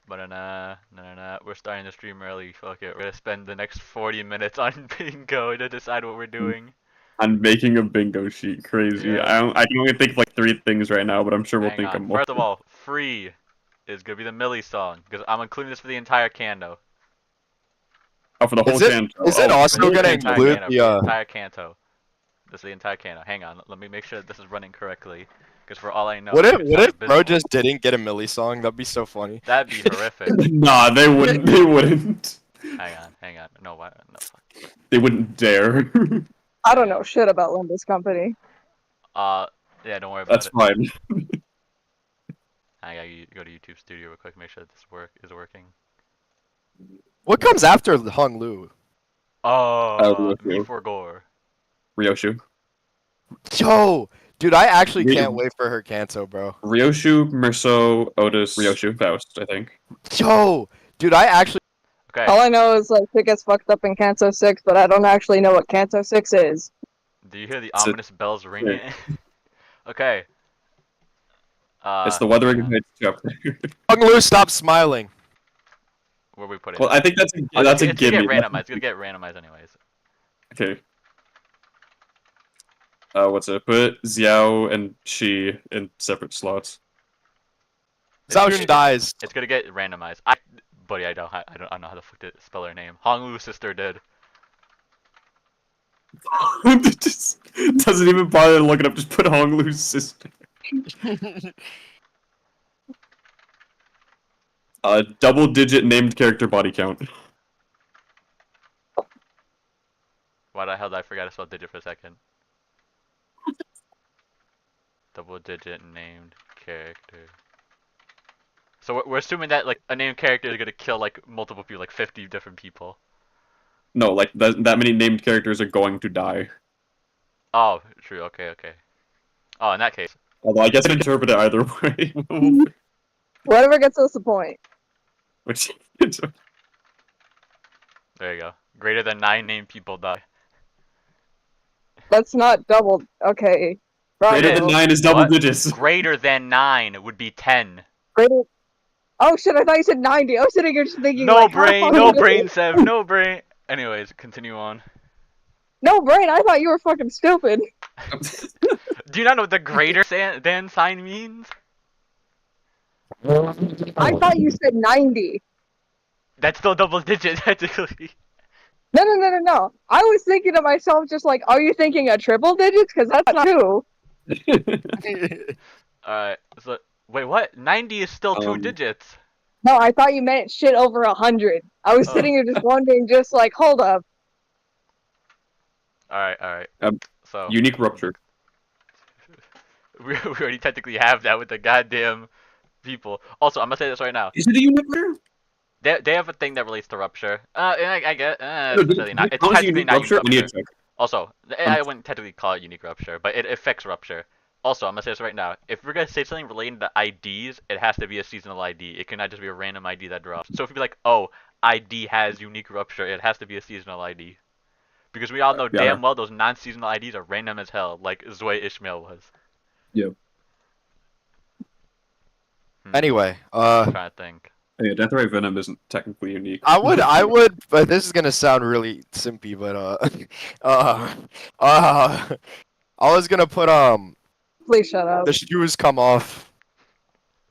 But nah, we're starting the stream early. Fuck it. We're gonna spend the next 40 minutes on bingo to decide what we're doing. I'm making a bingo sheet. Crazy. Yeah. I can only think of like 3 things right now, but I'm sure we'll Hang think of on. more. First of all, free is gonna be the Millie song because I'm including this for the entire Canto. Oh, for the whole Is it Canto. is it Oh, For also the gonna entire include Canto. For the the entire Canto. This is the entire Canto. Hang on. Let me make sure that this is running correctly. Because for all I know, What it if could what sound if bro abysmal. just didn't get a Millie song? That'd be so funny. That'd be horrific. nah, they wouldn't. They wouldn't. Hang on. No, why? No, fuck. They wouldn't dare. I don't know shit about Limbus Company. Uh, yeah, don't worry about That's it. fine. I gotta go to YouTube Studio real quick, make sure this is working. What comes after Hung Lu? Oh, me Ryoshu. for gore. Ryoshu. Yo, dude, I actually Ry- can't wait for her Canto, bro. Ryoshu, Merso, Otis, Ryoshu, Faust, I think. Yo, dude, I actually. Okay, All I know is like shit gets fucked up in Canto 6, but I don't actually know what Canto 6 is. do you hear the It's a- ominous bells ringing? Okay. It's the Wuthering Hang on. Heights chapter. Hung Lu, stop smiling. Where we put it? Well, I think that's Oh, a it's gonna gimme. get randomized. It's gonna get randomized anyways. Okay. What's it? Put Xiao and Shi in separate slots. Zhao Jun dies. It's gonna get randomized. Buddy, I don't know how the fuck to spell her name. Honglu's sister did. It just doesn't even bother to look it up. Just put Honglu's sister. Double-digit named character body count. Why the hell did I forget to spell digit for a second? Double digit named character. So we're assuming that like a named character is gonna kill like multiple people, like 50 different people. No, like that many named characters are going to die. Oh, true. Okay. Oh, in that case. Although I guess I can interpret it either way. Whatever gets us the point. Which There you go. Greater than 9 named people die. That's not double. Okay. greater Bravo. than 9 is double What? digits. Greater than 9 would be 10. Greater. Oh shit! I thought you said 90. I was sitting here just thinking. No like, brain, no brain, Sev, no brain. Anyways, continue on. No brain. I thought you were fucking stupid. Do you not know what the greater than sign means? I thought you said 90. That's still double digit, technically. No. I was thinking to myself, just like, are you thinking a triple digits? Because that's not true. Alright, so, wait, what? 90 is still 2 Um, digits. No, I thought you meant shit over 100. I was Oh. sitting here just wondering, just like, hold up. Alright. So, Unique rupture. we already technically have that with the goddamn people. Also, I'm gonna say this right now. Is it a unique rupture? They have a thing that relates to rupture. I get. No, It's really not. It's how is it technically unique not rupture? unique We need rupture. to check. Also, I wouldn't technically call it unique rupture, but it affects rupture. Also, I'm gonna say this right now. If we're gonna say something relating to IDs, it has to be a seasonal ID. It cannot just be a random ID that drops. So if you be like, oh, ID has unique rupture, it has to be a seasonal ID. Because we all know Yeah. damn well those non-seasonal IDs are random as hell, like Zoe Ishmael was. Yeah. Anyway, I'm trying to think. Yeah, Death Ray Venom isn't technically unique. I would, but this is gonna sound really simpy, but I was gonna put Please shut up. the shoes come off.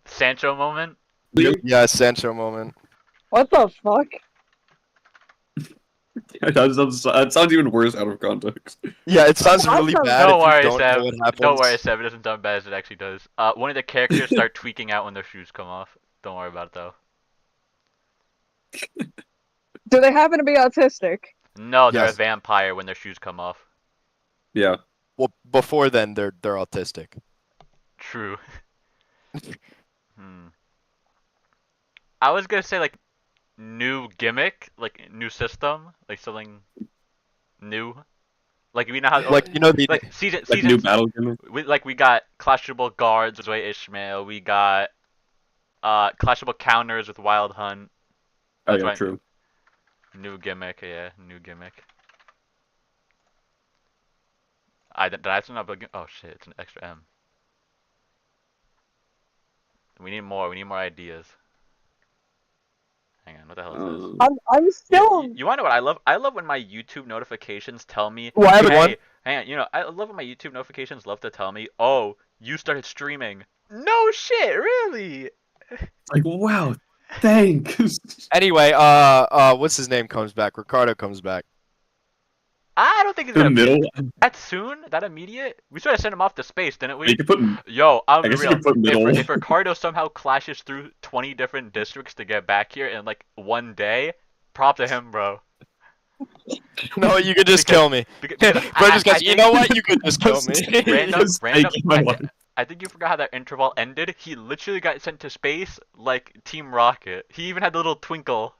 Sancho moment. Yeah, Sancho moment. What the fuck? That sounds even worse out of context. Yeah, it sounds really Awesome. bad Don't if worry, you don't Seb. know what happens. Don't worry, Seb. It doesn't sound bad as it actually does. One of the characters start tweaking out when their shoes come off. Don't worry about it though. Do they happen to be autistic? No, they're Yes. a vampire when their shoes come off. Yeah. Well, before then, they're autistic. True. I was gonna say like new gimmick, like new system, like something new. Like we know how Like, you know, the like season Like new battle gimmick. we got clashable guards with Zoe Ishmael. We got clashable counters with Wild Hunt. Oh That's yeah, right. true. New gimmick, yeah, new gimmick. Did I not oh shit, it's an extra M. We need more ideas. Hang on, what the hell is this? I'm still. You wanna know what I love? I love when my YouTube notifications tell me, Well, I have one. hey, hang on, I love when my YouTube notifications love to tell me, oh, you started streaming. No shit, really? Like, wow, thanks. Anyway, what's his name comes back? Ricardo comes back. I don't think he's The gonna middle. that soon, that immediate. We sort of sent him off to space, didn't we? You could put. Yo, I'm I guess you real. could put middle. If Ricardo somehow clashes through 20 different districts to get back here in like one day, prop to him, bro. No, you could just Because- kill me. Because Bro, just I guys, you think- know what? You could just kill me. Random. Taking my life. I think you forgot how that interval ended. He literally got sent to space like Team Rocket. He even had the little twinkle.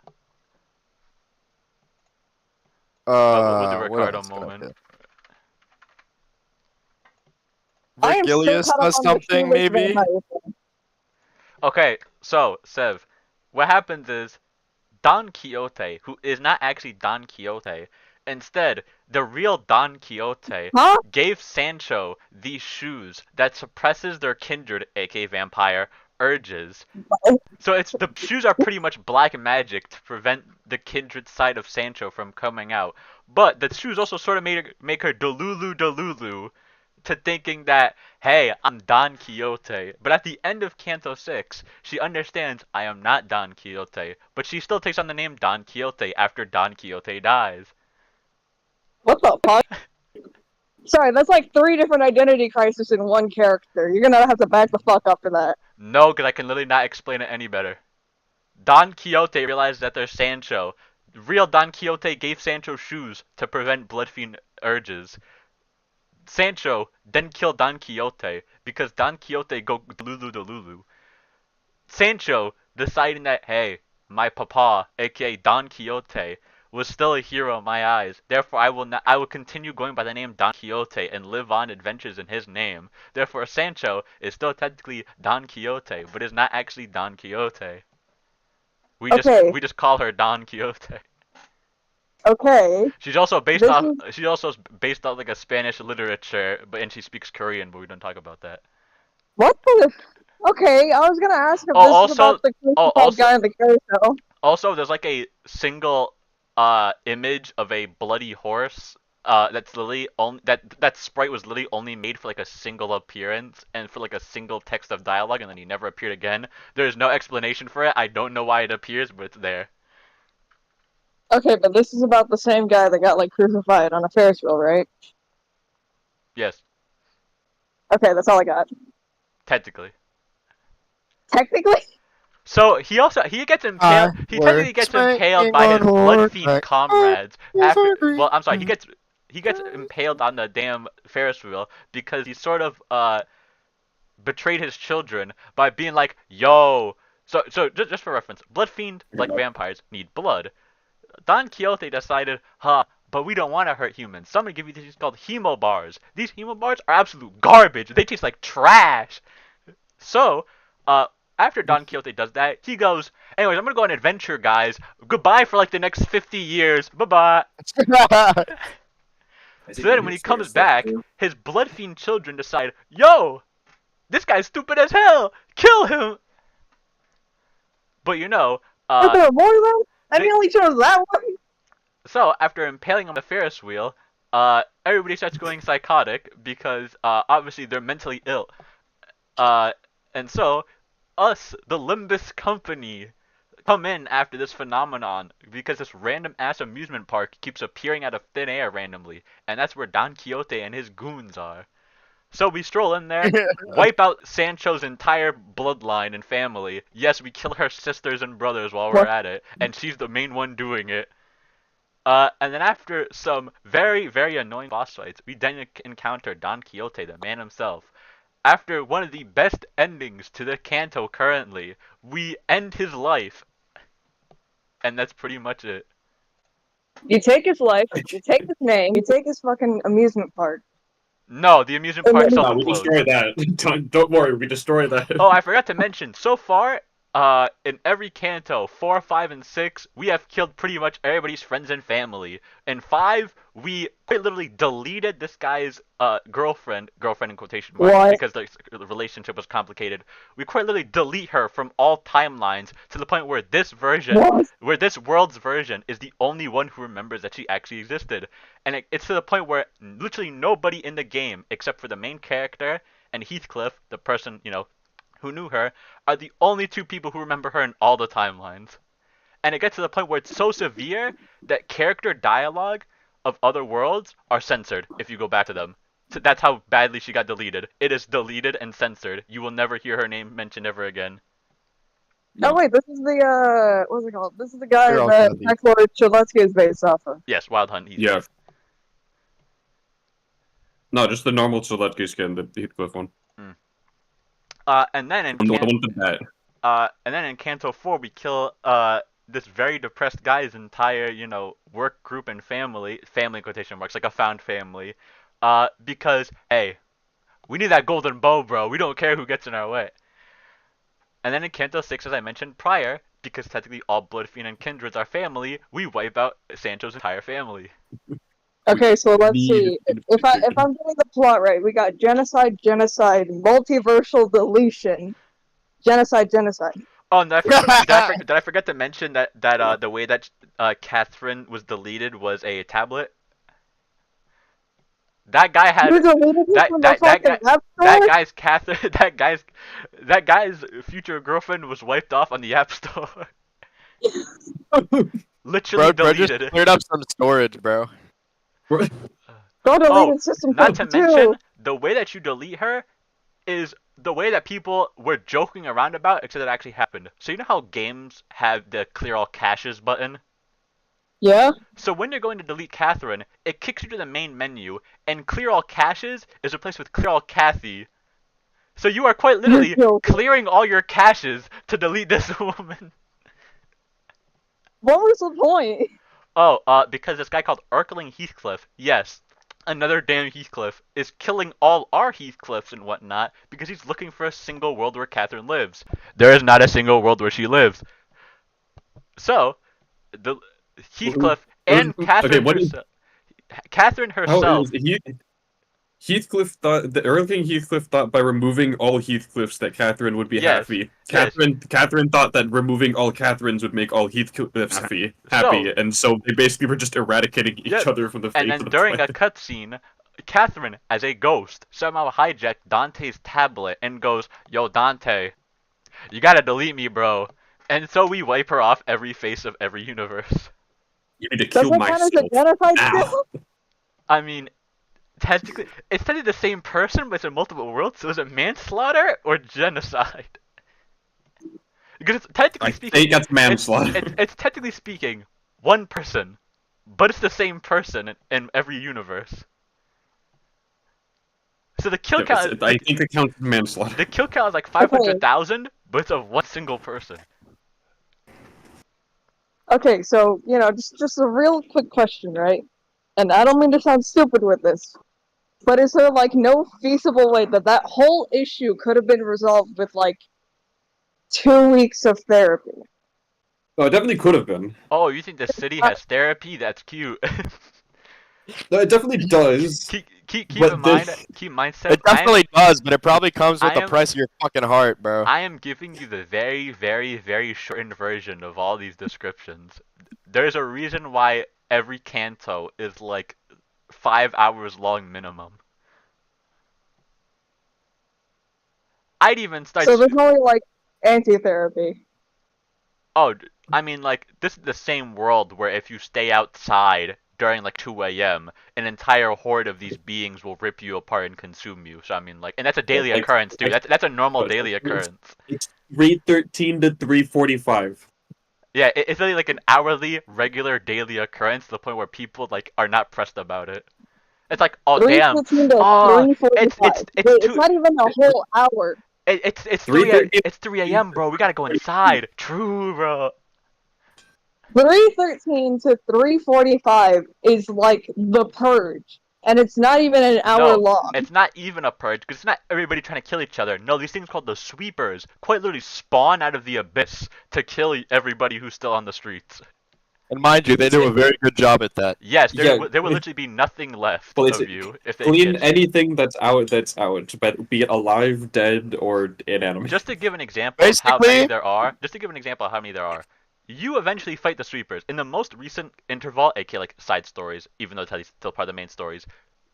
We'll do What Ricardo else can I moment. do? I am still Virgilius caught up does on the something, shoeless maybe? vampire thing. Okay, so Sev, what happens is Don Quixote, who is not actually Don Quixote, instead the real Don Quixote Huh? gave Sancho these shoes that suppresses their kindred, aka vampire, urges. So it's the shoes are pretty much black magic to prevent the kindred side of Sancho from coming out. But the shoes also sort of make her delulu to thinking that, hey, I'm Don Quixote. But at the end of Canto 6, she understands I am not Don Quixote, but she still takes on the name Don Quixote after Don Quixote dies. What the fuck? Sorry, that's like 3 different identity crises in one character. You're gonna have to back the fuck up for that. No, because I can literally not explain it any better. Don Quixote realized that there's Sancho. Real Don Quixote gave Sancho shoes to prevent blood fiend urges. Sancho then killed Don Quixote because Don Quixote go delulu. Sancho deciding that, hey, my papa, aka Don Quixote, was still a hero in my eyes. Therefore, I will continue going by the name Don Quixote and live on adventures in his name. Therefore, Sancho is still technically Don Quixote, but is not actually Don Quixote. Okay. We just call her Don Quixote. Okay. She's also based This off. is- She's also based off like a Spanish literature, and she speaks Korean, but we don't talk about that. What the? Okay, I was gonna ask if Oh, this also- is about the crucified also- guy in the carousel. Also, there's like a single image of a bloody horse. That's literally that sprite was literally only made for like a single appearance and for like a single text of dialogue, and then he never appeared again. There's no explanation for it. I don't know why it appears, but it's there. Okay, but this is about the same guy that got like crucified on a Ferris wheel, right? Yes, Okay, that's all I got. technically. Technically? So he gets impaled. He technically gets impaled by his blood fiend comrades. Well, I'm sorry. He gets impaled on the damn Ferris wheel because he sort of betrayed his children by being like, yo. So just for reference, blood fiend like vampires need blood. Don Quixote decided, but we don't want to hurt humans. So I'm gonna give you these called hemo bars. These hemo bars are absolute garbage. They taste like trash. So, after Don Quixote does that, he goes, anyways, I'm gonna go on an adventure, guys. Goodbye for like the next 50 years. Bye-bye. So then when he comes back, his blood fiend children decide, yo, this guy's stupid as hell. Kill him. But you know, Is there more of them? I they- only chose that one. so after impaling him on the Ferris wheel, everybody starts going psychotic because obviously they're mentally ill. And so us, the Limbus company, come in after this phenomenon because this random ass amusement park keeps appearing out of thin air randomly, and that's where Don Quixote and his goons are. So we stroll in there, wipe out Sancho's entire bloodline and family. Yes, we kill her sisters and brothers while we're What? at it, and she's the main one doing it. And then after some very, very annoying boss fights, we then encounter Don Quixote, the man himself. After one of the best endings to the Canto currently, we end his life. And that's pretty much it. You take his life, you take his name, you take his fucking amusement park. No, the amusement And park's then- No, we self-closed. destroy that. Don't worry, we destroy that. Oh, I forgot to mention, so far, in every Canto, 4, 5, and 6, we have killed pretty much everybody's friends and family. In 5, we quite literally deleted this guy's girlfriend in quotation marks, What? because the relationship was complicated. We quite literally delete her from all timelines to the point where this version, What? where this world's version is the only one who remembers that she actually existed. And it's to the point where literally nobody in the game, except for the main character and Heathcliff, the person, who knew her, are the only two people who remember her in all the timelines. And it gets to the point where it's so severe that character dialogue of other worlds are censored if you go back to them. So that's how badly she got deleted. It is deleted and censored. You will never hear her name mentioned ever again. Oh wait, this is the what's it called? This is the guy Girl that Kathy. Lord Choletsky is based off of. Yes, Wild Hunt. Yeah. No, just the normal Soletki skin, the Heathcliff one. And then in The one with the bat. and then in Canto 4 we kill this very depressed guy's entire, work group and family in quotation marks, like a found family, because hey, we need that golden bow, bro. We don't care who gets in our way. And then in Canto 6, as I mentioned prior, because technically all Bloodfiend and Kindreds are family, we wipe out Sancho's entire family. Okay, so let's Need see. If I'm getting the plot right, we got genocide, multiversal deletion, genocide. Oh, and did I forget to mention that the way that Catherine was deleted was a tablet? That guy had You deleted it from the fucking App Store? that guy's future girlfriend was wiped off on the App Store. Literally Bro, just deleted. cleared up some storage, bro. Go deleted Oh, system not code to 2. mention, the way that you delete her is the way that people were joking around about, except it actually happened. So you know how games have the clear all caches button? Yeah? So when you're going to delete Catherine, it kicks you to the main menu, and clear all caches is replaced with clear all Kathy. So you are quite literally You're joking. clearing all your caches to delete this woman. What was the point? Oh, because this guy called Erkling Heathcliff, yes, another damn Heathcliff, is killing all our Heathcliffs and whatnot because he's looking for a single world where Catherine lives. There is not a single world where she lives. So, the Heathcliff and Catherine herself. Catherine herself. Heathcliff thought the Earl King Heathcliff thought by removing all Heathcliffs that Catherine would be happy. Catherine thought that removing all Catherines would make all Heathcliffs happy, and so they basically were just eradicating each other from the face And then of the during planet. a cutscene, Catherine, as a ghost, somehow hijacked Dante's tablet and goes, "Yo, Dante, you gotta delete me, bro." And so we wipe her off every face of every universe. You need to Does kill that count as myself. a genocide now. still? I mean, technically, it's technically the same person, but it's in multiple worlds. So is it manslaughter or genocide? Because it's technically speaking, think that's manslaughter. It's technically speaking one person, but it's the same person in every universe. So the kill count. I think it counts as manslaughter. The kill count is like 500,000, but it's of one single person. Okay, so, just a real quick question, right? And I don't mean to sound stupid with this, but is there, no feasible way that whole issue could have been resolved with, 2 weeks of therapy? Oh, it definitely could have been. Oh, you think the city has therapy? That's cute. No, it definitely does. Keep in mind, It definitely does, but it probably comes with the I am- price of your fucking heart, bro. I am giving you the very, very, very shortened version of all these descriptions. There's a reason why every Canto is 5 hours long minimum. I'd even start. So there's only, anti-therapy. Oh, I mean, this is the same world where if you stay outside during 2 a.m., an entire horde of these beings will rip you apart and consume you. So I mean, and that's a daily occurrence, dude. That's a normal daily occurrence. It's 3:13 to 3:45. Yeah, it's really an hourly, regular, daily occurrence to the point where people are not pressed about it. It's oh damn, 3:15 to oh, 3:45. It's not even a whole hour. It's 3 a.m. bro. We gotta go inside. True, bro. 3:13 to 3:45 is the purge. and it's not even an hour No, long. it's not even a purge because it's not everybody trying to kill each other. No, these things called the sweepers quite literally spawn out of the abyss to kill everybody who's still on the streets. And mind you, they do a very good job at that. Yes, there Yeah, will literally be nothing left well, of you if they clean exist. anything that's out, but be it alive, dead, or inanimate. Just to give an example of how Basically- many there are, you eventually fight the sweepers. In the most recent interval, aka like side stories, even though it's still part of the main stories,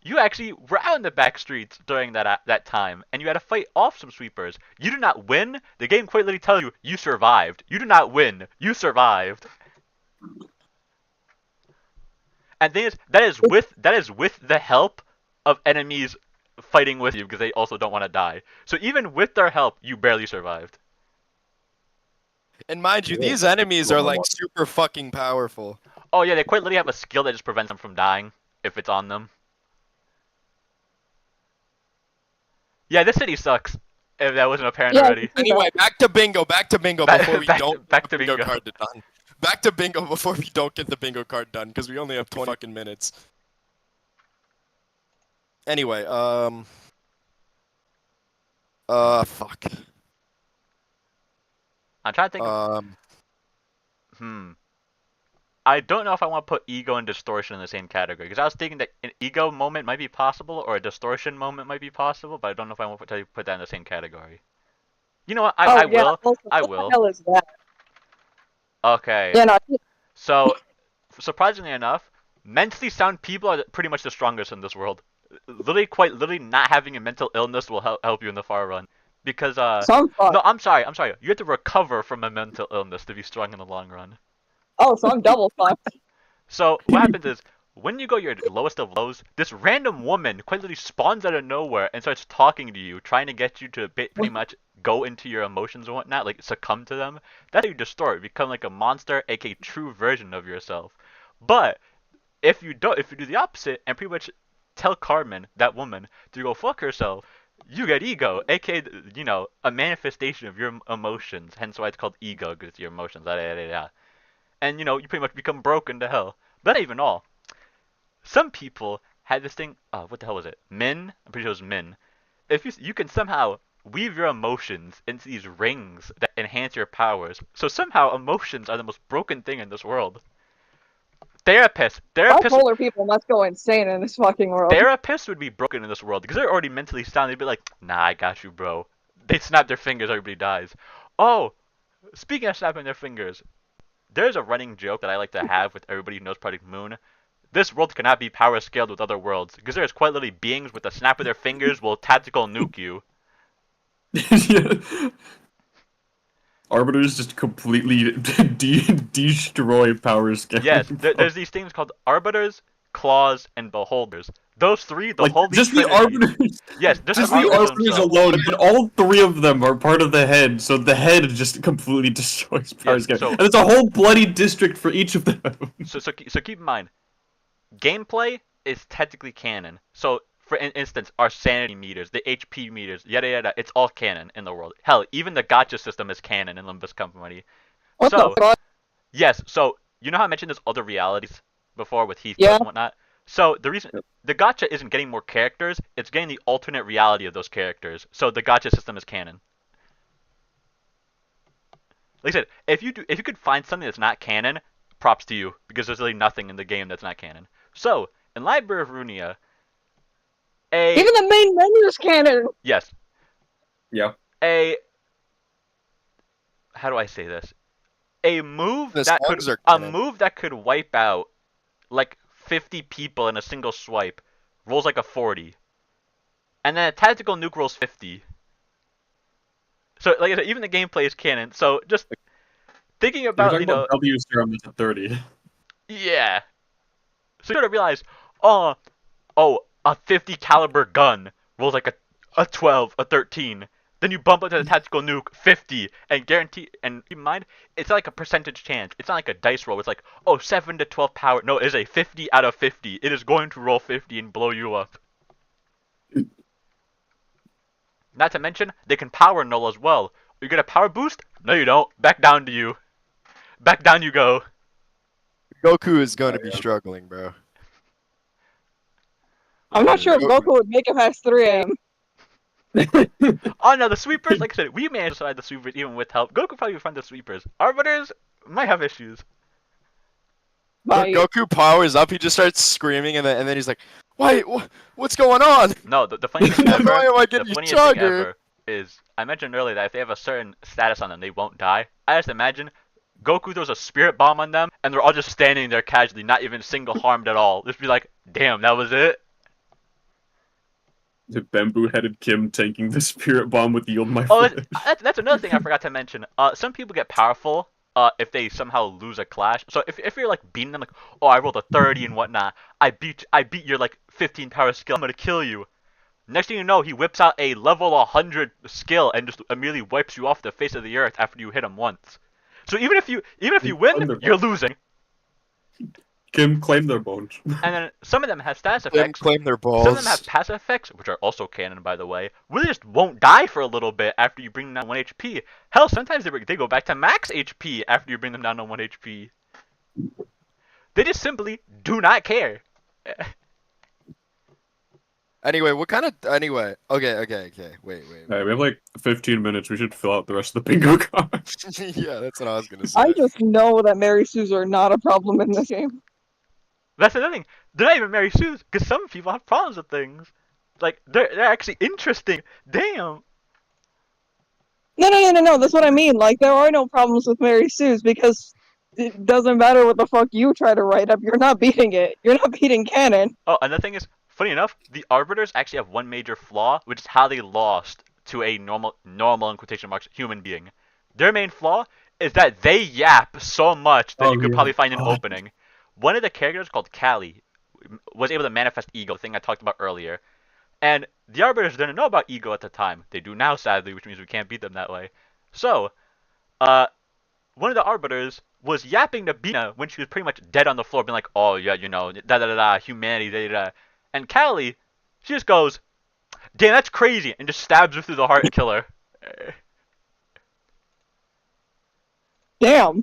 you actually were out in the back streets during that time, and you had to fight off some sweepers. You did not win. The game quite literally tells you you survived. You did not win. You survived. And the thing is, that is with the help of enemies fighting with you because they also don't want to die. So even with their help, you barely survived. And mind you, Yeah. these enemies are like super fucking powerful. Oh yeah, they quite literally have a skill that just prevents them from dying if it's on them. Yeah, this city sucks. If that wasn't apparent Yeah, already. Anyway, back to bingo before we don't back get to the bingo bingo. card done. Back to bingo before we don't get the bingo card done, because we only have 20 fucking minutes. Anyway, fuck. I'm trying to think of, I don't know if I want to put ego and distortion in the same category, because I was thinking that an ego moment might be possible, or a distortion moment might be possible, but I don't know if I want to put that in the same category. You know what? I will. Also, I what will. the hell is that? Okay. Yeah, no, So, surprisingly enough, mentally sound people are pretty much the strongest in this world. Literally not having a mental illness will help you in the far run. Because, some fuck. no, I'm sorry. You have to recover from a mental illness to be strong in the long run. Oh, so I'm double fucked. So, what happens is, when you go your lowest of lows, this random woman quite literally spawns out of nowhere and starts talking to you, trying to get you to pretty much go into your emotions and whatnot, like succumb to them. That's how you distort, become like a monster, aka true version of yourself. But if you do the opposite and pretty much tell Carmen, that woman, to go fuck herself, you get ego, aka a manifestation of your emotions. Hence why it's called ego, because it's your emotions. And you pretty much become broken to hell. But not even all. Some people had this thing. What the hell was it? Min. I'm pretty sure it was Min. If you can somehow weave your emotions into these rings that enhance your powers. So somehow emotions are the most broken thing in this world. Therapists. Bipolar people must go insane in this fucking world. Therapists would be broken in this world because they're already mentally sound. They'd be like, "Nah, I got you, bro." They snap their fingers, everybody dies. Oh, speaking of snapping their fingers, there's a running joke that I like to have with everybody who knows Project Moon. This world cannot be power scaled with other worlds because there's quite literally beings with a snap of their fingers will tactical nuke you. Yeah. Arbiters just completely destroy power scale. Yes, there's these things called arbiters, claws, and beholders. Those three, the like, holy just trinity. the arbiters. Yes, Just the arbiters alone, but all three of them are part of the head, so the head just completely destroys power Yes, scale. so- And it's a whole bloody district for each of them. So keep in mind, gameplay is technically canon. So for instance, our sanity meters, the HP meters, yada yada, it's all canon in the world. Hell, even the gacha system is canon in Limbus Company. What So the fuck? yes, so you know how I mentioned there's other realities before with Heathcliff Yeah. and whatnot? So the reason the gacha isn't getting more characters, it's getting the alternate reality of those characters. So the gacha system is canon. Like I said, if you could find something that's not canon, props to you, because there's really nothing in the game that's not canon. So, in Library of Runia, Even the main menu is canon. yes. Yeah. How do I say this? A move The that songs are a canon. move that could wipe out like 50 people in a single swipe rolls like a 40. And then a tactical nuke rolls 50. So like I said, even the gameplay is canon. So just thinking You're about, talking about W serum that's at 30. yeah. So you gotta realize, a 50 caliber gun rolls like a 12, a 13. Then you bump up to the tactical nuke, 50, and guarantee. And keep in mind, it's not like a percentage chance. It's not like a dice roll. It's like 7 to 12 power. No, it is a 50 out of 50. It is going to roll 50 and blow you up. Not to mention, they can power null as well. You get a power boost? No, you don't. Back down to you. Back down you go. Goku is going to be struggling, bro. I'm not sure if Goku would make it past 3 a.m. Oh no, the sweepers, like I said, we managed to survive the sweepers even with help. Goku probably would find the sweepers. Arbiters might have issues. Goku powers up, he just starts screaming, and then he's like, "Wait, what's going on? No, the funny thing ever, Why am I the getting funniest thing stronger?" ever is, I mentioned earlier that if they have a certain status on them, they won't die. I just imagine Goku throws a spirit bomb on them, and they're all just standing there casually, not even single harmed at all. Just be like, damn, that was it? The bamboo-headed Kim tanking the spirit bomb with yield my Oh, foot. that's another thing I forgot to mention. Some people get powerful if they somehow lose a clash. So if you're like beating them, like, oh, I rolled a 30 and whatnot, I beat your like 15 power skill, I'm gonna kill you. Next thing you know, he whips out a level 100 skill and just immediately wipes you off the face of the earth after you hit him once. So even if you win, you're losing. Kim, claim their bones. And then some of them have status effects. Claim their balls. Some of them have passive effects, which are also canon, by the way. Where they just won't die for a little bit after you bring them down 1 HP. Hell, sometimes they go back to max HP after you bring them down to 1 HP. They just simply do not care. Anyway, okay, wait. Alright, we have like 15 minutes. We should fill out the rest of the bingo cards. Yeah, that's what I was gonna say. I just know that Mary Sues are not a problem in this game. That's another thing. They're not even Mary Sue's, because some people have problems with things. Like, they're actually interesting. Damn. No. That's what I mean. Like, there are no problems with Mary Sue's because it doesn't matter what the fuck you try to write up. You're not beating it. You're not beating canon. Oh, another thing is, funny enough, the Arbiters actually have one major flaw, which is how they lost to a normal in quotation marks, human being. Their main flaw is that they yap so much that you could probably find an opening. One of the characters called Callie was able to manifest ego, the thing I talked about earlier. And the Arbiters didn't know about ego at the time. They do now, sadly, which means we can't beat them that way. So, one of the Arbiters was yapping to Bina when she was pretty much dead on the floor, being like, oh, yeah, you know, da-da-da-da, humanity, da-da-da. And Callie, she just goes, damn, that's crazy, and just stabs her through the heart and kill her. Damn.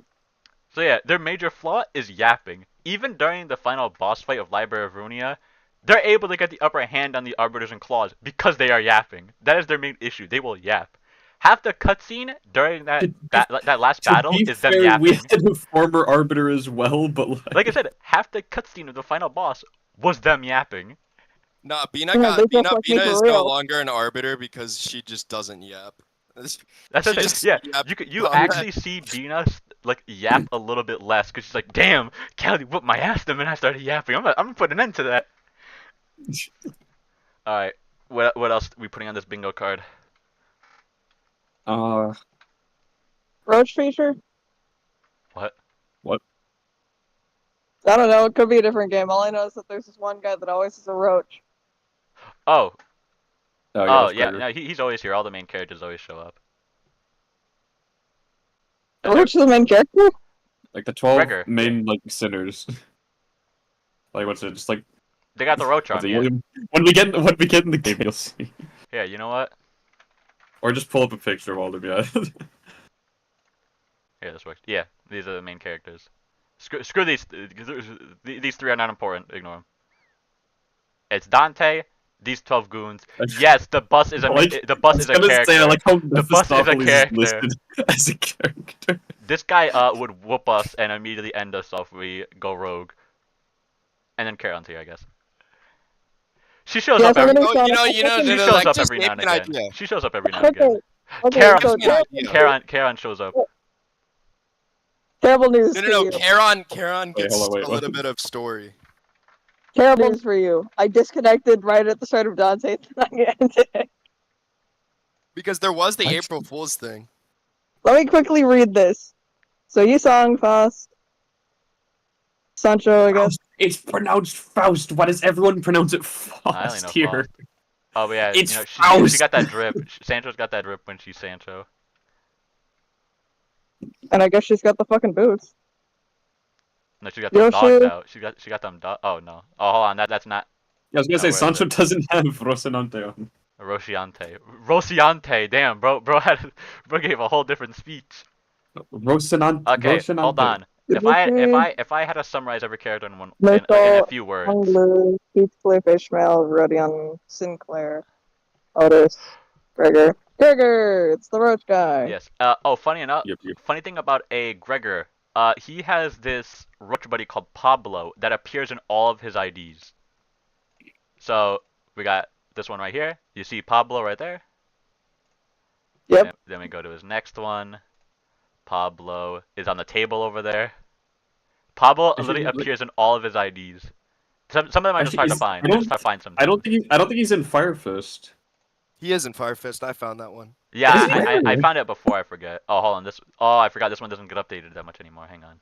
So yeah, their major flaw is yapping. Even during the final boss fight of Library of Runia, they're able to get the upper hand on the Arbiters and Claws because they are yapping. That is their main issue. They will yap. Half the cutscene during that last battle is them yapping. We had a former Arbiter as well, but like I said, half the cutscene of the final boss was them yapping. Nah, Bina is no longer an Arbiter because she just doesn't yap. That's what I'm saying. Yeah, you actually see Bina like yap a little bit less because she's like, damn, Callie whooped my ass the minute I started yapping. I'm gonna put an end to that. All right, what else are we putting on this bingo card? Roach feature? What? I don't know. It could be a different game. All I know is that there's this one guy that always has a roach. Oh. Oh yeah. No, he's always here. All the main characters always show up. Roach is the main character? Like the 12 Gregor. main like sinners. Like what's it? Just like they got the roach on. Yeah. When we get in the game, you'll see. Yeah, you know what? Or just pull up a picture of all of them. Yeah. Yeah, this works. Yeah, these are the main characters. Screw these. These three are not important. Ignore them. It's Dante. These 12 goons. Yes, the bus is a character. The bus is a character. Listed as a character. This guy would whoop us and immediately end us off if we go rogue. And then Karen's here, I guess. She shows up every. She shows up every now and again. She shows up every now and again. Karen shows up. Terrible news. No. Karen gets a little bit of story. Terrible news for you. I disconnected right at the start of Dante. Because there was the April Fool's thing. Let me quickly read this. So you sang Faust. Sancho, I guess. It's pronounced Faust. Why does everyone pronounce it Faust here? Faust. Oh, but yeah, it's she got that drip. Sancho's got that drip when she's Sancho. And I guess she's got the fucking boots. No, she got them dogs out. She got them dogs. Oh no. Oh, hold on. That's not. Yeah, I was gonna say Sancho doesn't have Rocinante on. Rocinante. Damn, bro gave a whole different speech. Rocinante. Okay, hold on. If I had to summarize every character in a Mitchell, few words. Hunglu, Heathcliff, Ishmael, Rodion, Sinclair, Otis, Gregor. Gregor! It's the roach guy. Yes. Funny enough, Yep. funny thing about a Gregor, he has this roach buddy called Pablo that appears in all of his IDs. So we got this one right here. You see Pablo right there. Yep. Then we go to his next one. Pablo is on the table over there. Pablo literally appears in all of his IDs. Some of them are just hard to find. Just hard to find some. I don't think he's in Fire Fist. He is in Fire Fist. I found that one. Yeah, Is he I really? found it before. I forget. Oh, hold on. I forgot this one doesn't get updated that much anymore. Hang on.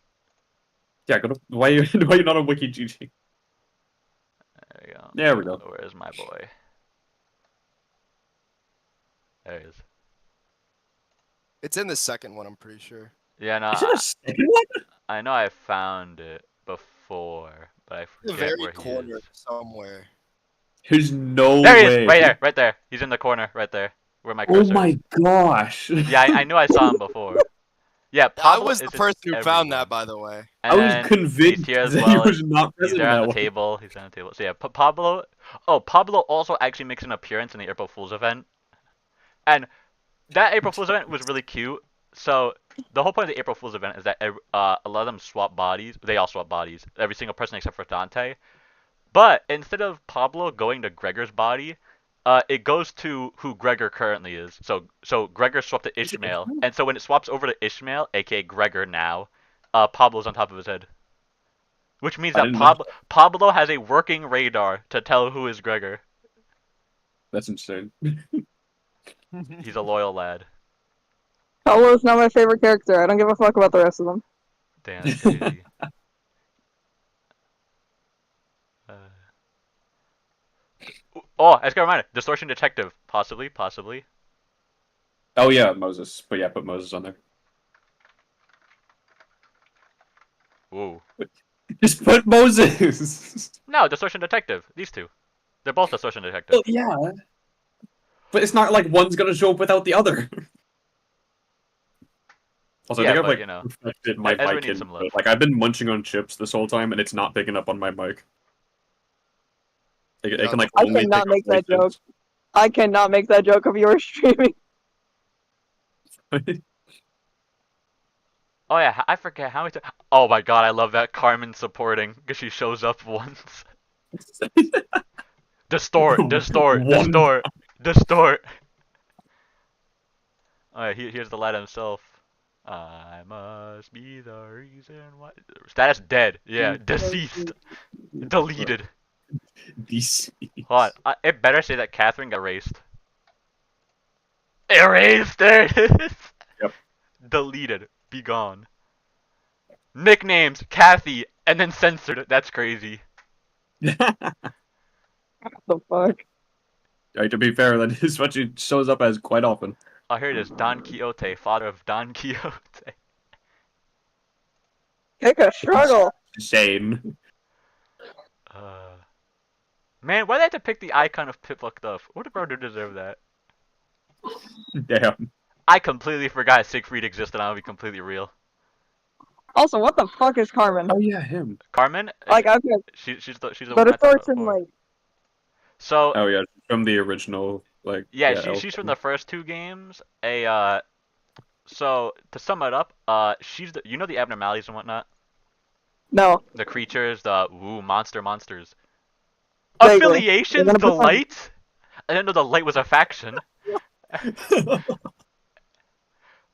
Yeah, why are you not on WikiGG? There we go. There we go. Where's my boy? There he is. It's in the second one, I'm pretty sure. Yeah, no, Is it a second one? I know I found it before, but I In the forget very where he corner is. somewhere. There's no There he way. is, right there. He's in the corner, right there, where my Oh cursor my is. gosh. Yeah, I knew I saw him before. Yeah, I Pablo was the is in person who found that, everyone. by the way. And I was then convinced he's here as that well. he was not He's present there in on that the one. table. He's on the table. So yeah, Pablo. Oh, Pablo also actually makes an appearance in the April Fool's event, and that April Fool's event was really cute. So the whole point of the April Fool's event is that a lot of them swap bodies. They all swap bodies. Every single person except for Dante. But instead of Pablo going to Gregor's body, it goes to who Gregor currently is. So Gregor swapped to Ishmael, and so when it swaps over to Ishmael, aka Gregor now, Pablo's on top of his head. Which means that Pablo has a working radar to tell who is Gregor. That's insane. He's a loyal lad. Pablo's not my favorite character. I don't give a fuck about the rest of them. Damn, that's crazy. Oh, I just got reminded. Distortion Detective. Possibly. Oh yeah, Moses. But yeah, put Moses on there. Whoa. Just put Moses. No, Distortion Detective. These two. They're both Distortion Detective. Well, yeah. But it's not like one's gonna show up without the other. Also, Yeah, I think but, I've you know, perfected my Ezra mic needs in, some love. like I've been munching on chips this whole time and it's not picking up on my mic. It can like I only cannot pick make up that joke. voices. I cannot make that joke of yours streaming. Oh yeah, I forget how many. Oh my god, I love that Carmen supporting because she shows up once. Distort. Oh yeah, here's the lad himself. I must be the reason why. Status dead. Yeah, deceased. Deleted. DC. Hold on. It better say that Catherine got erased. Erased! There it is! Yep. Deleted. Be gone. Nicknames, Kathy, and then censored. That's crazy. What the fuck? Right, to be fair, that is what she shows up as quite often. Oh, here it is. Don Quixote, father of Don Quixote. Take a struggle. Insane. Man, why did they have to pick the icon of Pipluck Duff? What bro do deserve that? Damn. I completely forgot Siegfried existed. I'll be completely real. Also, what the fuck is Carmen? Oh yeah, him. Carmen? Like, okay, She's the but one I it's talked in about before. like. So Oh yeah, from the original, like. yeah, she's from the first two games. So to sum it up, she's the the abnormalities and whatnot, No. the creatures, the monsters. Vaguely. Affiliations, You're the gonna put light. I didn't know the light was a faction.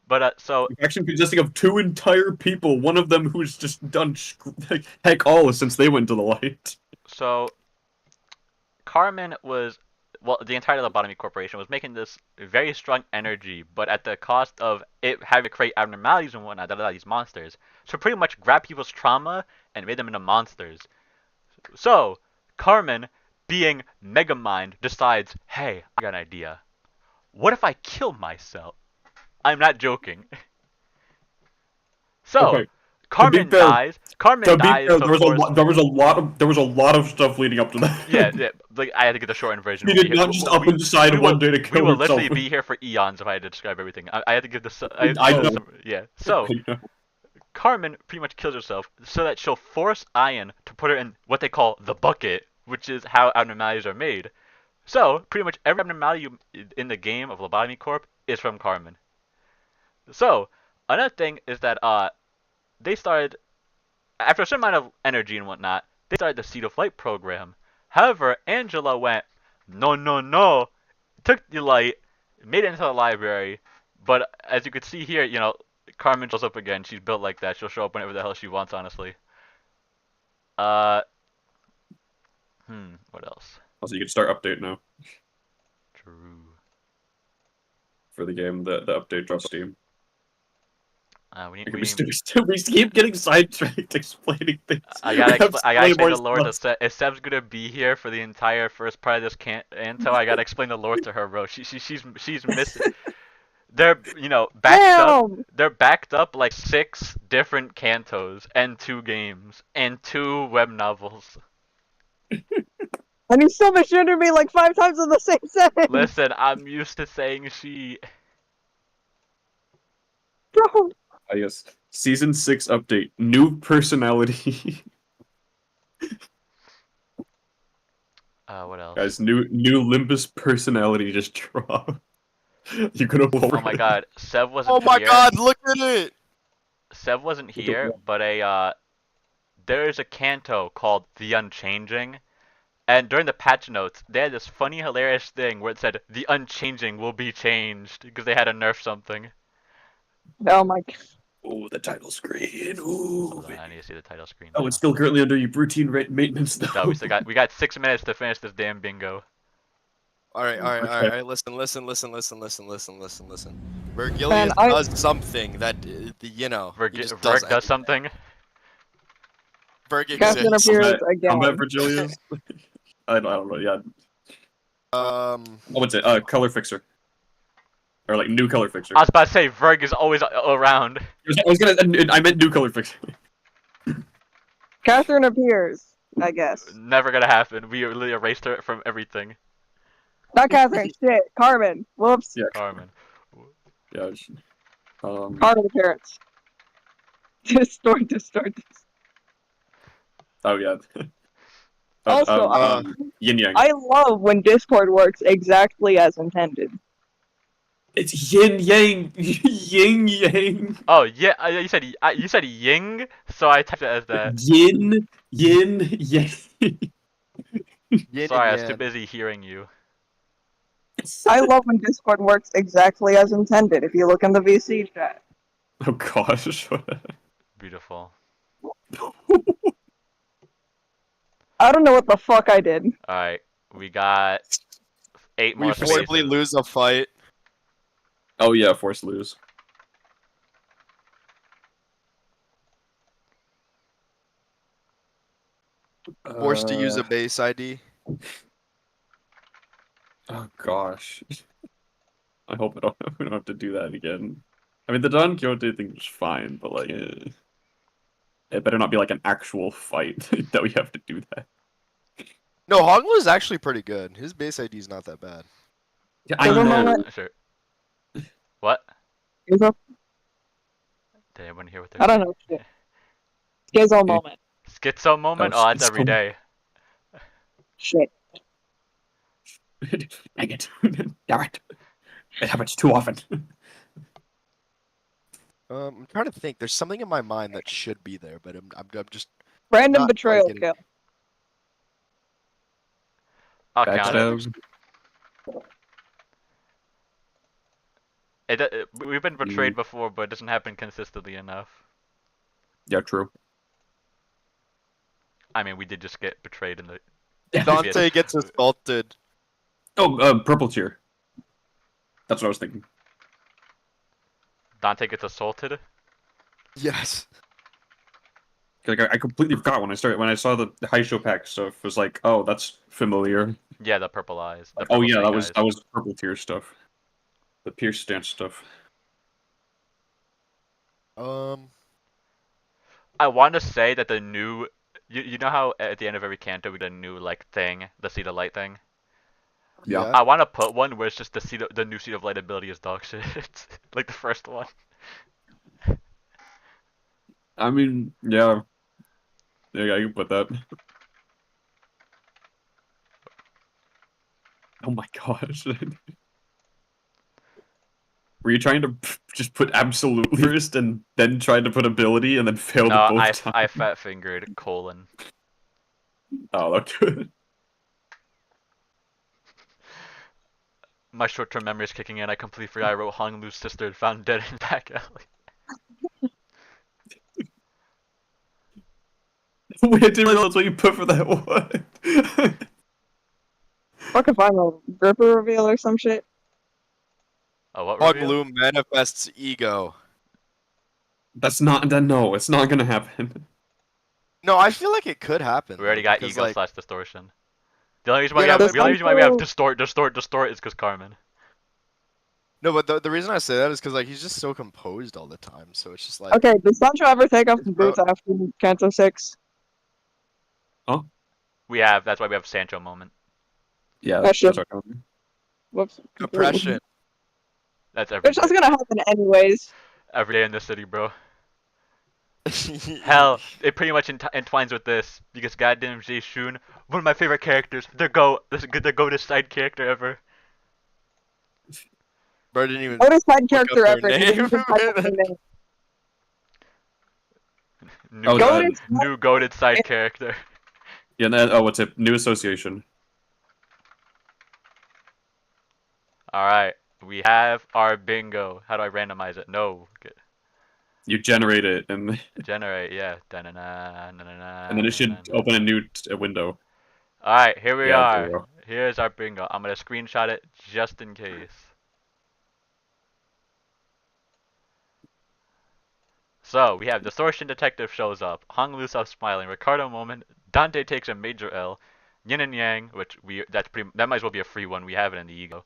But so Faction consisting of two entire people, one of them who's just done heck all since they went to the light. So Carmen was, well, the entire Lobotomy Corporation was making this very strong energy, but at the cost of it having to create abnormalities and whatnot, that are these monsters. So pretty much grabbed people's trauma and made them into monsters. So Carmen, being Megamind, decides, hey, I got an idea. What if I kill myself? I'm not joking. So Okay. Carmen fair- dies. Carmen dies. There to was force- there was a lot of stuff leading up to that. Yeah, like I had to get the shortened version. He did not just up and decide one day to We kill will himself. literally be here for eons if I had to describe everything. I had to give this. I know. Yeah. So Carmen pretty much kills herself so that she'll force Ian to put her in what they call the bucket, which is how abnormalities are made. So, pretty much every abnormality in the game of Lobotomy Corp is from Carmen. So, another thing is that they started, after a certain amount of energy and whatnot, they started the Seed of Light program. However, Angela went, no, no, no, took the light, made it into the library, but as you can see here, Carmen shows up again. She's built like that. She'll show up whenever the hell she wants, honestly. Uh, what else? Also, you can start update now True. for the game. The update drops Steam. We We keep getting sidetracked explaining things. I gotta explain the lore stuff. to Seb. If Seb's gonna be here for the entire first part of this Canto, I gotta explain the lore to her, bro. She's missing. They're They're backed up like 6 different Cantos and 2 games and 2 web novels. And you still misgendered me like 5 times in the same sentence. Listen, I'm used to saying she. Bro. Yes. Season 6 update. New personality. What else? Guys, new Limbus personality just dropped. You could have. Oh my god, Seb wasn't Oh my here. god, look at it! Seb wasn't here, but there is a Canto called The Unchanging, and during the patch notes, they had this funny, hilarious thing where it said, The Unchanging will be changed, because they had to nerf something. Oh my god. Oh, the title screen. Ooh. Hold on, I need to see the title screen. Oh, now. it's still currently under your routine maintenance though. No, we got 6 minutes to finish this damn bingo. Alright, listen. Virgilius Man, does something that, Verg he just does something. Virg Captain exists. appears again. Combat Virgilius? I don't know, yeah. What's it? Color fixer. Or like new color fixer. I was about to say, Verg is always around. I meant new color fixer. Catherine appears, I guess. Never gonna happen. We literally erased her from everything. Not Catherine, shit. Carmen. Whoops. Yeah. Carmen. Yeah. Carmen appearance. Distort. Oh yeah. Also, yin yang. I love when Discord works exactly as intended. It's yin yang, yin yang. Oh yeah, you said ying, so I typed it as that. Yin yang. Sorry, I was too busy hearing you. I love when Discord works exactly as intended. If you look in the VC chat. Oh gosh. Beautiful. I don't know what the fuck I did. All right, we got 8 more We forcibly spaces. lose a fight. Oh yeah, force lose. Forced to use a base ID. Oh gosh. I hope we don't have to do that again. I mean, the Don Quixote thing was fine, but like, it better not be like an actual fight that we have to do that. No, Hogla is actually pretty good. His base ID is not that bad. Yeah, I know. Sure. What? Here's a, Did anyone hear what they're I don't know. Shit. Schizo moment. Schizo moment? Oh, that's every day. Shit. Dang it. Damn it. It happens too often. I'm trying to think. There's something in my mind that should be there, but I'm just Random not betrayal liking it. kill. I'll count it. We've been betrayed before, but it doesn't happen consistently enough. Yeah, true. I mean, we did just get betrayed in the. Dante gets assaulted. Oh, purple tier. That's what I was thinking. Dante gets assaulted. Yes. Like I completely forgot when I saw the high show pack stuff. It was like, oh, that's familiar. Yeah, the purple eyes. The Oh purple yeah, snake that eyes. was purple tier stuff. The Pierce stance stuff. I want to say that the new, you know how at the end of every Canto we get a new like thing, the Seed of Light thing. Yeah. I want to put one where it's just the new Seed of Light ability is dog shit, like the first one. I mean, yeah. Yeah, I can put that. Oh my gosh. Were you trying to just put absolute first and then try to put ability and then failed No, at both times? I fat fingered colon. Oh, look good. My short-term memory is kicking in. I completely forgot I wrote Hong Lu's sister found dead in back alley. Wait, I didn't realize what you put for that one. Fucking find a Ripper reveal or some shit. Oh, what Hong reveal? Lu manifests ego. That's not. No, it's not gonna happen. No, I feel like it could happen. We already got because, ego like, slash distortion. The only reason why Yeah, we have but the only reason why we have Canto- distort is because Carmen. No, but the reason I say that is because like he's just so composed all the time. So it's just like Okay, did Sancho ever take off the Bro- boots after Canto 6? We have that's why we have Sancho moment. Yeah, That shit. that's our comment. Whoops. oppression. That's every Which was day. gonna happen anyways. Every day in this city, bro. Hell, it pretty much entwines with this because goddamn Jay Shun, one of my favorite characters. The go to side character ever. Bro didn't even. What is side Look up character their ever? He didn't even type up the name. New Oh, goated, that- new goated side character. Yeah, and then, oh, what's it? New association. All right, we have our bingo. How do I randomize it? No, You generate it, and generate. Yeah. Da-na-na, na-na-na, and then it should na-na-na. open a new window. All right, here we Yeah, there we are. go. Here's our bingo. I'm gonna screenshot it just in case. So we have Distortion Detective shows up, Hong Lu stops smiling, Ricardo moment, Dante takes a major L, Yin and Yang, which that might as well be a free one. We have it in the ego.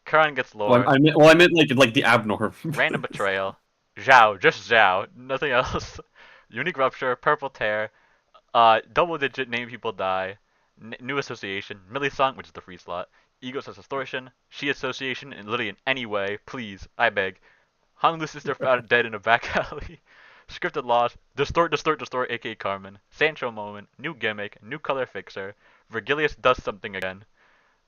Karan gets lower. I meant like the abnorm. Random betrayal. Zhao, just Zhao, nothing else. Unique rupture, purple tear, double digit name people die, new association, Millie song, which is the free slot, ego says distortion, she association, and literally in any way, please, I beg. Hong Lu's sister found dead in a back alley. Scripted loss, distort, aka Carmen. Sancho moment, new gimmick, new color fixer. Virgilius does something again.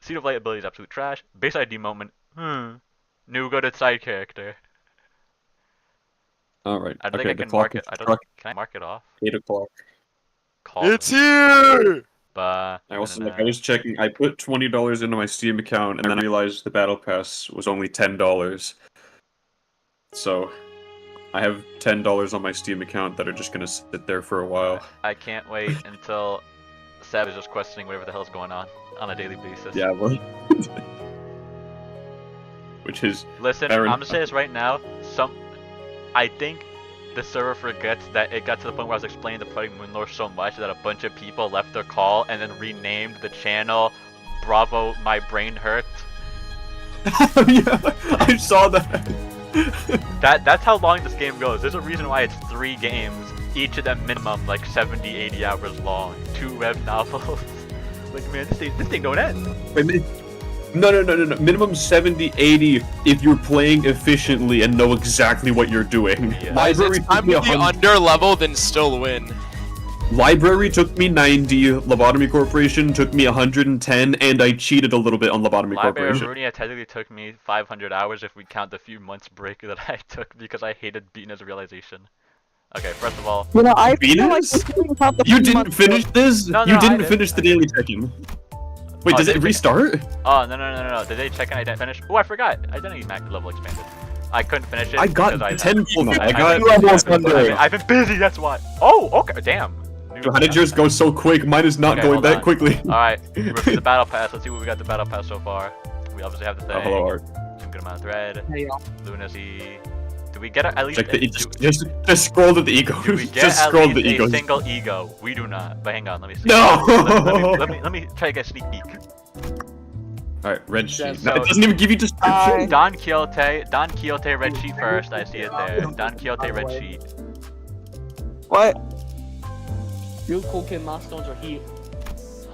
Seed of Light ability is absolute trash. Base ID moment, new goated side character. All right. I don't Okay, think I the can clock mark is it. I don't. struck Can I mark it off? 8 o'clock. Call It's here. But I was checking. I put $20 into my Steam account, and then I realized the battle pass was only $10. So I have $10 on my Steam account that are just gonna sit there for a while. I can't wait until Sab is just questioning whatever the hell's going on a daily basis. Yeah, well, which is Listen, fair I'm enough. gonna say this right now. I think the server forgets that it got to the point where I was explaining the Putting Moonlore so much that a bunch of people left their call and then renamed the channel Bravo My Brain Hurt. Yeah, I saw that. That's how long this game goes. There's a reason why it's 3 games, each of them minimum like 70, 80 hours long, 2 web novels. Like, man, this thing don't end. No. Minimum 70, 80 if you're playing efficiently and know exactly what you're doing. Yeah. Library It's time took me to be 100. under level, then still win. Library took me 90. Lobotomy Corporation took me 110, and I cheated a little bit on Lobotomy Library of Corporation. Runia technically took me 500 hours if we count the few months break that I took because I hated beating as a realization. Okay, first of all, You know, I feel like Venus? we shouldn't count the You few didn't months finish this? No, You I didn't did. finish the daily check-in. Wait, Oh, does did it it- restart? oh no, did they check and I didn't finish? Oh, I forgot, identity max level expanded. I couldn't finish it. I got because 10 full now. I got... I've been busy, that's why. Oh, okay, damn. How did yours go so quick? Mine is not Okay, going hold that on. quickly. Alright, we're for the battle pass. Let's see what we got the battle pass so far. We obviously have the thing. Oh, hello, Art. Some good amount of thread. Hey, y'all. Lunacy. Do we get at least Check the, do, just scroll to the ego. do we get Just at scroll to least the ego. a single ego? We do not. But hang on, let me see. No! Let me try to get a sneak peek. Alright, red sheet. So- No, it doesn't even give you description. Don Quixote red sheet first. I see it there. Don Quixote red sheet. What? Real cool kid milestones are here.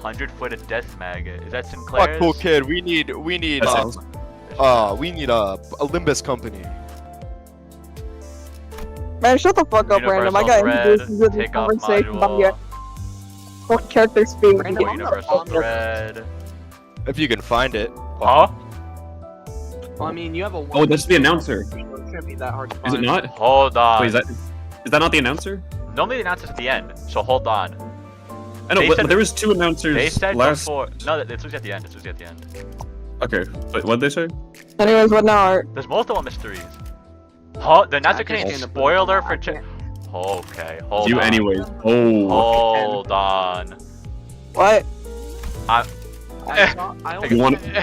100-footed death maggot. Is that Fuck, Sinclair's? cool kid. We need That's it. we need a Limbus company. Man, shut the fuck up, Random. I got Universal introduced into thread, this take off conversation by your module, what character speed. Random, I'm not universal on the- thread. If you can find it. Huh? Well, I mean, you have a. Oh, that's the announcer. It shouldn't be that hard to Is find. it not? Hold on. Wait, is that not the announcer? Normally the announcer's at the end, so hold on. I know, They but said- there was two announcers They said last. before. No, it's usually at the end. It's usually at the end. Okay, but what'd they say? Anyways, what now, Art? There's multiple mysteries. Huh? The announcer I can't contains stand the- spoiler for. I can't- Okay, hold You on. anyways. Oh. Hold on. What? I only You want- I'm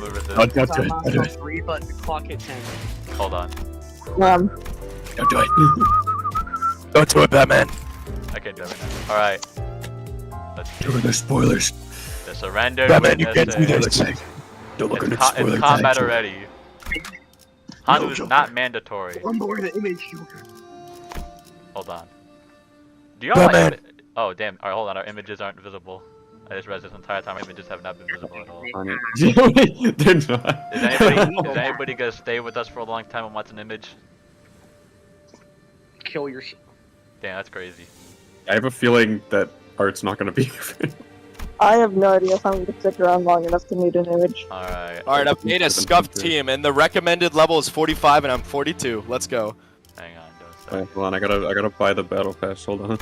a resist. Don't do it. Milestone Don't do it. 3, but the clock hit 10. Hold on. Don't do it. Don't do it, Batman. I can't do it right now. Alright. Let's see. Look at the spoilers. The surrender. Batman, you can't do witnesses. this. Don't look It's, at the spoilers. it's combat already. Hanzo is Joker. not mandatory. Unboard the image. Hold on. Do y'all Batman. like... Oh, damn. Alright, hold on. Our images aren't visible. I just read this entire time. Our images have not been visible at all. They're not. Is anybody gonna stay with us for a long time and watch an image? Kill your. Damn, that's crazy. I have a feeling that Art's not gonna be. I have no idea if I'm going to stick around long enough to need an image. Alright. Alright, I've made a scuffed team, and the recommended level is 45, and I'm 42. Let's go. Hang on, don't start. Alright, hold on, I gotta buy the battle pass. Hold on.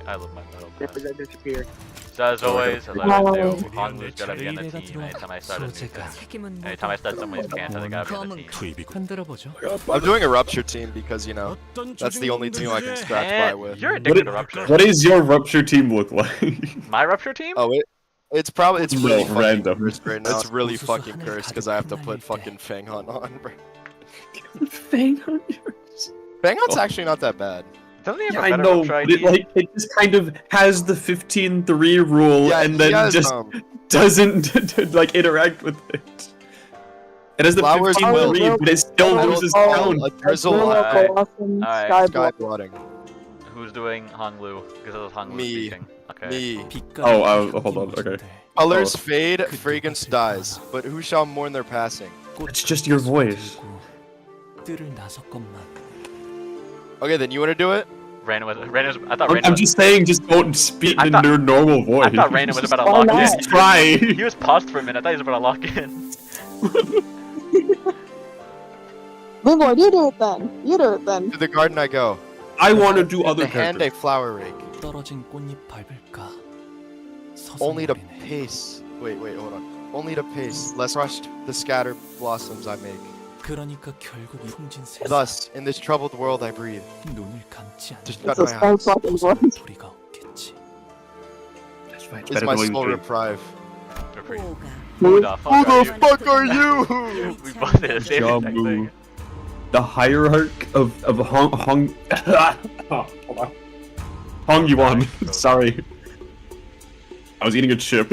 I love my metal If pass. it disappeared. So as always, as I always do, Hanlu's gotta be on the team anytime I start a new thing. Anytime I start someone's Canto, they gotta be on the team. I'm doing a rupture team because, you know, that's the only team I can scratch by with. You're addicted to Rupture. What does your rupture team look like? My Rupture team? Oh, it's probably it's really No, fucking random. cursed right now. It's really fucking cursed because I have to put fucking Fang Hunt on. Bro. Fang on yours. Fang Hunt's actually not that bad. Doesn't he have Yeah, a I better know, Rupture but ID? it just kind of has the 15-3 rule Yeah, and he then has, just doesn't like interact with it. It has the Flowers 15-3, will- but it still Flowers loses will- count. a drizzle Alright. Awesome Alright, Sky Skyblock. blotting. Who's doing Honglu? Because it was Honglu Me. speaking. Okay. Me. Oh, hold on, okay. Colors fade, fragrance dies. But who shall mourn their passing? It's just your voice. Okay, then you want to do it? Random was, I thought I'm Random just saying, just don't speak I in thought- your normal voice. I thought Random was about to Why lock not? in. Just try. He was paused for a minute. I thought he was about to lock in. Moonlord, you do it then. You do it then. To the garden I go. I want to do In other the hand a characters. flower rake. 떨어진 꽃잎 밟을까? Only to 서성거리네. pace. Wait, hold on. Only to pace, less rushed the scattered blossoms I make. 그러니까 결국 이 풍진 세상 Thus, in this troubled world I breathe. 눈을 감지 않는 To It's shut a my small eyes fucking voice. 소리가 없겠지. That's fine. It's is better my than what soul you reprieve. Who the fuck are you? fuck are you? We both did the same Jamu. exact thing. The hierarch of Hong hold on. Hong Yuan. Sorry. I was eating a chip.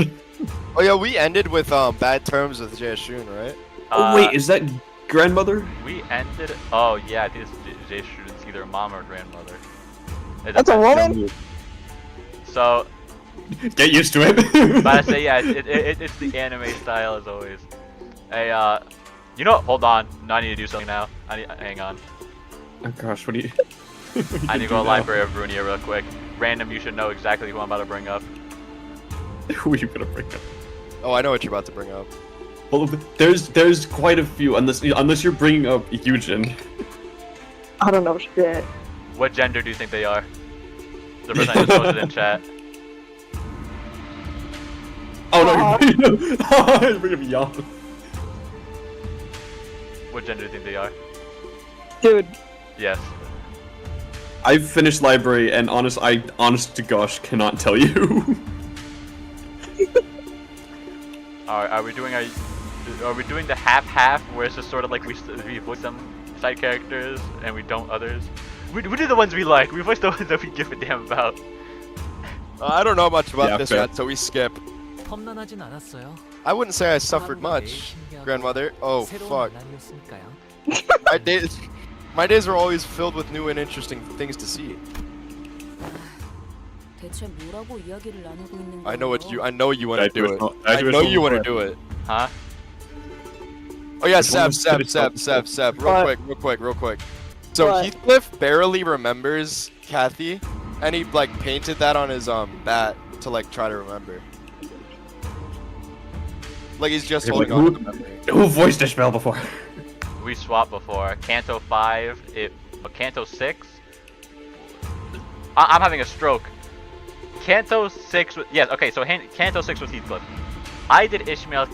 Oh yeah, we ended with bad terms with Jaeshun, right? Oh wait, is that grandmother? We ended. Oh yeah, this Jay Shootin's either mom or grandmother. It That's a depends. woman? So, Get used to it. but I say yeah, it's the anime style as always. Hey, you know what? Hold on. No, I need to do something now. Hang on. Oh gosh, what do you? I need to go to the Library of Runia real quick. Random, you should know exactly who I'm about to bring up. Who are you gonna bring up? Oh, I know what you're about to bring up. Well, there's quite a few unless you're bringing up Eugen. I don't know shit. What gender do you think they are? The person I just posted in chat. Oh no, you're bringing up Yang. What gender do you think they are? Dude, Yes. I've finished library and honest to gosh cannot tell you. Alright, are we doing the half where it's just sort of like we voice some side characters and we don't others? We do the ones we like. We voice the ones that we give a damn about. I don't know much about Yeah, this fair. yet, so we skip. 험난하진 않았어요. I wouldn't say I suffered much, grandmother. Oh fuck. 나날이었으니까요. My days are always filled with new and interesting things to see. 대체 뭐라고 이야기를 나누고 있는 거예요? I know you want to do it. I Graduation know you want to hall. do it. Huh? Oh yeah, Which one Seb, was Seb, good Seb, as Seb, Seb. What? Real quick. So What? Heathcliff barely remembers Kathy, and he like painted that on his bat to like try to remember. Like he's just Yeah, holding but on to the memory. Who voiced Ishmael before? We swapped before. Canto 5, Canto 6. I'm having a stroke. Canto 6 was, yes, okay, so Canto 6 was Heathcliff. I did Ishmael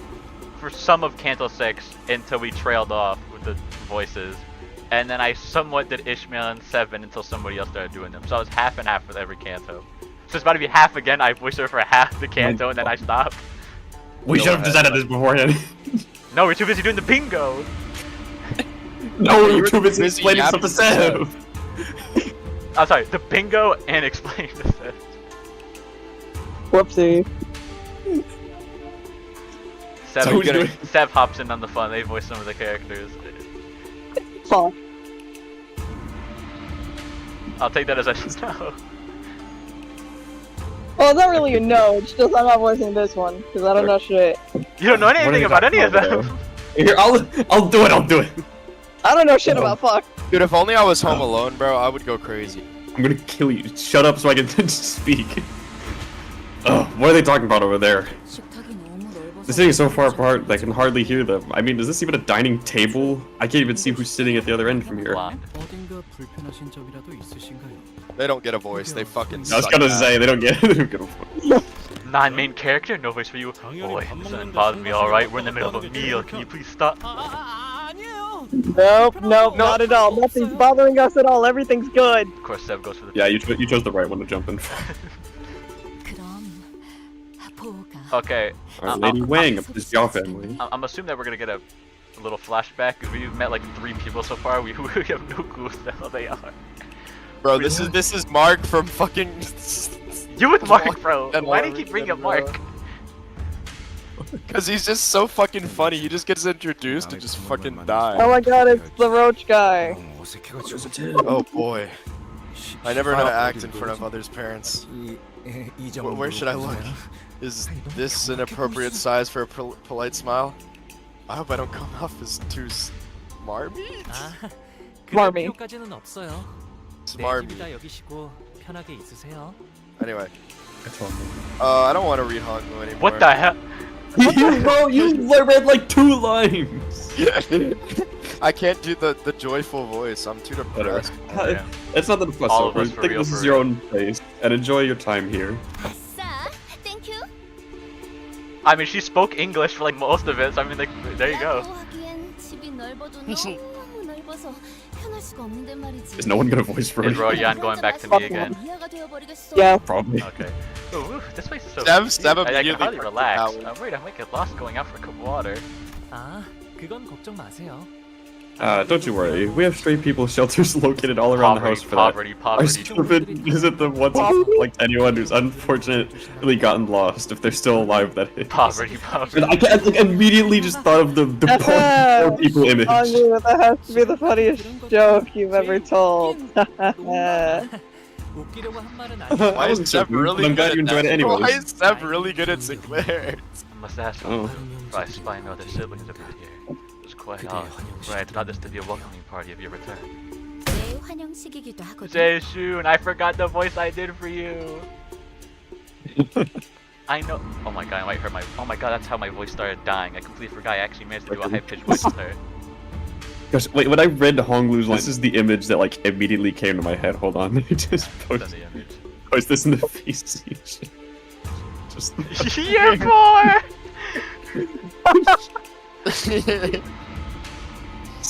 for some of Canto 6 until we trailed off with the voices. And then I somewhat did Ishmael in 7 until somebody else started doing them. So I was half and half with every Canto. So it's about to be half again. I voiced her for half the Canto and then I stopped. We should have decided this beforehand. No, we're too busy doing the bingo. No, we You were were too busy busy explaining stuff to yapping Seb. I'm sorry, the bingo and explaining this. Whoopsie. Seb, So who's doing- Seb hops in on the fun. They voice some of the characters. Fuck. I'll take that as a no. Well, it's not really a no. It's just I'm not voicing this one because I don't know shit. You don't know What are anything you about talking any of about them. Here, I'll do it. I don't know shit No. about fuck. Dude, if only I was home alone, bro, I would go crazy. I'm gonna kill you. Shut up so I can speak. Oh, what are they talking about over there? 식탁이 너무 넓어서 They're sitting so far apart that I can hardly hear them. I mean, is this even a dining table? I can't even see who's sitting at the other end from here. Wow. 어딘가 불편하신 점이라도 있으신가요? They don't get a voice. They fucking. I was suck gonna ass. say they don't get it. Non-main character, no voice for you. Boy, this doesn't bother me. All right, we're in the middle of a meal. Can you please stop? Nope, not at all. Nothing's bothering us at all. Everything's good. Of course, Seb goes for the. Yeah, you chose the right one to jump in. 그럼 보가 Okay. Alright, Lady Wang of the Xiao family. I'm assuming that we're gonna get a little flashback because we've met like 3 people so far. We have no clue who the hell they are. Bro, this is Mark from fucking. You with Mark, bro? And Why do you keep bringing up Bro. Mark? Cause he's just so fucking funny. He just gets introduced and just fucking Oh dies. my god, it's the roach guy. Oh boy. I never know how to act in front of others' parents. Where should I look? Is this an appropriate size for a polite smile? I hope I don't come off as too smarmy. 아, 그럴 Marmy. 필요까지는 없어요. 내 Smarmy. 집이다 여기시고 편하게 있으세요. Anyway. I don't want to read Hangul anymore. What the hell? You read like 2 lines. I can't do the joyful voice. I'm too depressed. Yeah. It's not the fuss All of over. us for Think real, this for is your real. own place and enjoy your time here. 아싸 땡큐 I mean, she spoke English for like most of it, so I mean, like, there you go. 라고 하기엔 집이 넓어도 너무 넓어서 편할 수가 없는데 말이지 Is no one gonna voice Is Brody? Royan going back to me again? 이해가 되어버리겠어 Yeah. Probably. Okay. Ooh, this place is so. Seb I can immediately hardly fucking relax. howled. I'm worried I might get lost going out for a cup of water. 아, 그건 걱정 마세요. Don't you worry. We have stray people shelters located all around the house for that. Poverty, Our poverty. stupid visit them once a month, like anyone who's unfortunately gotten lost, if they're still alive, that is. Poverty, And poverty. I can't, like, immediately just thought of the poor people image. Hungry, that has to be the funniest joke you've ever told. 웃기려고 한 말은 I 아니고 Why is wasn't so Seb rude, really but I'm good glad at you enjoyed that? it anyways. Why is Seb really good at Sinclair? I must ask Oh. if I spy no other siblings around here. It's quite odd, for I thought this to be a welcoming party of your return. 내 환영식이기도 하거든 Jae-shun, I forgot the voice I did for you. I know. Oh my god, I might hurt my. Oh my god, that's how my voice started dying. I completely forgot I actually managed to do a high pitched voice with her. Gosh, wait, when I read Honglu's line, this is the image that like immediately came to my head. Hold on, let me just Send post, the image. post this in the VC. Just Year 4! it's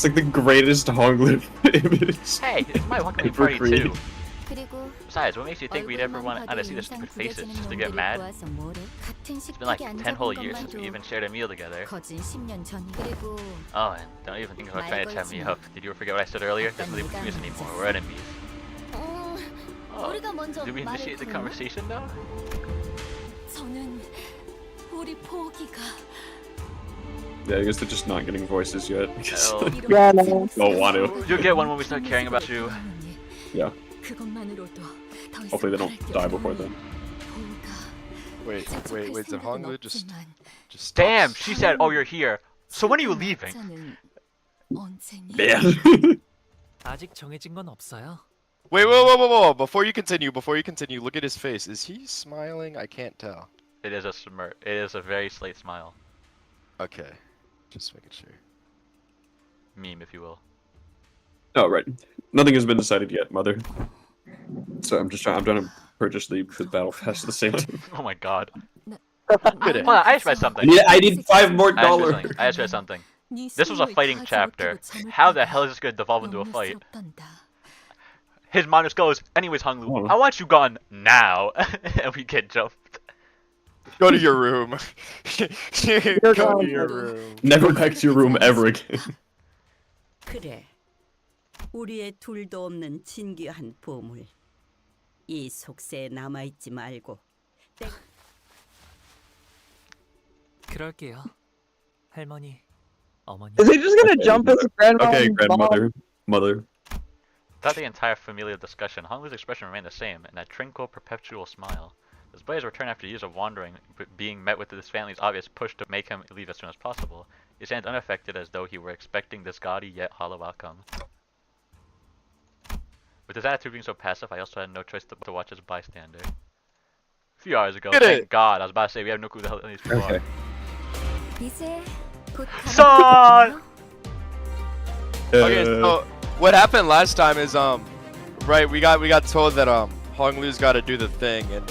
like the greatest Honglu image. Hey, it's my welcoming Ever party too. created. 그리고 Besides, what makes you think we'd ever want to see their stupid faces just to get mad? It's been like 10 whole years since we even shared a meal together. 거진 10년 전 그리고 Oh, and don't even think about trying to chat me up. Did you forget what I said earlier? Doesn't leave between us anymore. We're enemies. Oh, 우리가 먼저 did we initiate the 말을 conversation though? 저는 우리 포기가 Yeah, I guess they're just not getting voices yet. Because Oh, they Yeah, no. don't want to. you'll get one when we start caring about you. Yeah. 그것만으로도 더 이상 Hopefully they don't 바랄 게 die 없는 before then. 포기가 Wait, 재촉할 did 생각은 Honglu just 없지만 stop? Damn, she said, "Oh, you're here." So when are you leaving? Man. 아직 정해진 건 없어요. Wait, whoa. Before you continue, look at his face. Is he smiling? I can't tell. It is a smirk. It is a very slate smile. Okay. Just making sure. Meme, if you will. Oh, right. Nothing has been decided yet, Mother. So I'm trying to purchase the battle pass at the same time. Oh my god. Good. Hold on, I just read something. I need $5 more. I just read something. This was a fighting chapter. How the hell is this going to devolve into a fight? His mind just goes, anyways, Honglu, I want you gone now. And we get jumped. Go to your room. Go to your room. Never back to your room ever again. 그래. 우리의 둘도 없는 진귀한 보물. 이 속세에 남아있지 말고. 그럴게요. 할머니, 어머니. Is he just gonna jump as grandma? Okay, and grandmother. Mother. Throughout the entire familial discussion, Honglu's expression remained the same, and that tranquil, perpetual smile. Despite his return after years of wandering, being met with his family's obvious push to make him leave as soon as possible, he stands unaffected as though he were expecting this gaudy yet hollow outcome. With his attitude being so passive, I also had no choice to watch as a bystander. A few hours ago, thank God, I was about to say we have no clue who the hell these people are. Son! Okay, so what happened last time is right, we got told that Honglu's got to do the thing, and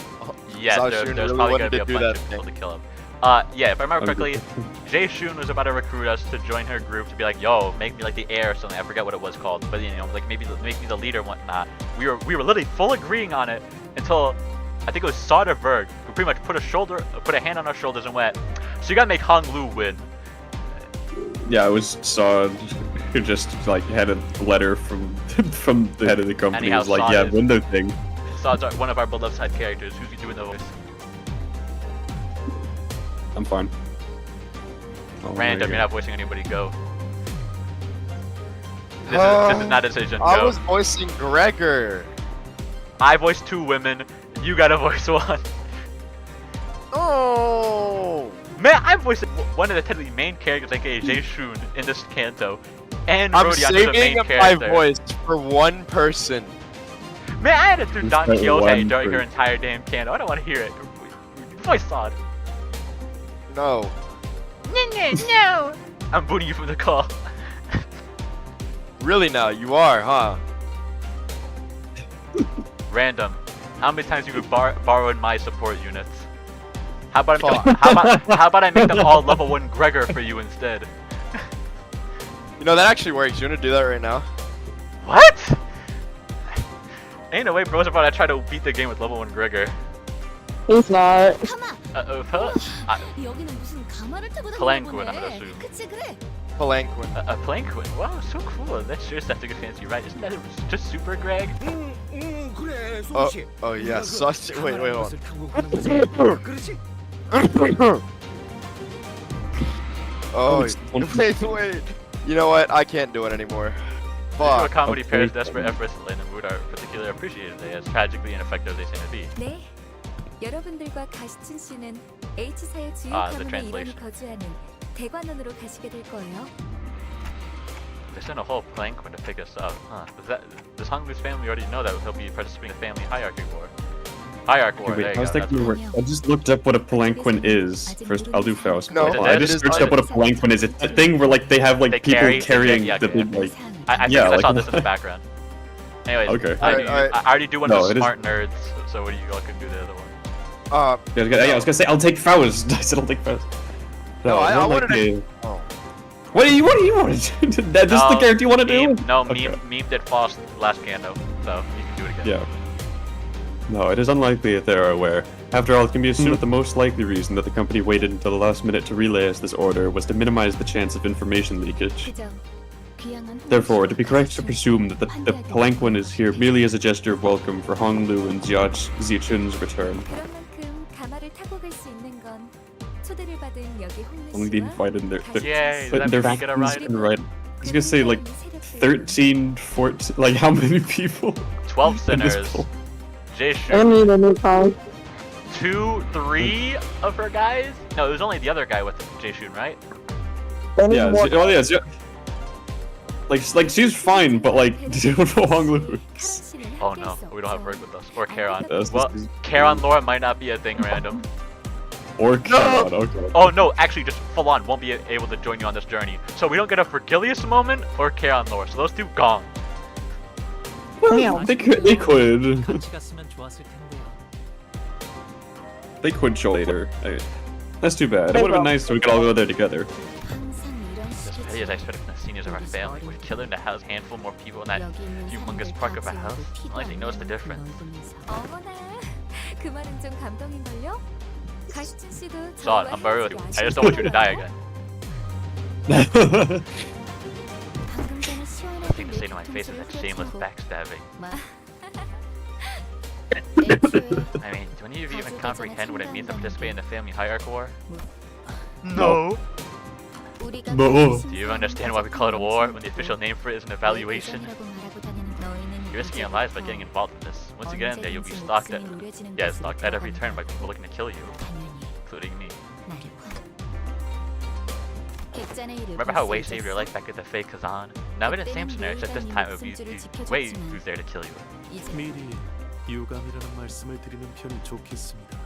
Yeah, Zhao there's Xun really probably wanted gonna be to a do bunch that of people thing. to kill him. Yeah, if I remember correctly, Jae Shun was about to recruit us to join her group to be like, yo, make me like the heir or something. I forget what it was called, but you know, like maybe make me the leader and whatnot. We were literally full agreeing on it until I think it was Soderbergh who pretty much put a hand on our shoulders and went, so you gotta make Honglu win. Yeah, it was Sod who just like had a letter from the head of the company. Anyhow, It was like, Sod yeah, is- window thing. Sod's one of our beloved side characters. Who's doing the voice? I'm fine. Oh, Random, my you're God. not voicing anybody. Go. This is not a decision. Go. I was voicing Gregor. I voiced 2 women. You gotta voice 1. Oh. Man, I voiced one of the technically main characters, aka Jae Shun, in this Canto, and I'm Rodion is the main saving my character. voice for one person. Man, I had to do Don Just that Quixote one during her person. entire damn Canto. I don't want to hear it. Voice Sod. No. No. I'm booting you from the call. Really now, you are, huh? Random. How many times you could borrow in my support units? How about Fuck. how about I make them all level 1 Gregor for you instead? You know, that actually works. You wanna do that right now? What? Ain't no way bro's about to try to beat the game with level 1 Gregor. He's not. Huh? 여기는 무슨 가마를 타고 Palanquin, 다니는 I'm gonna 거네. assume. 그치 그래. Palanquin. A Palanquin. Wow, so cool. That sure sounds like a fancy ride. Isn't that just super, Greg? Oh yeah, such. Wait, hold on. Oh, wait. You know what? I can't do it anymore. Visual Fuck. comedy pairs desperate efforts to land the mood are particularly appreciated as tragically ineffective as they seem to be. 네, 여러분들과 가시춘 씨는 H사의 주요 the 가문의 일원이 translation. 거주하는 대관원으로 가시게 될 거예요. They sent a whole Palanquin to pick us up, huh? Does Honglu's family already know that he'll be participating in the family hierarchy war? Hierarchy war, Okay, there wait, you I was go. thinking That's I just looked up what a palanquin is. First, I'll do Faust. No, I it just is- searched up what a palanquin is. It's a thing where like they have like They people carry- carrying yeah, the okay. big like. I think Yeah, I saw like- this in the background. Anyways, Okay. Alright. I already do one No, of it the is- smart nerds, so what do you all can do the other one? Yeah, I was gonna say I'll take Faust. I said I'll take Faust. No, I not wanted a- Oh. What do you want to do? This is the character you want to do? No, Okay. meme did Faust last Canto, so you can do it again. Yeah. No, it is unlikely that they are aware. After all, it can be assumed that the most likely reason that the company waited until the last minute to relay us this order was to minimize the chance of information leakage. 그저 귀향한 Therefore, it would be correct to presume that the palanquin is here merely as a gesture of welcome for Honglu and Zichun's return. 그런 만큼 가마를 타고 갈 수 있는 건 초대를 받은 여기 Only the 홍루 invited in their, Yay, but that their means we get a factions ride. in the right. I was gonna say like 13, 14, like how many people? 12 in this sinners. pool? Jae I Shun. need a new car. 2, 3 of her guys? No, it was only the other guy with Jae Shun, right? They need Yeah, more. well, yeah, like she's fine, but like, don't know Hong Lu. Oh no, we don't have Berg with us. Or Charon. Yes, Well, Charon lore might not be a thing random. Or Charon, okay. Oh no, actually just full on won't be able to join you on this journey. So we don't get a Vergilius moment or Charon lore, so those two gone. Well, they could. 같이 갔으면 좋았을 텐데요. They could show later. That's too bad. It would have been nice if we could all go there together. As petty as I expected from the seniors of our family, we're killing to house a handful more people in that humongous park of a house. Only they notice the difference. 어머나, 그 말은 좀 감동인걸요? 가시춘 씨도 Son, I'm buried. I just don't want you to die again. Nothing to say to my face is that shameless backstabbing. I mean, do any of you even comprehend what it means to participate in the family hierarchy war? No. No. Do you understand why we call it a war when the official name for it is an evaluation? You're risking your lives by getting involved in this. Once you get in there, you'll be stalked at every turn by people looking to kill you, including me. Remember how Wei saved your life back at the fake Kazan? Now in the same scenario, except this time it would be Wei who's there to kill you. 미리 유감이라는 말씀을 드리는 편이 좋겠습니다.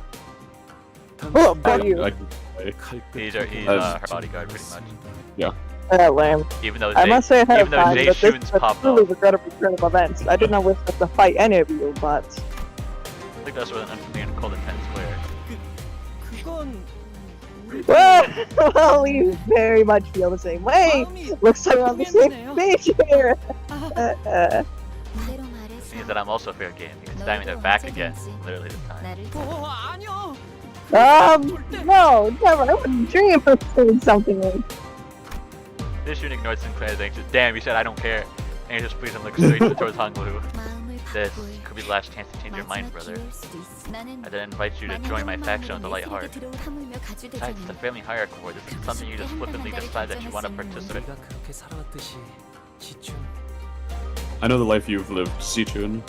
Oh, fuck you. He's her bodyguard pretty much. Lame. Even though I must say ahead of time Jay that this Shun's is a popped truly up. regrettable event. I did not wish to fight any of you, but... I think that's what an unfamiliar and cold intense square. Well, we very much feel the same way. Looks like we're on the same page here. Means that I'm also fair game because stabbing their back again, literally this time. No, never. I wouldn't dream of doing something like This shooting ignored Sinclair's anxious. Damn, he said I don't care. And he just please him look straight towards Hong Lu. This could be the last chance to change your mind, brother. I didn't invite you to join my faction with a light heart. Besides, it's the family hierarchy war. This is something you just flippantly decide that you want to participate in. 우리가 그렇게 살아왔듯이 지춘. I know the life you've lived, Sichun.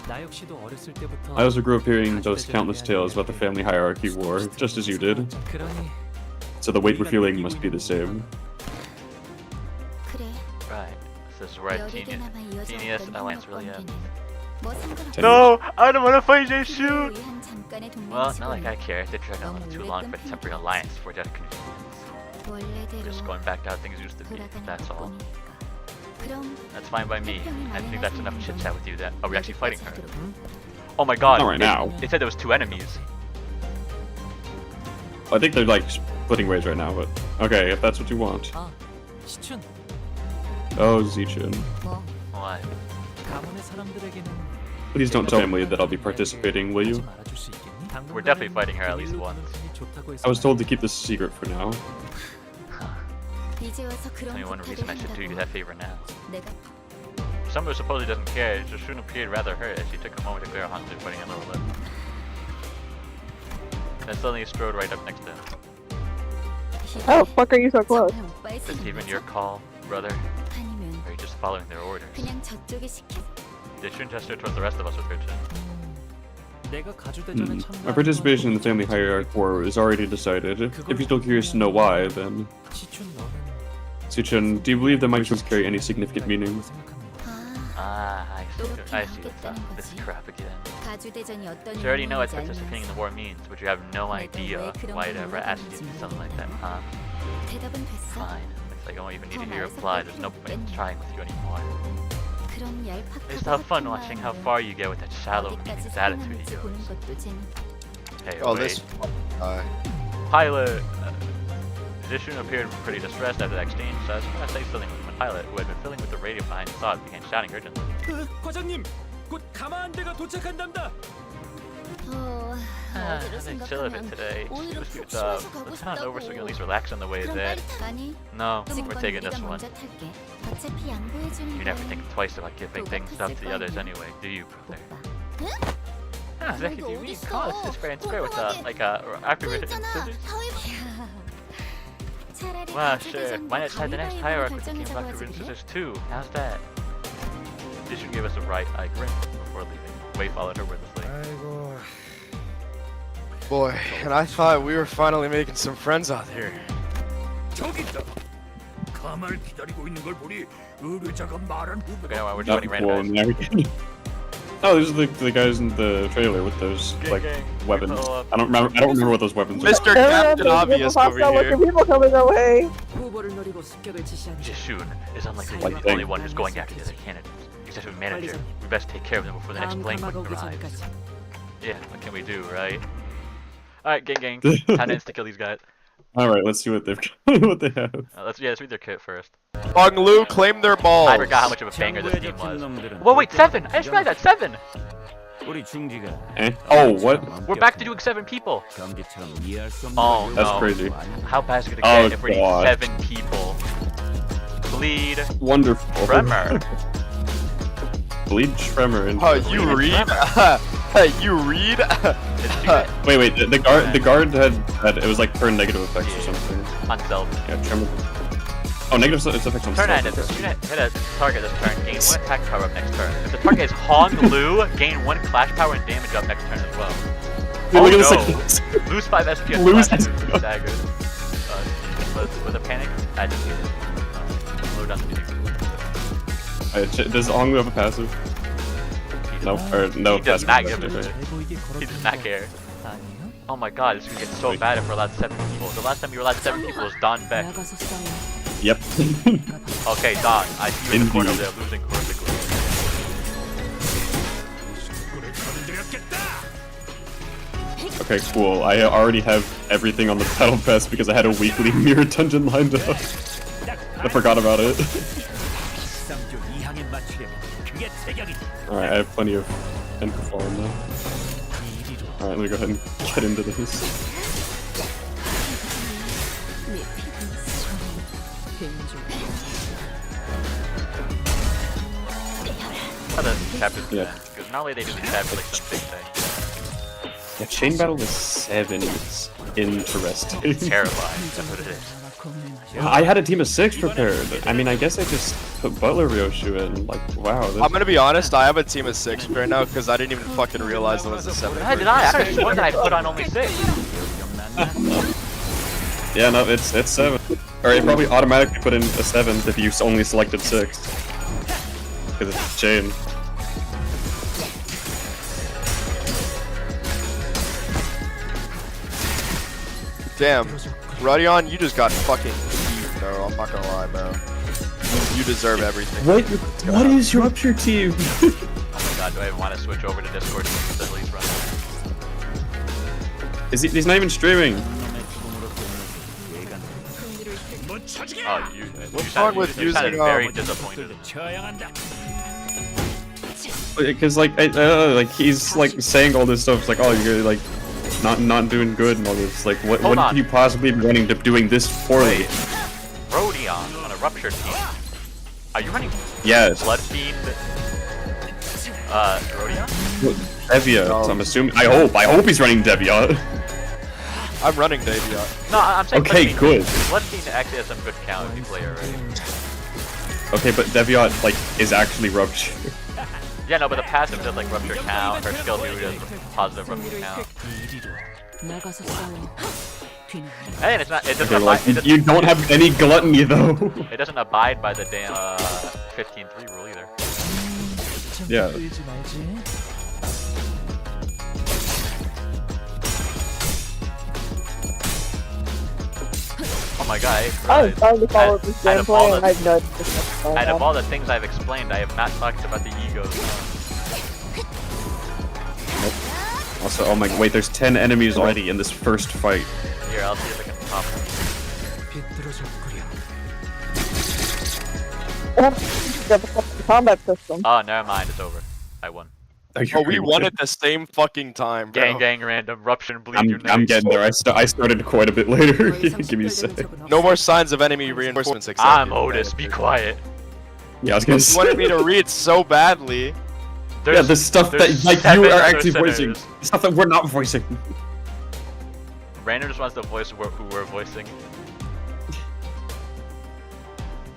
나 역시도 어렸을 때부터 I also grew up hearing those countless tales about the family hierarchy war, just as you did. 그러니 So the weight we're feeling must be the same. Right. This is where Genius Alliance really ends. No, I don't want to fight Jay Shoot! Well, not like I care. They dragged on too long for a temporary alliance for that convenience. We're just going back to how things used to be, that's all. That's fine by me. I think that's enough chit chat with you then. Are we actually fighting her? Oh my god. Not right now. It said there was 2 enemies. I think they're like splitting ways right now, but okay, if that's what you want. 아, 시춘. Oh, Zichun. What? 가문의 사람들에게는 Please don't tell Emily that I'll be participating, will you? 말아줄 수 있겠니? We're definitely fighting her at least once. I was told to keep this secret for now. There's only one reason I should do you that favor now. Someone who supposedly doesn't care, it just shouldn't appear rather hurt as she took a moment to clear Hong Lu putting a lower lip. Then suddenly strode right up next to him. How the fuck are you so close? Is this even your call, brother? Or are you just following their orders? They shouldn't gesture towards the rest of us with her chin. My participation in the family hierarchy war is already decided. If you're still curious to know why, then... Sichun, do you believe that my actions carry any significant meaning? Ah, I see what's up. This crap again. You already know what participating in the war means, but you have no idea why it ever asked you to do something like that, huh? Fine. It's like I don't even need to hear your reply. There's no point in trying with you anymore. I used to have fun watching how far you get with that shallow, meaningless attitude of yours. Hey, Oh, wait. this. Pilot! Jishun appeared pretty distressed after that exchange, so I was going to say something when the pilot, who had been fiddling with the radio behind his thoughts, began shouting urgently. 과장님, 곧 가마한대가 도착한답니다. I think chill a bit today. Let's head on over so we can at least relax on the way there. No, we're taking this one. You never think twice about giving things up to the others anyway, do you, brother? Ah, that could be weak. Call us this fair and square with accurate scissors. Wow, sure. Why not try the next hierarchy with the King of Accurate Scissors too? How's that? This should give us a right eye grin before leaving. Wei followed her wordlessly. Boy, and I thought we were finally making some friends out here. Okay, well, we're just running Well, random. now we can- Oh, those are the guys in the trailer with those like weapons. I don't remember what those weapons are. Mr. Captain Obvious over here. People coming away. Jishun is unlikely to Like be the thing. only one who's going after the other candidates. Except for manager, we best take care of them before the next playing one arrives. Yeah, what can we do, right? Alright, gang. Time to insta-kill these guys. All right, let's see what they've what they have. Let's read their kit first. Hong Lu, claim their balls. I forgot how much of a banger this team was. Whoa, wait, 7! I just realized that, 7! Eh? Oh, what? We're back to doing 7 people! Oh, That's no. crazy. How bad is it gonna get Oh, if we need God. 7 people? Bleed. Wonderful. Tremor. Bleed Tremor. And You read? You read? Wait. The guard had it was like turn negative effects or something. On self. Yeah, Tremor. Oh, negative effects on Turn stealth. end. If you hit a target this turn, gain 1 attack power up next turn. If the target is Hong Lu, gain 1 clash power and damage up next turn as well. Dude, Oh look at no! this. Lose 5 SP and Lose slash his- and daggers. With a panic, I just get it. Slow down the Does Onglu have a passive? No, or no He does passive. not give a shit. He does not care. Oh my god, this is gonna get so bad if we're allowed 7 people. The last time you were allowed 7 people was Don Beck. Yep. Okay, Don, I see you in the corner over there losing horrifically. Okay, cool. I already have everything on the battle pass because I had a weekly mirror dungeon lined up. I forgot about it. Alright, I have plenty of Enka farm now. Alright, let me go ahead and get into this. How the chapters Yeah. because normally they do the chapter like some big thing. Yeah, Chain Battle is 7. It's interesting. Terrifying, that's what it is. I had a team of 6 prepared. I mean, I guess I just put Butler Ryoshu in. Like, wow. I'm gonna be honest, I have a team of 6 right now because I didn't even fucking realize it was a 7. How did I? I could have sworn that I put on only 6. Yeah, no, it's 7. Or it probably automatically put in a 7 if you only selected 6. Because it's Chain. Damn, Rodion, you just got fucking beat, bro. I'm not gonna lie, bro. You deserve everything. What is your Rupture team? Oh my god, do I even want to switch over to Discord since the release run? He's not even streaming. Oh, What's wrong with you sounded using, very disappointed. Because like he's like saying all this stuff. It's like, oh, you're like not doing good and all this. Like, what Hold on. could you possibly be running to doing this poorly? Wait. Rodion on a Rupture team. Are you running Yes. Bloodfiend? Rodion? Devia. No. So I'm assuming. I hope he's running Devia. I'm running Davion. No, I'm saying Okay, Bloodfiend. good. Bloodfiend actually has some good count if you play already. Okay, but Devia like is actually Rupture. Yeah, no, but the passive does like Rupture count. Her skill 2 does positive Rupture count. Hey, and it's not. It doesn't Okay, abide. like, It doesn't, you don't have any gluttony though. it doesn't abide by the damn 15-3 rule either. Yeah. Oh my god, I'm trying to follow this out of all gameplay and the- I've no idea. out of all the things I've explained, I have not talked about the egos. Also, oh my, wait, there's 10 enemies already in this first fight. Here, I'll see if I can pop them. The combat system. Oh, never mind, it's over. I won. Oh, we won at the same fucking time, bro. Gang, random, rupture, and bleed your I'm name. getting there. I started quite a bit later. Give me a sec. No more signs of enemy reinforcements accepted. I'm Otis, be quiet. Yeah, I was gonna You say. wanted me to read so badly. Yeah, the stuff that there's like 7 you are other actually voicing, senators. stuff that we're not voicing. Random just wants to voice who we're voicing.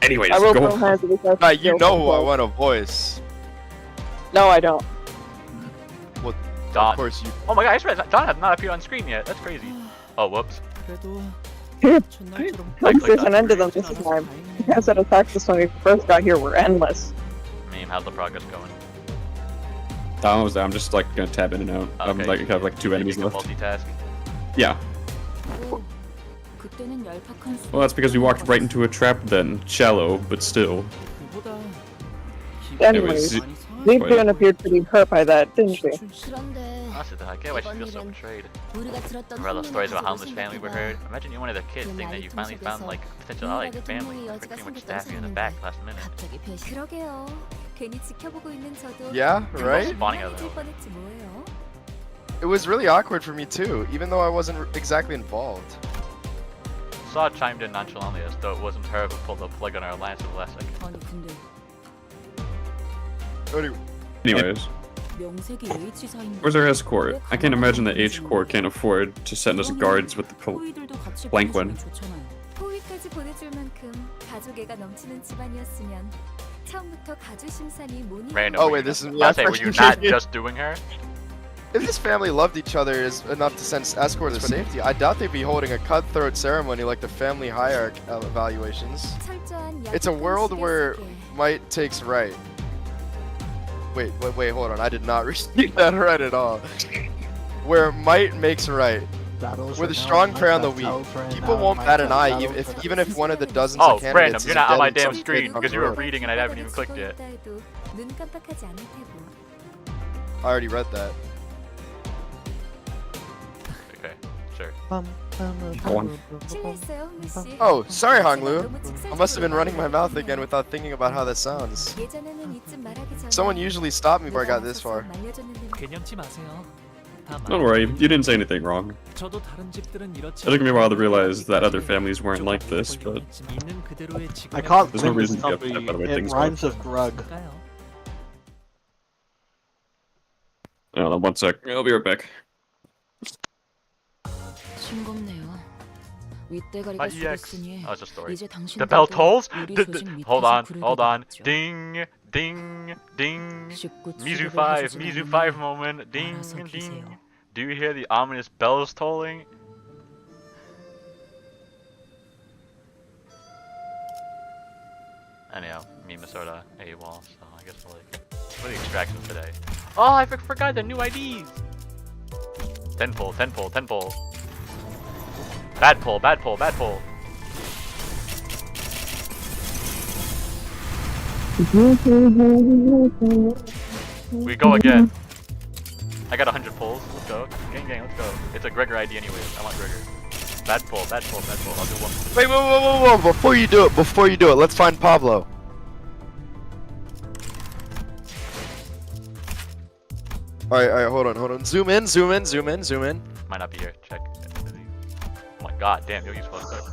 Anyways, I will go. throw hands because Nah, you know who I want to voice. No, I don't. Well, Don. of course you. Oh my god, I just realized Don has not appeared on screen yet. That's crazy. Oh, whoops. Conversation ended on this time. Asset attacks us when we first got here were endless. I mean, how's the progress going? I'm just like gonna tab in and out. I'm Okay, like have like 2 enemies you can left. multitask. Yeah. Well, that's because we walked right into a trap then. Shallow, but still. Anyways, Anyways, Leafeon appeared pretty hurt by that, didn't she? 그런데 Honestly, I get why she feels so betrayed. 우리가 들었던 Remember those stories about how much 흥미로운 family we heard? Imagine you're one of the kids thinking that you finally found like potential ally family. Like, pretty much stabbed you in the back last minute. 갑자기 배신. 그러게요. 괜히 지켜보고 있는 저도 Yeah, right? Spawning out of 질 nowhere. 뻔했지 뭐예요. It was really awkward for me too, even though I wasn't exactly involved. Saw chimed in nonchalantly as though it wasn't her who pulled the plug on our alliance at the last second. 아니 근데 anyways, 명색이 H사인데 where's our escort? I can't imagine that H Corps can't afford to send us guards with the 호위들도 같이 blank 보내주면 one. 좋잖아요. 호위까지 보내줄 만큼 가족애가 넘치는 집안이었으면 처음부터 가주 심산이 뭐니? Random. Oh were wait, you- this is I say, were you not just doing her? If this family loved each other is enough to send escorts for safety, I doubt they'd be holding a cutthroat ceremony like the family hierarchy evaluations. 철저한 It's a world 약속한 where 시계 속에 might takes right. Wait, hold on. I did not receive that right at all. Where might makes right. Where the strong prey on the weak. People won't bat an eye even if one of the dozens Oh, of random. candidates You're is not on my dead damn in some screen kid because you were group. reading and I haven't even clicked yet. 죽어 있다 해도 눈 깜빡하지 않을 테고. I already read that. Okay, sure. Go on. 실례했어요, 홍미 씨. Oh, sorry, Honglu. 너무 I must have been running my 직설적으로 mouth again without thinking about how that sounds. 예전에는 이쯤 말하기 전에 Someone usually stopped me before I got this 내가 far. 말려줬는데 개념치 마세요. 다 Don't worry, you didn't say anything wrong. 저도 다른 집들은 이렇지 It took me a while to 않고 realize that other families weren't like this, but 있는 그대로의 I caught There's no Limbus reason to get company. upset about the way It things rhymes with grug. hold on, 1 sec. I'll be right back. 싱겁네요. 윗대가리가 EX. 죽었으니 Oh, it's a story. 이제 당신들도 The bell tolls? 우리 D- 조직 밑에서 hold on. 구르게 되겠죠. Ding, ding, ding. 쉽고 Mizu 추리를 5, 해주진 Mizu 않으니 5 moment. Ding, 알아서 ding. 기세요. Do you hear the ominous bells tolling? Anyhow, meme is sorta AWOL, so I guess we'll like. What are the extractions today? Oh, I forgot the new IDs! 10 pull, 10 pull, 10 pull. Bad pull, bad pull, bad pull. We go again. I got 100 pulls. Let's go. Gang, let's go. It's a Gregor ID anyways. I want Gregor. Bad pull, bad pull, bad pull. I'll do one. Wait, whoa! Before you do it, let's find Pablo. Alright, hold on. Zoom in. Might not be here. Check. Oh my god, damn, yo, you fucked up.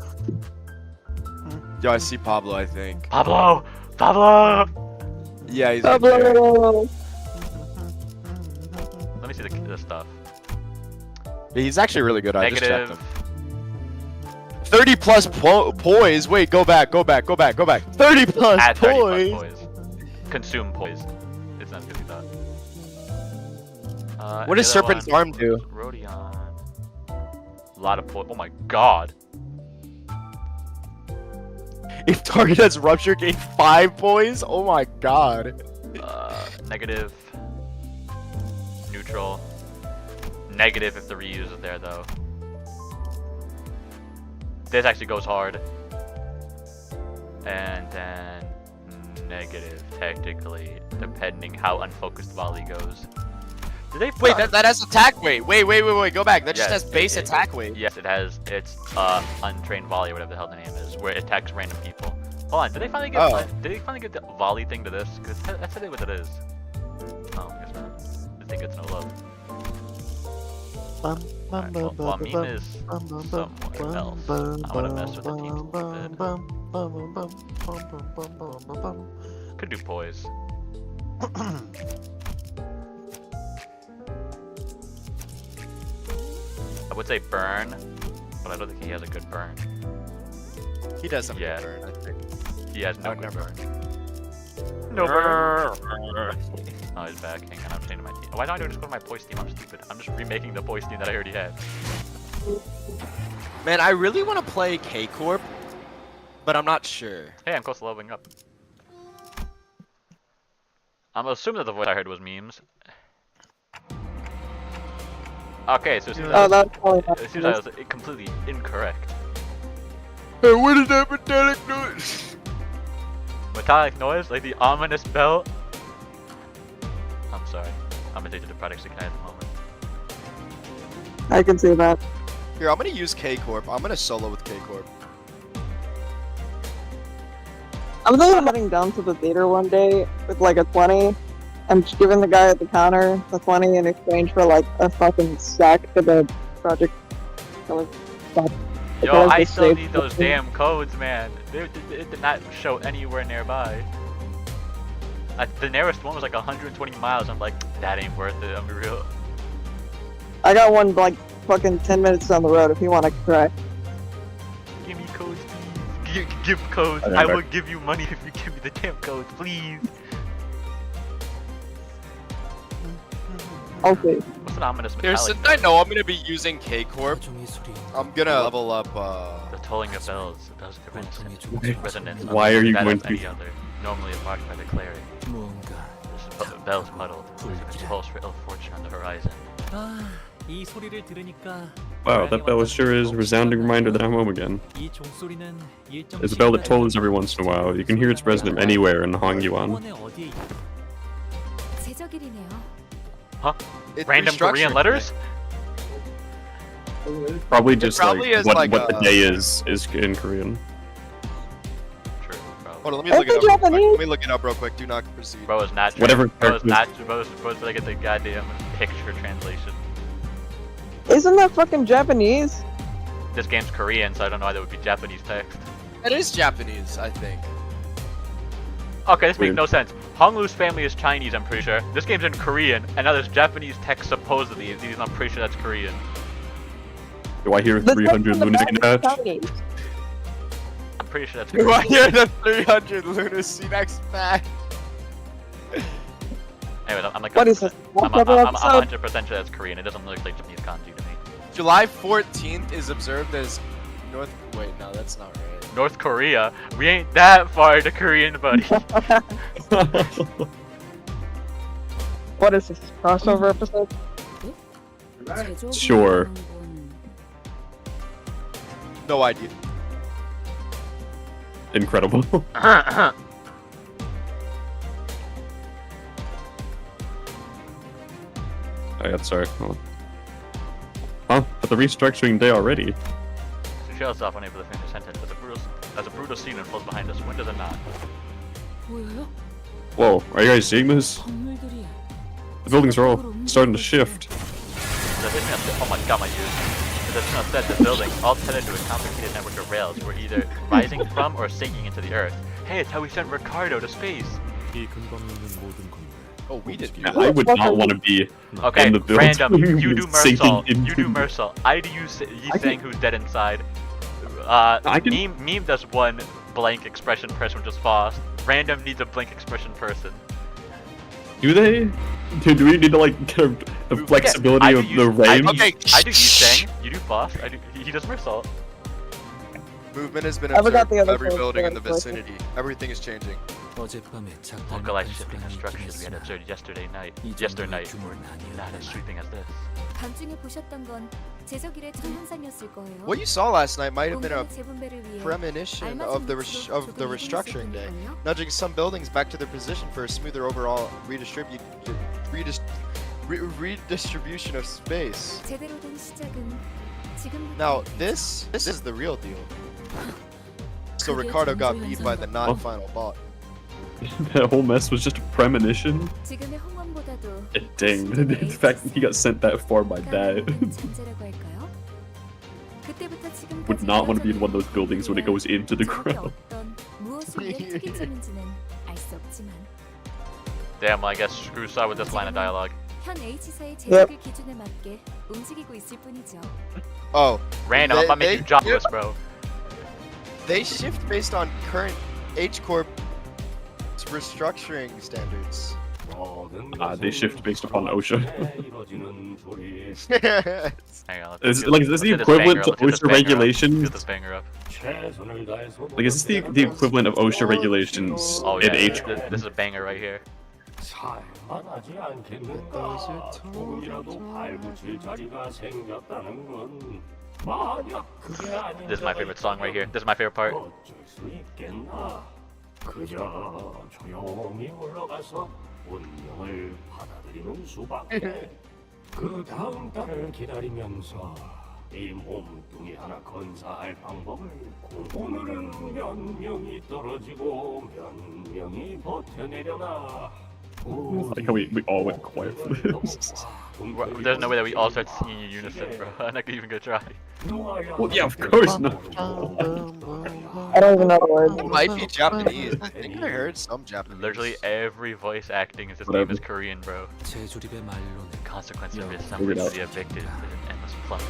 Yo, I see Pablo, I think. Pablo! Pablo! Yeah, he's right there. Pablo! Let me see the stuff. Yeah, he's actually really good. I just checked Negative. him. 30 plus poise. Wait, go back. 30 plus Add 30 poise. plus poise. Consume poise. It's not as good as you thought. What does any other Serpent's one? arm do? Rodion. A lot of poise. Oh my god. If target has rupture, gain 5 poise. Oh my god. Negative. Neutral. Negative if the reuse is there though. This actually goes hard. And then negative technically, depending how unfocused volley goes. Did they Wait, that has attack weight. Wait. Go back. That just Yes, has base it- attack weight. Yes, it has. It's untrained volley, whatever the hell the name is, where it attacks random people. Hold on, did they finally get? Oh. Did they finally get the volley thing to this? Because that's what it is. Oh, I guess not. I think it's no love. Alright, well, meme is somewhere else. I want to mess with the teams a little bit. Could do poise. I would say burn, but I don't think he has a good burn. He does have Yeah. a good burn, I think. He has no I've good never- burn. No burn. Oh, he's back. Hang on, I'm changing my team. Why don't I just go to my poise team? I'm stupid. I'm just remaking the poise team that I already had. Man, I really want to play K Corp, but I'm not sure. Hey, I'm close to leveling up. I'm assuming that the voice I heard was memes. Okay, so it seems Oh, like that's probably not it seems like I was completely incorrect. Hey, what is that metallic noise? Metallic noise, like the ominous bell. I'm sorry. I'm addicted to Project Ignite at the moment. I can see that. Here, I'm gonna use K Corp. I'm gonna solo with K Corp. I'm thinking of heading down to the theater one day with like a 20 and just giving the guy at the counter the 20 in exchange for like a fucking sack to the project. Yo, I still need those damn codes, man. They did not show anywhere nearby. The nearest one was like 120 miles. I'm like, that ain't worth it. I'm real. I got one like fucking 10 minutes down the road if you want to try. Give me codes, please. Give codes. I will give you money if you give me the damn codes, please. Okay. What's an ominous Here, metallic since I know I'm gonna be using K Corp, I'm gonna level up. The tolling of bells. The bells give resonance. Why are you going to? Any other, normally marked by the cleric. This bell's muddled. There's a pulse for ill fortune on the horizon. 아, 이 소리를 들으니까 Wow, that bell sure is a resounding reminder that I'm home again. 이 종소리는 일정 It's a bell that tolls every once in a while. You can hear its resonance anywhere in Hongguan. 공원의 어디에 제적일이네요. Huh? It's Random Korean restructuring letters? Probably just probably like is what like the day is in Korean. True, probably. Hold on, let me It's look it up. in Real quick. Japanese. Let me look it up real quick. Do not proceed. Bro is not. Whatever Bro is characters- not. Bro's to get the goddamn picture translation. Isn't that fucking Japanese? This game's Korean, so I don't know why there would be Japanese text. It is Japanese, I think. Okay, this makes Weird. no sense. Honglu's family is Chinese, I'm pretty sure. This game's in Korean, and now there's Japanese text supposedly. I'm pretty sure that's Korean. Do I hear The 300 text in the lunatic back patch? is Chinese. I'm pretty sure that's Do I Korean. hear the 300 lunacy next back? Anyways, I'm like, What is this? I'm What's every 100% sure that's Korean. It doesn't look like Japanese kanji to me. July 14th is observed as North. Wait, no, that's not right. North Korea? We ain't that far to Korean, buddy. What is this? Crossover episode? Sure. No idea. Incredible. Oh yeah, sorry. Hold on. Huh? But the restructuring day already. She shows off unable to finish a sentence as a brutal scene unfolds behind us. When does it not? 보여요? Whoa, are you guys seeing this? 건물들이 The buildings are all starting to shift. Oh my god, my ears. The signal said the buildings, all tethered to a complicated network of rails, were either rising from or sinking into the earth. Hey, it's how we sent Ricardo to space. 이 근방에 있는 모든 건물. Oh, we did. Yeah, I would not want to be Okay, in the building. random. You do sinking Mersault. You into- do Mersault. I do you saying who's dead inside. I can- Meme does one blank expression person, which is Faust. Random needs a blank expression person. Do they? Do we need to like get the flexibility I of do the use- I do range? use- I do you saying. You do Faust. I do. He does Mersault. Movement has been I forgot observed the in other every person. building in the vicinity. Everything is changing. 어젯밤에 Localized shifting of structures we had observed yesterday night. Not as sweeping as this. 밤중에 보셨던 건 제적일의 전현상이었을 거예요. What you saw last night might have been a 공간의 재분배를 위해 premonition 알맞은 of the 위치로 of the 조금의 restructuring day, 힘을 nudging some buildings back to their position for a smoother overall redistribution of space. 제대로 된 시작은 지금부터 Now this is the real deal. So Ricardo got beat by the non-final bot. That whole mess was just a premonition. 지금의 홍원보다도 Dang, the fact that he got sent that far by dad. 잔재라고 할까요? 그때부터 지금까지 Would not want to be in one of those buildings when it goes into the 저게 ground. 어떤 무엇이 위해 특이점인지는 알 수 없지만 Damn, well, I guess screw side with this line of dialogue. 현 H사의 제작을 기준에 맞게 움직이고 있을 뿐이죠. Oh, Random, I'm about to make you jobless, bro. they shift based on current H Corp restructuring standards. They shift based upon OSHA. Hang on. Is this the let's equivalent to let's get this OSHA banger up. regulations? Let's get this banger up. Like, is this the equivalent of OSHA regulations Oh in yeah, H? this is a banger right here. This is my favorite song right here. This is my favorite part. 이 몸뚱이 하나 건사할 방법을 오늘은 몇 명이 떨어지고 몇 명이 버텨내려나. Like how we all went quiet for this. There's no way that we all start singing in unison, bro. I'm not even gonna try. Well, yeah, of course not. I don't even know the words. It might be Japanese. I think I heard some Japanese. Literally every voice acting in this game is Korean, bro. The consequence of this someone to the evicted is an endless plummet.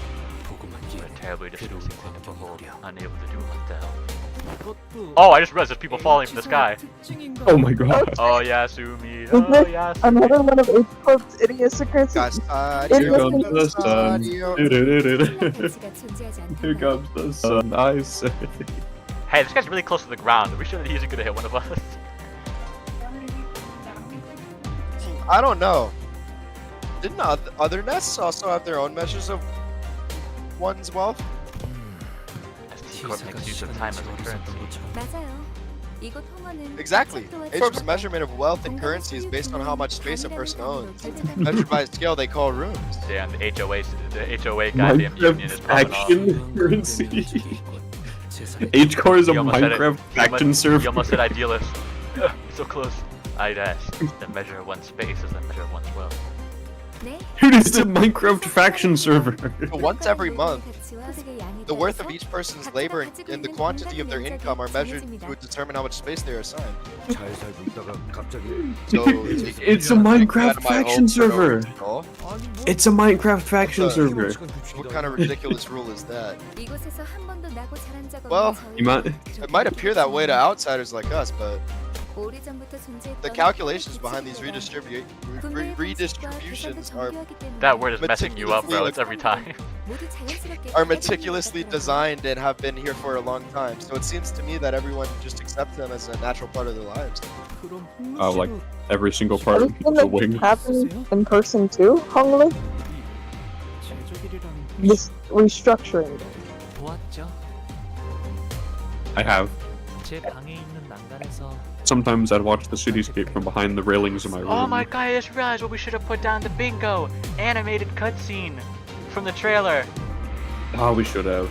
A terribly distressing thing to behold, unable to do what the hell. Oh, I just realized there's people falling from the sky. Oh my god. Oh, Yasumi. Is Oh, this Yasumi. another one of H-Club's idiosyncrasies? Here comes the sun. Here comes the sun. I say. Hey, this guy's really close to the ground. Are we sure that he's gonna hit one of us? I don't know. Didn't other nests also have their own measures of one's wealth? Corp makes use of time as a currency. 맞아요. 이곳 홍어는 Exactly. 짝도와 H-Corp's 짝꿍, measurement of wealth and currency is based on how much space a person owns. Measured by a scale they call rooms. Damn, the HOA goddamn union is popping off. Faction currency. H-Core is a You almost said it. Minecraft faction server. You almost said idealist. So close. I'd ask. The measure of one's space is the measure of one's wealth. 네? Dude, it's a Minecraft faction server. But once every month, 가치와 소득의 양에 the worth of 따라서 each person's 각자 labor 가지고 and the 있는 quantity of their 인간 income are measured 정해집니다. to determine how much space they are assigned. 잘 살고 있다가 갑자기 So It's a Minecraft faction server. Oh, It's a Minecraft faction server. what kind of ridiculous rule is that? 이곳에서 한 번도 나고 자란 적 Well, 없는 You might. It might appear that way to outsiders like us, but 오래전부터 존재했던 the calculations behind these 분노의 redistributions are 공격이기 때문에 That word is messing you up, bro. It's every time. 모두 자연스럽게 are meticulously designed and have been here for a long time. So it seems to me that everyone just accepts them as a natural part of their lives. Like every single Are part you of saying the that wing. happened in person too, Hongli? This restructuring. 보았죠? I have. 제 방에 있는 난간에서 Sometimes I'd watch the cityscape from behind the railings of my room. Oh my god, I just realized what we should have put down the bingo! Animated cutscene from the trailer. Oh, we should have.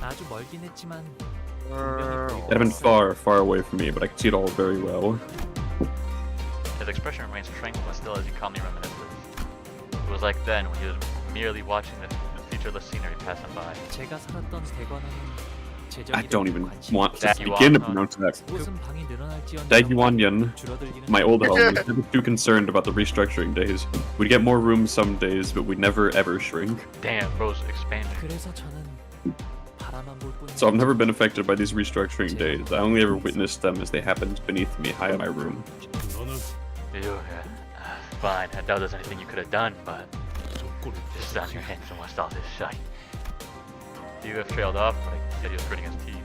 아주 멀긴 했지만 It had been far, far away from me, but I could see it all very well. His expression remains tranquil still as he calmly reminisces. It was like then when he was merely watching the featureless scenery pass him by. 제가 살았던 대관원은 I don't even want to Dagyuan, begin to huh? pronounce that. 곳은 방이 늘어날지언정 Dagyuan, 줄어들기는 my old home, was never too concerned about the restructuring days. We'd get more rooms some days, but we'd never ever shrink. Damn, bro's expanding. 그래서 저는 바라만 볼 뿐. So I've never been affected by these restructuring days. I only ever witnessed them as they happened beneath me, high in my room. 너는 Ew, fine, I doubt there's anything you could have done, but just on your hands and watched all this shite. You have trailed off, but I said he was gritting his teeth.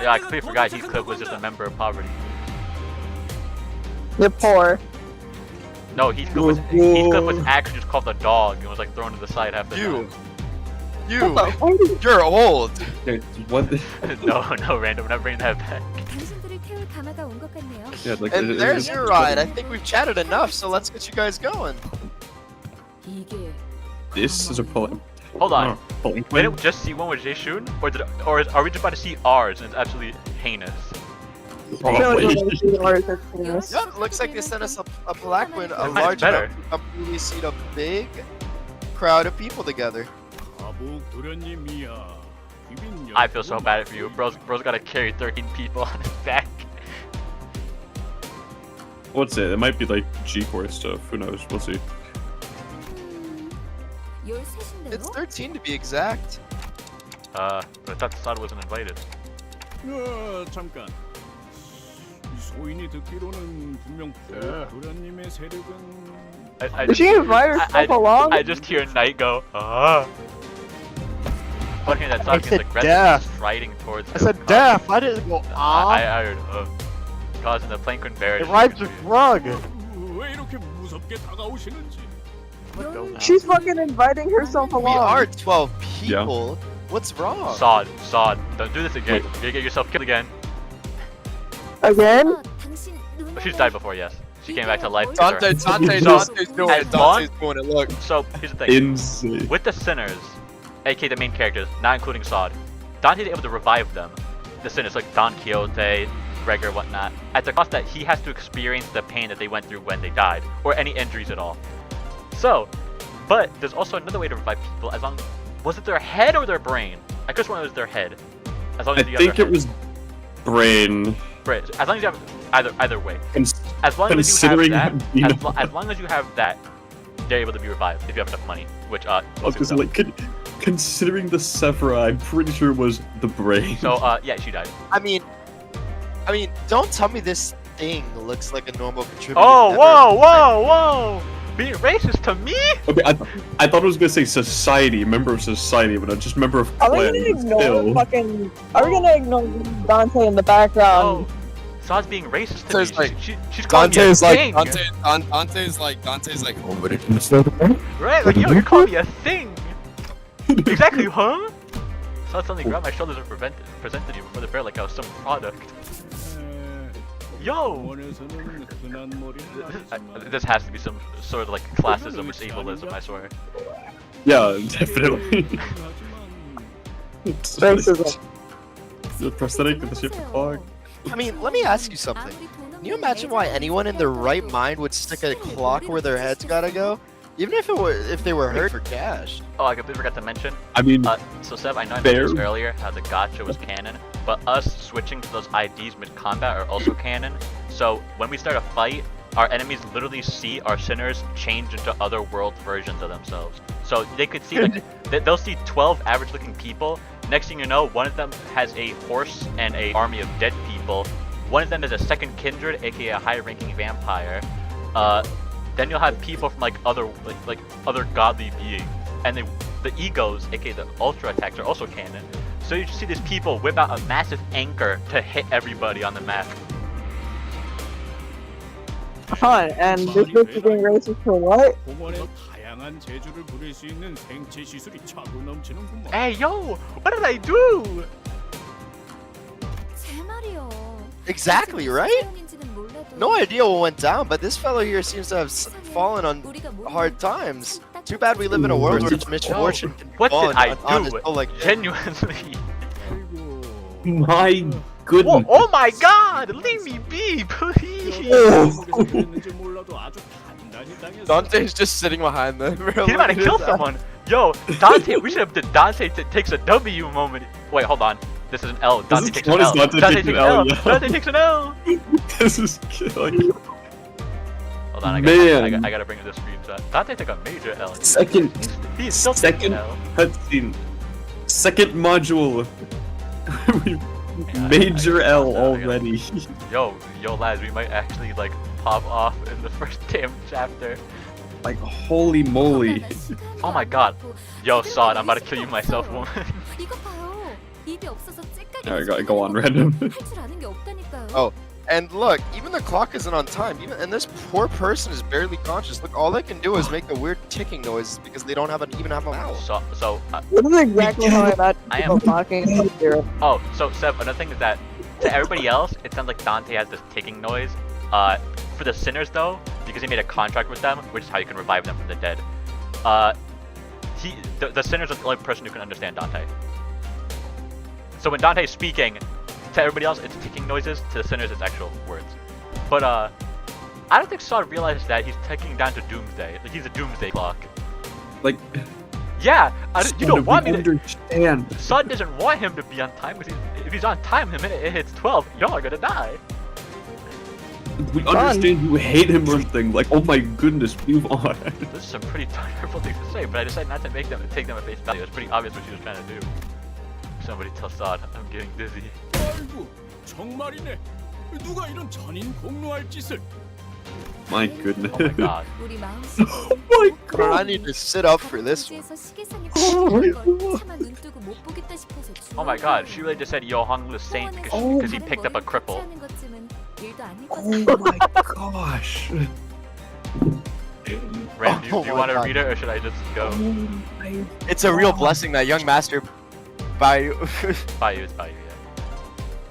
Yeah, I completely forgot Heathcliff was just a member of poverty. You're poor. No, Heathcliff was actually just called a dog and was like thrown to the side half the time. You're old. What? No, random. I'm not bringing that back. 당신들을 태울 가마가 온 것 같네요. Yeah, like, And there's your ride. I think we've chatted enough, so let's get you guys going. 이게 This is a pull. Hold on. Pulling Didn't we just see one with Jaeshun? Or are we just about to see ours and it's absolutely heinous? I feel like we're gonna see ours as famous. Yeah, it looks like they sent us a black one, a It's large better. enough to completely seat a big crowd of people together. I feel so bad for you. Bro's gotta carry 13 people on his back. What's it? It might be like G-Core stuff. Who knows? We'll see. 13인데요? It's 13 to be exact. But I thought Sada wasn't invited. 잠깐. 이 고인이 듣기로는 분명 도련님의 세력은 Did she invite herself along? I just hear Knight go, ah. But hearing that song is said aggressive, death. striding towards. I said death. I didn't go ah. I heard causing the plane couldn't bear it. It rhymes with rug. 왜 이렇게 무섭게 다가오시는지. She's fucking inviting herself We along. are 12 people. What's wrong? Sod, don't do this again. You're gonna get yourself killed again. Again? She's died before, yes. She came back to life. Dante's doing it. Dante's Doing it. Look. So here's the thing. Insane. With the sinners, aka the main characters, not including Sod, Dante's able to revive them. The sinners like Don Quixote, Gregor, whatnot, at the cost that he has to experience the pain that they went through when they died, or any injuries at all. So, but there's also another way to revive people. As long, was it their head or their brain? I could swear it was their head. As long I as you have their think it head. was brain. Right. As long as you have either way. Cons- As long as you have considering that, you as, know- as long as you have that, they're able to be revived if you have enough money. Which I was most just people like, considering the Sephira, I'm pretty sure it was the brain. don't. So yeah, she died. I mean, don't tell me this thing looks like a normal contributor. Oh, ever. whoa! Being racist to me? Okay, I thought I was gonna say society, member of society, but I just member of Are we clan. gonna ignore Still. fucking? Are we gonna ignore Dante in the background? Oh, Sod's being racist to Dante's me. like- She's calling me a Dante's like thing. Dante's like, oh, but it didn't start. Right? Like, yo, you're calling me a thing. Exactly, huh? Sod suddenly grabbed my shoulders and presented you before the bear like I was some product. Yo! This has to be some sort of like classism or ableism, I swear. Yeah, definitely. Racism. The prosthetic with the super fog. I mean, let me ask you something. Can you imagine why anyone in their right mind would stick a clock where their head's gotta go? Even if they were hurt for cash. Oh, I completely forgot to mention. I mean, So Seb, I know I Fair. mentioned this earlier how the gacha was canon, but us switching to those IDs mid-combat are also canon. So when we start a fight, our enemies literally see our sinners change into other world versions of themselves. So they could see, like, they'll see 12 average-looking people. Next thing you know, one of them has a horse and an army of dead people. One of them is a second kindred, aka a high-ranking vampire. Then you'll have people from like other godly beings, and the egos, aka the ultra attacks, are also canon. So you just see these people whip out a massive anchor to hit everybody on the map. Huh, and this bitch is being racist for what? 공원에 다양한 재주를 부릴 수 있는 생체 시술이 차고 넘치는구먼. Hey yo, what did I do? 제 말이요. Exactly, right? No idea what went down, but this fellow here seems to have fallen on hard times. Too bad we live in a world where misfortune can What fall did I on do? people like Genuinely. my goodness. Whoa, oh my god! Leave me be, please! Dante's just sitting behind them. He's about to kill someone! Yo, Dante, we should have the Dante takes a W moment. Wait, hold on. This is an L. Dante takes an L. Dante Dante takes takes an an L, L. yeah. Dante takes an L. This is killing. Hold on, I gotta bring this screenshot. Dante took a major L. Second. He's still Second taking an L. cutscene. Second module. Yeah, Major I L gotta- already. Yo, lads, we might actually like pop off in the first damn chapter. Like holy moly. Oh my god. Yo, Sod, I'm about to kill you myself, woman. 이거 봐요. 입이 없어서 째까기. Alright, go on random. 할줄 아는 게 없다니까요. Oh, and look, even the clock isn't on time. And this poor person is barely conscious. Look, all they can do is make a weird ticking noise because they don't even have a mouth. So This is exactly how I imagine I people am- talking in Europe. oh, so Seb, another thing is that to everybody else, it sounds like Dante has this ticking noise. For the sinners though, because he made a contract with them, which is how you can revive them from the dead. The sinners are the only person who can understand Dante. So when Dante's speaking, to everybody else, it's ticking noises. To the sinners, it's actual words. But I don't think Sod realizes that he's ticking down to doomsday. Like he's a doomsday clock. Like, Yeah, you don't want me to. understand. Sod doesn't want him to be on time because if he's on time, the minute it hits 12, y'all are gonna die. We understand you hate him or something. Like, oh my goodness, move on. This is some pretty terrible things to say, but I decided not to take them at face value. It's pretty obvious what she was trying to do. Somebody tell Sod I'm getting dizzy. 아이고, 정말이네. 누가 이런 잔인 공로할 짓을? My goodness. Oh my god. 우리 마음속에 my God, I need to sit up for this one. 시계상에 Oh my 걸 차마 눈 뜨고 못 보겠다 싶어서 Oh my god, she really just said Yohang the Saint because he picked up a cripple. Oh my gosh. Ren, do Oh you my want to God. read it or should I just go? It's a real blessing that young master Bayou Bayou is Bayou, yeah.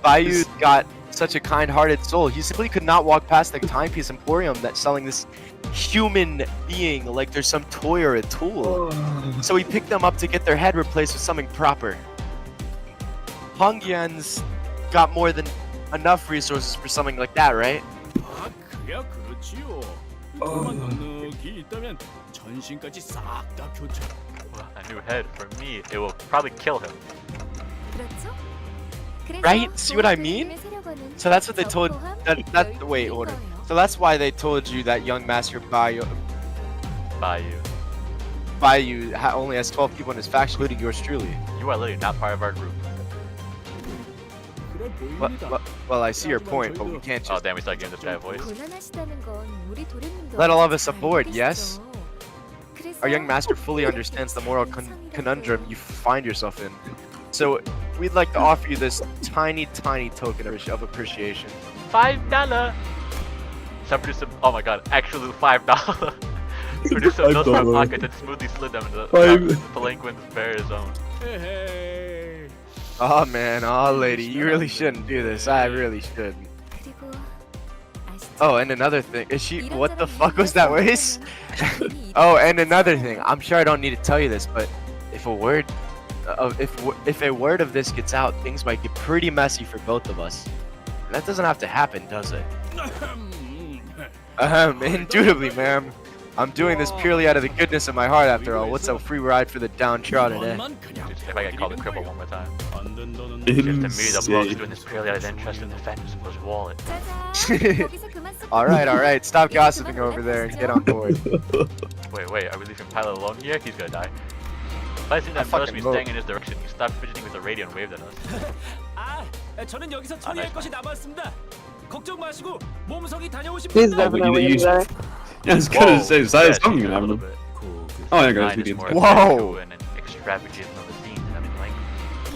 Bayou got such a kind-hearted soul. He simply could not walk past the timepiece emporium that's selling this human being like there's some toy or a tool. So he picked them up to get their head replaced with something proper. Hong Yan's got more than enough resources for something like that, right? 아, 그야 그렇지요. 그만 넉넉히 있다면 전신까지 싹 다 교체. Well, a new head for me, it will probably kill him. Right? See what I mean? So that's what they told. Wait, order. So that's why they told you that young master Bayou only has 12 people in his faction, including yours truly. You are literally not part of our group. 그래 보입니다. Well, I see your point, but we can't Oh just damn, we start giving this guy a voice. let all of us aboard. Yes. Our young master fully understands the moral conundrum you find yourself in. So we'd like to offer you this tiny token of appreciation. $5. Some produce some. Oh my god, actually $5. Produce some notes from our pockets and smoothly slid them into the palanquin's bear zone. 에헤이. Oh man, oh lady, you really shouldn't do this. I really shouldn't. Oh, and another thing, is she? What the fuck was that voice? Oh, and another thing, I'm sure I don't need to tell you this, but if a word of this gets out, things might get pretty messy for both of us. And that doesn't have to happen, does it? Indubitably, ma'am. I'm doing this purely out of the goodness of my heart, after all. What's a free ride for the downtrodden, eh? If I get called a cripple one more time. Just to me, the bloke's doing this purely out of interest in the defense of his wallet. Alright, stop gossiping over there and get on board. Wait, are we leaving Pilot alone here? He's gonna die. If I see that notice me staying in his direction, he stopped fidgeting with the radio and waved at us. 저는 여기서 처리할 것이 남았습니다. 걱정 마시고 몸속이 다녀오시면 He's 됩니다. definitely in there. Yeah, I was gonna say, Yeah, Silas she something a little happened. bit. Oh, yeah, guys, Mine we is did. more Whoa. and an extravagant limousine. I mean, like,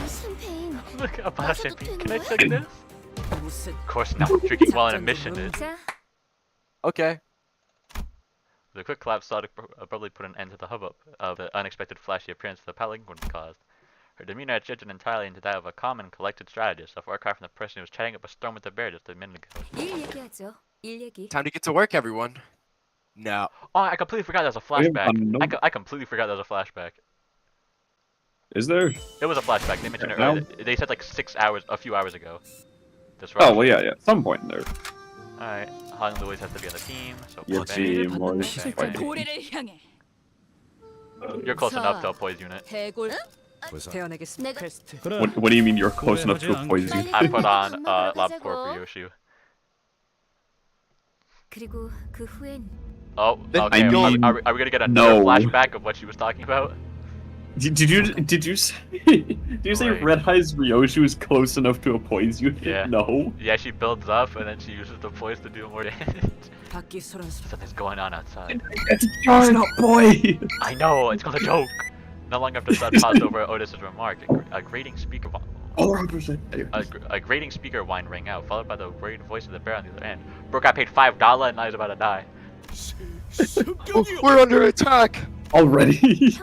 샴페인 look up a champagne. Can I take this? Of course not. Drinking while on a mission is. Okay. The quick collapse saw to abruptly put an end to the hubbub of the unexpected flashy appearance the palanquin caused. Her demeanor had shifted entirely into that of a calm and collected strategist, a far cry from the person who was chatting up a storm with the bear just a minute ago. Time to get to work, everyone. No. Oh, I completely forgot there was a flashback. I completely forgot there was a flashback. Is there? It was a flashback. They mentioned it Now? earlier. They said like 6 hours, a few hours ago. This Oh, well, yeah, some point in there. Alright, Han Louis has to be on the team, so Yeah, bang, team, or bang, bang, bang. You're close enough to a poise unit. What do you mean you're close enough to a poison? I put on LabCorp for Yoshu. Oh, okay. Are we gonna get another flashback of what she was talking about? Did you say Red Eyes Ryoshu is close enough to a poise unit? Yeah. No. Yeah, she builds up and then she uses the poise to do more damage. Something's going on outside. It's a charge, not boy. I know, it's called a joke. No long after Sud paused over Otis's remark, a grating speaker. 100%. A grating speaker whine rang out, followed by the worried voice of the bear on the other end. Bro got paid $5 and now he's about to die. We're under attack. Already.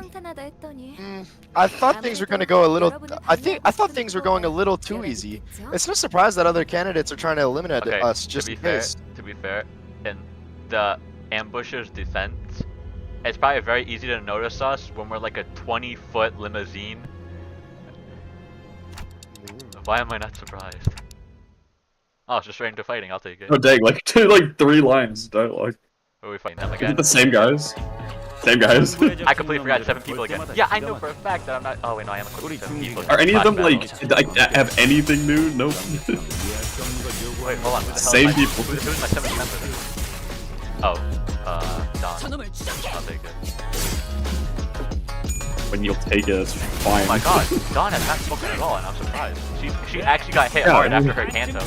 I thought things were going to go a little. I thought things were going a little too easy. It's no surprise that other candidates are trying to eliminate us just in case. To be fair, in the ambusher's defense, it's probably very easy to notice us when we're like a 20-foot limousine. Why am I not surprised? Oh, it's just straight into fighting. I'll take it. Oh dang, like 3 lines of dialogue. Are we fighting them Is again? it the same guys? Same guys? I completely forgot 7 people again. Yeah, I know for a fact that I'm not. Oh wait, no, I am equipped with 7 people. Are any of them like have anything new? Nope. Wait, hold on. Who the hell Same is my, people. Who's my 7th member? Oh, Don. I'll take it. When you'll take it, it's fine. Oh my god, Dawn has not spoken at all, and I'm surprised. She actually got hit hard after her Canto.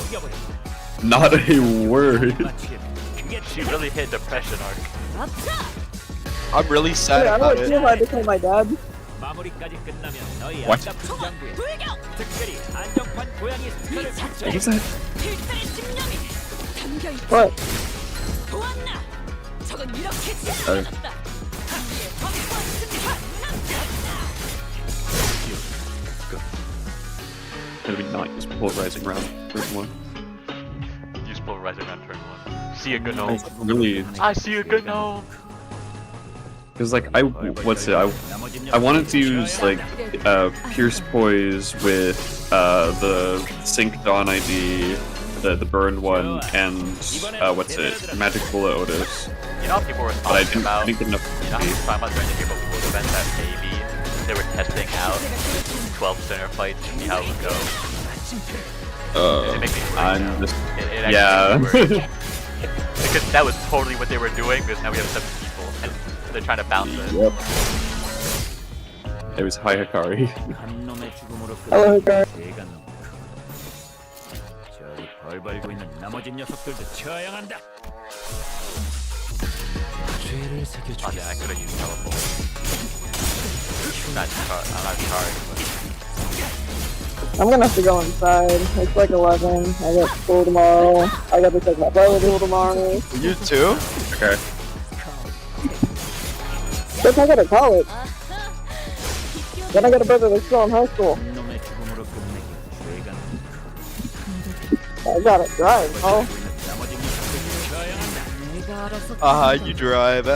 Not a word. She really hit depression arc. I'm really sad I about don't it. feel like to kill my dad. 마무리까지 끝나면 너희 What? 안답 장부에 특별히 안정판 고양이 스타를 What was that? 필살의 집념이 담겨있지. What? 보았나? 저건 이렇게 Sorry. 찢어졌다. 한계의 확고한 승판 남겼다. Gonna be not use polarizing round turn 1. Use polarizing on turn 1. See a gnome. Really, I see a gnome. because like I wanted to use like Pierce Poise with the Sync Dawn ID, the burned one, and Magic Bullet Otis. You know how people were But I talking about? didn't get enough. You know how people were talking about during the Game of World event that maybe they were testing out 12 center fights to see how it would go. It makes me worried now. I'm just It actually yeah. makes me worried. Because that was totally what they were doing. Because now we have 7 people, and they're trying to bounce it. Yep. It was Hi Hikari. 한 놈의 죽음으로 Hello, 끝난 Hikari. 대가 놈. 저기 벌 벌고 있는 나머지 녀석들도 처형한다. 죄를 Oh 새겨주겠어. yeah, I could have used teleport. I'm not sorry, but I'm gonna have to go inside. It's like 11. I got school tomorrow. I got to take my brother to school tomorrow. You too? Okay. Guess I gotta college. Then I got a brother that's still in high school. 한 놈의 죽음으로 끝내기 죄가 놈. I gotta drive, oh. 나머지 녀석들도 처형한다. You drive.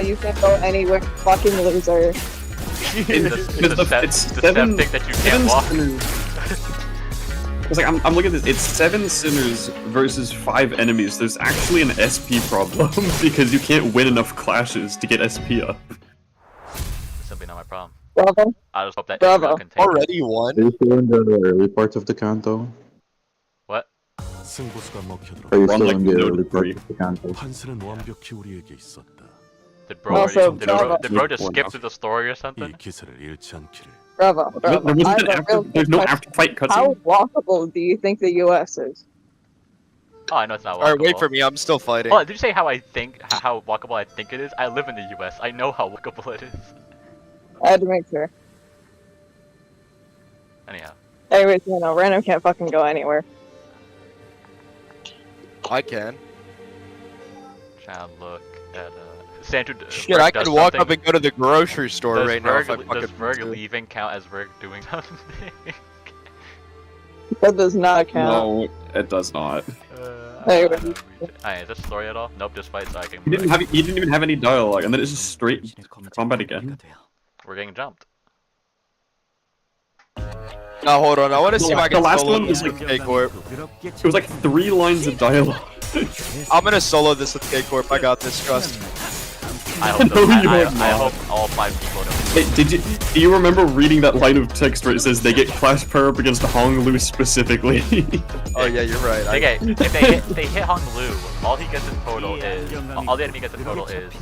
You can't go anywhere, fucking loser. it's the step thing that you can't walk. It's like I'm looking at this. It's 7 sinners versus 5 enemies. There's actually an SP problem because you can't win enough clashes to get SP up. It's simply not my problem. Bravo. I just hope that Bravo. Israel can take it. Already won? Are you still in the early parts of the Canto? What? 승부수가 먹혀들어. Are you Run still like in the no early degree. parts of the Canto? 판세는 완벽히 우리에게 있었다. Did bro Also, already, Bravo. did bro just skip through the story or something? 이 기세를 잃지 않기를. Bravo. Bravo. There wasn't I have an a after, real there's no question. after fight How cutscene. walkable do you think the US is? Oh, I know it's not walkable. Alright, wait for me. I'm still fighting. Oh, did you say how how walkable I think it is? I live in the US. I know how walkable it is. I had to make sure. Anyhow. Anyways, you know, random can't fucking go anywhere. I can. Trying to look at Sandra. Shit, I could walk up and go to the grocery store right now if I Does fucking Verg want to. leaving count as Verg doing something? That does not count. No, it does not. Anyways. Alright, is this story at all? Nope, just fight so I can. He didn't even have any dialogue, and then it's just straight combat again. We're getting jumped. Now hold on, I want to see if I The can last solo one this was with K-Corp. It was like 3 lines of dialogue. I'm gonna solo this with K-Corp, I got this, trust. I hope, No, you I are not. hope all 5 people don't. Hey, do you remember reading that line of text where it says they get clash pair up against Hong Lu specifically? Oh yeah, you're right. If they hit Hong Lu, all he gets in total is all the enemy gets in total is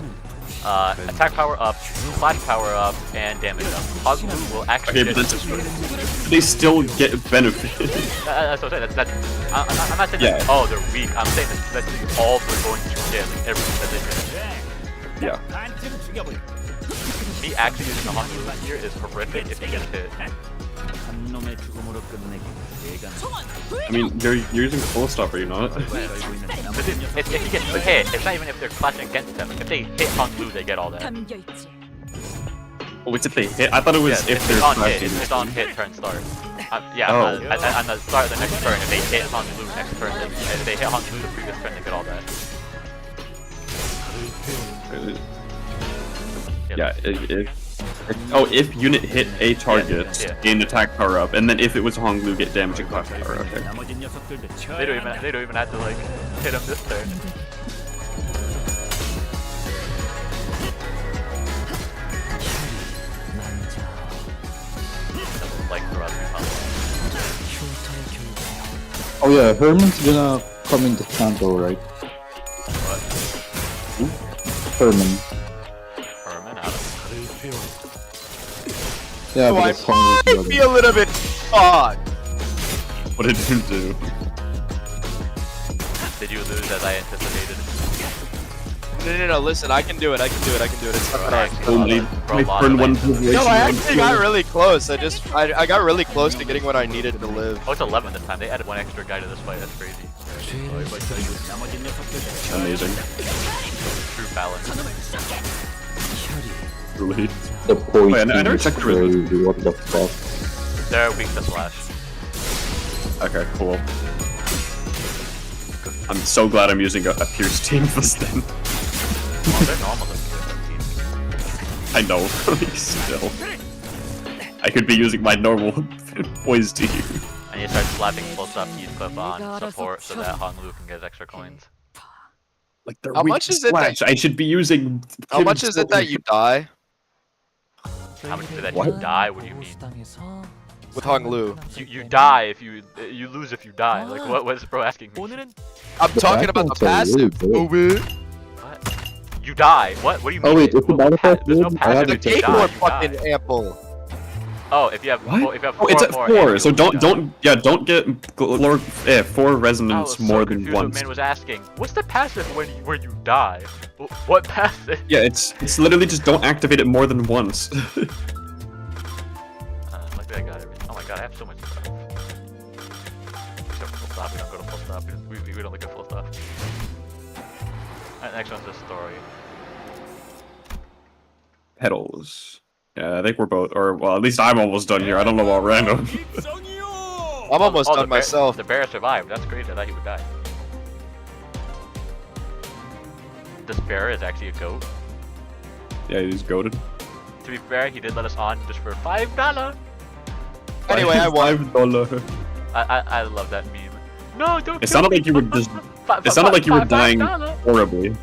attack power up, clash power up, and damage up. Hong Lu will actually Okay, get. but they still get benefit. That's what I'm saying. I'm not saying Yeah. that, oh, they're weak. I'm saying that all they're going to get, like, everything that they get. Yeah. 반쯤 죽여버려. Me actually using the Hong Lu here is horrific if he gets hit. 한 놈의 죽음으로 끝내기 죄가 놈. I mean, you're using full stop, are you not? If he gets hit, it's not even if they're clashing against him. If they hit Hong Lu, they get all that. 담겨있지. Oh, it's if they hit. I thought it was if they're it's on hit. clashing. It's on hit turn start. Yeah, Oh. on the start of the next turn, if they hit Hong Lu next turn, if they hit Hong Lu the previous turn, they get all that. Yeah, if unit hit a target, gain attack power up, and then if it was Hong Lu, get damage and clash power up. Okay. 나머지 녀석들도 They don't even have to like hit him this turn. Like Oh yeah, Herman's gonna come into Canto, right? What? Herman. Herman, Adam. Yeah, So I because Hong might be a little bit fucked. What did you do? Did you lose as I anticipated? No, listen, I can do it. It's not hard. No, I actually got really close. I got really close to getting what I needed to live. Oh, it's 11 this time. They added one extra guy to this fight. That's crazy. Amazing. True balance. Really? The poison Wait, I never is checked crazy, what the fuck? They're weak to slash. Okay, cool. I'm so glad I'm using a Pierce team this then. Oh, they're normal to I know, still. I could be using my normal poise team. And you start slapping close up Heathcliff on support so that Hong Lu can get extra coins. Like they're How weak much to is it that- slash. I should be using. How much is it that you die How much did that you die? What do you mean? with Hong Lu? You die if you lose if you die. Like what is bro asking me? I'm talking about the passive. What? You die. What? What do you mean? Oh wait, if you buy the first There's no build, I passive have The if you cake die. more You fucking die. ample. Oh, if you have What? four, if you have Oh, four, it's at more 4. ampules, So you die. don't get 4 I resonance was more so than confused what once. man was asking. What's the passive when you die? What passive? Yeah, it's literally just don't activate it more than once. Luckily I got everything. Oh my god, I have so much stuff. Except for full stop, we don't go to full stop. We don't look at full stop. Alright, next one's the story. Petals. Yeah, I think we're both, or well, at least I'm almost done here. I don't know about random. I'm almost done the bear, myself. The bear survived. That's crazy. I thought he would die. This bear is actually a goat. Yeah, he's goated. To be fair, he did let us on just for $5. Anyway, I won. $5. I love that meme. No, don't. It sounded like you were just. It sounded like you were dying horribly.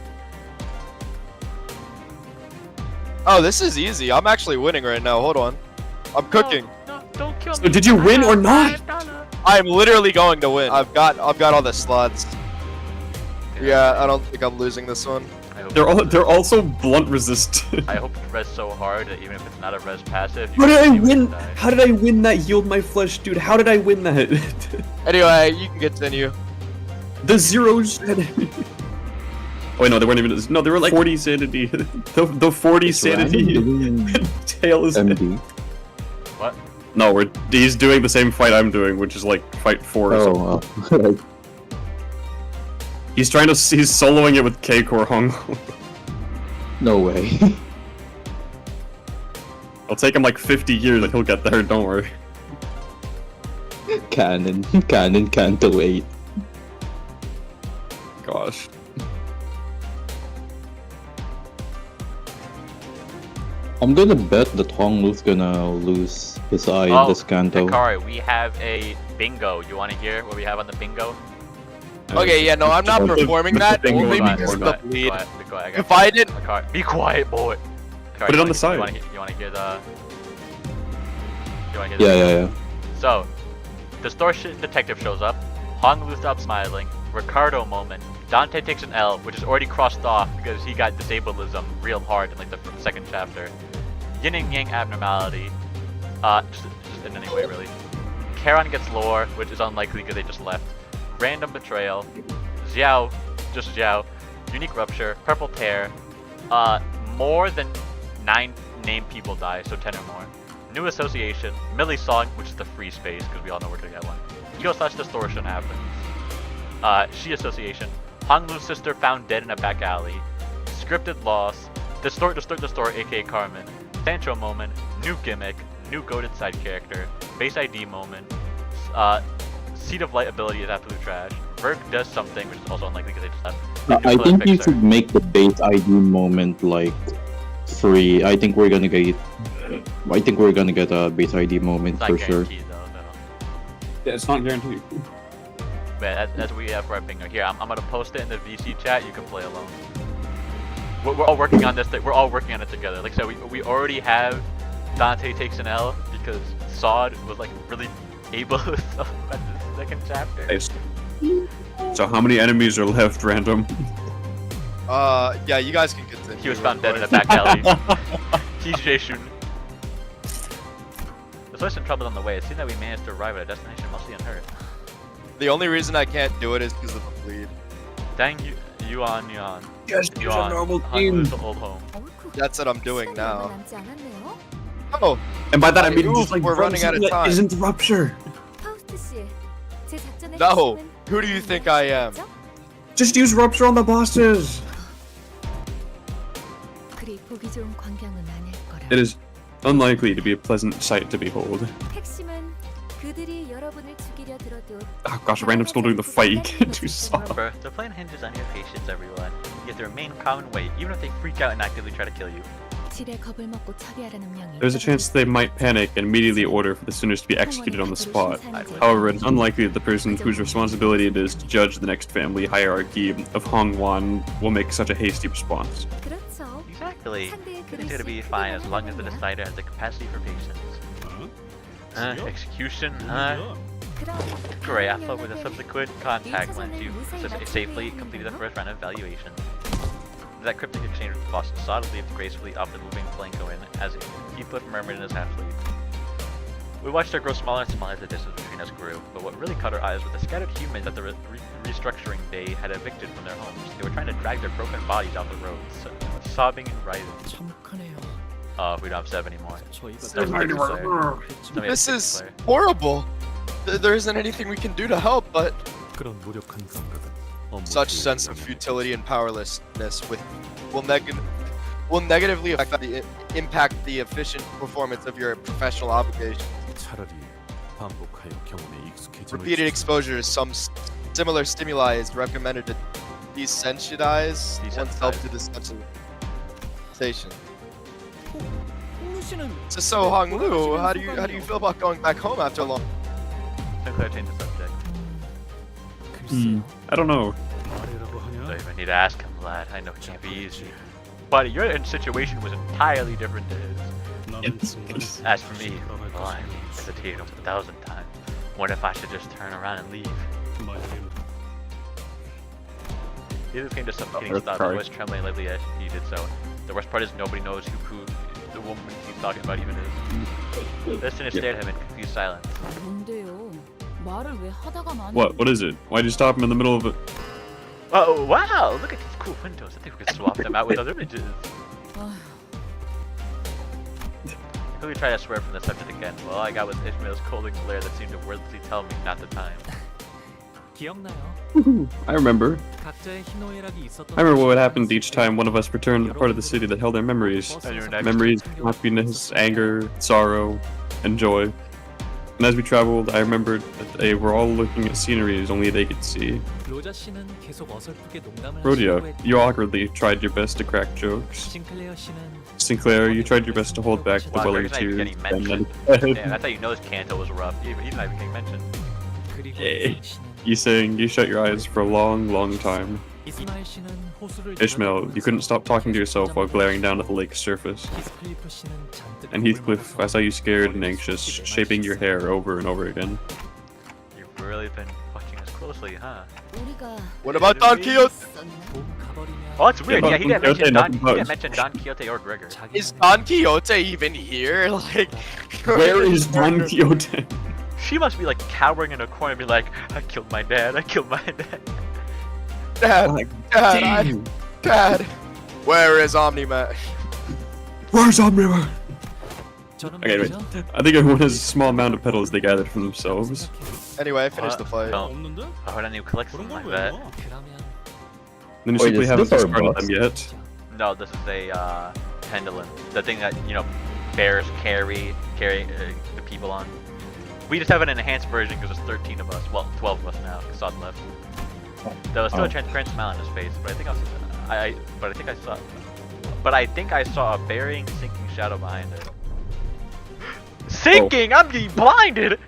Oh, this is easy. I'm actually winning right now. Hold on. I'm cooking. No, don't kill So me. did you win or not? I'm literally going to win. I've got all the slots. Yeah, I don't think I'm losing this one. They're also blunt resist. I hope you res so hard that even if it's not a res passive. How did I win? How did I win that yield my flesh, dude? How did I win that? Anyway, you can continue. The zeros. Oh wait, no, they weren't even. No, they were like 40 sanity. The 40 sanity tail is. MD. What? No, he's doing the same fight I'm doing, which is like fight 4 or something. Oh, He's soloing it with K-Core Hong. no way. It'll take him like 50 years, but he'll get there. Don't worry. Canon, Canto 8. Gosh. I'm gonna bet that Hong Lu's gonna lose his eye in this Canto. Hikari, we have a bingo. You want to hear what we have on the bingo? Okay, yeah, no, I'm not performing that only because of the bleed. If I did, be quiet, boy. Hikari, Put it on the side. You want to hear the? Yeah. So, Distortion Detective shows up. Hong Lu stops smiling. Ricardo moment. Dante takes an L, which is already crossed off because he got disableism real hard in like the second chapter. Yin and Yang abnormality. Just in any way really. Charon gets lore, which is unlikely because they just left. Random betrayal. Xiao, just Xiao. Unique rupture. Purple tear. More than 9 named people die, so 10 or more. New association. Millie song, which is the free space because we all know we're gonna get one. Ego/distortion happens. She association. Hong Lu's sister found dead in a back alley. Scripted loss. Distort, aka Carmen. Sancho moment. New gimmick. New goated side character. Base ID moment. Seed of Light ability is absolute trash. Berg does something, which is also unlikely because they just have. I think you should make the base ID moment like free. I think we're gonna get a base ID moment for sure. Though, no. Yeah, it's not guaranteed. Man, that's what we have for our bingo. Here, I'm gonna post it in the VC chat. You can play alone. We're all working on this. We're all working on it together. Like I said, we already have Dante takes an L because Sod was like really able at the second chapter. Nice. So how many enemies are left, random? Yeah, you guys can continue. He was found dead in a back alley. TJ shooting. There's always some trouble on the way. It seems that we managed to arrive at a destination mostly unhurt. The only reason I can't do it is because of the bleed. Dang you, Yuan. Just use a Yuan, normal Han team. lose the old home. That's what I'm doing 시간이 얼마 now. 남지 않았네요. Oh, And by that I mean Ooh, just like we're run running out of something that time. isn't rupture. 파우스트 씨, 제 작전의 No. 핵심은 Who do you think I am? Just use rupture on the bosses. 그리 보기 좋은 광경은 아닐 거라. It is unlikely to be a pleasant sight to behold. 핵심은 그들이 여러분을 죽이려 들어도 Oh gosh, random still doing the fight. You can't do soft. Remember, the plan hinges on your patience, everyone. You have to remain calm and wait, even if they freak out and actively try to kill you. 질에 겁을 먹고 처리하라는 명이 There's a chance they might panic and immediately order for the sinners to be executed on the spot. However, it's unlikely that the person whose responsibility it is to judge the next family hierarchy of Hongwan will make such a hasty response. 그렇죠. Exactly. 상대의 It's going to be fine as long as the decider has the capacity for patience. Execution, Great, I thought with a subsequent contact once you safely completed the first round of evaluation. That cryptic exchange with the boss solidly leaped gracefully up and moving Flanko in as Heathcliff murmured in his half-sleep. We watched her grow smaller and smaller as the distance between us grew, but what really caught our eyes were the scattered humans that the restructuring day had evicted from their homes. They were trying to drag their broken bodies off the roads, sobbing and writhing. Oh, we don't have Sev anymore. This is horrible. There isn't anything we can do to help, but such sense of futility and powerlessness will negatively impact the efficient performance of your professional obligations. Repeated exposure to some similar stimuli is recommended to desensitize oneself to this sensation. So Hong Lu, how do you feel about going back home after a long? Sinclair changed the subject. I don't know. Don't even need to ask him, lad. I know it can't be easy. But your situation was entirely different to his. As for me, well, I hesitated 1,000 times. What if I should just turn around and leave? He just came to suffocating stop, his voice trembling lightly as he did so. The worst part is nobody knows who the woman he's talking about even is. Listener stared at him in confused silence. What is it? Why'd you stop him in the middle of it? Oh wow! Look at these cool windows. I think we could swap them out with other images. I quickly tried to swear from the subject again. Well, all I got was Ishmael's cold and glare that seemed to wordlessly tell me not the time. I remember. I remember what happened each time one of us returned to the part of the city that held our memories. Memories, happiness, anger, sorrow, and joy. And as we traveled, I remembered that they were all looking at sceneries only they could see. Rhodia, you awkwardly tried your best to crack jokes. Sinclair, you tried your best to hold back the welling tears. Damn, I thought you noticed Canto was rough. Even not even getting mentioned. Hey. You saying you shut your eyes for a long time. Ishmael, you couldn't stop talking to yourself while glaring down at the lake's surface. And Heathcliff, I saw you scared and anxious, shaping your hair over and over again. You've really been watching us closely, huh? What about Don Quixote? Oh, it's weird. Yeah, he didn't mention Don Quixote or Gregor. Is Don Quixote even here? Like, where is Don Quixote? She must be like cowering in a corner and be like, I killed my dad, I killed my dad. Dad, where is Omni-Man? Where's Omni-Man? Okay, wait. I think everyone has a small amount of petals they gathered from themselves. Anyway, I finished the fight. I heard any collection like that. Then you simply haven't discarded them yet. No, this is a pendulum. The thing that, you know, bears carry the people on. We just have an enhanced version because there's 13 of us. Well, 12 of us now, because Sod left. There was still a transparent smile on his face, but I think I saw a burying, sinking shadow behind it. Sinking! I'm getting blinded!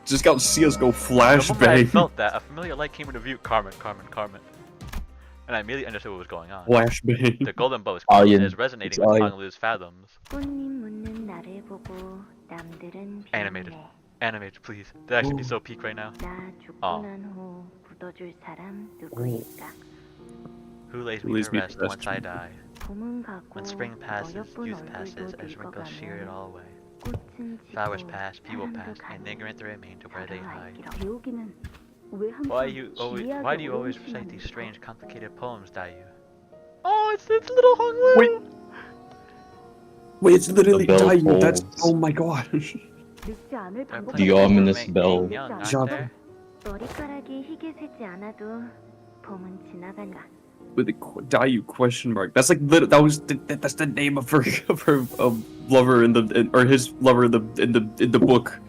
Just got to see us go flashbang. I felt that, a familiar light came into view. Carmen. And I immediately understood what was going on. Flashbang. The golden bow is resonating with Hong Lu's fathoms. Animated, please. That actually be so peak right now. Oh. Who lays me to rest once I die? When spring passes, youth passes, as wrinkles shear it all away. Flowers pass, people pass, and ignorant they remain to where they hide. Why do you always recite these strange, complicated poems, Dayu? Oh, it's little Hong Lu! Wait, it's literally The bell Dayu. That's tolls. oh my gosh. The ominous bell. With the Dayu question mark. That's like that's the name of her lover or his lover in the book.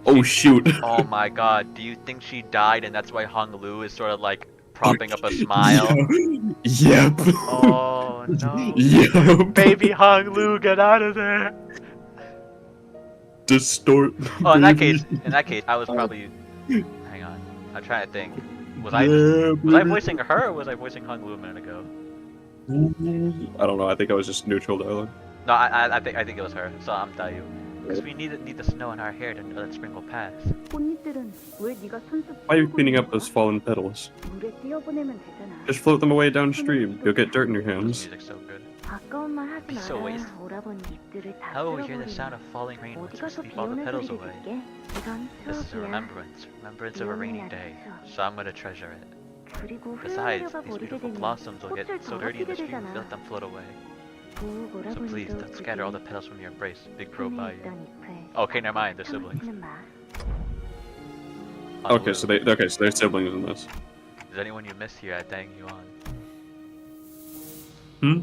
Oh shoot. Oh my god, do you think she died and that's why Hong Lu is sort of like propping up a smile? Yep. Oh no. Yep. Baby Hong Lu, get out of there! Distort. Oh, in that case, I was probably. Hang on, I'm trying to think. Was I voicing her or was I voicing Hong Lu a minute ago? I don't know. I think I was just neutral dialogue. No, I think it was her. So I'm Dayu. Because we need the snow in our hair to know that spring will pass. Why are you cleaning up those fallen petals? Just float them away downstream. You'll get dirt in your hands. Music's so good. Be so wasteful. How will we hear the sound of falling rain once we sweep all the petals away? This is a remembrance of a rainy day, so I'm gonna treasure it. Besides, these beautiful blossoms will get so dirty in the stream if you let them float away. So please, don't scatter all the petals from your embrace, big bro by you. Okay, never mind, they're siblings. Okay, so they're siblings in this. Is there anyone you missed here at Dang Yuan? Hmm?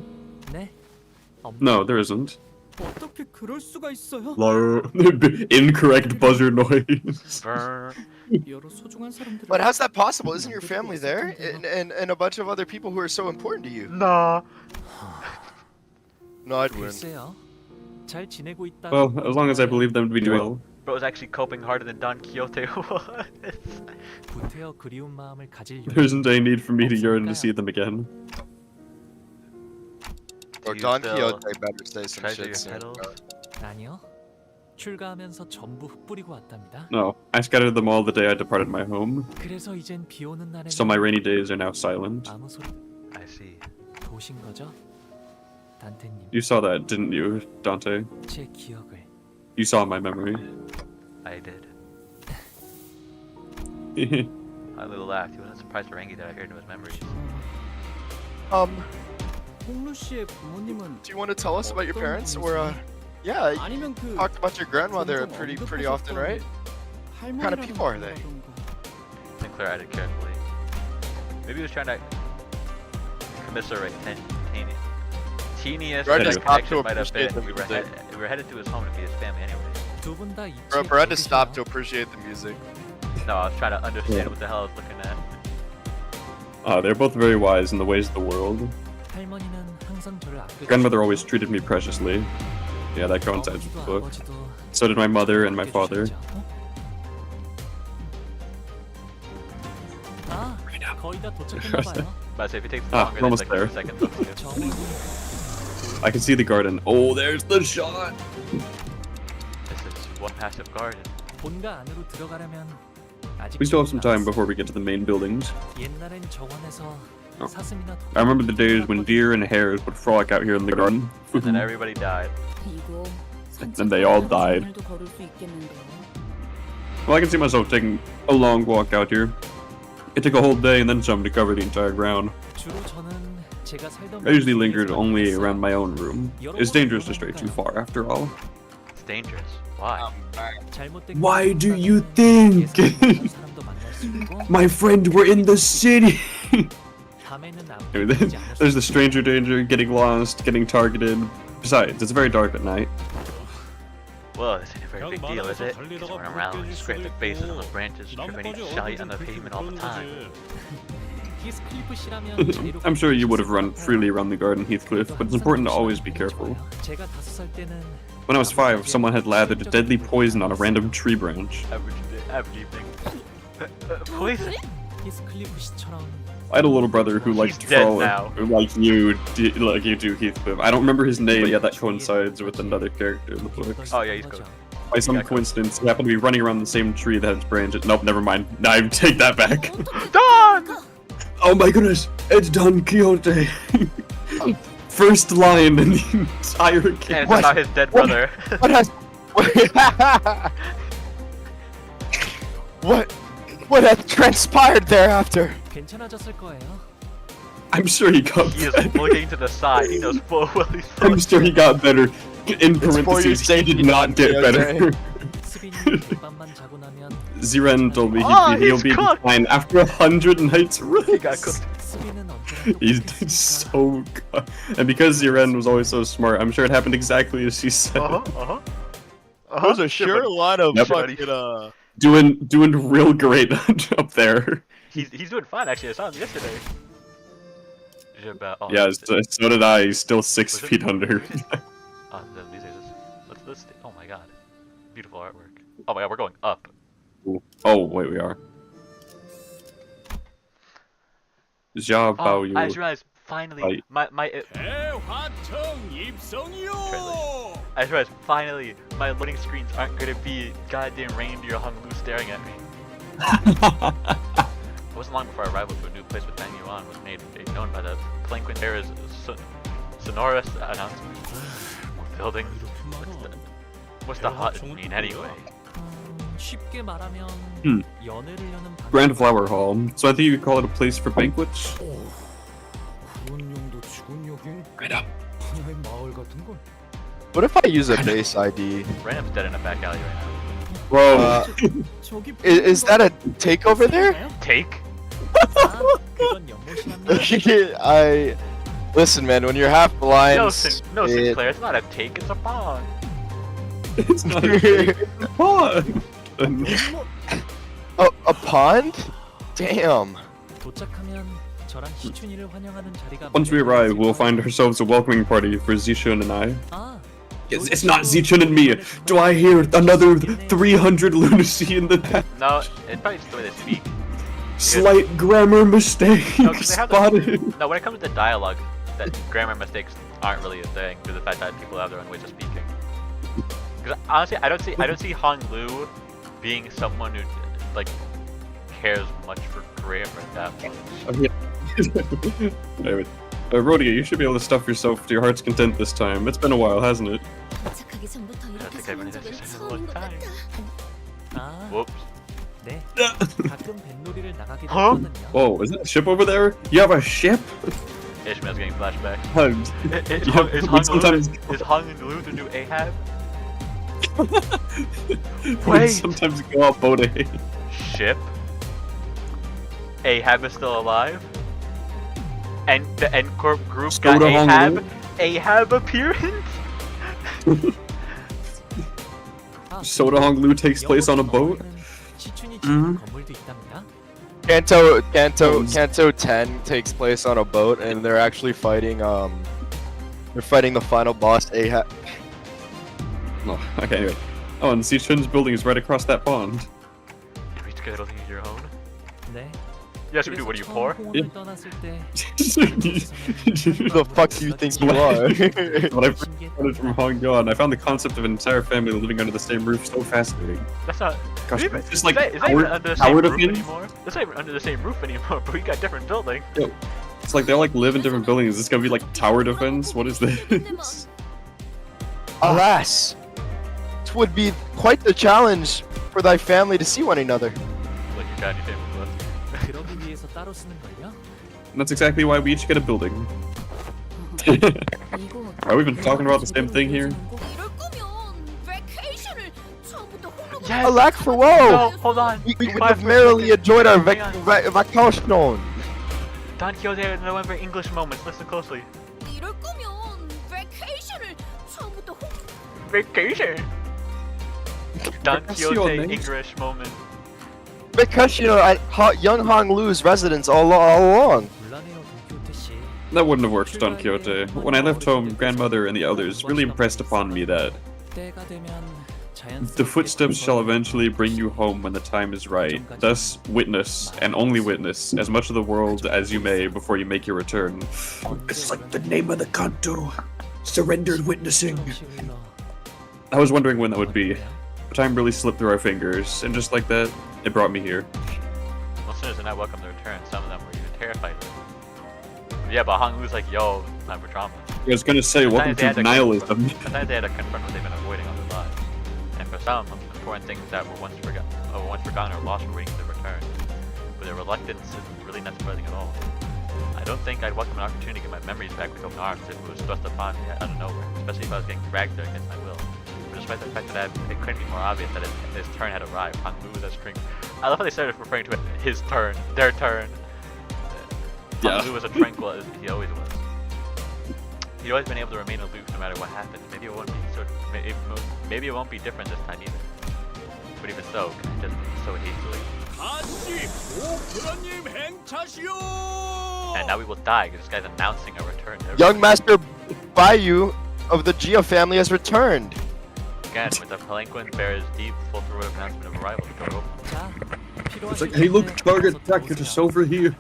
No, there isn't. 어떻게 그럴 수가 있어요? Incorrect buzzer noise. 여러 소중한 사람들. But how's that possible? Isn't your family there? And a bunch of other people who are so important to you? Nah. No, I'd win. 글쎄요. 잘 지내고 있다. Well, as long as I believe them to be doing well. Bro is actually coping harder than Don Quixote was. 구태여 그리운 마음을 가질 There isn't any need for me to yearn to see them again. Or Don Quixote better say some shit soon. 아니요. 출가하면서 전부 흩뿌리고 왔답니다. No, I scattered them all the day I departed my home. 그래서 이젠 비 오는 날에는 So my rainy days are now silent. 아무 소리. I see. 보신 거죠? 단테님. You saw that, didn't you, Dante? 제 기억을. You saw my memory. I did. I little laughed. He wasn't surprised for Rangi that I heard in his memories. 홍루 씨의 부모님은 Do you want to tell us about your parents? Or yeah, you talked about your grandmother pretty often, right? What kind of people are they? Sinclair added carefully. Maybe he was trying to commiserate teeniest connection might have been. We were headed to his home to meet his family anyway. Bro, I had to stop to appreciate the music. No, I was trying to understand what the hell I was looking at. They're both very wise in the ways of the world. Grandmother always treated me preciously. Yeah, that coincides with the book. So did my mother and my father. But if it takes longer than like 2 seconds, I can see the garden. Oh, there's the shot! This is one passive garden. 본가 안으로 들어가려면 아직 We still have some time before we get to the main buildings. 옛날엔 정원에서 사슴이나 I remember the days when deer and hares would frolic out here in the garden. And then everybody died. And they all died. Well, I can see myself taking a long walk out here. It took a whole day and then some to cover the entire ground. I usually lingered only around my own room. It's dangerous to stray too far, after all. It's dangerous. Why? Why do you think? My friend, we're in the city! There's the stranger danger, getting lost, getting targeted. Besides, it's very dark at night. Well, this ain't a very big deal, is it? Just run around and scrape their faces on the branches, tripping each shite on the pavement all the time. I'm sure you would have run freely around the garden, Heathcliff, but it's important to always be careful. When I was 5, someone had lathered deadly poison on a random tree branch. Everything. Poison? I had a little brother who liked to follow, like you do, Heathcliff. I don't remember his name, but yeah, that coincides with another character in the books. Oh yeah, he's good. By some coincidence, he happened to be running around the same tree that had its branches. Nope, never mind. I take that back. Don! Oh my goodness, it's Don Quixote. First line in the entire game. And it's about his dead brother. What had transpired thereafter? 괜찮아졌을 거예요. I'm sure he got He is better. looking to the side. He knows full well he's I'm sure he got better. In It's for your parentheses, he safety, did not get better. 수빈이 밤만 자고 나면 Ziren told me he'll he's be cooked. fine after 100 nights. He got cooked. 수빈은 언제나 He's so good. And because Ziren was always so smart, I'm sure it happened exactly as she said. Those are sure a lot of Yep. fucking Doing real great up there. He's doing fine actually. I saw him yesterday. Oh, Yeah, so did I. He's still 6 Was it- feet under. Let's. Oh my god, beautiful artwork. Oh my god, we're going up. Oh wait, we are. Jia Bao Oh, Yu. I just realized finally my 대화청 입성이요. I just realized finally my loading screens aren't gonna be goddamn reindeer hung loose staring at me. It wasn't long before our arrival to a new place with Bang Yuan was made known by the Planquin era's sonorous announcement. More buildings. What's the hut mean anyway? 쉽게 말하면 연애를 여는 Grand Flower Hall. So I think you could call it a place for banquets. 그런 용도 죽은 여긴 Right up. 하나의 마을 같은 걸. What if I use a base ID? Random's dead in a back alley right now. Bro. Is that a take over there? Take? 그건 연못이랍니다. I listen, man. When you're half blind, No, Sinclair, it's not a take, it's a pond. It's not a pond. a pond? Damn. 도착하면 저랑 희춘이를 환영하는 자리가 Once we arrive, we'll find ourselves a welcoming party for Zichun and I. 아, It's not Zichun and me. Do I hear another 300 lunacy in the past? No, it's probably just the way they speak. Slight grammar mistake No, 'cause they have spotted. No, when it comes to dialogue, that grammar mistakes aren't really a thing due to the fact that people have their own ways of speaking. Because honestly, I don't see Hong Lu being someone who like cares much for grammar that much. Anyway, Rhodia, you should be able to stuff yourself to your heart's content this time. It's been a while, hasn't it? 도착하기 전부터 이렇게 think I've been 사는 적은 here since a 처음인 long 것 time. 같아. 아, Whoops. 네. 가끔 뱃놀이를 나가게 Huh? 되거든요. Whoa, is that a ship over there? You have a ship? Ishmael's getting flashbacks. Hugs. Is Hong Lu the new Ahab? We sometimes go out boating. Ship? Ahab is still alive? And the N Corp group got Soda Hong Ahab? Lu? Ahab appearance? Soda Hong Lu takes place on a boat? 희춘이 지은 건물도 있답니다. Canto 10 takes place on a boat, and they're actually fighting. They're fighting the final boss, Ahab. Oh, okay, anyway. Oh, and Zichun's building is right across that pond. Can we get a building of your own? 네. Yes, we do. What are you, poor? 호원을 떠났을 때 Who the fuck do you think you are? When I first started from Hong Kong, I found the concept of an entire family living under the same roof so fascinating. That's not. Gosh, Even, it's just like is that even under the same tower roof defense? anymore? That's not even under the same roof anymore, but we got different buildings. Yo, it's like they all like live in different buildings. Is this gonna be like tower defense? What is this? Alas, it would be quite the challenge for thy family to see one another. Like your daddy family was. 그러기 위해서 따로 쓰는 걸요? And that's exactly why we each get a building. Are we even talking about the same thing here? 이럴 거면 vacation을 처음부터 홀로 Yes! Alack for No, whoa! hold on. We could 5 have merrily seconds. enjoyed our Hang on. vacation. Don Quixote and November English moments. Listen closely. 이럴 거면 vacation을 처음부터 홀로 Vacation. Don Quixote Vacaciones. English moment. Because you know, young Hong Lu's residence all along. 곤란해요, 동키호테 씨. That wouldn't have worked, Don Quixote. When I left home, grandmother and the others really impressed upon me that 때가 되면 the footsteps shall eventually bring you home when the time is right. Thus, witness, and only witness, as much of the world as you may before you make your return. It's like the name of the Canto. Surrendered witnessing. I was wondering when that would be. Time really slipped through our fingers, and just like that, it brought me here. Well, as soon as they're not welcome to return, some of them were even terrified of it. Yeah, but Hong Lu's like, yo, it's time for trauma. I was gonna say, welcome to nihilism. Sometimes they had to confront what they've been avoiding all their lives. Some important things that were once forgotten or lost were waiting to return. But their reluctance isn't really not surprising at all. I don't think I'd welcome an opportunity to get my memories back with open arms if it was thrust upon me out of nowhere, especially if I was getting dragged there against my will. But despite the fact that it couldn't be more obvious that his turn had arrived, Hong Lu was as tranquil. I love how they started referring to it his turn, their turn. Yeah. Hong Lu was as tranquil as he always was. He'd always been able to remain aloof no matter what happened. Maybe it won't be different this time either. But even so, just so hastily. And now we will die because this guy's announcing a return. Young Master Baiyu of the Geo family has returned. Again, with the palanquin bears deep, full-throated announcement of arrival. The door opens. It's like, hey, look, target practice is over here.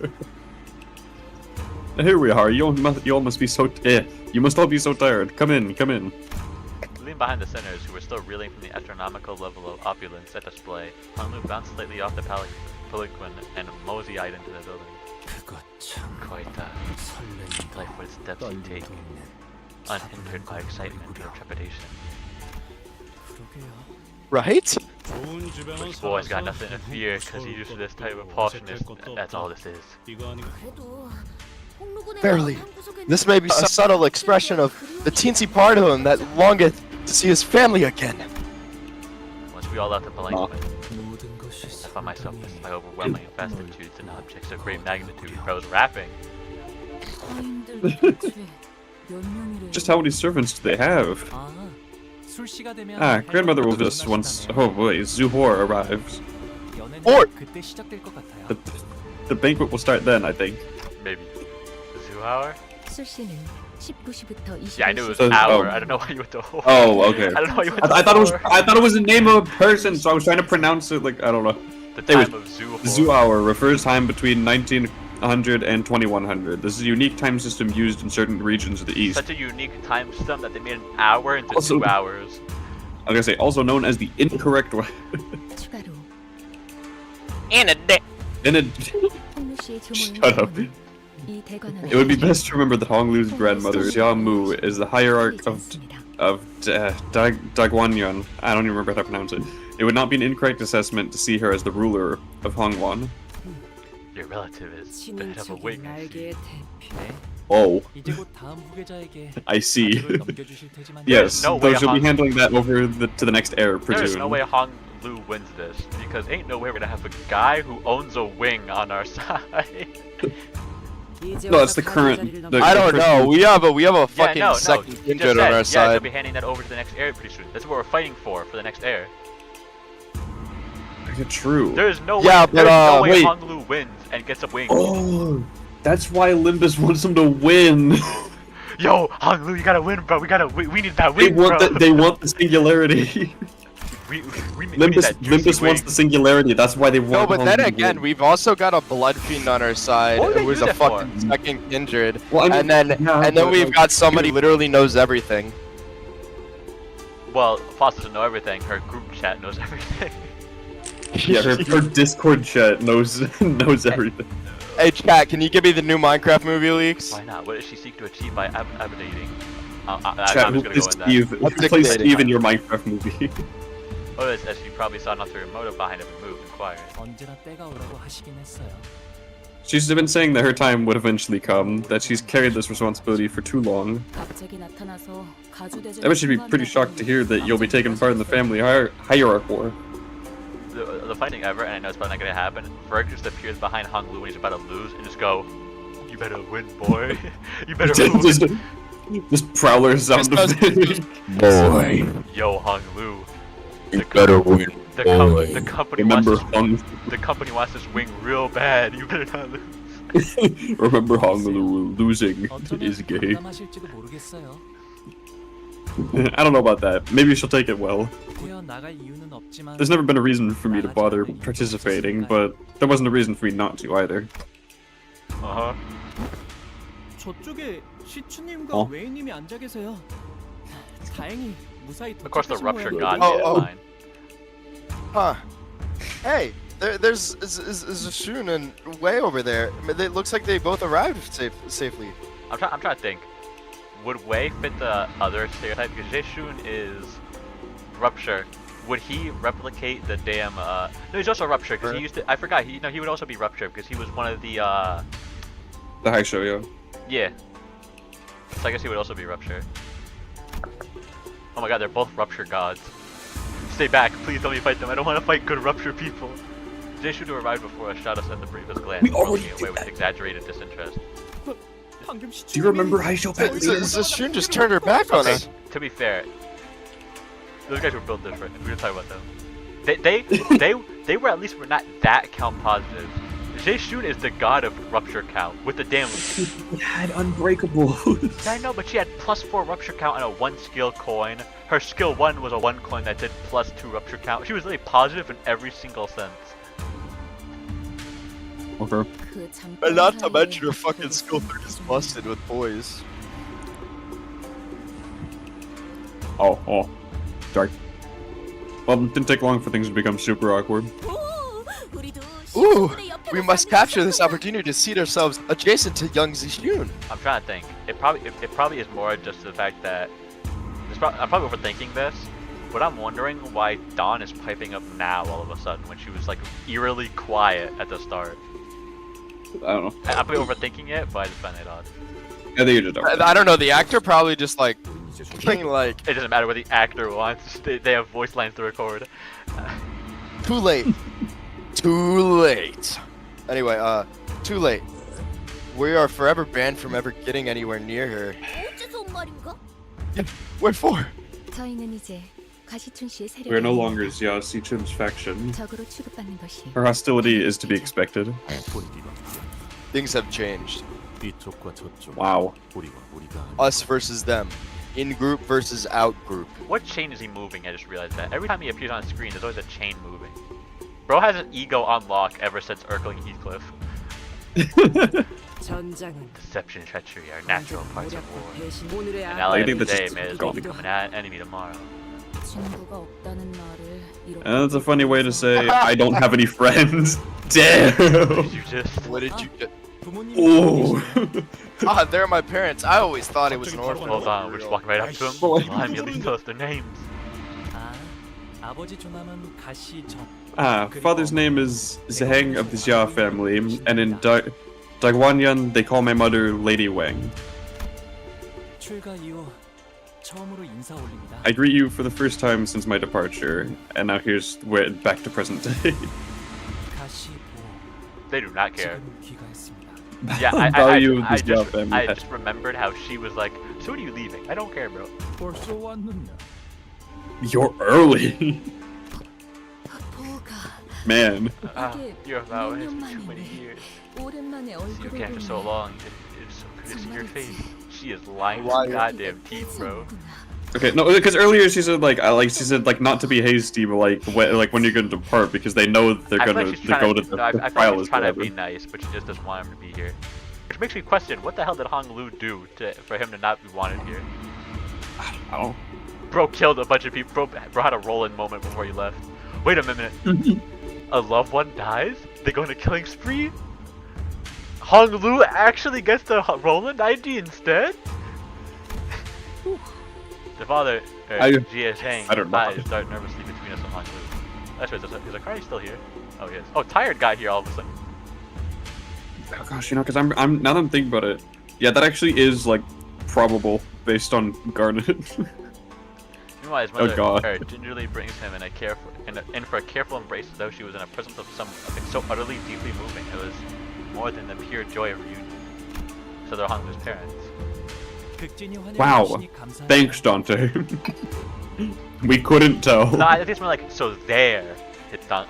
Here we are. You all must be so. You must all be so tired. Come in, come in. Leaving behind the sinners, who were still reeling from the astronomical level of opulence at display, Hong Lu bounced slightly off the palanquin and mosey-eyed into the building. Quite delightful steps he'd take, unhindered by excitement or trepidation. Right? This boy's got nothing to fear because he's used to this type of harshness. That's all this is. Barely. This may be a subtle expression of the teensy part of him that longeth to see his family again. Once we all left the palanquin, I found myself missed by overwhelming vastitudes and objects of great magnitude. I was rapping. Just how many servants do they have? Grandmother will visit once. Oh boy, Zuhor arrives. Or the banquet will start then, I think. Maybe. Zoo hour? Yeah, I knew it was hour. I don't know why you went to whore. Oh, okay. I don't know why you went to I thought it was the name of a person, so I was trying to pronounce it like I don't know. The time of Zoo. Zoo hour refers time between 1900 and 2100. This is a unique time system used in certain regions of the East. Such a unique time system that they made an hour into 2 hours. I was gonna say, also known as the incorrect way. In a day. Shut up. It would be best to remember that Hong Lu's grandmother, Xia Mu, is the hierarch of Dagwanyan. I don't even remember how to pronounce it. It would not be an incorrect assessment to see her as the ruler of Hongwan. Your relative is the head of a wing. Oh. I see. Yes, no though she'll be handling that over to the next heir, presume. There's no way Hong Lu wins this, because ain't no way we're gonna have a guy who owns a wing on our side. No, it's the current. I don't know. We have a fucking second kindred on our Yeah, side. they'll be handing that over to the next heir pretty soon. That's what we're fighting for the next heir. True. There's no way. Yeah, but there's no way wait. Hong Lu wins and gets a wing. Oh, that's why Limbus wants him to win. Yo, Hong Lu, you gotta win, bro. We need that wing, bro. They want the singularity. Limbus wants the singularity. That's why they want. No, but Hong then Lu again, we've also got a blood fiend on our side who's a fucking second kindred, and then we've got somebody who literally knows everything. Well, Foss doesn't know everything. Her group chat knows everything. Yeah, her Discord chat knows everything. Hey, chat, can you give me the new Minecraft movie leaks? Why not? What does she seek to achieve by abdicating? Chat, I'm who just gonna go in that. plays Steve in your Minecraft movie? Oh, as you probably saw, not the remote behind every move inquired. She's been saying that her time would eventually come, that she's carried this responsibility for too long. I bet she'd be pretty shocked to hear that you'll be taking part in the family hierarch war. The fighting ever, and I know it's probably not gonna happen. Ferg just appears behind Hong Lu when he's about to lose and just go, "You better win, boy. You better win." Just prowler sound of boy. Yo, Hong Lu. You better win. The company Remember wants this wing real bad. You better not lose. Remember Hong Lu, losing is gay. I don't know about that. Maybe she'll take it well. There's never been a reason for me to bother participating, but there wasn't a reason for me not to either. 저쪽에 시추님과 웨이님이 앉아 계세요. 다행히 무사히 Of course, the rupture god Oh, made it oh. fine. Huh. Hey, there's Zashun and Wei over there. It looks like they both arrived safely. I'm trying to think. Would Wei fit the other stereotype? Because Jaeshun is rupture, would he replicate the damn? No, he's also Rupture because he used to. I forgot. He would also be Rupture because he was one of the. The high show, yeah. Yeah. So I guess he would also be Rupture. Oh my god, they're both Rupture gods. Stay back, please don't let me fight them. I don't want to fight good Rupture people. They should have arrived before us, shot us at the briefest glance, We already away with exaggerated disinterest. Do you remember high show back there? Shun just turned her back on us. To be fair, those guys were built different. We were talking about them. They were at least not that count positive. Shun is the god of Rupture count with the damn. She had Unbreakable. I know, but she had +4 Rupture count and a 1 skill coin. Her skill 1 was a 1 coin that did +2 Rupture count. She was really positive in every single sense. Okay. And not to mention her fucking skill 3 is busted with boys. Oh. Dark. Well, it didn't take long for things to become super awkward. Ooh, we must capture this opportunity to seat ourselves adjacent to young Zishun. I'm trying to think. It probably is more just the fact that I'm probably overthinking this, but I'm wondering why Dawn is piping up now all of a sudden when she was like eerily quiet at the start. I don't know. I'm probably overthinking it, but I just find it odd. I think you just I don't know. The actor probably just like It doesn't matter what the actor wants. They have voice lines to record. Too late. Too late. Anyway, too late. We are forever banned from ever getting anywhere near her. Yeah, what for? We are no longer Xia Sichun's faction. Her hostility is to be expected. Things have changed. Wow. Us versus them. In-group versus out-group. What chain is he moving? I just realized that. Every time he appears on screen, there's always a chain moving. Bro has an ego on lock ever since Urkling Heathcliff. Deception and treachery are natural parts of war. An ally today may as well become an enemy tomorrow. That's a funny way to say I don't have any friends. Damn. What did you just... Oh. Ah, they're my parents. I always thought it was an orphan. Hold on, we're just walking right up to him. Come on, at least tell us their names. Father's name is Zheng of the Xia family, and in Dagwanyan they call my mother Lady Wang. I greet you for the first time since my departure, and now here's back to present day. They do not care. Yeah, I just remembered how she was like, so when are you leaving? I don't care, bro. You're early. Man. Your vow has been too many years. You can't for so long. It's so good to see your face. She is lying to her goddamn teeth, bro. Okay, no, because earlier she said like not to be hasty, but like when you're going to depart because they know they're gonna go to the I trial. she's trying to be nice, but she just doesn't want him to be here. Which makes me question, what the hell did Hong Lu do for him to not be wanted here? I don't know. Bro killed a bunch of people. Bro had a roll-in moment before he left. Wait a minute. A loved one dies? They go on a killing spree? Hong Lu actually gets the roll-in ID instead? The father, Jia Zhang, eyes dart nervously between us and Hong Lu. That's right, is Akari still here? Oh, he is. Oh, Tired got here all of a sudden. Oh gosh, you know, because I'm now that I'm thinking about it, yeah, that actually is like probable based on Garnet. Meanwhile, his mother gingerly brings him in for a careful embrace as though she was in the presence of something so utterly deeply moving. It was more than the pure joy of reunion. So they're Hong Lu's parents. Wow. Thanks, Dante. We couldn't tell. No, I think it's more like, so there. It's Hong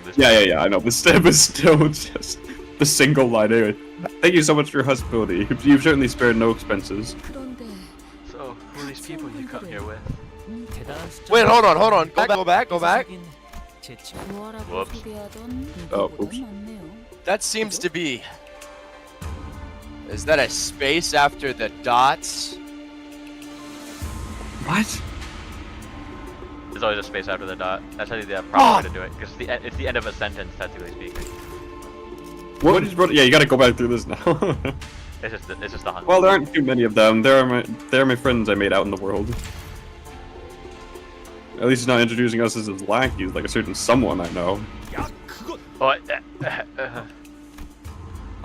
Lu's parents. Yeah, I know. But still just the single line. Anyway, thank you so much for your hospitality. You've certainly spared no expenses. So, who are these people you come here with? Wait, hold on. Go back. Whoops. Oh, oops. That seems to be... Is that a space after the dots? What? There's always a space after the dot. That's how the proper way to do it, because it's the end of a sentence, technically speaking. What is? Yeah, you gotta go back through this now. It's just the hunt. Well, there aren't too many of them. They are my friends I made out in the world. At least he's not introducing us as his lackeys, like a certain someone I know. Oh,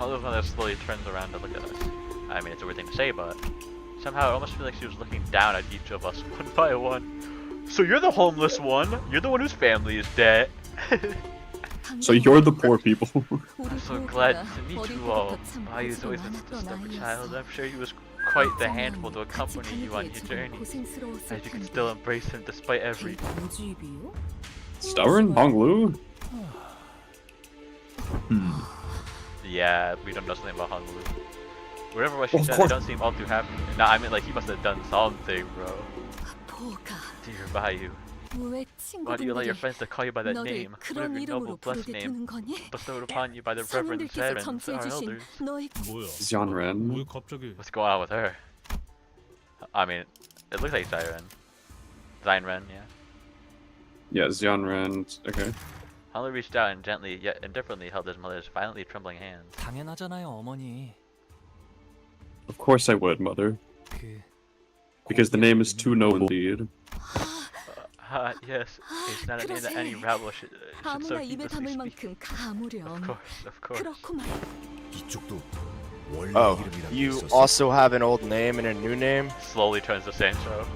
I love how that slowly turns around to look at us. I mean, it's a weird thing to say, but somehow I almost feel like she was looking down at each of us one by one. So you're the homeless one. You're the one whose family is dead. So you're the poor people. I'm so glad to meet you all. Bayu's always been such a stubborn child. I'm sure he was quite the handful to accompany you on your journey, as you can still embrace him despite everything. Stubborn? Honglu? Yeah, we don't know something about Honolulu. Whatever what she said, they don't seem all too happy. Nah, I mean, like, he must have done something, bro. Dear Bayu, why do you allow your friends to call you by that name? One of your noble blessed name, bestowed upon you by the reverend parents, our elders. Xianren. What's going on with her? I mean, it looks like Xianren. Xianren, yeah. Yeah, Xianren. Okay. Hanlu reached out and gently, yet indifferently, held his mother's violently trembling hands. 당연하잖아요, 어머니. Of course I would, mother. Because the name is too noble indeed. Yes, it's not a name that any rabble should so heedlessly speak. Of course. Oh, you also have an old name and a new name? Slowly turns to Sancho.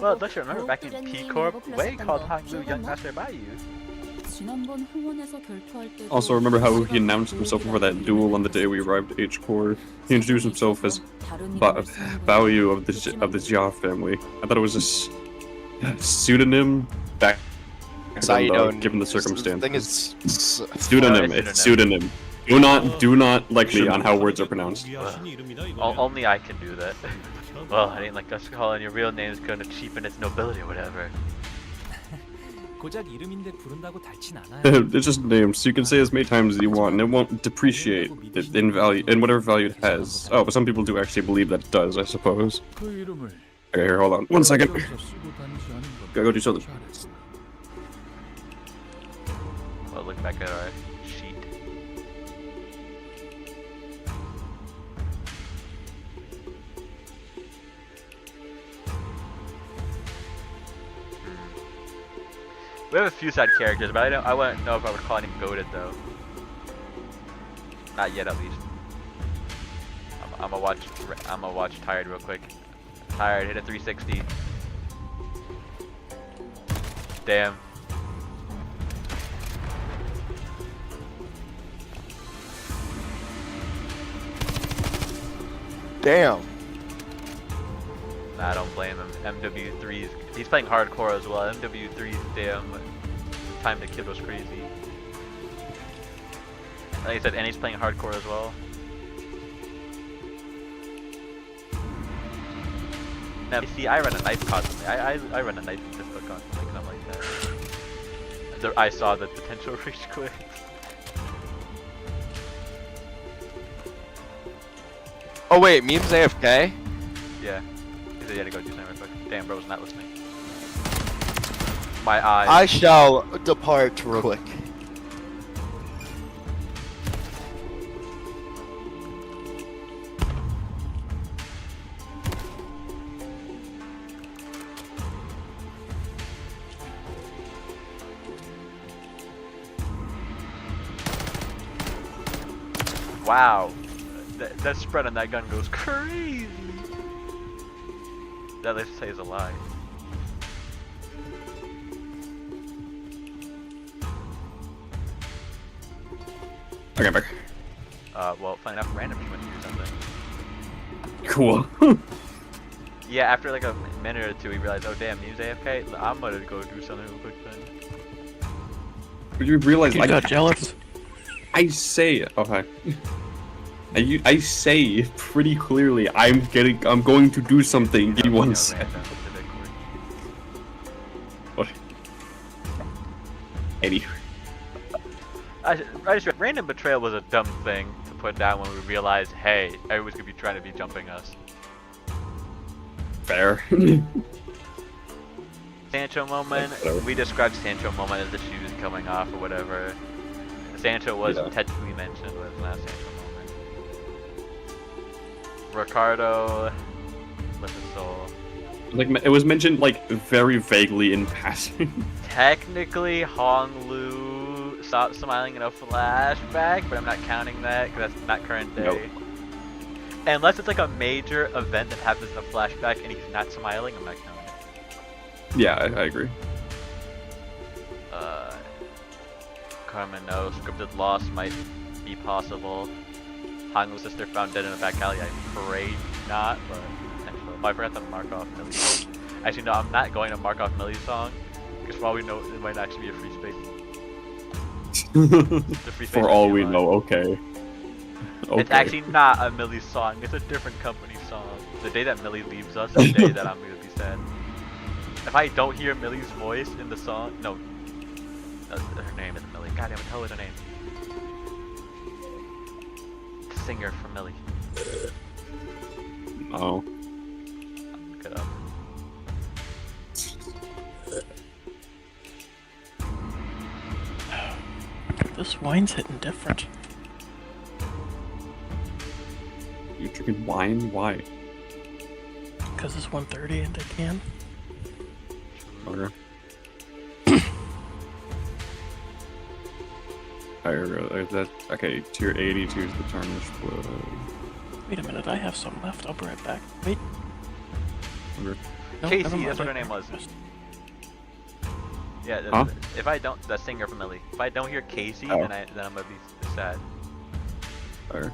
Well, don't you remember back in P-Corp, Wei called Hanglu Young Master Bayu? Also, remember how he announced himself for that duel on the day we arrived at H-Core? He introduced himself as Baoyu of the Jia family. I thought it was a pseudonym back then, given the circumstance. The thing is, pseudonym. It's pseudonym. Do not like me on how words are pronounced. Only I can do that. Well, it ain't like us calling your real name is gonna cheapen its nobility or whatever. 고작 이름인데 부른다고 닳진 않아요. It's just names, so you can say as many times as you want, and it won't depreciate in value, in whatever value it has. Oh, but some people do actually believe that it does, I suppose. Okay, here, hold on. 1 second. Gotta go do something. Well, look back at our sheet. We have a few side characters, but I wouldn't know if I would call him goated though. Not yet, at least. I'm gonna watch Tired real quick. Tired, hit a 360. Damn. Damn. Nah, I don't blame him. MW3's, he's playing hardcore as well. MW3's damn time to kill was crazy. Like I said, and he's playing hardcore as well. Now, see, I run a knife constantly. I run a knife and pistol constantly, because I'm like that. I saw the potential reach quick. Oh wait, Meme's AFK? Yeah. He said he had to go do something real quick. Damn, bro's not listening. My eyes. I shall depart real quick. Wow. That spread on that gun goes crazy. That let's say is a lie. Okay, back. Well, funny enough, random just went to do something. Cool. Yeah, after like a minute or two, we realized, oh damn, Meme's AFK. I'm gonna go do something real quick then. But you realize, You like, got jealous? I say, oh hi. I say pretty clearly, I'm going to do something. Give me 1 second. What? Anyway. I just read, random betrayal was a dumb thing to put down when we realized, hey, everyone's gonna be trying to be jumping us. Fair. Sancho moment, we described Sancho moment as the shoes coming off or whatever. Sancho was technically mentioned, but it's not Sancho moment. Ricardo, with the soul. Like it was mentioned like very vaguely in passing. Technically, Honglu stopped smiling in a flashback, but I'm not counting that because that's not current day. Nope. Unless it's like a major event that happens in a flashback and he's not smiling, I'm not counting it. Yeah, I agree. Carmen, no. Scripted loss might be possible. Honglu's sister found dead in a back alley. I pray not, but potentially. I forgot to mark off Millie's song. Actually, no, I'm not going to mark off Millie's song because for all we know, it might actually be a free space. The free space For all we know, okay. It's actually not a Millie song. It's a different company song. The day that Millie leaves us is the day that I'm gonna be sad. If I don't hear Millie's voice in the song, no, her name isn't Millie. God damn it, tell her the name. The singer from Millie. Oh. Look it up. This wine's hitting different. You drinking wine? Why? Because it's 1:30 and I can. Okay. Okay, tier 80, tiers the tarnished blood. Wait a minute, I have some left. I'll be right back. Wait. Okay. No, Casey, never mind. that's what her name was. Yeah, Huh? if I don't, the singer from Millie. If I don't hear Casey, then I'm gonna be sad. Fire.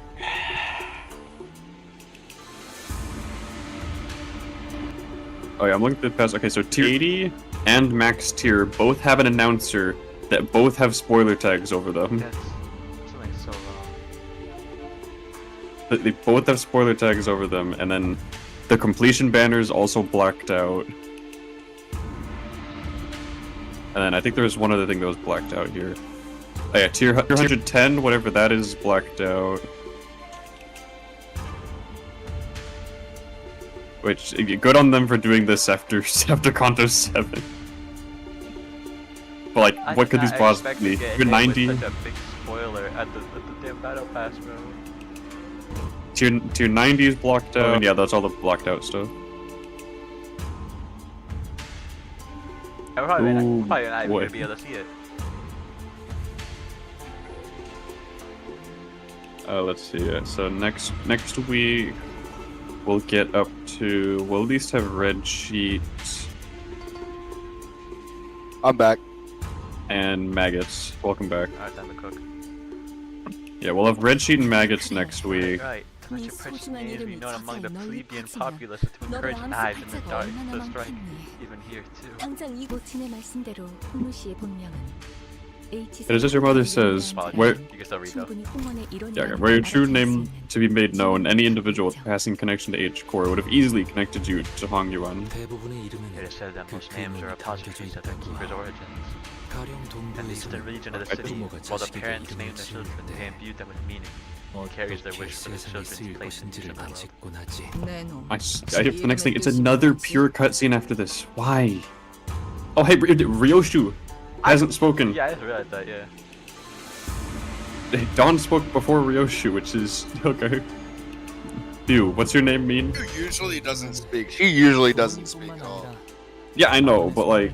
Oh yeah, I'm looking at the past. Okay, so tier 80 and max tier both have an announcer that both have spoiler tags over them. That's something so wrong. They both have spoiler tags over them, and then the completion banner is also blacked out. And then I think there was one other thing that was blacked out here. Oh yeah, tier 110, whatever that is blacked out. Which, good on them for doing this after Canto 7. But like, what could these possibly be? Tier 90? Such a big spoiler at the damn battle pass, bro. Tier 90 is blocked out. And yeah, that's all the blocked out stuff. We're probably not even gonna be able to see it. Let's see. So next week we'll get up to. We'll at least have red sheets. I'm back. And maggots. Welcome back. Alright, time to cook. Yeah, we'll have red sheet and maggots next week. Right. Let your precious names be known among the plebeian populace to encourage knives in the dark to strike even here too. 당장 이 고친의 말씀대로 훈우 씨의 본명은 And as your mother says, where your true name to be made known, any individual with passing connection to H-Core would have easily connected you to Hong Yuan. It is said that most names are apostrophes at their keeper's origins. In the eastern region of the city, while the parents name their children, they imbue them with meaning. Carries their wish for the children's place in the world. I the next thing, it's another pure cutscene after this. Why? Oh hey, Ryoshu hasn't spoken. Yeah, I just realized that, yeah. Dawn spoke before Ryoshu, which is okay. Ew, what's your name mean? She usually doesn't speak. She usually doesn't speak at all. Yeah, I know, but like,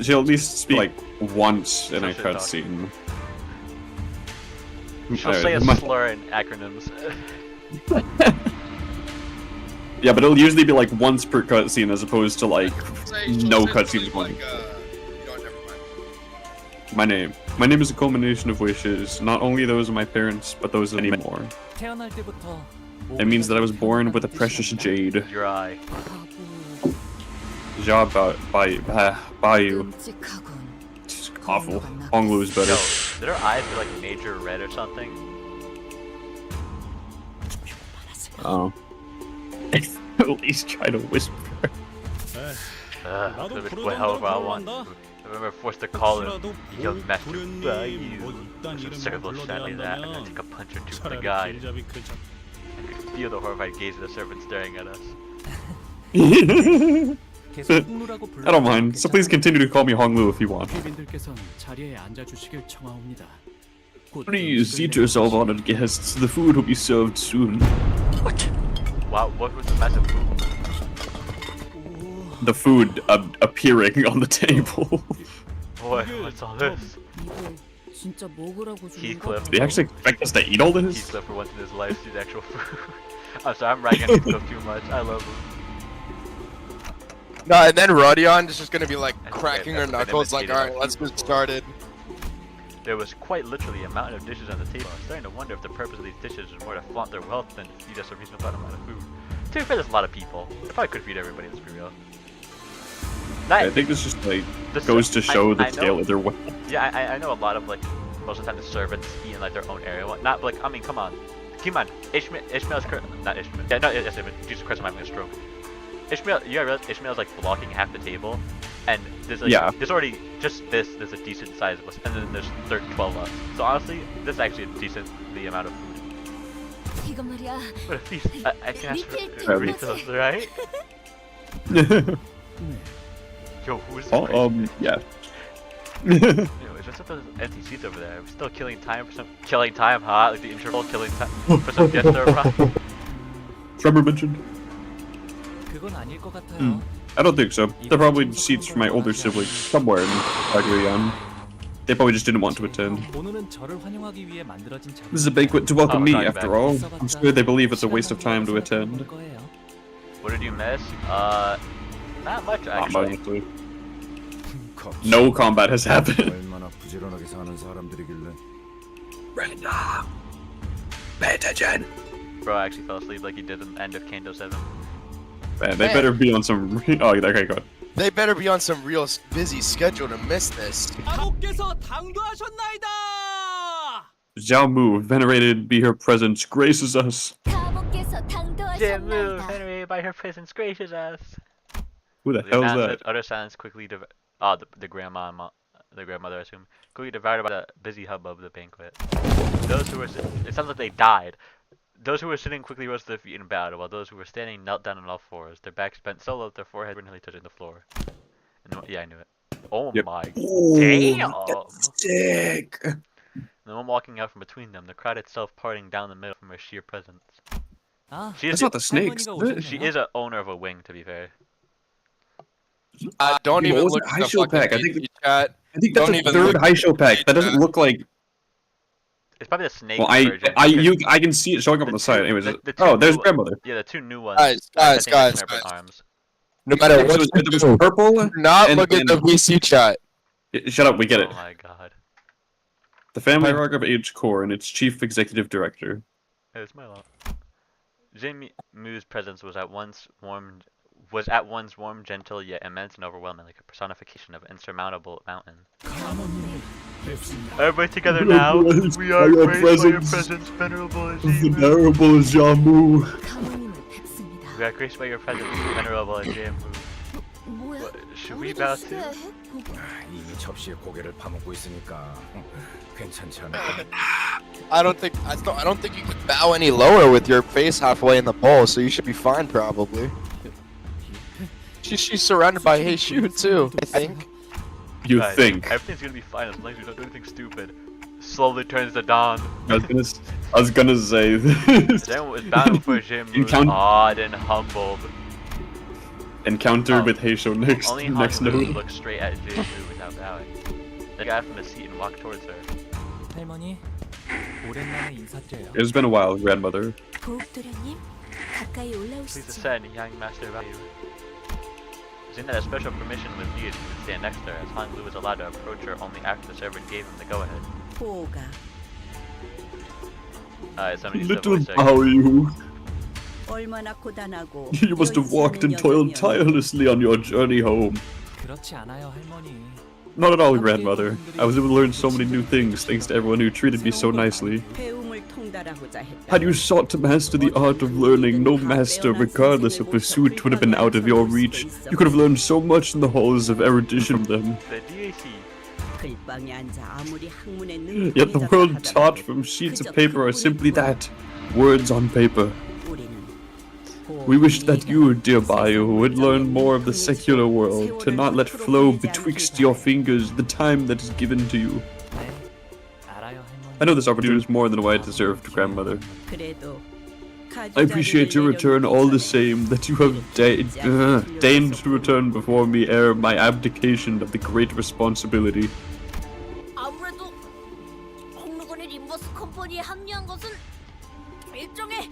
she'll at least speak like once in a cutscene. She'll say a slur in acronyms. Yeah, but it'll usually be like once per cutscene as opposed to like no cutscenes going. My name is a culmination of wishes, not only those of my parents, but those of many more. It means that I was born with a precious jade. Your eye. Bayou. It's awful. Honglu is better. Yo, did her eyes be like major red or something? Oh. At least try to whisper. However I want. If I'm ever forced to call him young master Bayou, I should circle sadly that and then take a punch or two from the guide. I could feel the horrified gaze of the servant staring at us. I don't mind, so please continue to call me Honglu if you want. Please seat yourself, honored guests. The food will be served soon. What? Wow, what was the massive food? the food appearing on the table. Boy, what's all this? Heathcliff. Do they actually expect us to eat all this? Heathcliff for once in his life sees actual food. I'm sorry, I'm ragging Heathcliff too much. I love him. No, and then Rodion is just gonna be like cracking her knuckles, like, alright, let's get started. There was quite literally a mountain of dishes on the table. I'm starting to wonder if the purpose of these dishes was more to flaunt their wealth than to feed us a reasonable amount of food. To be fair, there's a lot of people. They probably could feed everybody, let's be real. I think this just like goes to show the scale of their wealth. Yeah, I know a lot of like most of the time the servants eat in like their own area. Not like I mean, come on, Ishmael's not Ishmael. Yeah, no, yes, Jesus Christ, I'm having a stroke. Ishmael, you realize Ishmael's like blocking half the table, and there's like there's already just this. There's a decent size of us, and then there's 12 left. So honestly, this is actually a decently amount of food. What a feast! I can ask for refills, right? Yo, who is this? Yeah. Anyways, what's up with those empty seats over there? We're still killing time for some huh? Like the interval killing time for some guests to arrive. Trevor mentioned. 그건 아닐 것 같아요. I don't think so. They're probably seats for my older siblings somewhere in Bagrian. They probably just didn't want to attend. 오늘은 저를 환영하기 위해 만들어진 자리. This is a banquet to welcome me, after all. I'm sure they believe it's a waste of time to attend. What did you miss? Not much actually. No combat has happened. Brenda, pay attention. Bro, I actually fell asleep like he did at the end of Canto 7. Man, they better be on some. Oh, okay, go. They better be on some real busy schedule to miss this. Zhao Mu, venerated be her presence, graces us. Zhao Mu, venerated by her presence, graces us. Who the hell is that? Utter silence quickly the grandmother, I assume, quickly devoured by the busy hubbub of the banquet. Those who were it sounds like they died. Those who were sitting quickly rose to their feet in battle, while those who were standing knelt down on all fours. Their backs bent so low that their foreheads were nearly touching the floor. And yeah, I knew it. Oh my! Damn! That's sick. The one walking out from between them, the crowd itself parting down the middle from her sheer presence. That's not the snakes. She is a owner of a wing, to be fair. Don't even look at high the show fucking pack. I chat. think that's the third high show pack. That doesn't look like. It's probably the snake version. I can see it showing up on the side. Anyways, there's grandmother. Yeah, the two new ones. Guys. Arms. No matter what, it was purple. Not look at the VC chat. Shut up, we get it. Oh my god. The family hierarchy of Age Core and its chief executive director. Hey, it's my lot. Jin Mu's presence was at once warm, gentle, yet immense and overwhelming, like a personification of an insurmountable mountain. Everybody together now. We are praised by your presence, venerable Zhao Mu. We are graced by your presence, venerable Zhao Mu. Should we bow to? I don't think you could bow any lower with your face halfway in the bowl, so you should be fine probably. She's surrounded by Heishu too, I think. You think? Everything's gonna be fine as long as we don't do anything stupid. Slowly turns to dawn. I was gonna say this. Then was bound for Jim, awed and humbled. Encounter with Heisho next node. node. Look straight at Jim without bowing. Then got from the seat and walked towards her. 할머니, 오랜만에 인사드려요. It's been a while, grandmother. Please ascend, young master value. Jin had a special permission with needed to stand next to her, as Han Lu was allowed to approach her only after the servant gave him the go-ahead. Little Bao you. You must have walked and toiled tirelessly on your journey home. 그렇지 않아요, 할머니. Not at all, grandmother. I was able to learn so many new things thanks to everyone who treated me so nicely. Had you sought to master the art of learning, no master, regardless of pursuit, would have been out of your reach. You could have learned so much in the halls of erudition then. Yet the world taught from sheets of paper are simply that, words on paper. We wish that you, dear Bayu, would learn more of the secular world, to not let flow betwixt your fingers the time that is given to you. I know this opportunity is more than what I deserved, grandmother. I appreciate your return all the same, that you have deigned to return before me ere my abdication of the great responsibility. 아무래도 홍루건이 림버스 컴퍼니에 합류한 것은 일종의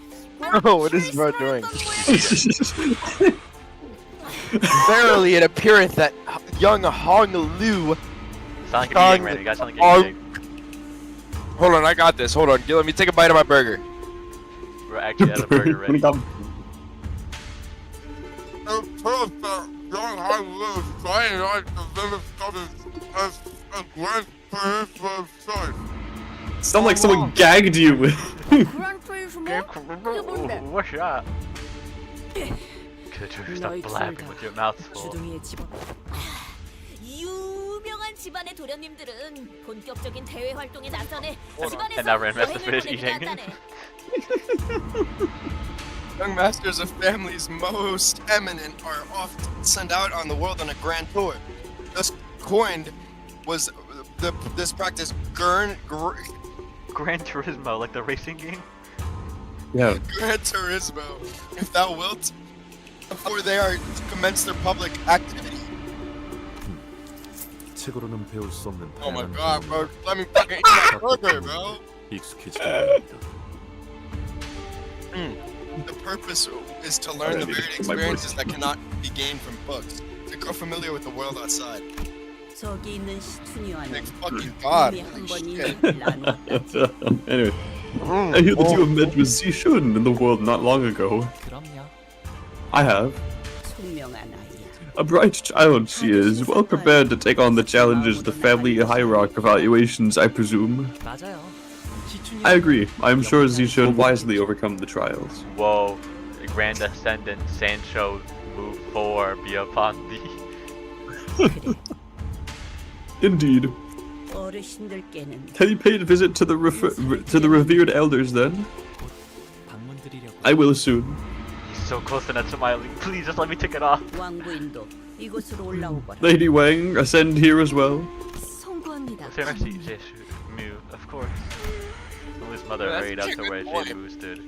Oh, what is bro doing? Verily, it appeareth that young Hong Lu. Sound like you're eating, Randy. You guys sound like you're eating. Hold on, I got this. Hold on, let me take a bite of my burger. We're actually at a burger ready. Young Hong Lu is trying out the Limbus as a grandparent of choice. Sound like someone gagged you. What's that? Could you stop blabbing with your mouth full? 유명한 집안의 도련님들은 본격적인 대외 활동에 나서네 집안에서 And now Ren has to finish 여행을 eating. 보내기도 Young masters of families most eminent are often sent out on the world on a grand tour. Thus coined was this practice Gran Turismo, like the racing game? Yeah. Gran Turismo, if thou wilt, before they are to commence their public activity. 책으로는 배울 수 없는 Oh my god, bro. Let me fucking eat my burger, bro. 익숙해지게 The purpose is to learn the varied experiences that cannot be gained from books. To grow familiar with the world outside. 저기 있는 시춘이와는 Thank fucking god. 이미 한 번 인연을 나누었다. Anyway, I hear that you have met with Zishun in the world not long ago. 그럼요. I have. 총명한 아이야. A bright child she is, well prepared to take on the challenges of the family hierarch evaluations, I presume. 맞아요. I agree. I am sure Zishun will wisely overcome the trials. Whoa, the Grand Ascendant Sancho move 4 be upon thee. Indeed. 어르신들께는 Have you paid a visit to the revered elders then? I will soon. He's so close to not smiling. Please just let me take it off. 왕부인도 이곳으로 올라오거라. Lady Wang, ascend here as well. 송구합니다. Of course. Lily's mother hurried out to where Jesu stood.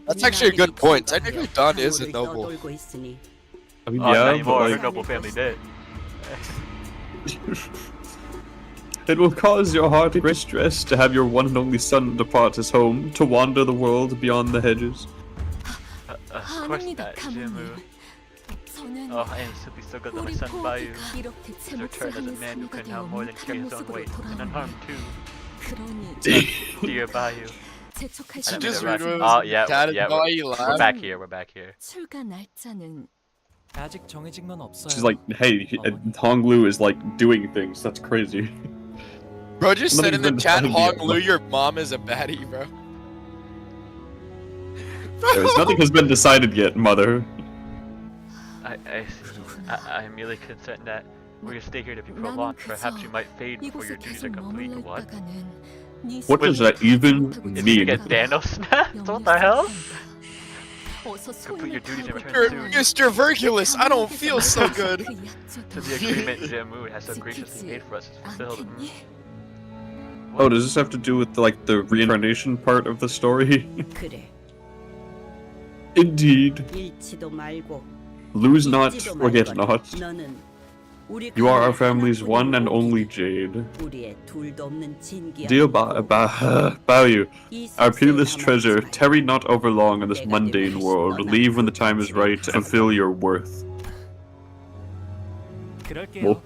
That's actually a good point. Technically, Don is a noble. I mean, Not yeah, anymore. but Her like, noble family did. it will cause your heart great stress to have your one and only son depart his home to wander the world beyond the hedges. Of course not, Jimu. Oh, I am simply so good that my son Bayu has returned as a man who can now more than carry his own weight, and unharmed too. Dear Bayu. Oh, yeah, we're back here, we're back here. 출가 날짜는 아직 정해진 건 없어요. She's like, hey, Hong Lu is like doing things. That's crazy. Bro, just said in the Nothing's chat, been Hong decided Lu, yet. your mom is a baddie, bro. Nothing has been decided yet, mother. I'm really concerned that we're gonna stay here to be prolonged. Perhaps you might fade before your duties are complete. What? What does that even Is he gonna mean? get Thanos snapped? What the hell? Complete your duties and return soon. Mr. Virculus, I don't feel so good. To the agreement Jimu has so graciously made for us is fulfilled. Oh, does this have to do with like the reincarnation part of the story? 그래. Indeed. 잃지도 말고 Lose not, 잊지도 forget 말거라. not. 너는 우리 You are our 가문의 family's 하나뿐인 one and 복이, only Jade. 우리의 둘도 없는 진귀한 Dear 복을 Baoyu, 이 our 속세에 peerless 남아있지 treasure, 말고 tarry not over long in this 내가 mundane 네가 world. 너나 Leave when the time is right to fulfill your worth. 그럴게요. Well,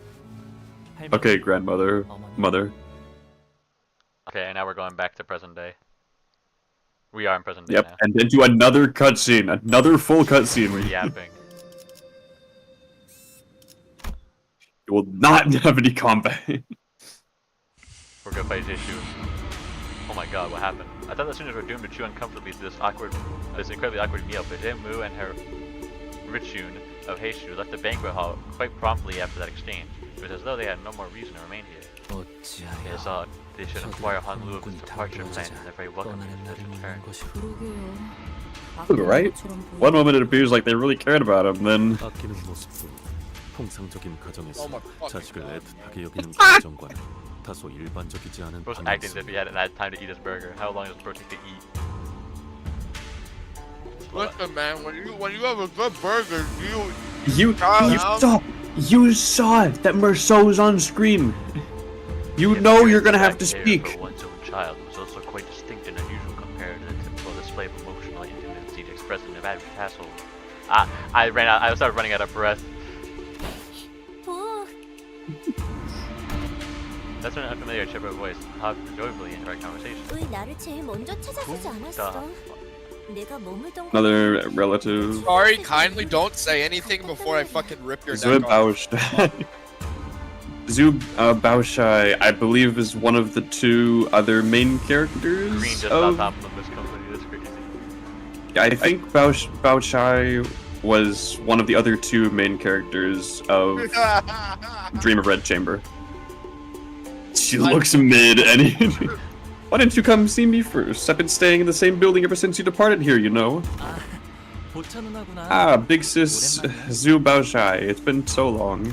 okay, grandmother, mother. Okay, now we're going back to present day. We are in present day Yep, now. and then to another cutscene, another full cutscene. We're yapping. You will not have any combat. We're gonna fight Jishu. Oh my god, what happened? I thought the students were doomed to chew uncomfortably through this incredibly awkward meal, but Mu and her Richun of Heishu left the banquet hall quite promptly after that exchange. It was as though they had no more reason to remain here. It is odd. They should inquire Han Lu of his departure plans, and they're very welcome to his return. Right? One moment it appears like they really cared about him, then... 아끼는 모습도 통상적인 가정에서 자식을 애틋하게 여기는 Ah! 가정과는 다소 일반적이지 않은 Bro's acting as if he hadn't had time to eat his burger. How long does Bro take to eat? Listen, man, when you have a good burger, You stop. You saw it. That Merceau's on screen. You know you're gonna have to speak. For one's own child was also quite distinct and unusual compared to the typical display of emotional intimacy expressed in the average household. I started running out of breath. That's an unfamiliar chipper voice. How enjoyably interact conversation. 왜 나를 제일 먼저 찾아주지 않았어? 내가 머물던 Another relative. Sorry, kindly don't say anything before I fucking rip your Zhu neck off. Baoshai. Zhu Baoshai, I believe, is one of the two other main characters. Green just of... on top of this company. That's crazy. I think Baoshai was one of the other two main characters of Dream of Red Chamber. She looks mid, and why didn't you come see me first? I've been staying in the same building ever since you departed here, you know. Ah, big sis Zhu Baoshai, it's been so long.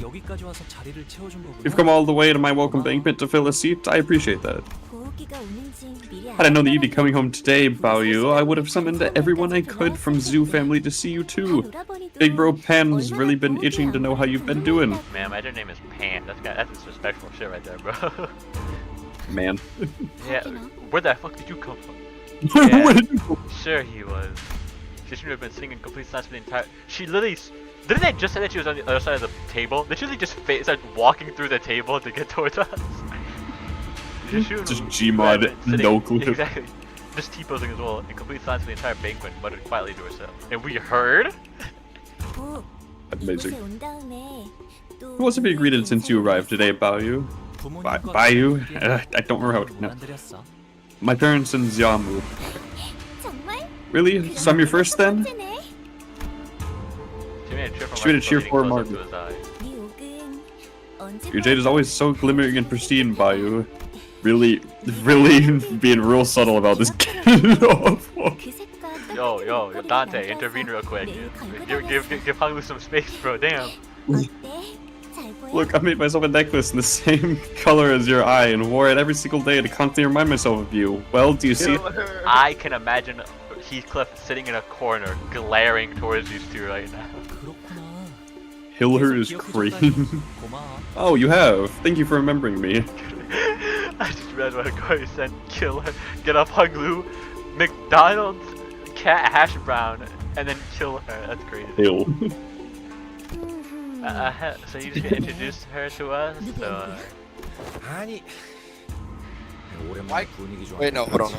You've come all the way to my welcome banquet to fill a seat. I appreciate that. Had I known that you'd be coming home today, Baoyu, I would have summoned everyone I could from Zhu family to see you too. Big bro Pan's really been itching to know how you've been doing. Man, my name is Pan. That's disrespectful shit right there, bro. Man. Yeah, where the fuck did you come from? Yeah, sure he was. She should have been sitting in complete silence for the entire. She literally. Didn't they just say that she was on the other side of the table? They should just started walking through the table to get towards us. Just Gmod, no clue. Exactly. Just T-posing as well, in complete silence for the entire banquet, muttered quietly to herself. And we heard? Amazing. Who else have you greeted since you arrived today, Baoyu? Baoyu? I don't remember how to pronounce. My parents and Xiaomu. Really? So I'm your first then? She made a cheer for Margaret. Your jade is always so glimmering and pristine, Baoyu. Really being real subtle about this. Yo, Dante, intervene real quick. Give Hanglu some space, bro. Damn. Look, I made myself a necklace in the same color as your eye and wore it every single day to constantly remind myself of you. Well, do you see? I can imagine Heathcliff sitting in a corner, glaring towards these two right now. Hiller is crazy. Oh, you have. Thank you for remembering me. I just read what Corey said. Kill her, get off Hanglu, McDonald's, cat hash brown, and then kill her. That's crazy. Ew. So you just introduced her to us? So, Wait, no, hold on.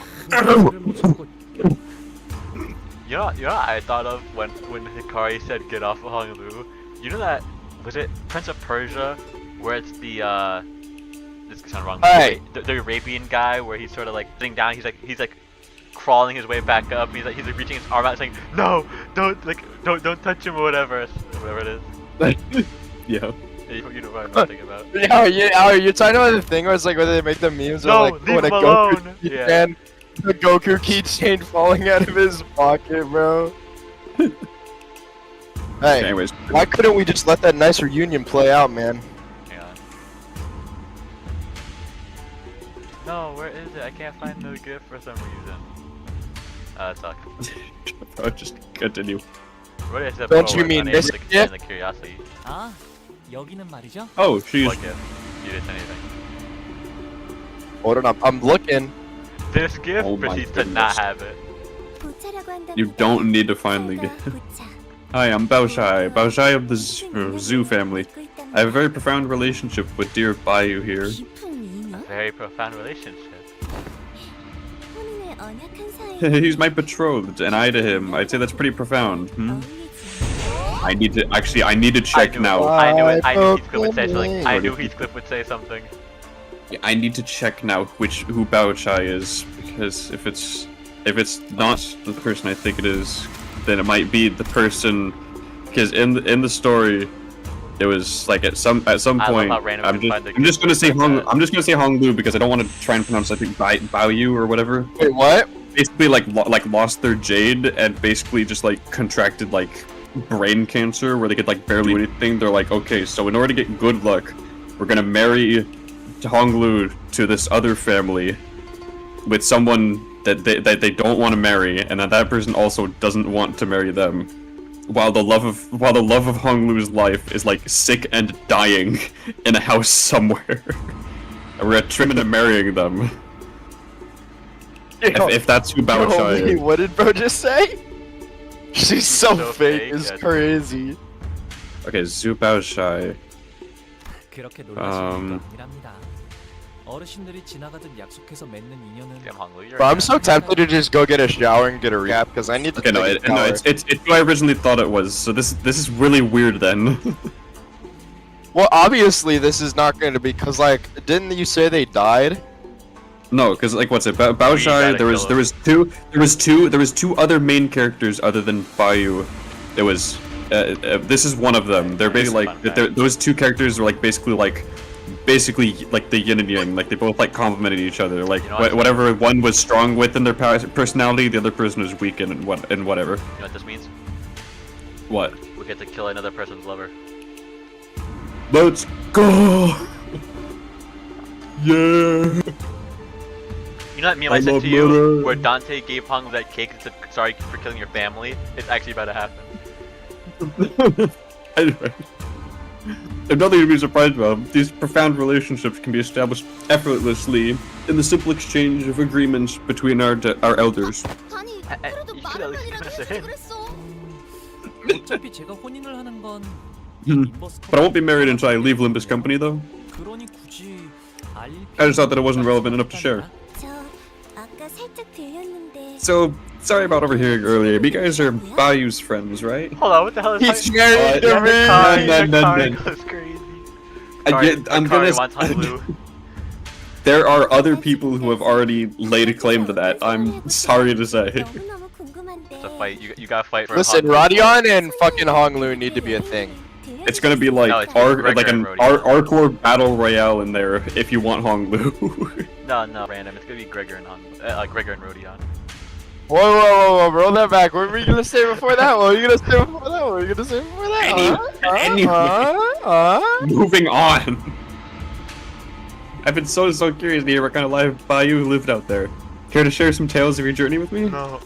You know what I thought of when Hikari said get off of Hanglu? You know that, was it Prince of Persia, where it's the, this sounds wrong. Hey. The Arabian guy where he's sort of like sitting down, he's like crawling his way back up, he's like reaching his arm out saying, no, don't touch him or whatever it is. Yeah. You know what I'm thinking about. Yeah, you're talking about the thing where it's like where they make the memes no, of like leave when a him alone. Goku keychain, the Goku keychain falling out of his pocket, bro. Hey, anyways, why couldn't we just let that nice reunion play out, man? Hang on. No, where is it? I can't find the GIF for some reason. It sucks. I'll just continue. What is it? Don't you mean this GIF? The curiosity. 아, 여기는 말이죠. Oh, she's. What GIF? You didn't say anything. Hold on, I'm looking. This GIF proceeds to not have it. You don't need to find the GIF. Hi, I'm Baoshai of the Zhu family. I have a very profound relationship with dear Baoyu here. A very profound relationship. He's my betrothed, and I to him. I'd say that's pretty profound. I need to check now. I knew Heathcliff would say something. I knew Heathcliff would say something. Yeah, I need to check now who Baoshai is, because if it's not the person I think it is, then it might be the person. Because in the story, it was like at some point. I'm just gonna say Honglu because I don't want to try and pronounce, I think, Baoyu or whatever. Wait, what? Basically, like lost their jade and basically just like contracted like brain cancer where they could like barely do anything. They're like, okay, so in order to get good luck, we're gonna marry Honglu to this other family with someone that they don't want to marry, and that person also doesn't want to marry them, while the love of Hong Lu's life is like sick and dying in a house somewhere. And we're trimming and marrying them. If that's who Bao Shai is. What did bro just say? She's so fake, it's crazy. Okay, Zhu Bao Shai. 그렇게 놀라시는 게 아니랍니다. 어르신들이 지나가듯 약속해서 맺는 인연은. Bro, I'm so tempted to just go get a shower and get a recap because I need to. Okay, no, it's who I originally thought it was. So this is really weird then. Well, obviously this is not going to be because like, didn't you say they died? No, because like what's it? Bao Shai. There was two other main characters other than Bayu. There was. This is one of them. They're basically like those two characters are like basically like the yin and yang. Like they both like complemented each other. Like whatever one was strong with in their personality, the other person was weak in whatever. You know what this means? What? We get to kill another person's lover. Let's go! Yeah! You know that meme I sent to you, where Dante gave Hong that cake and said, sorry for killing your family? It's actually about to happen. Anyway. There's nothing to be surprised about. These profound relationships can be established effortlessly in the simple exchange of agreements between our elders. You should at least give us a hint. 어차피 제가 혼인을 하는 건 But I won't be married until I leave Limbus company, though. 그러니 굳이 알릴 I just thought that it wasn't relevant enough to share. So, sorry about overhearing earlier. You guys are Bayu's friends, right? Hold on, what the hell is He's married to me! Goes crazy. I'm gonna. There are other people who have already laid a claim to that. I'm sorry to say. It's a fight. You gotta fight for. Listen, Radion and fucking Hong Lu need to be a thing. It's gonna be like an hardcore battle royale in there if you want Hong Lu. No, random. It's gonna be Gregor and Rodion. Whoa, roll that back. What were you gonna say before that? What were you gonna say before that? What were you gonna say before that? Moving on. I've been so curious to hear what kind of life Bayu lived out there. Care to share some tales of your journey with me? No.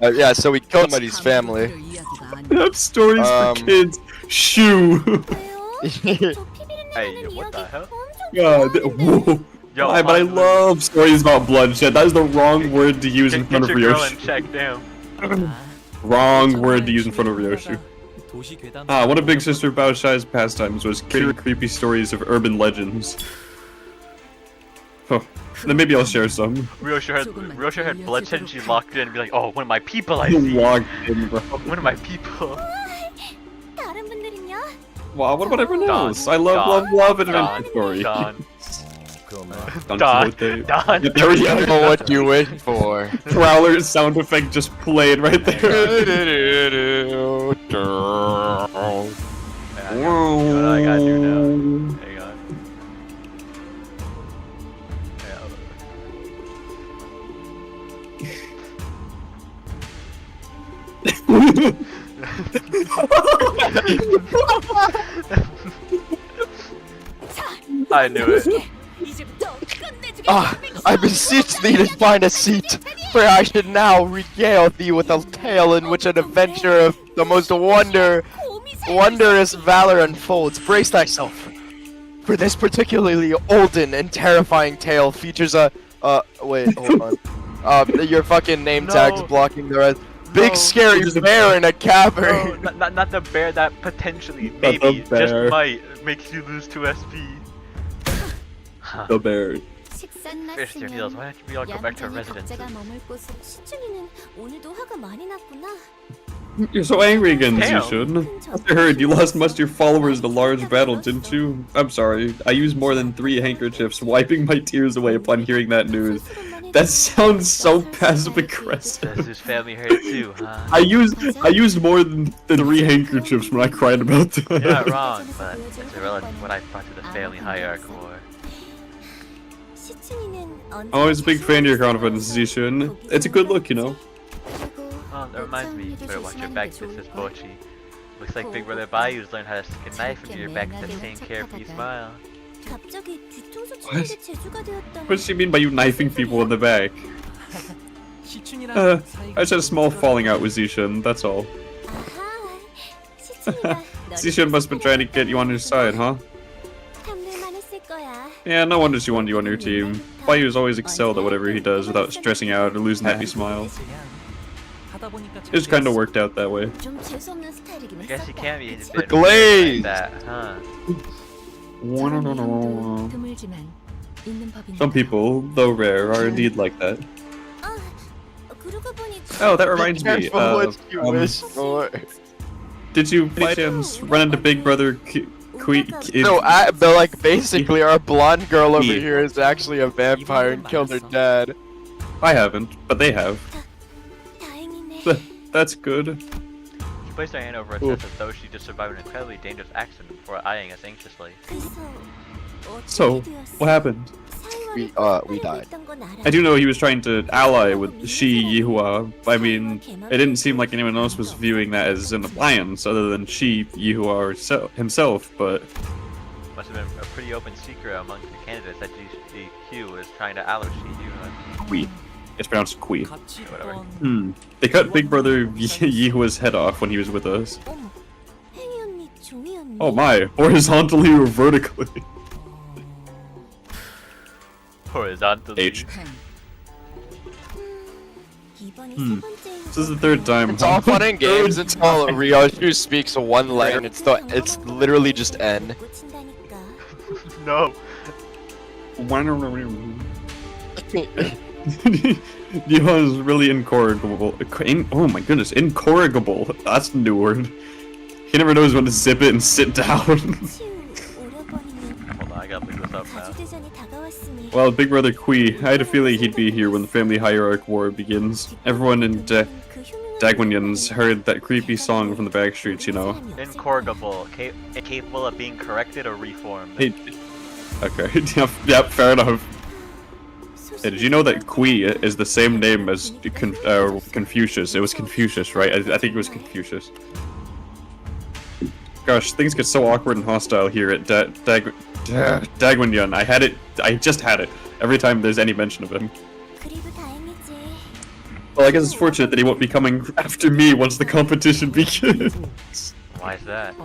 Yeah, so we killed somebody's family. That's stories for kids. Shoo. Hey, what the hell? God, whoa. Yo, but I love stories about bloodshed. That is the wrong word to use in front of Ryoshu. Wrong word to use in front of Ryoshu. One of Big Sister Bao Shai's pastimes was creating creepy stories of urban legends. Oh, then maybe I'll share some. Ryoshu had bloodshed and she locked in and be like, oh, one of my people I see. Locked in, bro. One of my people. Wow, what about everyone else? I love adventure stories. Don. There we go. What you wait for? Prowler sound effect just played right there. What I gotta do now? Hang on. I knew it. I beseech thee to find a seat, for I should now regale thee with a tale in which an adventure of the most wondrous valor unfolds. Brace thyself, for this particularly olden and terrifying tale features a wait, hold on. Your fucking name tag's blocking the rest. Big scary bear in a cavern. No, not the bear that potentially, maybe, just might, makes you lose 2 SP. The bear. Fish their heels, why don't we all go back to our residences? You're so angry again, Zishun. I heard you lost most of your followers in a large battle, didn't you? I'm sorry. I used more than 3 handkerchiefs, wiping my tears away upon hearing that news. That sounds so passive-aggressive. Does his family hurt too, huh? I used more than 3 handkerchiefs when I cried about that. You're not wrong, but it's irrelevant what I brought to the family hierarchy war. I'm always a big fan of your confidence, Zishun. It's a good look, you know. Oh, that reminds me, you better watch your back, Mrs. Bochi. Looks like Big Brother Bayou's learned how to stick a knife into your back with that same carefree smile. What does she mean by you knifing people in the back? I just had a small falling out with Zishan, that's all. Zishan must have been trying to get you on his side, huh? Yeah, no wonder she wanted you on your team. Why he was always excelled at whatever he does without stressing out or losing that happy smile. It just kind of worked out that way. I guess he can't be a bit Glaze! like that, huh? Some people, though rare, are indeed like that. Oh, that reminds me. Did you by chance run into Big Brother No, but like basically our blonde girl over here is actually a vampire and killed her dad. I haven't, but they have. That's good. She placed her hand over her chest as though she just survived an incredibly dangerous accident before eyeing us anxiously. So, what happened? We died. I do know he was trying to ally with Shi Yihua. I mean, it didn't seem like anyone else was viewing that as an alliance other than Shi Yihua himself, but... Must have been a pretty open secret among the candidates that GCQ was trying to ally Shi Yihua. Kui. It's pronounced Kui. Whatever. They cut Big Brother Yihua's head off when he was with us. Oh my, horizontally or vertically? Horizontally. H. This is the third time. It's all fun and games until Ryoshu speaks one letter and it's literally just N. No. Yihua is really incorrigible. Oh my goodness, incorrigible. That's a new word. He never knows when to zip it and sit down. Hold on, I gotta look this up now. Well, Big Brother Kui, I had a feeling he'd be here when the family hierarch war begins. Everyone in Dagwanyans heard that creepy song from the back streets, you know. Incorrigible, capable of being corrected or reformed. Hey, okay, yep, fair enough. Hey, did you know that Kui is the same name as Confucius? It was Confucius, right? I think it was Confucius. Gosh, things get so awkward and hostile here at Dagwanyan. I just had it. Every time there's any mention of him. Well, I guess it's fortunate that he won't be coming after me once the competition begins. Why is that?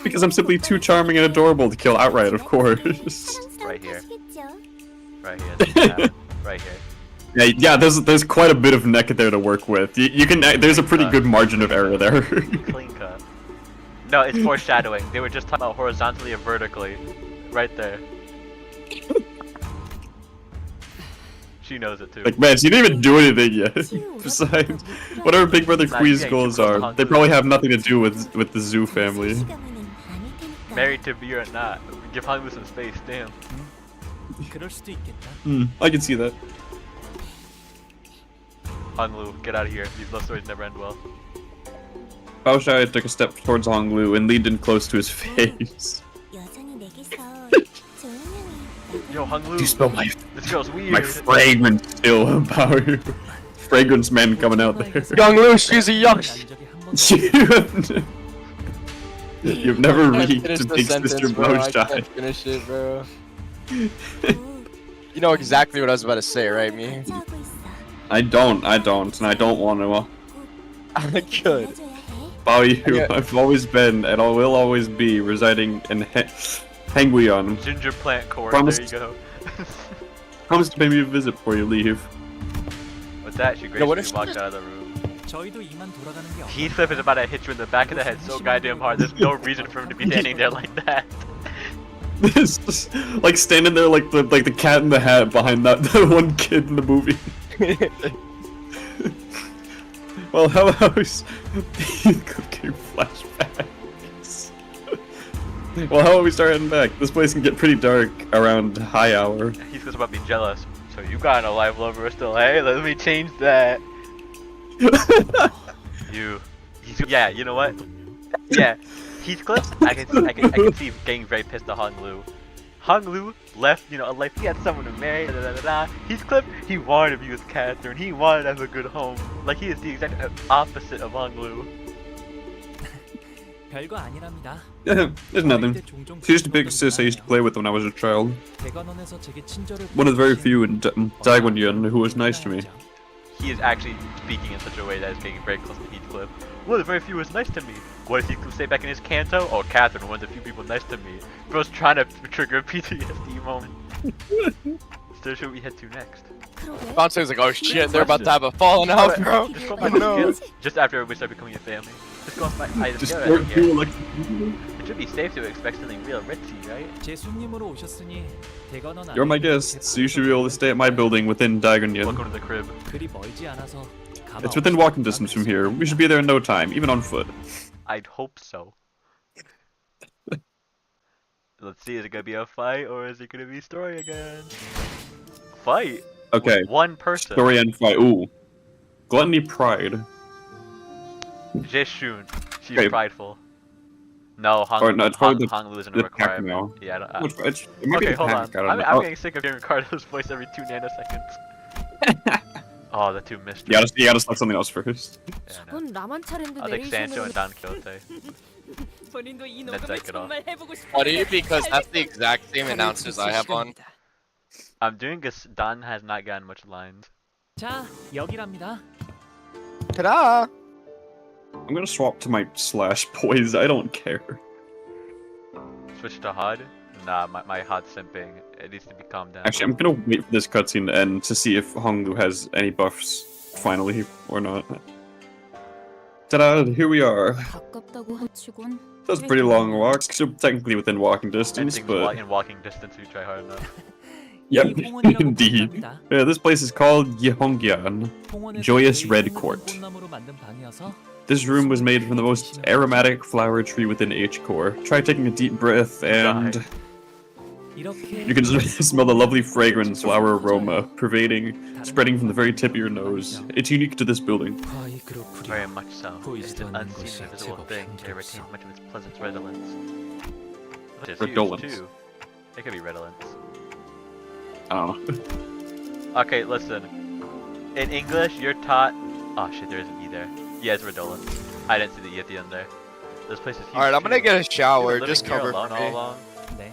Because I'm simply too charming and adorable to kill outright, of course. Right here. Right here. Right here. Yeah, there's quite a bit of neck there to work with. You can there's a pretty good margin of error there. Clean cut. No, it's foreshadowing. They were just talking about horizontally and vertically. Right there. She knows it too. Like, man, she didn't even do anything yet. Besides, whatever Big Brother Kui's goals are, they probably have nothing to do with the Zoo family. Married to be or not. Give Hanglu some space, damn. I can see that. Hanglu, get out of here. These love stories never end well. Bao Shai took a step towards Hong Lu and leaned in close to his face. Yo, Hanglu. You smell my... This girl's weird. My fragrance still about you. Fragrance man coming out there. Young Lu, she's a young... You've never reached a big sister Bao Shai. I can't finish it, bro. You know exactly what I was about to say, right, me? I don't, and I don't want to. Good. Bao Yu, I've always been, and I will always be, residing in Hengguian. Ginger plant core, Promise, there you go. Promise to pay me a visit before you leave. With that, she gracefully walked out of the room. Heathcliff is about to hit you in the back of the head so goddamn hard, there's no reason for him to be standing there like that. It's just, like standing there like the cat in the hat behind that one kid in the movie. Well, how about cooking flashbacks? Well, how about we start heading back? This place can get pretty dark around high hour. Heathcliff's about to be jealous. So you got a life lover still? Hey, let me change that. Yeah, you know what? Yeah. Heathcliff, I can see getting very pissed at Hanglu. Hanglu left, you know, a life, he had someone to marry, Heathcliff, he wanted to be with Catherine, he wanted to have a good home. Like, he is the exact opposite of Hanglu. 별거 아니랍니다. Yeah, there's nothing. She's just a big sis I used to play with when I was a child. 대관원에서 제게 친절을 One of the very few in Daegunyun who was nice to me. He is actually speaking in such a way that is getting very close to Heathcliff. One of the very few was nice to me. What did Heathcliff say back in his Canto? Oh, Catherine, one of the few people nice to me. Bro's trying to trigger a PTSD moment. So should we head to next? Bonso's like, oh shit, they're about to have a falling out, bro. Just go on my just after we start becoming a family. Just go on my Just start doing like. It should be safe to expect something real ritzy, right? 제 손님으로 오셨으니 대관원 You're my guest, so you should be able to stay at my building within Daegunyun. Welcome to the crib. 그리 멀지 않아서 It's within walking distance from here. We should be there in no time, even on foot. I'd hope so. Let's see, is it gonna be a fight or is it gonna be story again? Fight? Okay. With one person. Story and fight. Ooh. Gluttony, pride. Jeshun. She's Okay. prideful. No, Or no, it's probably the- Honglu isn't a the pack requirement. now. Yeah, I don't, Which- it might be okay, the hold on. pack, I don't know. I'm Oh. getting sick of hearing Ricardo's voice every 2 nanoseconds. Oh, the two mysteries. You gotta select something else first. 전 나만 차례인데 I'll take Sancho and Don Quixote. 본인도 이 Then take it off. 해보고 싶어. Funny because that's the exact same announcers I have on. I'm doing this. Don has not gotten much lines. 자, 여기랍니다. Ta-da! I'm gonna swap to my slash poise. I don't care. Switch to HUD? Nah, my HUD simping. It needs to be calmed down. Actually, I'm gonna wait for this cutscene to end to see if Honglu has any buffs finally or not. Ta-da! Here we are. 가깝다고 하치곤 That's a pretty long walk. Still technically within walking distance, Anything but in walking distance, we try hard enough. yep, indeed. Yeah, this place is called Yehongyan, Joyous Red Court. 꽃나무로 만든 방이어서 This room was made from the most aromatic flower tree within H-core. Try taking a deep breath and you can smell the lovely fragrant flower aroma spreading from the very tip of your nose. It's unique to this building. Very much so. It's an unseen invisible thing. It retains much of its pleasant redolence. Which is huge, Redolence. too. It could be redolence. I don't know. Okay, listen. In English, you're taught... Oh shit, there isn't E there. Yeah, it's redolence. I didn't see the E at the end there. This place is huge. Alright, I'm gonna too. get a shower. You were Just living here cover alone for all me. along? 네.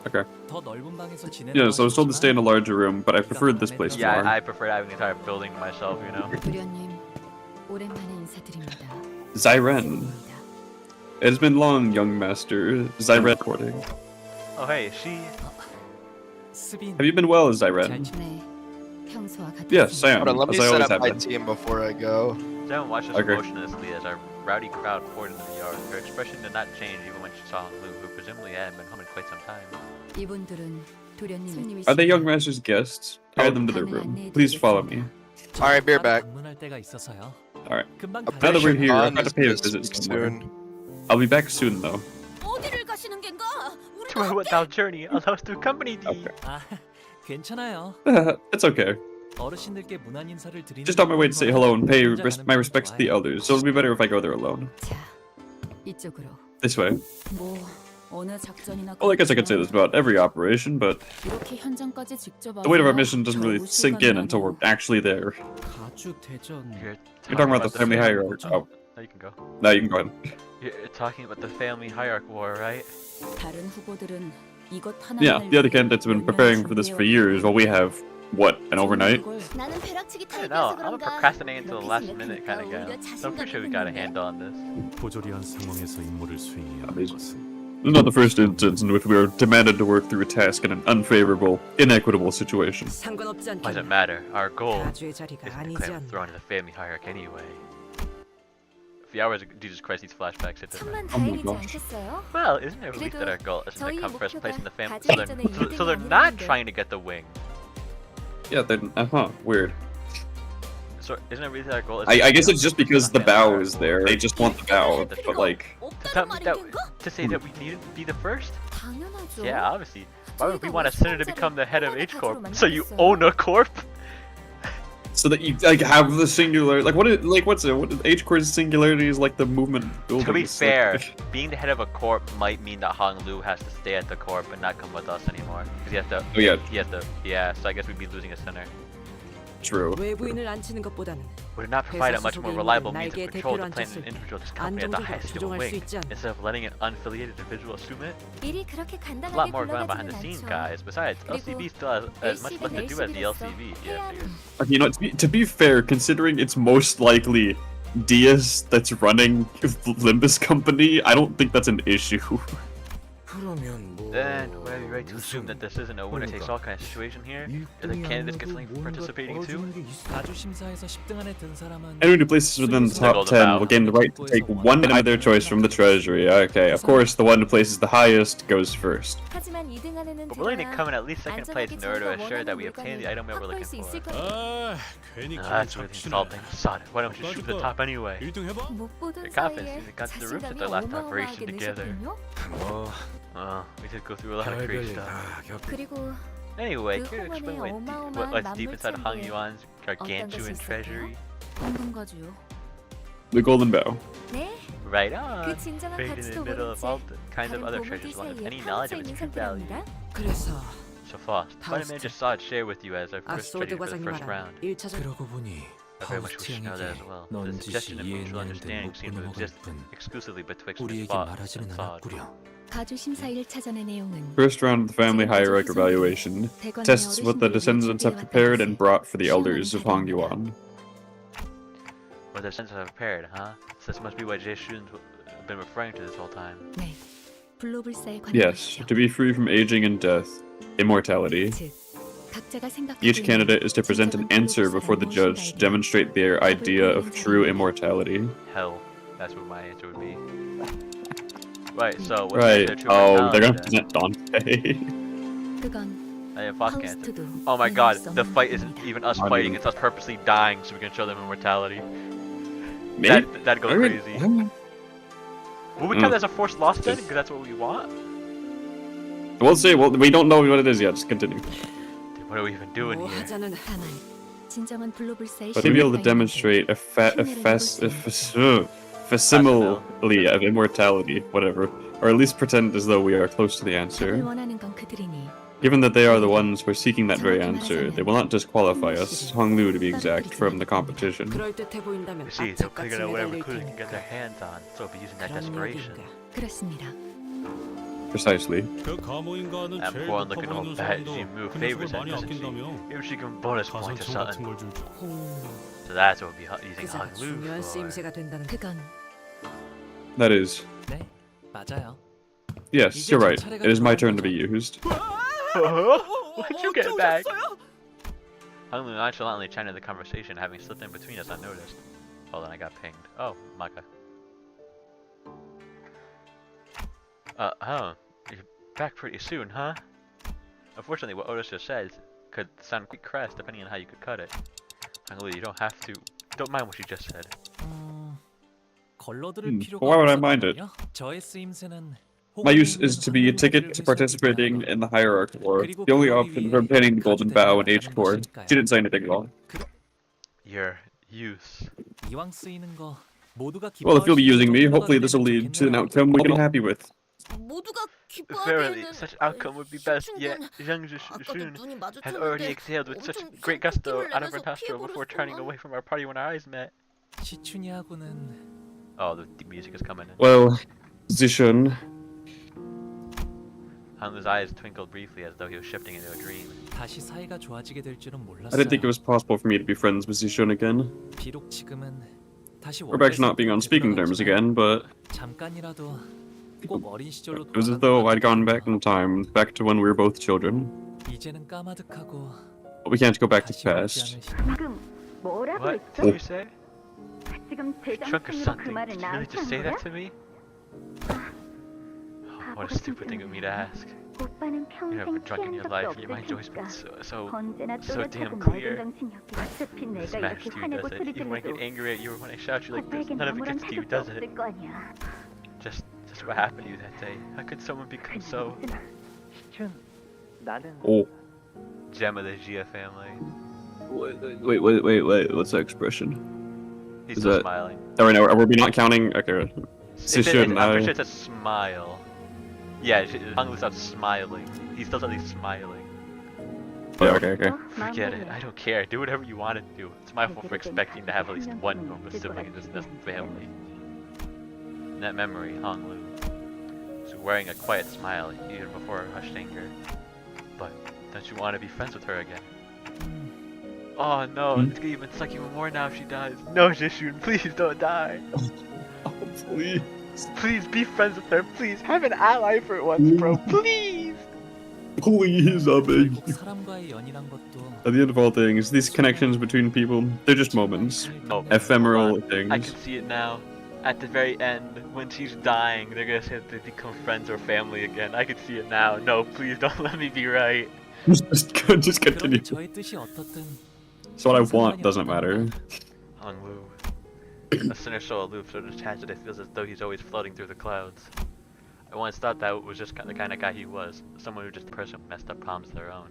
Okay. 더 넓은 방에서 지내는 Yeah, so I was told to stay in a larger room, but I preferred this place Yeah, more. I prefer having the entire building to myself, you know? 부련님 오랜만에 인사드립니다. Zyren. It has been long, young master. Zyren courting. Oh hey, she... 스빈. Have you been well, Zyren? 네, 평소와 같이 Yes, I am, Hold on, let me as I set always up have my been. team before I go. Devon watched us Okay. emotionlessly as our rowdy crowd poured into the yard. Her expression did not change even when she saw Lu, who presumably had been home in quite some time. 이분들은 도련님의 Are they young master's guests? Guide them to their room. Please follow me. Alright, be right back. 방문할 때가 있어서요. Alright. 금방 Now that we're here, I'm Han about to is pay a gonna visit speak somewhere. soon. I'll be back soon, though. 어디를 가시는 겐가? To our without journey, allow us to accompany thee. 아, 괜찮아요. It's okay. 어르신들께 문안 인사를 드리는 Just on my way to say hello and pay 혼자 가는 my 게 respects to the 좋아요. elders, so it'll be better if I go there alone. 자, 이쪽으로. This way. 뭐 어느 작전이나 Well, I guess I could say this about every operation, but 이렇게 현장까지 직접 the weight of our 와서 mission doesn't really sink in until we're actually there. 가주 대전. You're talking about the family hierarchy. Oh, No, you can go. now you can go ahead. You're talking about the family hierarchy war, right? 다른 후보들은 이것 Yeah, 하나만을 the other 위해 candidates have been 몇 preparing 년을 for this for 준비해왔고 years, while we have, what, an overnight? 나는 벼락치기 I don't 타입이어서 know. I'm a 그런가. procrastinating until the 이렇게 last minute kind of 생각하니까 guy. 오히려 So I'm pretty sure we got a handle on this. 부조리한 상황에서 임무를 수행해야 하는 것은 This is not the first instance in which we are demanded to work through a task in an unfavorable, inequitable situation. 상관없지 Why does it 않겠나. matter? Our goal 가주의 자리가 isn't to 아니지 claim the 않나. throne of the family hierarchy anyway. A few hours ago, Jesus Christ, these flashbacks hit different. 천만 다행이지 않겠어요? Well, isn't it a relief 그래도 that our goal isn't to 저희 come first place in the family? 목표가 가족의 전에 So they're 이등이 not 아니라는데. trying to get the wing. Yeah, then, weird. So isn't it really that our goal is I guess it's just because the bow is there. They just want the bow, but like... to say that we need to be the first? 당연하죠. Yeah, obviously. Why would we want a senator to become the head of H Corp? So you own a corp? So that you like have the singular, like what H Core's singularity is like the movement building. To be fair, being the head of a corp might mean that Hong Lu has to stay at the corp and not come with us anymore. Because he has to. Oh, yeah. He has to. Yeah. So I guess we'd be losing a center. True. 외부인을 앉히는 것보다는 Would it not provide a 회사 much more 소속의 reliable 인물을 means of 날개에 control 대표로 to plant 앉혔을 an 때 individual of this company at the 안정적으로 highest skill 조종할 수 wing, 있지 않나. instead of letting an unaffiliated individual assume it? 일이 그렇게 A lot 간단하게 more going on behind 굴러가지는 the scenes, 않죠. guys. Besides, LCB still has as much left to do as the LCV. Yeah, figures. You know, to be fair, considering it's most likely Diaz that's running Limbus company, I don't think that's an issue. Then, would I be right to assume that this isn't a winner-takes-all kind of situation here? Are the candidates considering participating too? 가주 심사에서 10등 안에 든 사람은 Anyone who places within the top 10 will gain the right to take one in either choice from the treasury. Okay, of course, the one who places the highest goes first. 하지만 2등 안에는 But we're willing to 들어야 come in at least second place in order to assure that we obtain the item we were 확보할 looking 수 있을 for. 거니까. That's really insulting. Sod it. Why don't you shoot for the top anyway? 못 보던 Your confidence 사이에 even got to the roof at 자신감이 their last 어마어마하게 operation together. 느셨군요. We did go through a lot of crazy stuff. 그리고 Anyway, 그 can you explain 홍원의 what 어마어마한 lies deep inside 만물천지에 Hong Yuan's 어떤 gargantuan 것이 treasury? 있을까요? 황금거주요. The Golden Bow. 네, Right on. 그 진정한 Buried in the 가치도 middle of 모른 all 채 the kinds of 다른 other 보물들 treasures without 사이에 any knowledge of 파묻혀 its 있는 true value. 상태랍니다. 그래서 So fast. Spider-Man just saw it share with you as our first 아솔드 strategy for the 과장이 first 말한 round. 1차전 그러고 보니 I very much wish you know that as well. The suggestion of mutual understanding seems to exist exclusively betwixt Miss 우리에게 Fox 말하지는 and Sod. 않았구려. 가주 심사 1차전의 내용은 First round of the family hierarchy evaluation tests what the descendants have prepared and brought for the elders of Hong Yuan. What the sense of prepared, huh? So this must be what Jay Shun's been referring to this whole time. 네, 불로불사의 Yes, 관계죠. to be free from aging and death, immortality. 즉, 각자가 생각하고 Each 있는 candidate is to present an answer before the judge to demonstrate their idea of true immortality. Hell, that's what my answer would be. Right, so what's Right. their true Oh, they're mortality gonna present Dante. 그건 then? Fox cancer. 파우스트도 Oh my god, 이해할 수 the 없는 fight isn't 부분이다. even us I mean- fighting, it's us purposely dying so we can show them immortality. Maybe? That'd go I mean, crazy. Will we count that as a forced loss then? Because that's what we want? We'll see. Well, we don't know what it is yet. Just continue. Dude, what are we even doing 뭐 here? 하자는 다만 진정한 불로불사의 But to be able to 신뢰가 demonstrate a facsimile of immortality, whatever, or at least pretend as though we are close to the 답을 answer. 원하는 건 그들이니 Given that they are the ones who are seeking that very answer, they will not disqualify us, Hong Lu to be exact, from the competition. 그럴듯해 보인다면 You see, they'll click 악착같이 on whatever 매달릴 clue they can get their 테니까. hands on, so we'll be using that 그런 desperation. 얘기인가? 그렇습니다. Precisely. 그 가모인과는 That 제일 poor 높아 looking 보이는 old bat 사람도 she moved 그 favors 녀석을 him, 많이 doesn't she? 아낀다며 Maybe she can bonus point to 가산점 같은 something. 걸 줄죠. So that's what we'll be using 그자가 Hong Lu 중요한 for. 쓰임새가 된다는 그건 That is. 네, 맞아요. Yes, you're right. It is my turn to be used. Why'd you get back? Hong Lu nonchalantly chided the conversation, having slipped in between us unnoticed. Oh, then I got pinged. Oh, Maka. You're back pretty soon, huh? Unfortunately, what Otis just said could sound quite crass depending on how you could cut it. Hong Lu, you don't have to. Don't mind what you just said. 걸러들을 필요가 Why would I mind it? 없었거든요. 저의 쓰임새는 My use is to be a ticket to participating in the hierarchy war. The only option for obtaining the golden bow in each corps. She didn't say anything wrong. Your use. 이왕 쓰이는 거 모두가 Well, if you'll be using me, 기뻐할 수 있는 hopefully this will 정도가 lead to an 되면 outcome we can be happy with. 모두가 Verily, 기뻐하기에는 such outcome would be best, yet Zhang 아까도 Zhishun 눈이 had already 마주쳤는데 exhaled with such 엄청 great gusto 느낌을 out of her 내면서 nostril before turning 피해버렸구만. away from our party when our eyes met. 시춘이하고는 Oh, the music is coming in. Well, Zishun, Hanlu's eyes twinkled briefly as though he was shifting into a dream. 다시 사이가 좋아지게 될 줄은 I didn't think it 몰랐어요. was possible for me to be friends with Zishun again. 비록 지금은 다시 We're back to not being on speaking terms again, but 잠깐이라도 꼭 어린 시절로 it was as though I'd gone back in time, back to when we were both children. 이제는 까마득하고 But we can't go back to the 다시 오지 past. 않을 시- 방금 뭐라고 What 했어? did you say? 지금 Drunk or 제정신으로 그 something? 말을 Did you really 나한테 just 한 say 거야? that to me? What a stupid thing of me to ask. 오빠는 You've never 평생 drunk in 취한 your 적도 life, and your mind has always 없을 been 테니까 so 언제나 so damn 또렷하고 clear. 맑은 정신이었기 어차피 This 내가 smash 이렇게 dude 화내고 does it. 소리 Even when I get 질러도 angry at you or when I shout you like this, 오빠에겐 none of it 아무런 gets to you, 타격도 does it? 없을 거 아니야. Just what happened to you that day. How could someone become so Oh. gem of the Gia family? Wait. What's that expression? He's Is still that- smiling. Alright, now, are we not counting? Okay. I'm Zishun, pretty sure it's a smile. Yeah, Hong Lu stopped smiling. He still said he's smiling. Yeah, okay. Forget it. I don't care. Do whatever you want to do. It's my fault for expecting to have at least one normal sibling in this family. In that memory, Hong Lu was wearing a quiet smile even before her hushed anger. But don't you want to be friends with her again? Oh no, it's gonna even suck even more now if she dies. No, Jishun, please don't die. Oh, please. Please be friends with her. Please have an ally for once, bro. Please. Please, I beg you. 사람과의 연이란 것도 At the end of all things, these connections between people, they're just moments. Oh, Ephemeral hold on. I things. can see it now. At the very end, when she's dying, they're gonna say that they become friends or family again. I can see it now. No, please don't let me be right. Just continue. 그러니 저의 뜻이 어떻든 So what I want doesn't matter. Hong Lu. A sinner so aloof, so detached that it feels as though he's always floating through the clouds. I once thought that was just the kind of guy he was. Someone who just person with messed up problems of their own.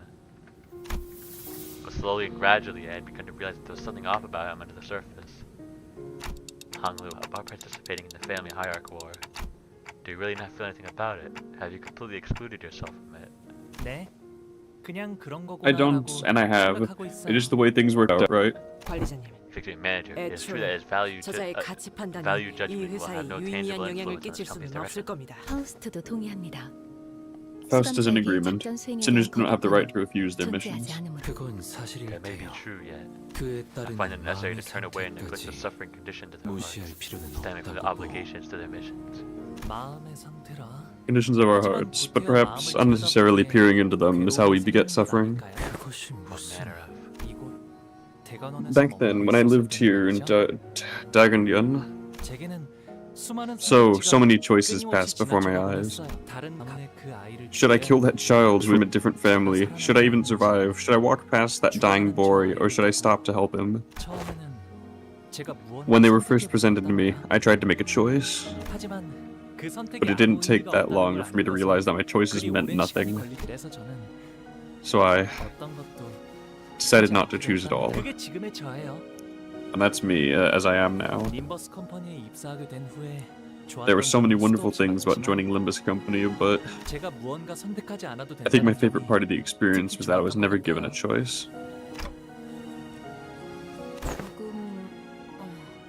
But slowly and gradually, I had begun to realize that there was something off about him under the surface. Hong Lu, about participating in the family hierarchy war. Do you really not feel anything about it? Have you completely excluded yourself from it? 네. 그냥 그런 I don't, and I have. It's just the way things work out, right? 관리자님, Executive manager, it is true that his value, 저자의 가치 판단이 value 이 judgment will 회사에 have no 유의미한 tangible 영향을 influence on 끼칠 the company's 수는 없을 direction. 겁니다. 파우스트도 동의합니다. Faust is an agreement. Sinners do not have the right to refuse their missions. 그건 That may be 사실일까요? true yet. 그에 I 따른 find it necessary 마음의 to turn away and neglect the 상태까지 suffering conditions of their hearts, 무시할 필요는 stemming from the 없다고. obligations to their missions. 마음의 상태라. Conditions of our hearts, but perhaps unnecessarily peering into them is how we beget suffering. 그것이 What 무슨 manner of? 이곳 대관원에서 Back then, when I lived here in Dagondion, 제게는 수많은 so 선택지가 many choices 끊임없이 passed before my 지나쳐가고 eyes. 있어요. 다른 가문의 그 아이를 Should I 죽여야 kill that child from a different family? Should I even survive? Should I walk past that dying boy, or should I stop to help him? 처음에는 제가 무언가 When they were 선택해 first presented to me, I tried to make a choice, 하지만 그 선택이 but it didn't 아무 take 의미가 that 없다는 long 걸 for me to 알고서 realize that my choices 그리 meant 오랜 시간이 nothing. 걸리게 돼서 저는 So I 어떤 것도 decided not to choose at all. 그게 지금의 저예요. And that's me, as I am now. 림버스 컴퍼니에 입사하게 된 후에 There were so many wonderful things about joining Limbus Company, but 제가 무언가 선택하지 않아도 I think my 된다는 favorite part of the experience was that I was never given a choice.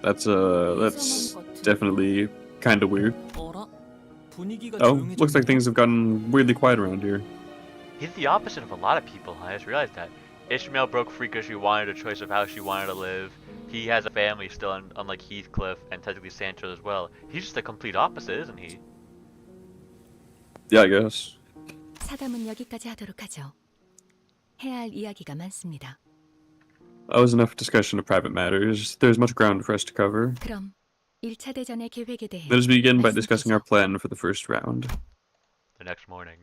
That's definitely kind of weird. 어라? 분위기가 Oh, 조용해졌네. looks like things have gotten weirdly quiet around here. He's the opposite of a lot of people. I just realized that. Ishmael broke free because she wanted a choice of how she wanted to live. He has a family still, unlike Heathcliff and technically Sancho as well. He's just the complete opposite, isn't he? Yeah, I guess. 사담은 여기까지 하도록 하죠. 해야 할 이야기가 많습니다. That was enough discussion of private matters. There's much ground for us to cover. 그럼 1차 대전의 계획에 대해 Let us begin by discussing our plan for the first round. The next morning.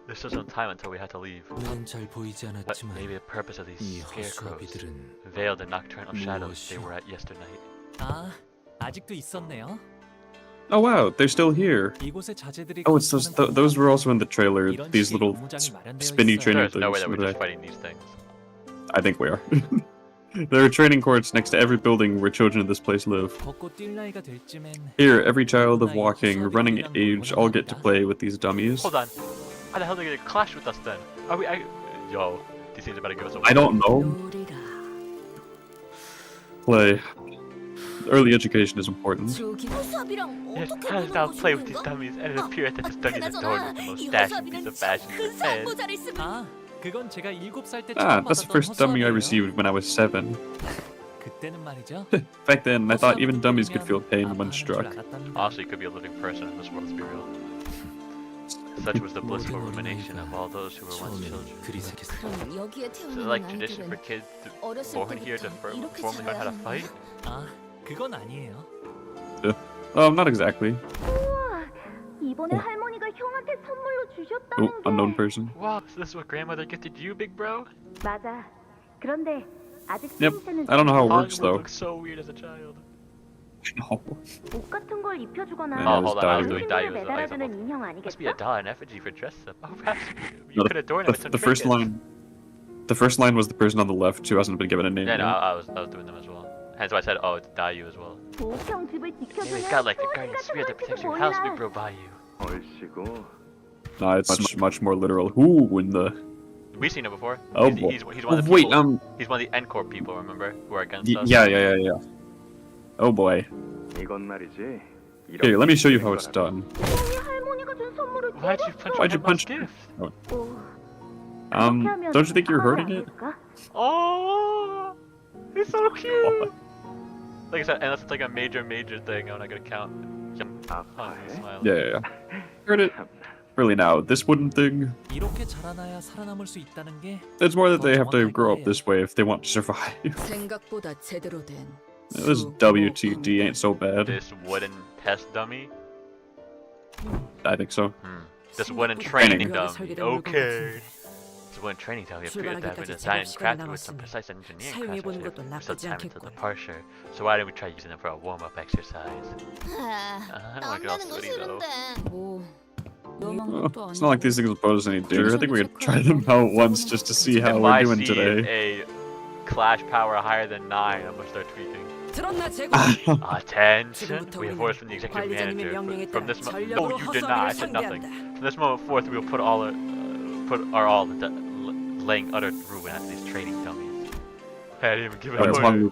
There's still some time until we have to leave. 눈엔 잘 보이지 But 않았지만 maybe the purpose of these 이 scarecrows 허수아비들은 veiled the nocturnal shadows they were at yesternight. 아, 아직도 있었네요. Oh wow, they're still here. 이곳의 자재들이 Oh, it's those were also in the trailer. 이런 These 식의 little 임무장이 마련되어 spinny 있어요. training There's no way things. that we're were just they? fighting these things. I think we are. There are training courts next to every building where children of this place live. 걷고 뛸 나이가 될 쯤엔 Here, every child of walking, running age all get to play with these dummies. Hold on. How the hell did they clash with us then? Are we? Yo, these things are about to give us a. I don't know. 놀이라. Play. Early education is important. 저기 허수아비랑 Yes, 어떻게 how does 노는 now 것이 play with these 있는가? dummies, and it appears that this dummy is adorned with the most 이 dashing piece 허수아비는 of fashion in 근사한 Japan. 모자를 쓰고 아, 그건 제가 7살 때 Ah, 처음 that's the 받았던 first dummy I 허수아비예요. received when I was 7. 그때는 말이죠. Back then, I thought even dummies could feel pain when struck. Honestly, could be a living person in this world, let's be real. Such was the blissful rumination of all those who were once children. 그럼 여기에 Is it 태어나는 like tradition for 아이들은 kids 어렸을 born here to 때부터 이렇게 formally learn how to 자라야 fight? 아, 그건 아니에요. Not exactly. 이번에 할머니가 형한테 선물로 Oh, 주셨다는 unknown person. Wow, so this is what grandmother gifted you, big bro? 맞아. 그런데 아직 Yep. 생일때는 I don't know how it Hong works would though. look so weird as a child. No. 옷 같은 걸 입혀주거나 Yeah, Oh, hold on, I was doing 손님을 Daiyu as 매달아주는 a 인형 Must be a 아니겠어? doll in effigy for dress up. Oh, perhaps you No, could adorn it with some the first trinkets. line. The first line was the person on the left who hasn't been given a name. Yeah, no, yet. I was doing them as well. Hence why I said, oh, it's Daiyu as well. 보호형 집을 Maybe 지켜주는 it's got like the 소원 guardian 같은 spirit that 걸지도 protects your house, big 몰라. bro, by you. 얼씨구 No, it's much more literal. Who in the? We've seen it before. Oh he's, boy. he's one of the wait, people, he's one of the N-Corp people, remember? Who are against us. Yeah. Oh boy. Here, let me show you how it's done. Why'd you punch me? Don't you think you're hurting it? Oh, he's so cute. Like I said, and that's like a major thing. I'm not gonna count. Yeah. Heard it. Really now, this wooden thing. 이렇게 자라나야 살아남을 수 있다는 게 It's more that they have to grow up this way if they want to survive. 생각보다 제대로 된 This WTD ain't so bad. This wooden test dummy. I think so. This wooden training dummy. Okay. This wooden training dummy appeared that we designed and crafted with some precise engineering craftsmanship for some time until departure. So why didn't we try using them for a warm-up exercise? I don't want to get all sweaty though. It's not like these things will pose any danger. I think we could try them out once just to see how we're doing today. A clash power higher than 9, I'm gonna start tweaking. Attention! We have orders from the executive manager. From this moment, no, you did not. I said nothing. From this moment forth, we will put our all into laying utter ruin after these training dummies. I didn't even give it an order.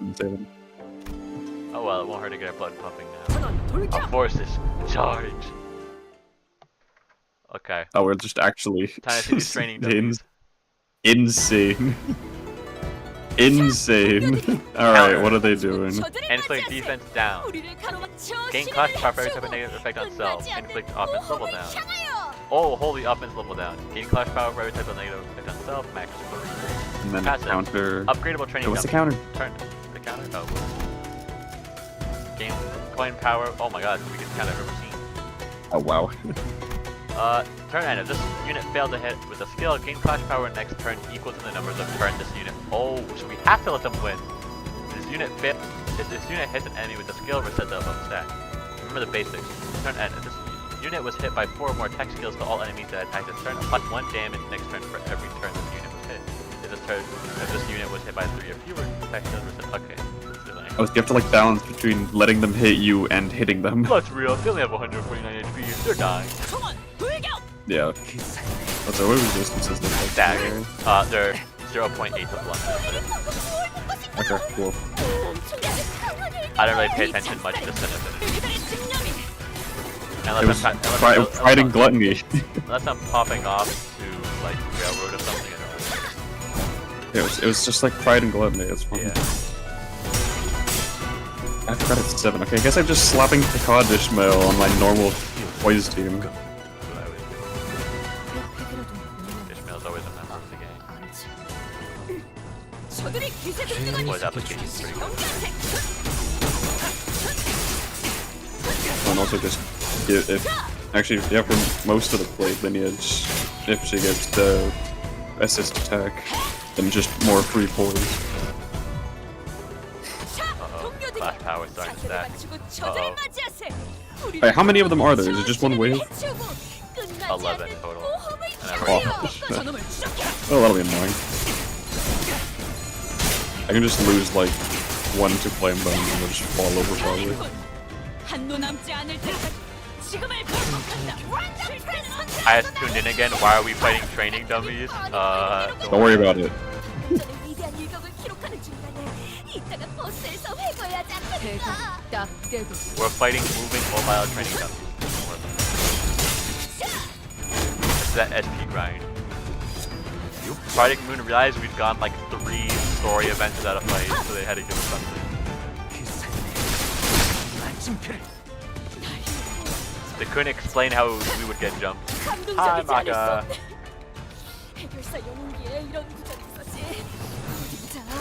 Oh well, it won't hurt to get our blood pumping now. Our forces, charge! Okay. Oh, we're just actually time to see these training dummies. Insane. Alright, what are they doing? Inflict defense down. Gain clash power for every type of negative effect on self. Inflict offense level down. Oh, holy offense level down. Gain clash power for every type of negative effect on self. Max 3. And then passive. Counter. Upgradable training. What's the counter? Turn. The counter? Oh. Gain coin power. Oh my god, we can count I've ever seen. Oh wow. Turn end. If this unit failed to hit with a skill, gain clash power next turn equal to the numbers of turn this unit. Oh, so we have to let them win. If this unit hits an enemy with a skill, reset the above stat. Remember the basics. Turn end. If this unit was hit by 4 or more tech skills to all enemies that attack this turn, apply 1 damage next turn for every turn this unit was hit. If this unit was hit by 3 or fewer tech skills, reset. Okay. Oh, so you have to like balance between letting them hit you and hitting them. That's real. They only have 149 HP. They're dying. Yeah. What's our resistance is like dagger? They're 0.8 to blunt. Okay, cool. I don't really pay attention much to Cinnamon. Unless pride and gluttony. Unless I'm popping off to like railroad or something. I don't know. It was just like pride and gluttony. That's fine. Yeah. I forgot it's 7. Okay, I guess I'm just slapping Picard Ishmael on my normal boys team. Ishmael's always a member of the gang. Boys application is pretty good. And also just for most of the plate lineage, if she gets the assist attack, then just more free poise. Clash power starting to stack. Wait, how many of them are there? Is it just one wave? 11 total. Oh, that'll be annoying. I can just lose like 1 to flame bones and they'll just fall over probably. I just tuned in again. Why are we fighting training dummies? Don't worry about it. We're fighting moving mobile training dummies. This is that SP grind. Project Moon realized we'd gone like 3 story events without a fight, so they had to give us something. They couldn't explain how we would get jumped. Hi, Maka!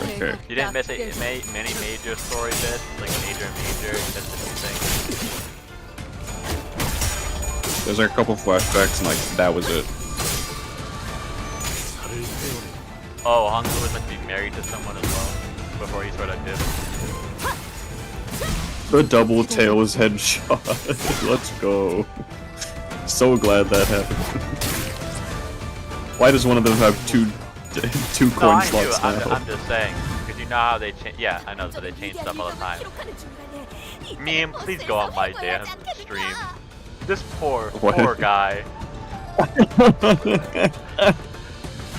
Okay. You didn't miss many major story bits, like major, that's the new thing. There's like a couple flashbacks and like that was it. Oh, Hong was meant to be married to someone as well, before he sort of did. The double tails headshot. Let's go. So glad that happened. Why does one of them have two coin slots now? I'm just saying, because you know how they change. Yeah, I know, so they change stuff all the time. Meme, please go on my damn stream. This poor guy.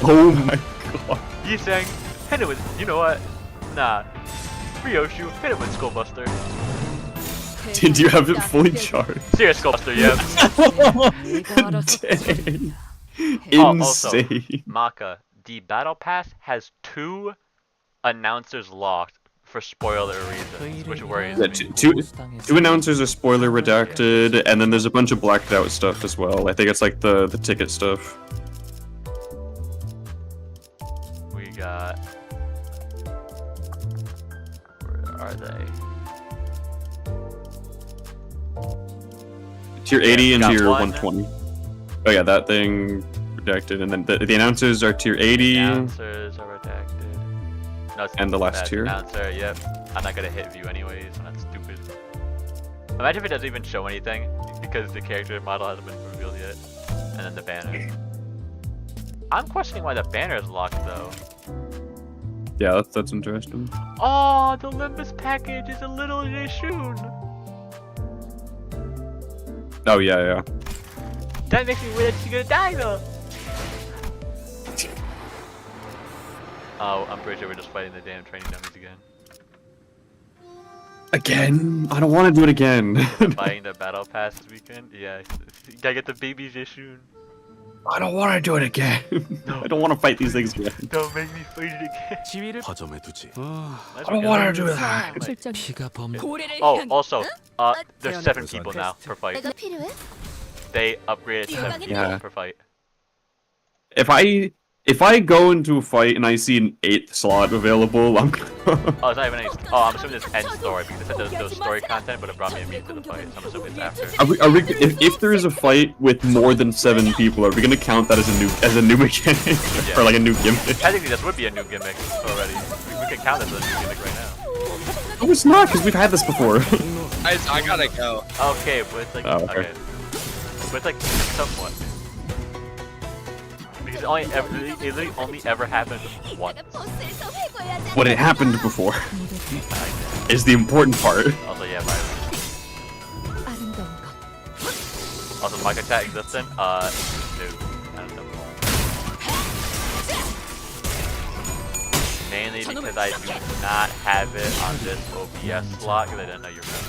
Oh my god. He's saying, hit it with, you know what? Nah. Ryoshu, hit it with Skullbuster. Did you have it fully charged? Serious Skullbuster, yeah. Dang. Also, Insane. Maka, the Battle Pass has 2 announcers locked for spoiler reasons, which worries Yeah, me. two announcers are spoiler redacted, and then there's a bunch of blacked out stuff as well. I think it's like the ticket stuff. We got... Where are they? Tier 80 and got tier one. 120. Oh yeah, that thing redacted, and then the announcers are tier 80. Announcers are redacted. No, And the last tier? Announcer, yep. I'm not gonna hit view anyways, so that's stupid. Imagine if it doesn't even show anything, because the character model hasn't been revealed yet. And then the banner. I'm questioning why the banner is locked though. Yeah, that's interesting. Oh, the Limbus package is a little Jishun! Oh yeah. That makes me worried that she's gonna die though! Oh, I'm pretty sure we're just fighting the damn training dummies again. Again? I don't want to do it again. Buying the battle pass this weekend? Yeah, you gotta get the baby Jishun. I don't want to do it again. I don't want to fight these things again. Don't make me fight it again. 화점에 두지. I don't want to do that. Oh, also, there's 7 people now per fight. 내가 필요해? They upgraded to 7 people Yeah. per fight. If I go into a fight and I see an 8th slot available, I'm Oh, it's not even any. Oh, I'm assuming it's end story because it said there's story content, but it brought me immediately to the fight. So I'm assuming it's after. if there is a fight with more than 7 people, are we gonna count that as a new mechanic or like a new gimmick? Technically, this would be a new gimmick already. We could count this as a new gimmick right now. No, it's not, because we've had this before. I gotta go. Okay, but it's like okay. But it's like somewhat. Because it literally only ever happened once. What had happened before is the important part. Also, yeah, virus. Also, mic attack existent? No. I don't know. Mainly because I do not have it on this OBS slot because I didn't know you were going.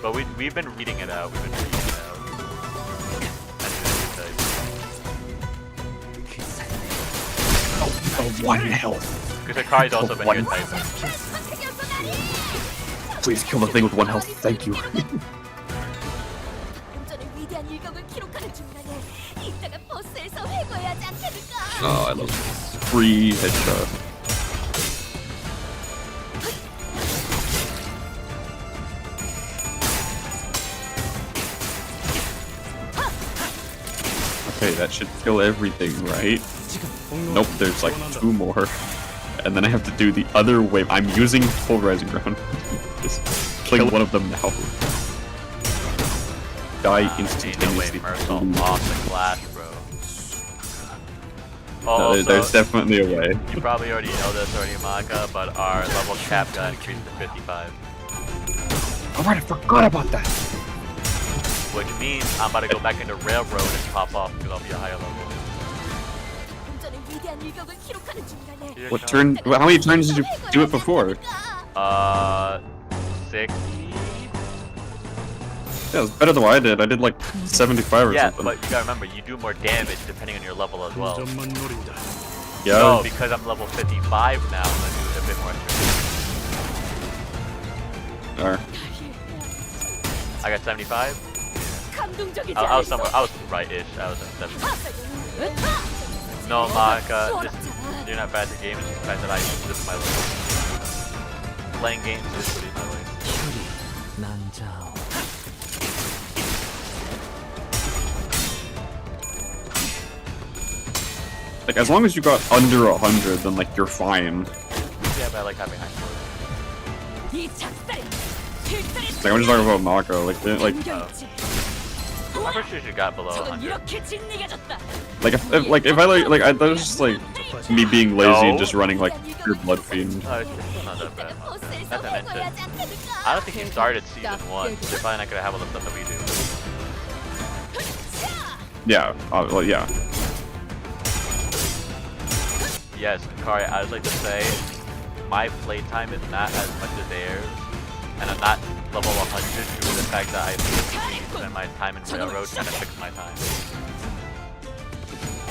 But we've been reading it out. Oh, 1 health. Because Hikari's also been here typing. Please kill the thing with 1 health, thank you. Oh, I love free headshot. Okay, that should kill everything, right? Nope, there's like 2 more. And then I have to do the other wave. I'm using full rising ground. Just kill one of them now. Die instantaneously. Off the clash, bro. No, there's definitely a way. You probably already know this already, Maka, but our level cap got increased to 55. Alright, I forgot about that. Which means I'm about to go back into Railroad and pop off because I'll be a higher level. What turn? How many turns did you do it before? 60? Yeah, it was better than what I did. I did like 75 or yeah, something. but you gotta remember, you do more damage depending on your level as well. Yeah. So, because I'm level 55 now, I'm gonna do a bit more extra. Alright. I got 75? I was somewhere, I was right-ish, I was at 70. No, Maka, you're not bad at the game, it's just the fact that this is my life. Playing games is really my life. Like, as long as you got under 100, then like you're fine. Yeah, but I like having high scores. Like, I'm just talking about Mako, like, I'm pretty sure you got below 100. Like if I that was just like me being lazy and just running like pure blood fiend. Oh, it's still not that bad. As I mentioned, I don't think he started season 1, so they're probably not gonna have all the stuff that we do. Yeah. Well, yeah. Yes, Kari, I would like to say my playtime is not as much as theirs, and I'm not level 100 due to the fact that I spend my time in Railroad trying to fix my time.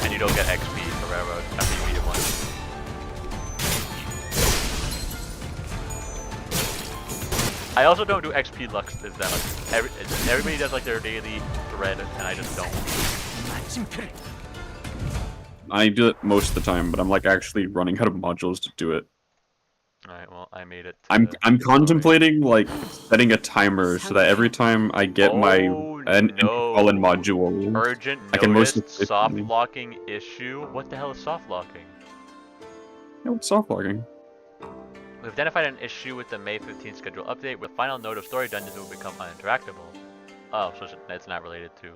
And you don't get XP for Railroad after you beat it once. I also don't do XP Lux as that much. Everybody does like their daily thread, and I just don't. I do it most of the time, but I'm like actually running out of modules to do it. Alright, well, I made it. I'm contemplating like setting a timer so that every time I get my an fallen module, Urgent I can notice, most soft locking issue. What the hell is soft locking? No, what's soft locking? We've identified an issue with the May 15th schedule update, where the final node of story dungeons will become uninteractable. Oh, so it's not related to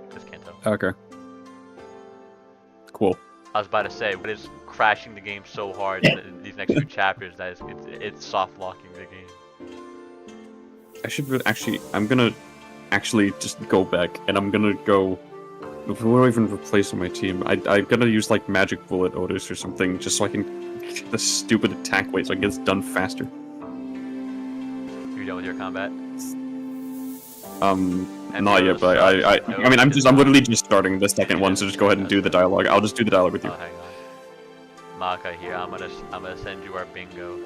this Canto. Okay. Cool. I was about to say, what is crashing the game so hard in these next few chapters that it's soft locking the game. I should actually. I'm gonna actually just go back, and I'm gonna go. What do I even replace on my team? I'm gonna use like Magic Bullet Otis or something, just so I can get the stupid attack weight, so I get it done faster. You done with your combat? Not yet, but I mean, I'm literally just starting the second one, so just go ahead and do the dialogue. I'll just do the dialogue with you. Oh, hang on. Maka here, I'm gonna send you our bingo.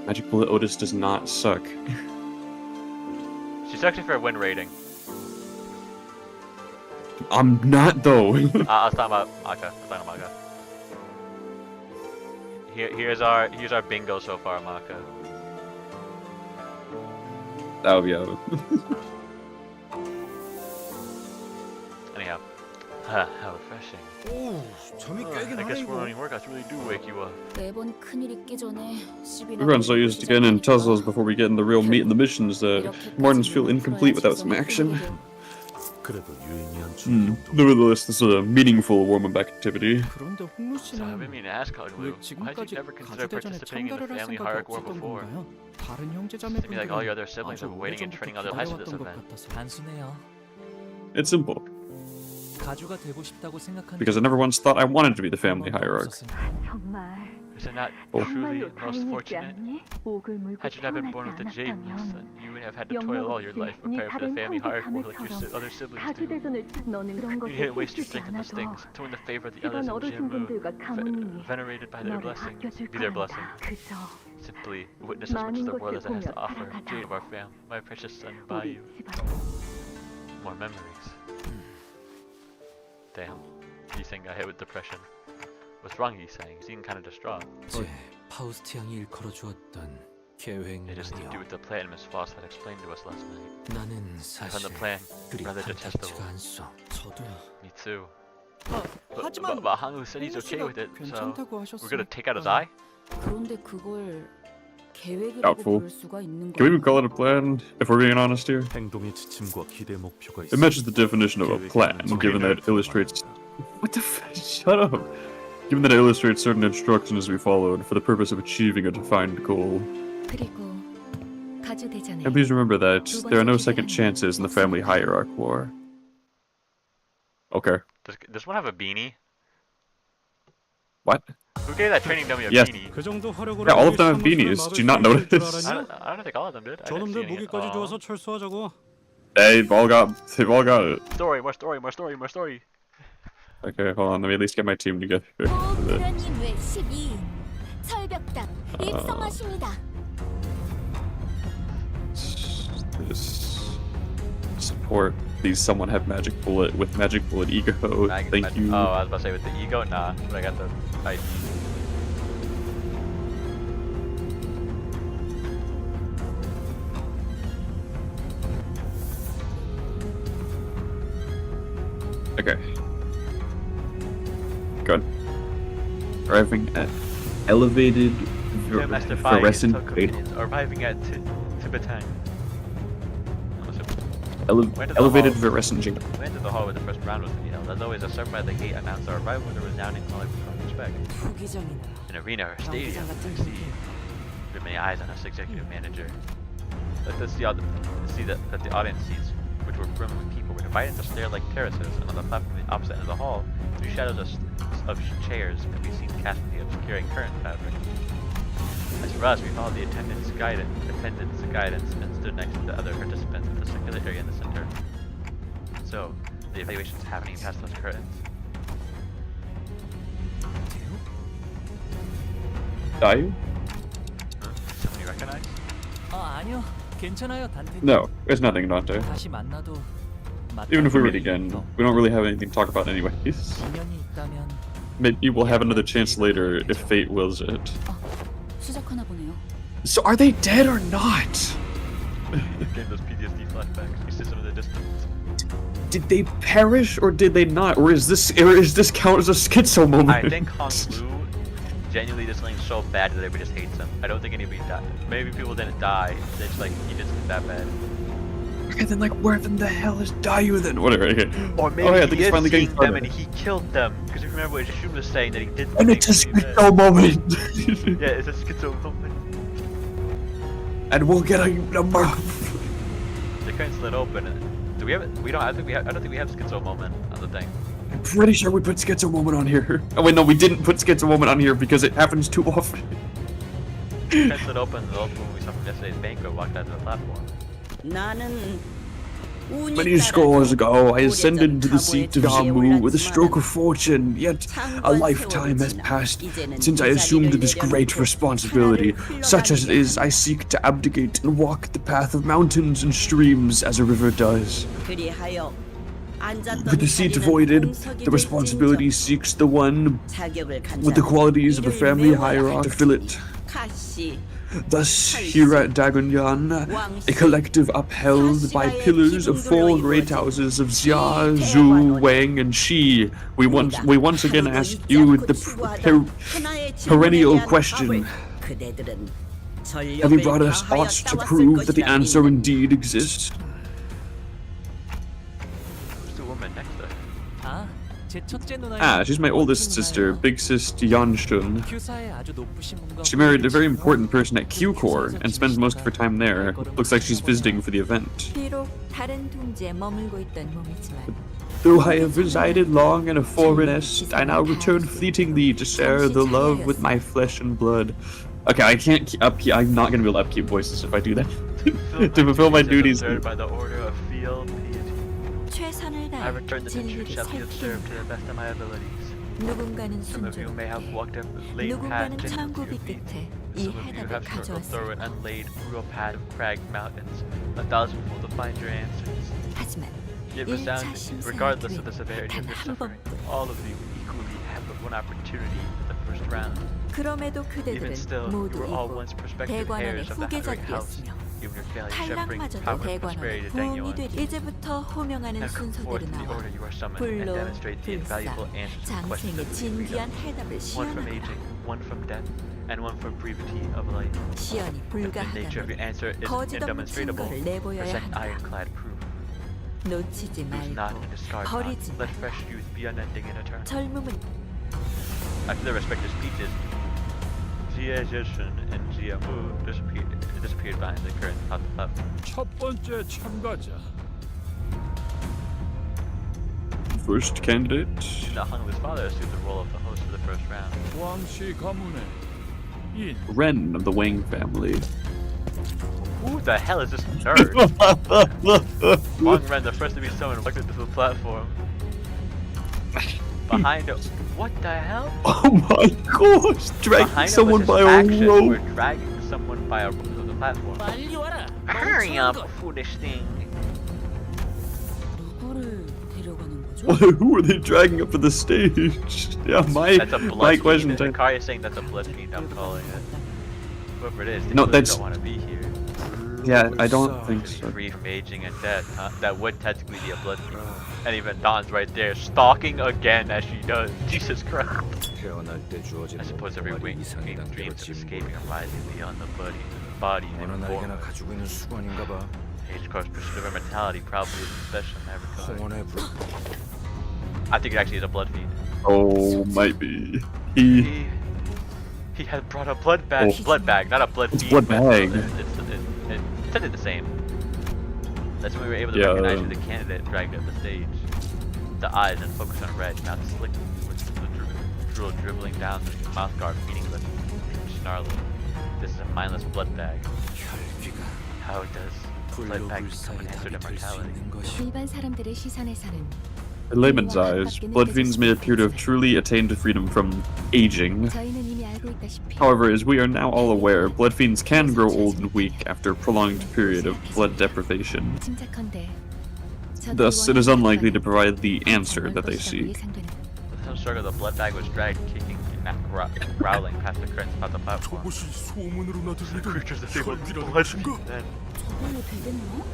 Magic Bullet Otis does not suck. She's actually for a win rating. I'm not though. I was talking about Maka. Here's our bingo so far, Maka. That would be out. Anyhow, how refreshing. I guess running workouts really do wake you up. Everyone's so used to getting in tussles before we get in the real meat and the missions that Martins feel incomplete without some action. Nevertheless, this is a meaningful warm-up activity. So I've been meaning to ask Kaglu, why did you never consider participating in the family hierarchy war before? Seems like all your other siblings have been waiting and training other lives for this event. It's simple. Because I never once thought I wanted to be the family hierarch. Is it not truly most fortunate? Had you not been born with the Jade Wolf, then you would have had to toil all your life preparing for the family hierarchy war like your other siblings do. You didn't waste your strength on those things, to win the favor of the others in Jinmu, venerated by their blessing, be their blessing. Simply witness as much as the world as it has to offer. Jade of our fam, my precious son, by you. More memories. Damn, Yi-Sang got hit with depression. What's wrong, Yi-Sang? You seem kind of distraught. It has to do with the plan Miss Foss had explained to us last night. I found the plan rather detestable. Me too. But Hangu said he's okay with it, so we're gonna take out his eye? Doubtful. Can we even call it a plan, if we're being honest here? It matches the definition of a plan, given that it illustrates... What the f... Shut up! Given that it illustrates certain instructions we followed for the purpose of achieving a defined goal. And please remember that there are no second chances in the family hierarchy war. Okay. Does this one have a beanie? What? Who gave that training dummy a beanie? Yeah, all of them have beanies. Did you not notice? I don't think all of them did. I didn't see any. Oh. They've all got it. Story, more story, more story, more story. Okay, hold on. Let me at least get my team together. Support. Please, someone have Magic Bullet with Magic Bullet Ego. Thank you. Oh, I was about to say with the Ego? Nah, but I got the ID. Okay. Good. Arriving at elevated fluorescent arriving at Tibetan. Elevated fluorescent jingle. We entered the hall where the first round was to be held. As always, a servant by the gate announced our arrival with a resounding call of respect. An arena or stadium, I see. There are many eyes on us, executive manager. Let us see that the audience seats, which were brimming with people, were divide into stair-like terraces, and on the platform at the opposite end of the hall, 3 shadows of chairs can be seen casting the obscuring current fabric. As for us, we followed the attendant's guidance and stood next to the other participants in the circular area in the center. So, the evaluation's happening past those curtains. Dayu? Someone you recognize? 아니요. 괜찮아요, 단테. No, there's nothing, Dante. 다시 만나도 Even if we meet again, we don't really have anything to talk about anyways. 인연이 있다면 Maybe we'll have another chance later if fate wills it. 시작하나 보네요. So are they dead or not? Getting those PTSD flashbacks. You see some of the distance. Did they perish or did they not? Or is this count as a schizo moment? I think Hong Lu genuinely did something so bad that everybody just hates him. I don't think anybody died. Maybe people didn't die. They just like he did something that bad. Okay, then like where in the hell is Dayu then? Whatever. Okay. Or maybe I he think he's is finally getting seeing them started. and he killed them. Because if you remember what Shun was saying that he did And it's a schizo moment. Yeah, it's a schizo moment. And we'll get a number. The curtain's lit open. Do we have it? We don't. I don't think we have schizo moment on the thing. I'm pretty sure we put schizo moment on here. Oh wait, no, we didn't put schizo moment on here because it happens too often. The curtain's lit open. The old woman we saw from yesterday's banquet walked out to the platform. Many scores ago, I ascended into the seat of Yamu with a stroke of fortune, yet a lifetime has passed since I assumed this great responsibility. Such as it is, I seek to abdicate and walk the path of mountains and streams as a river does. With the seat voided, the responsibility seeks the one with the qualities of the family hierarchy to fill it. Thus, here at Dagonyan, a collective upheld by pillars of 4 great houses of Xia, Zhu, Wang, and Shi, we once again ask you the perennial question. Have you brought us aught to prove that the answer indeed exists? Who's the woman next to her? She's my oldest sister, big sis Yanshun. 큐사에 아주 높으신 분과 She married a very important person at Q Corps and spends most of her time there. Looks like she's visiting for the event. 비록 다른 둥지에 머물고 있던 몸이지만 Though I have resided long in a foreign nest, I now return fleetingly to share the love with my flesh and blood. Okay, I can't upkeep. I'm not gonna be able to upkeep voices if I do that. To fulfill my duties. By the order of field piety. 최선을 I return the 진리를 shall be 살피는 observed to the best of my abilities. 누군가는 Some of you may have walked a laid path 누군가는 gentle to 창고비 your feet. 끝에 이 Some of you 해답을 have struggled through 가져왔습니다. an unlaid, brutal path of cragged mountains, 1,000-fold to find your answers. 하지만 Yet 1차 resounding, 심사의 regardless of the 기회는 severity of 단 your 한 suffering, 번뿐. all of you equally have but one opportunity at the first round. 그럼에도 Even 그대들은 still, you 모두 were all 이고 once prospective 대관원의 heirs of the Hundred House. 후계자들이었으며 Even your failure shall bring 탈락마저도 power and prosperity 대관원의 to 부흥이 Dengyon. 되리. 이제부터 호명하는 And come forth 순서대로 in the 나와 order you are summoned and 불로 demonstrate the invaluable 불사 answers to questions 장생의 of 진귀한 freedom. 해답을 One from 시연하라. aging, one from death, and one from brevity of life. 시연이 If the nature of your 불가하다면 answer is 거짓없는 indemonstrable, 증거를 내보여야 present 한다. ironclad proof. 놓치지 Lose not 말고 and discard not. 버리지 Let 말라. fresh youth be unending and eternal. 젊음은 After their respective speeches, Jia Zhishun and Jia Mu disappeared behind the curtain on the platform. 첫 번째 참가자 First candidate. Now Honglu's father assumed the role of the host for the first round. 왕씨 가문의 인 Ren of the Wang family. Who the hell is this nerd? Wang Ren, the first to be summoned, walked into the platform. Behind it, what the hell? Oh my gosh! Dragging Behind him someone was by his a faction, rope. were dragging someone by a rope to the platform. 빨리 와라. Hurry up, foolish thing. 누구를 데려가는 거죠? Who are they dragging up to the stage? Yeah, That's a my blood question. fiend. Kari is saying that's a blood fiend, I'm calling it. Whoever it is, they No, clearly that's- don't want to be here. Yeah, I don't think To be so. free from aging and death, huh? That would technically be a blood fiend. And even Dawn's right there, stalking again as she does. Jesus Christ. I suppose every wing dreams of escaping and rising beyond the body and form. Age course pursuit of immortality probably isn't special in every kind. I think it actually is a blood fiend. Oh, might be. He had brought a blood bag, not a blood It's fiend. blood but bag. It's essentially the same. That's when we were able to recognize who the candidate dragged up the stage. The eyes and focus on red, mouth slick with the drool dribbling down the mouth guard, meaningless, snarling. This is a mindless blood bag. How does blood bag become an answer to mortality? 일반 사람들의 시선에서는 In layman's eyes, blood fiends may appear to have truly attained freedom from aging. 저희는 이미 알고 있다시피 However, as we are now all aware, blood fiends can grow old and weak after a prolonged period of blood deprivation. 짐작컨대 Thus, it is unlikely to provide the answer that they seek. With some struggle, the blood bag was dragged, kicking and growling past the curtains about the platform. The creatures that they were blood then. 저걸로 되겠나?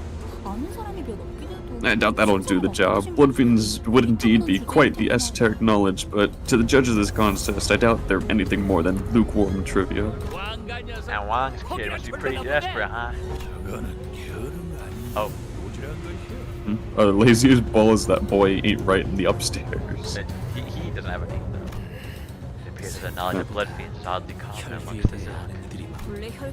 아는 사람이 몇 없긴 해도 I doubt that'll do the job. Blood fiends would indeed be quite the esoteric knowledge, but to the judges of this contest, I doubt they're anything more than lukewarm trivia. Now Wang's kid must be pretty desperate, huh? Oh. The laziest ball is that boy ain't right in the upstairs. He doesn't have a name, though. It appears that the knowledge of blood fiends is oddly common amongst this ilk.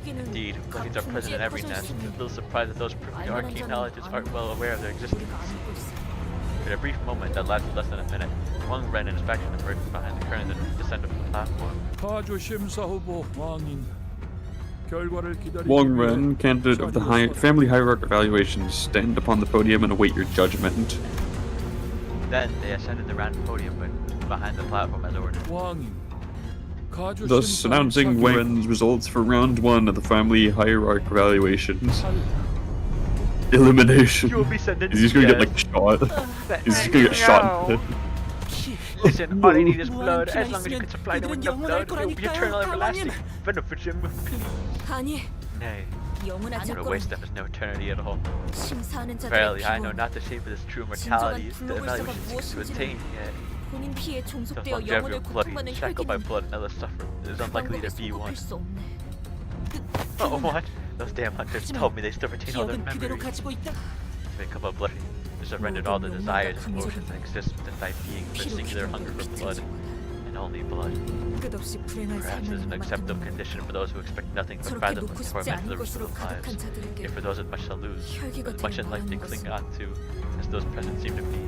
Indeed, blood fiends are present in every nest. I'm a little surprised that those privy to arcane knowledges aren't well aware of their existence. In a brief moment that lasted less than a minute, Wang ran inspection emerged behind the curtains and descended from the platform. 가조 심사 후보 왕인. 결과를 기다리기 Wang Ren, candidate of the family hierarchy evaluations, stand upon the podium and await your judgment. Then they ascended the round podium behind the platform as ordered. 왕인. 가조 Thus, 심사 announcing Wang Ren's results for round 1 of the family hierarchy evaluations. Elimination. You will be sentenced. Is he just gonna get like shot? Is he gonna get shot? Listen, all I need is blood. As long as you can supply them with the blood, it will be eternal, everlasting. Benefits him. 아니, Nay, 영원한 what a 조건. waste of is no eternity at all. 심사하는 자들의 Verily, I know 기본, not the shape of this true mortality, the 진정한 evaluation seeks to 무엇인지는 attain, yet 본인 피에 the 종속되어 longevity 영혼을 of blood, 고통받는 shackled by 혈기는 blood and endless suffering, is unlikely to be one. 방법에 수 없네. Oh, what? Those damn hunters told me they still retain all their 기억은 그대로 memories. 가지고 있다. To become a blood fiend, they surrendered all the desires and emotions that exist within thy being for a singular hunger for blood, and only blood. 끝없이 불행한 Perhaps it is an 삶을 acceptable condition for those who expect nothing but 저렇게 fathomless 놓고 싶지 torment for 않은 the rest 것으로 of their lives. 가득한 자들에게 Yet for those with much to lose, 혈기가 as much in life they 되는 cling 것은 on to, as those present seem to be.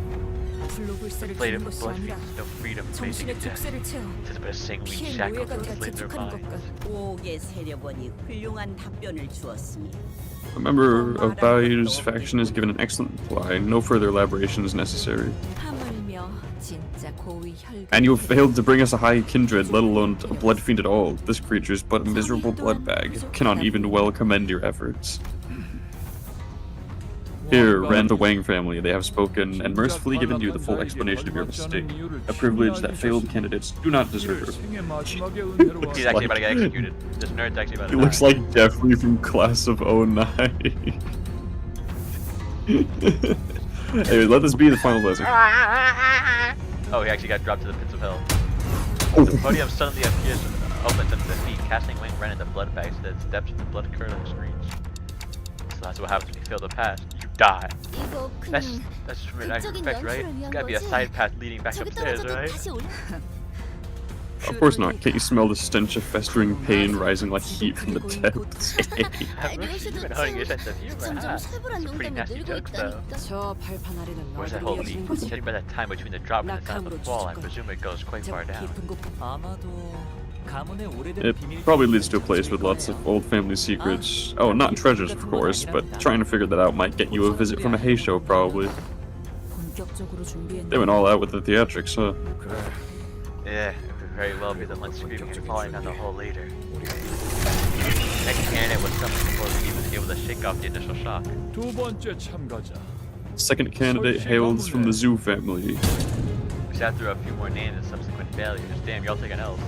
불로불사를 Played 주는 for 것이 blood 아니라 fiends, no freedom, facing 정신의 death. 족쇄를 채워 Tis but a sanguine 피해 shackle 노예가 to 되어 enslave their 재촉하는 minds. 것과 옥의 세력원이 훌륭한 답변을 주었으니 A member of Bayu's faction has given an excellent reply. No further elaboration is necessary. 하물며 진짜 고위 혈기 And you have failed to bring us a high kindred, let alone a blood fiend at all. This creature is but a miserable blood bag. Cannot even well commend your efforts. Here, Ren, the Wang family, they have spoken and mercifully given you the full explanation of your mistake. A privilege that failed candidates do not deserve. He's actually about to get executed. This nerd's actually about to He looks die. like Jeffrey from Class of 09. Anyway, let this be the final blessing. Oh, he actually got dropped to the pits of hell. The podium suddenly appears open to the feet, casting Wang Ren into blood bags to its depths with blood-curdling screams. So that's what happens when you fail the pass. You die. 이거 That's 그냥 just from an 극적인 effect, right? 연출을 It's 위한 gotta be a 거지. side path leading back 저기 upstairs, 떨어져도 right? 다시 올라. Of course not. Can't you smell the stench of festering pain rising like heat from the depths? You've been honing your sense of humor, huh? 점점 쇠불한 Some pretty 농담이 nasty 늘고 jokes, though. 있다니까. 저 발판 아래는 Where's that whole 너희들이 leak? 해준 거지. Judging by that time between the drop and the sound of the fall, I presume it goes quite 저 far down. 깊은 곳 아마도 가문의 오래된 It 비밀이 probably leads to a place with lots of old family secrets. Oh, not treasures, of course, but trying to figure that out might get you a visit from a Hay show, probably. 본격적으로 준비했는데 They went all out with the theatrics, huh? Yeah, it could very well be the one screaming and falling down the hole later. Next candidate was summoned before he was able to shake off the initial shock. 두 번째 참가자. Second candidate hails from the Zoo family. We sat through a few more names and subsequent failures. Damn, y'all taking L's.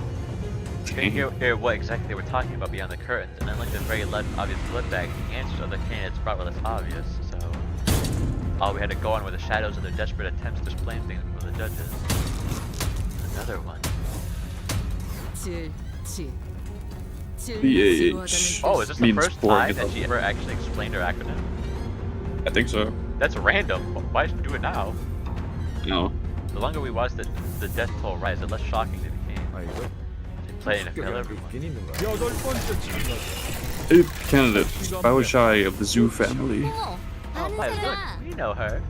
Couldn't hear what exactly they were talking about beyond the curtains, and unlike the very obvious blood bag, the answers of the candidates brought were less obvious, so all we had to go on were the shadows of their desperate attempts to explain things before the judges. Another one. BAH Oh, is this the means first Borg. time that she ever actually explained her acronym? I think so. That's random. Why should we do it now? No. The longer we watch the death toll rise, the less shocking it became. They played to fail everyone. 여덟 번째 참가자. Eighth candidate, Bao Shai of the Zoo family. look, we know her.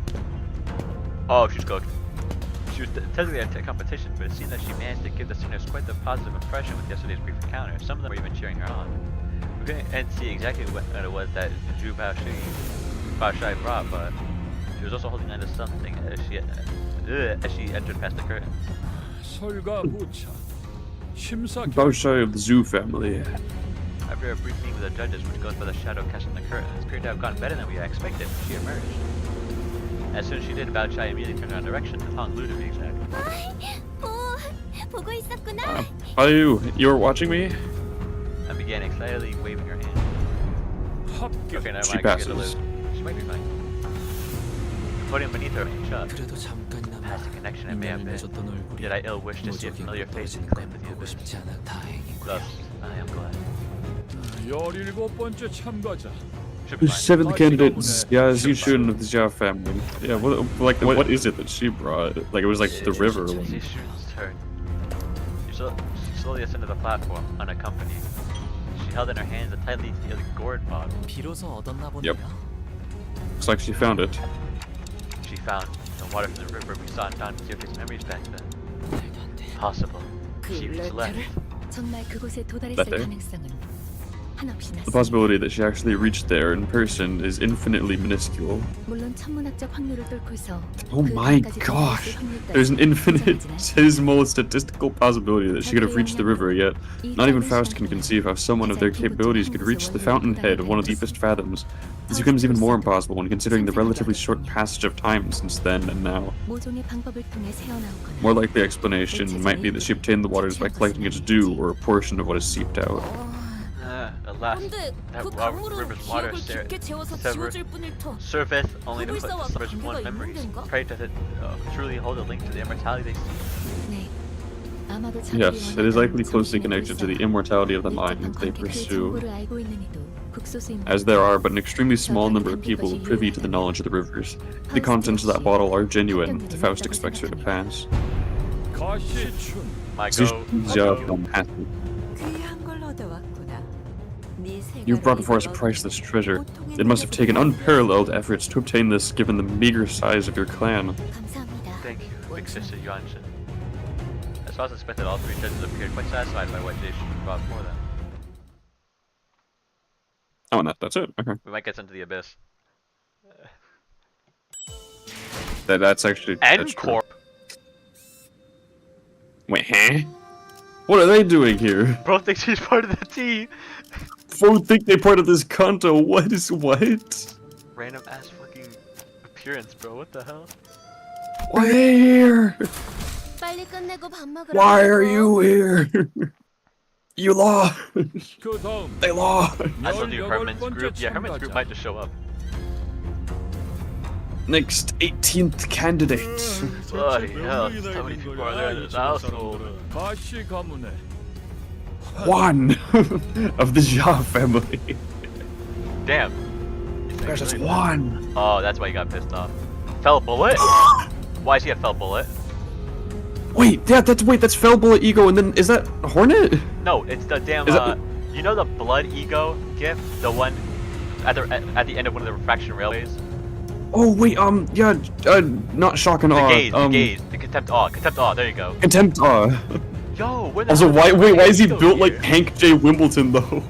Oh, she's cooked. She was technically a competition, but it seemed that she managed to give the sinners quite the positive impression with yesterday's brief encounter. Some of them were even cheering her on. We couldn't see exactly what it was that Zhu Baoshai brought, but she was also holding on to something as she entered past the curtains. Baoshai of the Zhu family. After a brief meeting with the judges, which goes by the shadow cast on the curtains, appeared to have gone better than we had expected. She emerged. As soon as she did, Bao Chai immediately turned in our direction, to Hong Lu to be exact. Are you were watching me? And began excitedly waving her hand. Okay, never mind. She passes. She might be fine. The podium beneath her remained shut. Passing connection it may have been. Yet I ill wish to see a familiar face and claim with you. Thus, I am glad. 17번째 참가자. The seventh candidate is Zixun of the Zhao family. Yeah, what is it that she brought? Like, it was like the river. Zixun's turn. She slowly ascended the platform, unaccompanied. She held in her hands a tightly sealed gourd bottle. Yep. Looks like she found it. She found the water from the river we saw in Don Quixote's memories back then. Possible. She reached left. That there. The possibility that she actually reached there in person is infinitely minuscule. Oh my gosh! There's an infinitesimal statistical possibility that she could have reached the river, yet not even Faust can conceive how someone of their capabilities could reach the fountainhead of one of the deepest fathoms. This becomes even more impossible when considering the relatively short passage of time since then and now. More likely explanation might be that she obtained the waters by collecting its dew or a portion of what is seeped out. Alas, that river's water surface only to put slivers of one's memories. Pray does it truly hold a link to the immortality they seek? Yes, it is likely closely connected to the immortality of the mind they pursue, as there are but an extremely small number of people privy to the knowledge of the rivers. The contents of that bottle are genuine, Faust expects her to pass. My go. You've brought before us a priceless treasure. It must have taken unparalleled efforts to obtain this, given the meager size of your clan. Thank you, big sister Yuanshin. As far as expected, all three judges appeared quite satisfied by what Jason brought for them. Oh, and that's it. Okay. We might get sent to the abyss. That's actually. N-Corp. Wait, huh? What are they doing here? Bro thinks she's part of the team. Bro think they're part of this Canto. What? Random ass fucking appearance, bro. What the hell? Why are they here? Why are you here? You lost. They lost. I told you, Herman's group. Yeah, Herman's group might just show up. Next 18th candidate. Bloody hell, how many people are there in this household? One of the Jia family. Damn. There's just one. Oh, that's why you got pissed off. Fell bullet? Why is he a fell bullet? Wait, yeah, that's fell bullet ego, and then is that Hornet? No, it's the damn. You know the blood ego gif, the one at the end of one of the refraction railways. Oh wait, yeah, not shock and awe. The gaze, the contempt awe. There you go. Contempt awe. Yo, where the also, why is he built here? like Hank J. Wimbledon though?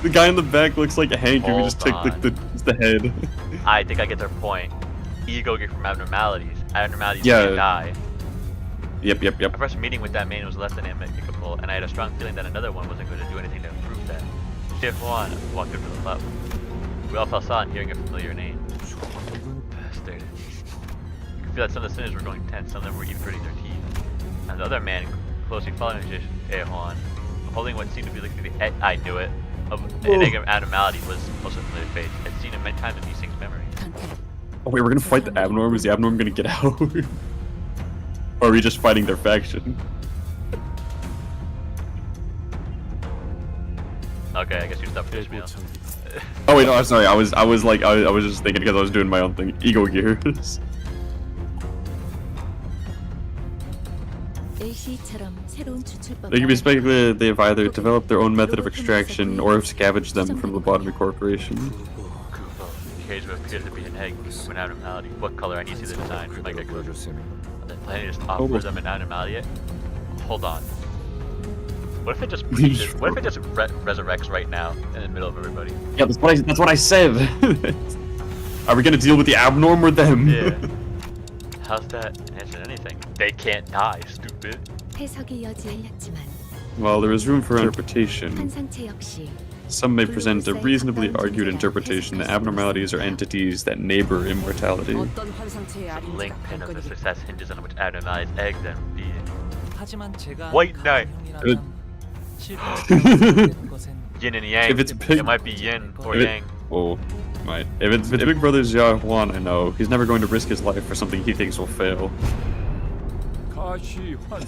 The guy in the back looks like Hank, and we just take the head. I think I get their point. Ego get from abnormalities. Abnormalities can't die. Yep. My first meeting with that man was less than amicable, and I had a strong feeling that another one wasn't going to do anything to improve that. Shift 1 walked up to the platform. We all fell silent, hearing a familiar name. Bastard. You could feel that some of the sinners were going tense, some of them were even gritting their teeth. And the other man, closely following Juan, holding what seemed to be like the head, I knew it, of an negative abnormality, was also a familiar face. I'd seen it many times in these things' memories. Oh wait, we're gonna fight the Abnorm? Is the Abnorm gonna get out? Or are we just fighting their faction? Okay, I guess you stopped fish meal. Oh wait, no, I'm sorry. I was just thinking because I was doing my own thing. Ego gears. They can be speculated they've either developed their own method of extraction or have scavenged them from Lobotomy Corporation. Kufo, cage what appears to be an egg of an abnormality. What color? I need to see the design. Might get closer. The planet just offers them an abnormality. Hold on. What if it just resurrects right now in the middle of everybody? Yeah, that's what I said. Are we gonna deal with the abnorm or them? Yeah. How's that answer anything? They can't die, stupid. While there is room for interpretation, some may present a reasonably argued interpretation that abnormalities are entities that neighbor immortality. The linchpin of the success hinges on which abnormalities egg them be. White Knight! Yin and Yang. If it's big, it might be Yin or Yang. Oh, might. If it's Big Brother's Xia Huan, I know. He's never going to risk his life for something he thinks will fail.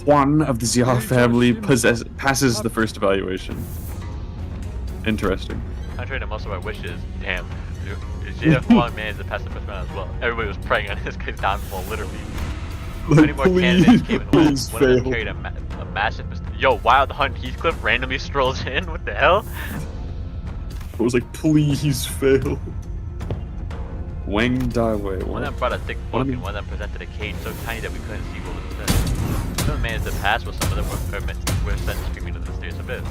Huan of the Xia family passes the first evaluation. Interesting. Contrary to most of our wishes, damn. Xia Huan managed to pass the first round as well. Everybody was praying on his downfall, literally. Many more candidates came in. One of them carried a massive mistake. Yo, Wild Hunt Heathcliff randomly strolls in? What the hell? I was like, please fail. Wang Daiwei. One of them brought a thick book and one of them presented a cage so tiny that we couldn't see what was inside. Some managed to pass, while some of them were sent screaming to the mysterious abyss.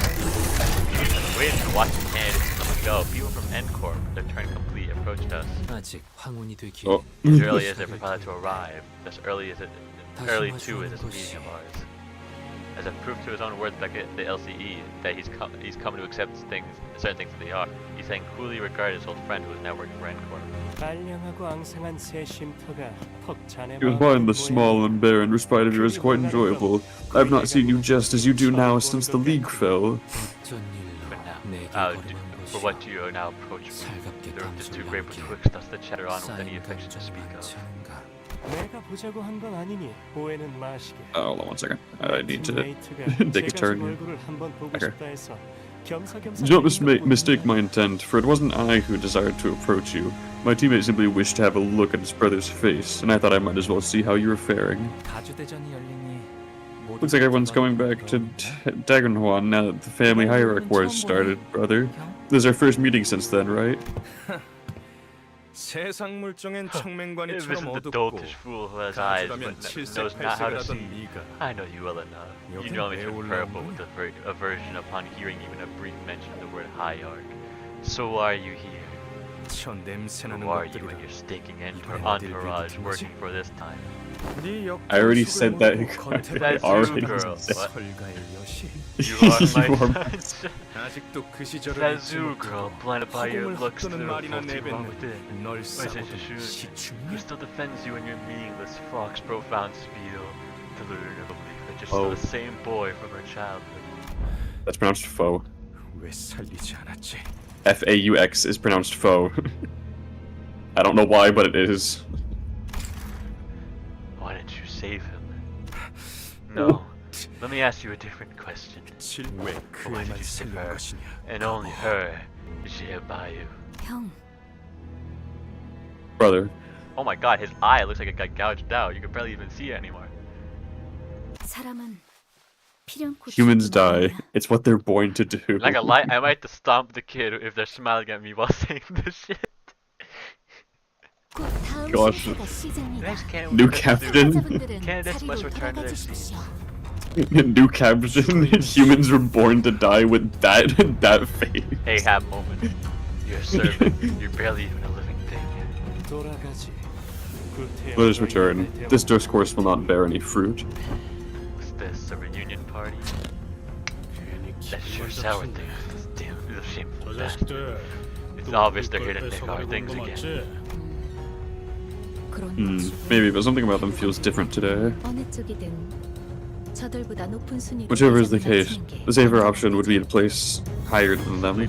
Waiting to watch the candidates come and go. People from N-Corp, their turn complete, approached us. Oh. As early as they're prepared to arrive, as early too is this meeting of ours. As a proof to his own words back at the LCE that he's come to accept certain things that they are, he's saying coolly regard his old friend who is now working for N-Corp. You will find the small and barren respite of yours quite enjoyable. I have not seen you jest as you do now since the League fell. But now, for what do you now approach me? The room is too great betwixt us to chatter on with any affection to speak of. Hold on one second. I need to take a turn here. Okay. Do not mistake my intent, for it wasn't I who desired to approach you. My teammate simply wished to have a look at his brother's face, and I thought I might as well see how you were faring. Looks like everyone's going back to Dagenhwan now that the family hierarchy war has started, brother. This is our first meeting since then, right? It isn't the doltish fool who has eyes but knows not how to see. I know you well enough. You know me from purple with aversion upon hearing even a brief mention of the word hierarch. So are you here? Who are you and your stinking entourage working for this time? I already said that. That's already you, girl. said. You are my sunshine. That's you, girl. Blinded by your looks, little faulty wrong within. Who still defends you in your meaningless fox profound spiel to learn of a belief that you're still the same boy from her childhood. That's pronounced foe. F-A-U-X is pronounced foe. I don't know why, but it is. Why didn't you save him? No. Let me ask you a different question. Why did you save her, and only her, Bayou? Brother. Oh my god, his eye looks like it got gouged out. You can barely even see it anymore. Humans die. It's what they're born to do. Like a lie, I might have to stomp the kid if they're smiling at me while saying this shit. Gosh. New captain. Candidates must return to their seats. New caption. Humans were born to die with that face. Ahab moment. You're a servant. You're barely even a living thing. Let us return. This discourse will not bear any fruit. Was this a reunion party? That's sure sour things. Damn, it's a shameful bastard. It's obvious they're here to take our things again. Maybe, but something about them feels different today. Whichever is the case, the safer option would be to place higher than them.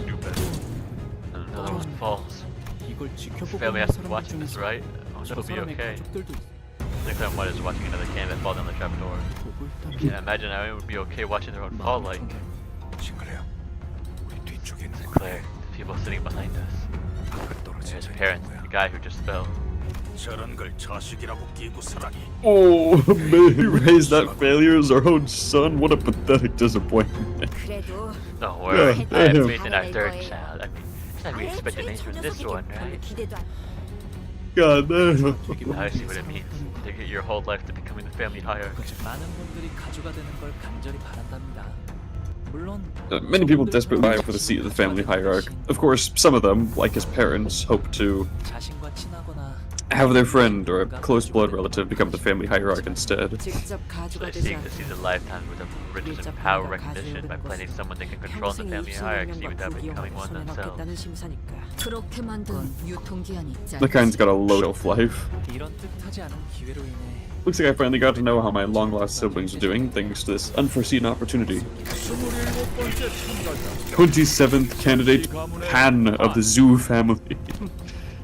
Another one falls. His family has to be watching this, right? Oh, it'll be okay. Next time one is watching another candidate fall down the trapdoor. You can't imagine how it would be okay watching their own fall like. Sinclair, the people sitting behind us. There's parents, the guy who just fell. Oh, man, he raised that failure as our own son. What a pathetic disappointment. Don't worry, God I have damn. faith in our third child. I mean, it's not really expected anything from this one, right? God damn. I see what it means. To get your whole life to becoming the family hierarchy. 많은 분들이 가주가 되는 걸 간절히 바란답니다. 물론 Many people desperately vie for the seat of the family hierarch. Of course, some of them, like his parents, hope to 자신과 친하거나 have their friend or a close blood relative become the family hierarch instead. So they seek to see the lifetime with the riches and power recognition by planting someone they can control in the family hierarchy without becoming one themselves. 그렇게 만든 유통기한이 있지 The kind's got a low shelf life. 이런 뜻하지 않은 기회로 인해 Looks like I finally got to know how my long-lost siblings are doing thanks to this unforeseen opportunity. 27th candidate, Pan of the Zoo family.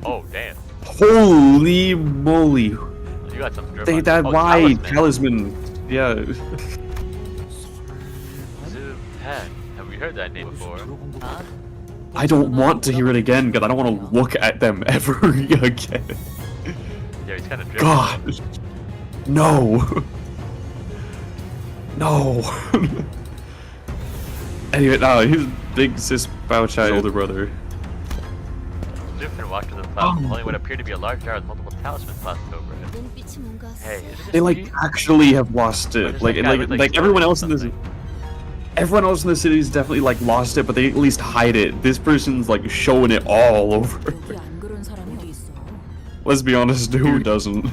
Oh, damn. Holy moly! You got some drip They on- that oh, wide Talisman. talisman. Yeah. Zoo Pan. Have we heard that name before? I don't want to hear it again because I don't want to look at them ever again. Yeah, he's kind of dripping. God. No. No. Anyway, no, he's big sis Bao Chai's older brother. Zoo Pan walked to the platform, holding what appeared to be a large jar with multiple talismans plastered over it. 눈빛이 뭔가 Hey, is it just They like me? actually have lost Or it. does Like that guy look like everyone else in this. something? Everyone else in the city's definitely like lost it, but they at least hide it. This person's like showing it all over. 여기 안 그런 사람이 어디 있어? Let's be honest, who doesn't?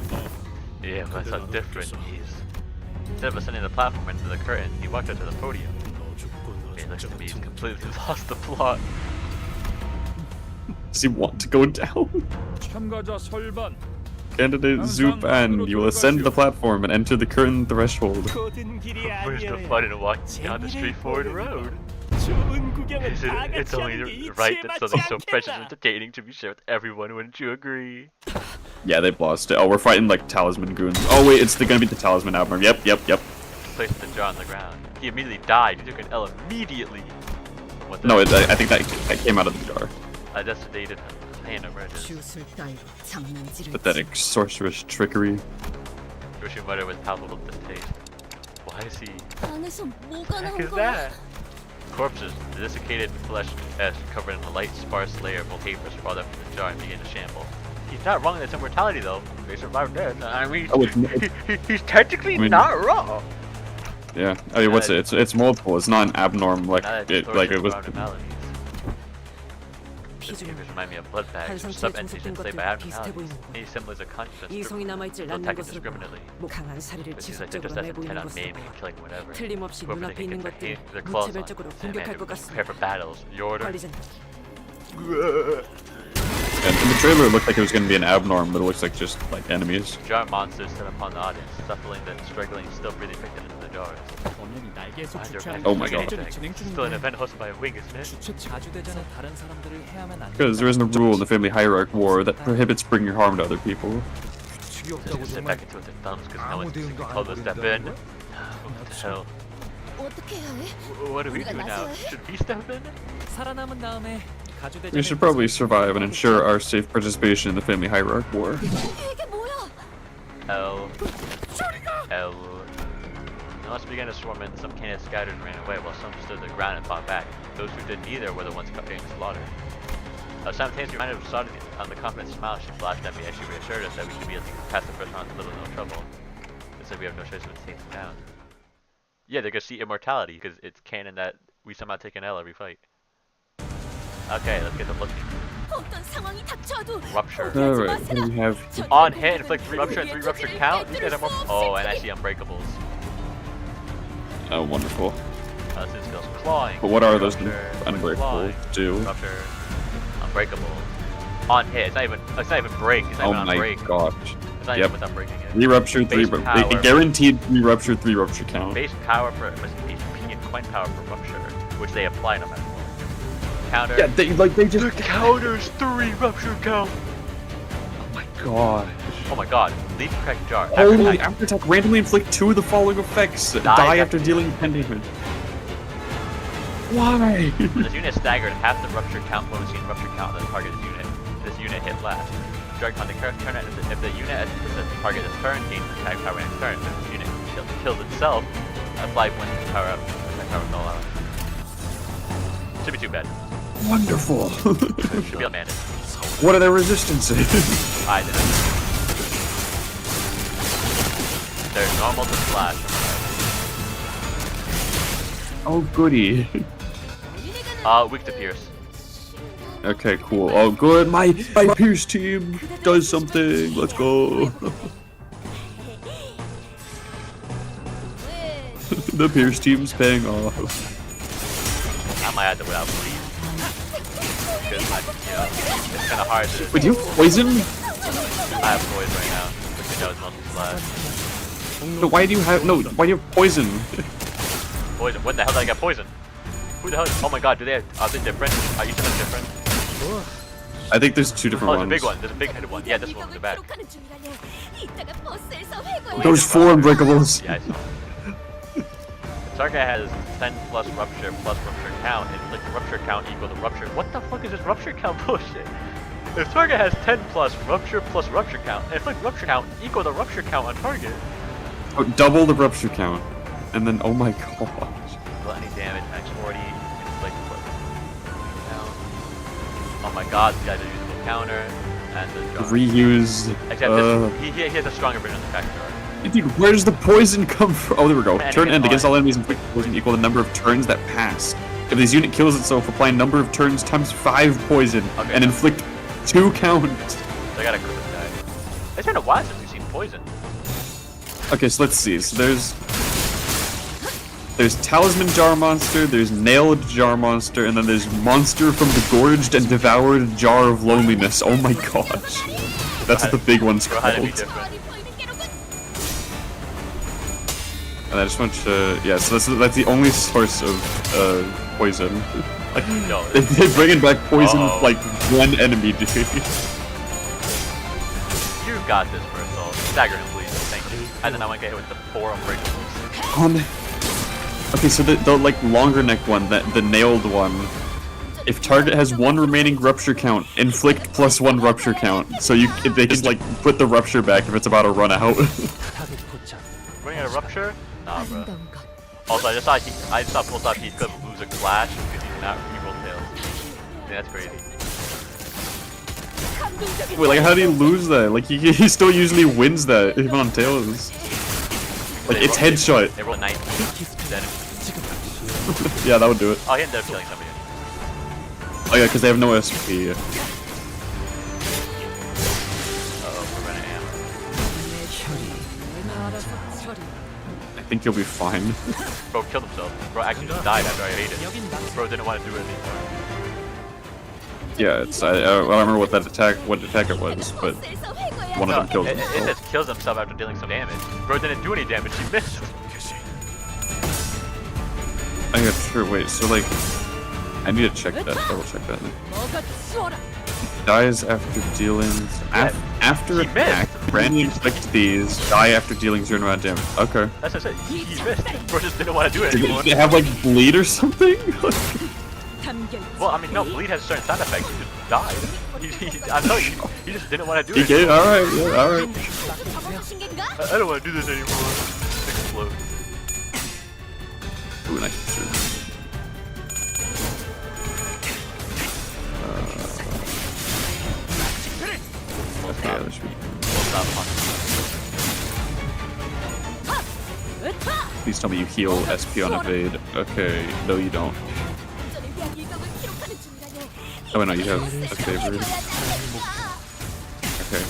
Yeah, but that's how different he is. Instead of ascending the platform into the curtain, he walked up to the podium. He looks to me, he's completely lost the plot. Does he want to go down? 참가자 설반. Candidate Zupan, you will ascend the platform and enter the curtain threshold. Where's the fun in walking down the straightforward road? It's only right that something so fresh and entertaining to be shared with everyone, wouldn't you agree? Yeah, they've lost it. Oh, we're fighting like talisman goons. Oh wait, it's gonna be the talisman admiral. Yep. He placed the jar on the ground. He immediately died. He took an L immediately. What the? No, I think that came out of the jar. I decimated hand over it. 주술 따위로 장난질을 Pathetic sorceress trickery. Yoshimaru was palpable distaste. Why is he? 안에서 뭐가 Heck 나온 is 거야? that? Corpses, the desiccated flesh covered in a light, sparse layer of papers crawled up from the jar and began to shamble. He's not wrong in its immortality, though. They survived death. I mean, Oh, he's technically I mean- not wrong. Yeah. I mean, what's it? It's multiple. It's not an abnorm like it was. These figures remind me of blood bags, or sub-entities enslaved by abnormalities. Any semblance of consciousness, 이성이 남아있질 they'll 않는 attack 것으로 indiscriminately. 강한 사리를 It seems like they're 지속적으로 just as intent 내보이는 on maiming 것으로 and killing whatever. 틀림없이 Whoever 눈앞에 they 있는 can get 것들을 their claws on. 무차별적으로 Sandman, 공격할 것 prepare 같습니다. for battles. Your order? 관리자님, And in the trailer, it looked like it was gonna be an abnorm, but it looks like just like enemies. Giant monsters set upon the audience, shuffling the struggling, still breathing victims into the jars. Oh my god. Still an event hosted by a wing, isn't it? 가주대전에 다른 사람들을 해야만 안 Because there isn't a rule in the family hierarch war that prohibits bringing harm to other people. Just sit back into with their thumbs because no one's told us to step in. What the hell? 어떻게 해야 해? What do we do now? Should we step in? 살아남은 다음에 가주대전에 We should probably survive and ensure our safe participation in the family hierarch war. 이게 뭐야? L. The monsters began to swarm in. Some candidates scattered and ran away, while some stood their ground and fought back. Those who did neither were the ones getting slaughtered. Simultaneously reminded of Saudi on the confident smile she flashed at me as she reassured us that we should be able to pass the first round with little no trouble. It's like we have no choice but to take them down. Yeah, they're gonna see immortality because it's canon that we somehow take an L every fight. Okay, let's get them looking. 어떤 상황이 닥쳐도 Alright, 포기하지 마세요. we have. On hit, inflict 3 rupture and 3 rupture count. These guys are more. Oh, and I see unbreakables. Oh, wonderful. This skills clawing. But what are those rupture, unbreakable clawing, do? Rupture, unbreakable. On hit, it's not even break. It's not Oh even on my break. gosh. It's not Yep. even without breaking it. 3 rupture, 3 Base power. guaranteed 3 rupture, 3 rupture count. Base power for HP and coin power for rupture, which they apply no matter what. Counter. Yeah, they just. The counter's 3 rupture count. God. Oh my god. Leaf crack jar. Holy after attack randomly inflict 2 of the following effects. Die after dealing 10 damage. Why? When this unit is staggered, half the rupture count bonus gain rupture count on the targeted unit. This unit hit last. direct on the character turn, and if the unit at the target this turn gains attack power next turn, if the unit kills itself, apply when power up, attack power no allowed. Should be too bad. Wonderful. Should be able to manage. What are their resistances? I didn't. They're normal to slash. Oh goody. Weak to pierce. Okay, cool. Oh good, my Pierce team does something. Let's go. The Pierce team's paying off. I might have to without bleed. Because it's kinda hard to... Wait, do you have poison? I have poison right now. Which I know is mostly slash. No, why do you have poison? Poison? When the hell did I get poison? Who the hell? Oh my god, are they different? Are each of them different? I think there's two different ones. ones. There's a big one. There's a big headed one. Yeah, this one's the back. Those 4 unbreakables. Yeah, I saw. The target has 10 plus rupture count. Inflict rupture count equal to rupture. What the fuck is this rupture count bullshit? If target has 10 plus rupture count, inflict rupture count equal to rupture count on target. Oh, double the rupture count. And then, oh my gosh. Well, any damage, max 40, inflict plus count. Oh my god, the guys are using the counter, and the reuse. Except he has a stronger version of the factor. Dude, where does the poison come from? Oh, there we go. Man, Turn end against all enemies inflict poison equal to the number of turns that pass. If this unit kills itself, apply number of turns times 5 poison and inflict 2 count. So I gotta cook this guy. It's been a while since we've seen poison. Okay, so let's see. So there's Talisman Jar Monster, there's Nailed Jar Monster, and then there's Monster from the Gorged and Devoured Jar of Loneliness. Oh my gosh. That's what the big one's called. And I just want to, yeah, so that's the only source of poison. Like, no, they're bringing back poison like one enemy, dude. You got this, Bristol. Stagger him, please. Thank you. And then I want to get hit with the 4 unbreakables. Okay, so the like longer neck one, the nailed one. If target has 1 remaining rupture count, inflict +1 rupture count. So they just like put the rupture back if it's about to run out. Running out of rupture? Nah, bro. Also, I just saw full stop Heathcliff lose a clash because he's not reroll tails. Yeah, that's crazy. Wait, like how do you lose that? Like he still usually wins that even on tails. Like it's headshot. They roll a 19. Yeah, that would do it. Oh, he ended up killing somebody. Oh yeah, because they have no SP. Uh-oh, we're running ammo. I think you'll be fine. Bro killed himself. Bro actually just died after I ate it. Bro didn't want to do it anymore. Yeah, it's I don't remember what attack it was, but one of them killed himself. It just kills himself after dealing some damage. Bro didn't do any damage, he missed. I got sure. Wait, so like, I need to check that. Double check that. Dies after dealing after attack. Randomly inflict these. Die after dealing 0 amount of damage. Okay. That's what I said. He missed. Bro just didn't want to do it anymore. Did they have like bleed or something? Well, I mean, no, bleed has certain side effects. He just died. I'm telling you, he just didn't want to do it. Okay, alright, yeah, alright. I don't want to do this anymore. Explode. Ooh, nice shirt. Okay, that should be... Please tell me you heal SP on evade. Okay, no you don't. Oh no, you have a favorite. Okay.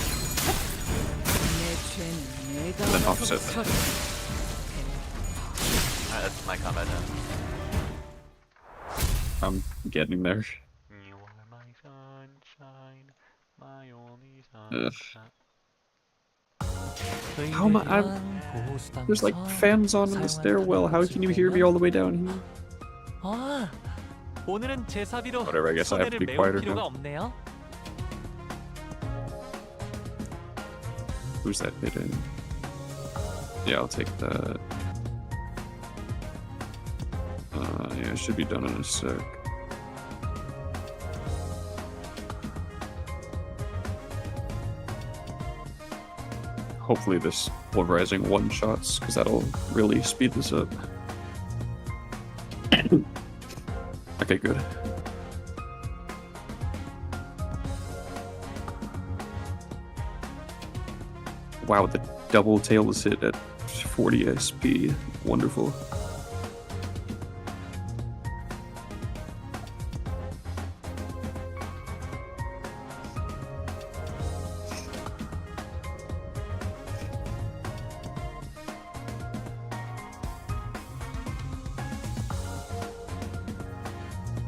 And then offset that. Alright, that's my combat then. I'm getting there. You are my sunshine, my only sunshine. How am I? There's like fans on in the stairwell. How can you hear me all the way down here? Whatever, I guess I have to be quieter now. Who's that bit in? Yeah, I'll take that. Yeah, it should be done in a sec. hopefully this polarizing one-shots, because that'll really speed this up. Okay, good. Wow, the double tail is hit at 40 SP. Wonderful.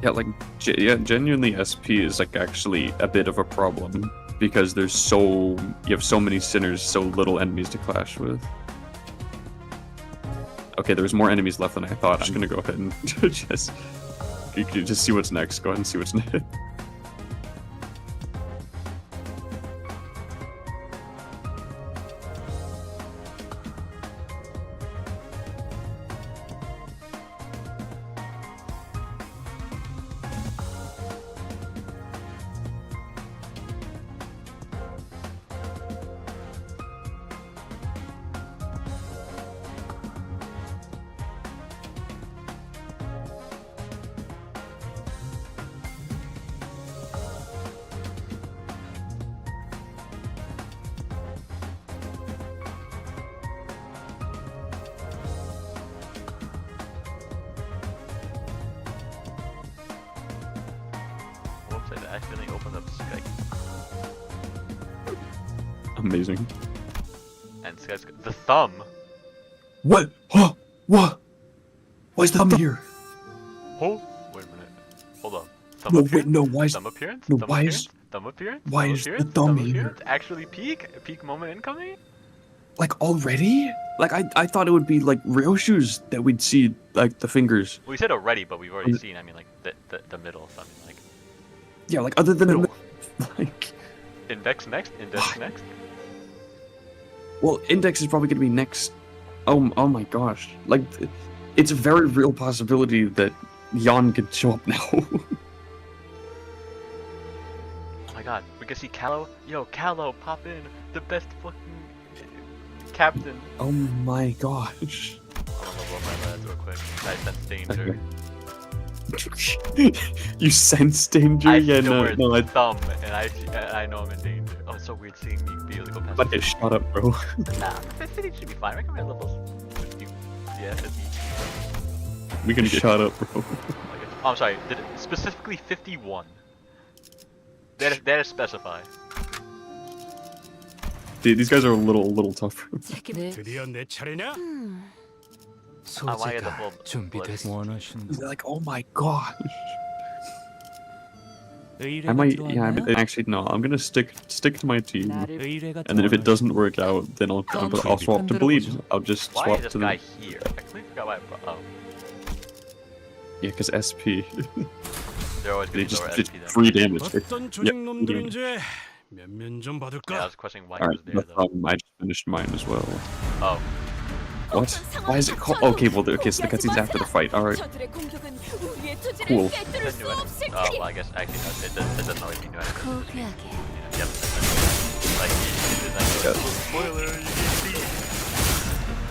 Yeah, like, genuinely SP is like actually a bit of a problem because you have so many sinners, so little enemies to clash with. Okay, there's more enemies left than I thought. I'm just gonna go ahead and just see what's next. Go ahead and see what's next. I accidentally opened up Skype. Amazing. And Skype's the thumb. What? Huh? What? Why is the thumb here? Oh, wait a minute. Hold on. Thumb No, appearance? wait, no. Why is thumb appearance? No, thumb why appearance? is Thumb appearance? why thumb is the appearance? thumb thumb here? appearance? Actually peak moment incoming? Like already? Like I thought it would be like Ryoshu's that we'd see like the fingers. We said already, but we've already seen. I mean, like the middle. So I mean, like. Yeah, like other than like. Index next. Index next. Well, Index is probably gonna be next. Oh my gosh! Like, it's a very real possibility that Yon could show up now. Oh my god, we can see Callow. Yo, Callow, pop in. The best fucking captain. Oh my gosh. I'm gonna blow my lads real quick. I sense danger. Okay. You sense danger? I Yeah, see the word no, thumb, and I know I'm in danger. Oh, it's so weird seeing me be able to go past. But shut up, bro. Nah, the city should be fine. I can read levels 50. Yeah, 50. We can shut up, bro. Oh, I'm sorry. Did it specifically 51? That is specify. Dude, these guys are a little tougher. 드디어 내 차례냐? I want to get the full blitz. Like, oh my gosh. I might, yeah. Actually, no. I'm gonna stick to my team, and then if it doesn't work out, then I'll swap to bleed. I'll just Why swap is this to guy the. here? I completely forgot why I brought. Oh, Yeah, because SP. they're always They gonna just lower did SP then. free damage. 어떤 조직 놈들인지 면면 좀 Yeah, I 받을까? was questioning why he Alright, was there though. I just finished mine as well. Oh, What? Why is it called? Okay, well, okay, so the cutscene's after the fight. Alright. Cool. I knew it. Oh, well, I guess actually no, it doesn't always mean anything. Yep. Like, Yeah. spoiler, you can see.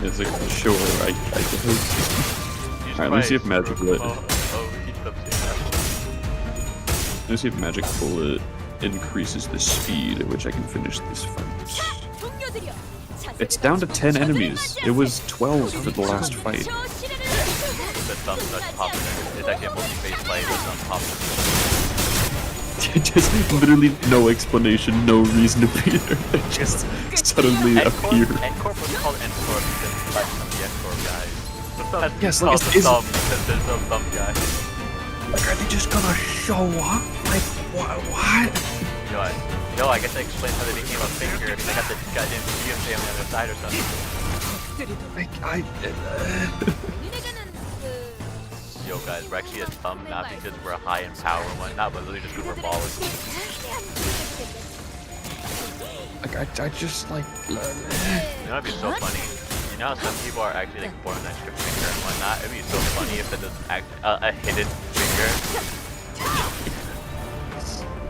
It's like, sure, I guess. Alright, let me see if Magic Bullet. Let me see if Magic Bullet increases the speed at which I can finish this fight. It's down to 10 enemies. It was 12 for the last fight. The thumb that's popping. It's actually a multi-phase fight. The thumb popping. Just literally no explanation, no reason to be there. They just suddenly appear. N-Corp was called N-Corp because it's like some of the N-Corp guys. The thumb is Yes, called like, the thumb because there's no thumb guy. Like, are they just gonna show up? Like, what? Yo, I guess I explained how they became a finger because I got the goddamn Gideon family on their side or something. Yo guys, we're actually a thumb not because we're high in power and whatnot, but literally just because we're ballers. Like, I just like. You know what'd be so funny? You know how some people are actually like born with an extra finger and whatnot? It'd be so funny if it doesn't act a hidden finger.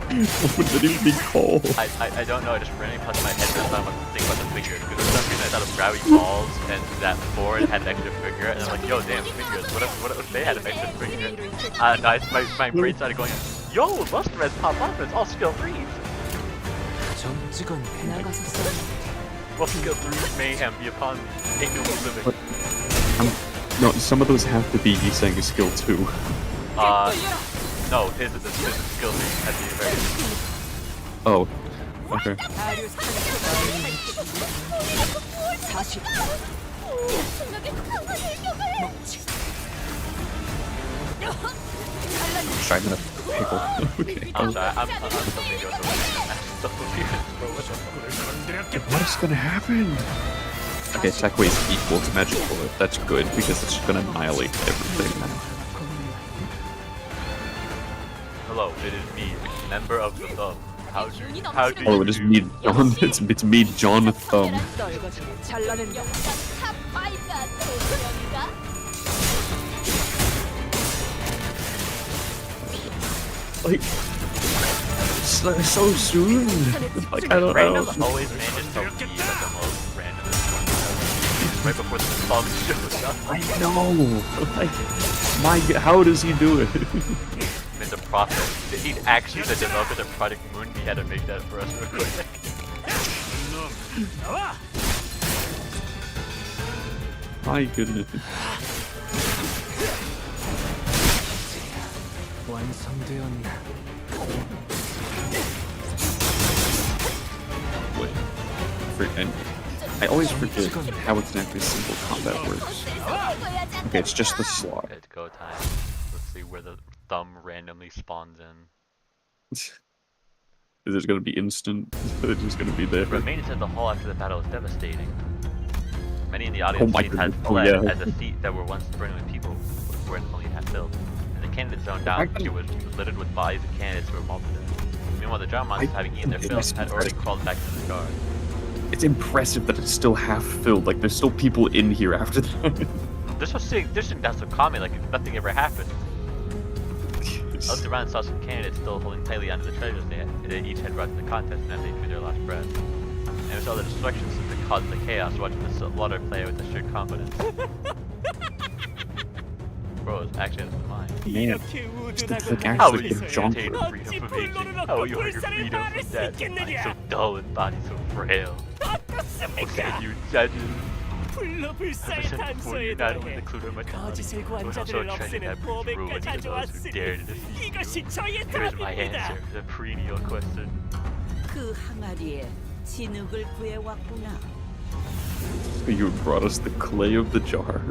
What would that even be called? I don't know, I just randomly popped in my head this time when I think about the fingers because out of gravity falls and that board had an extra finger, and I'm like, yo, damn fingers. What if they had an extra finger? My brain started going, yo, Lust Res pop up. It's all skill 3s. Well, skill 3 mayhem be upon me. Ain't no living. No, some of those have to be saying skill 2. No, his is skill 3 at the very end. Oh, okay. Sorry, I'm in a pickle. Okay. I'm sorry, I'm so What is gonna happen? Okay, Tech Wave is equal to Magic Bullet. That's good, because it's gonna annihilate everything now. Hello, it is me, member of the Thumb. How do Oh, it is me, John. It's me, John Thumb. Like, so soon. Like, I don't know. Always manages to leave at the most random right before the Thumb shows up. I know. Like, how does he do it? In the process, he's actually the developer of Project Moon. He had to make that for us real quick. My goodness. And I always forget how exactly simple combat works. Okay, it's just the slot. It's go time. Let's see where the Thumb randomly spawns in. Is it gonna be instant? It's just gonna be there. Remaining at the hall after the battle is devastating. Many in the audience had fled as a seat that were once burning with people were only half filled. And the candidate zone down she was littered with bodies of candidates who were multiple. Meanwhile, the drum monsters, having eaten their fill, had already crawled back to the jar. It's impressive that it's still half filled. Like, there's still people in here after that. They're so sick. They're sitting down so calmly, like nothing ever happened. I looked around and saw some candidates still holding tightly onto the treasures they each had brought to the contest and as they drew their last breath. And we saw the destruction that caused the chaos, watching the slaughter play with assured confidence. Bro, it's actually in mind. Man, how would you maintain freedom from aging? How will you hold your freedom from death? Mind so dull and body so frail. What can you judges? Ever since before you not only the clue to mortality, but also treading that brings ruin to those who dare to defeat you. Here's my answer to the perennial question. You brought us the clay of the jar.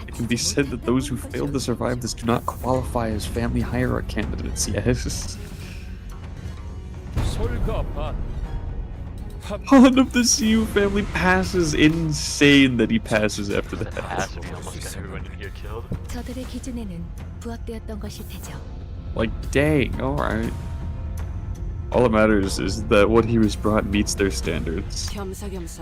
It can be said that those who failed to survive this do not qualify as family hierarch candidates, yes. Han of the CU family passes. Insane that he passes after that. Almost got everyone in here killed. Like, dang, alright. All that matters is that what he was brought meets their standards. Looks like he managed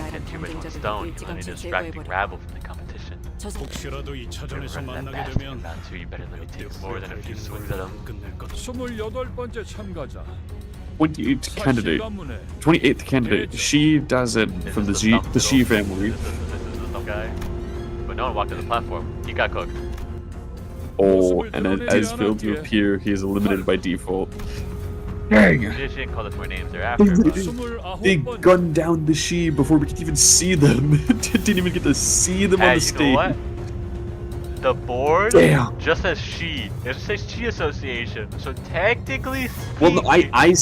to get too much on stone, you only distracting rabble from the competition. 혹시라도 이 차전에서 만나게 되면 you better let me take more than a few swings at him. 28번째 참가자 28th candidate. 28th candidate. She does it from the She family. This is the guy. But no one walked to the platform. He got cooked. Oh, and as failed to appear, he is eliminated by default. Dang! She didn't call us more names thereafter. They gunned down the She before we could even see them. Didn't even get to see them on the stage. You know what? The board just says She. It says She Association. So technically speaking, well, no, I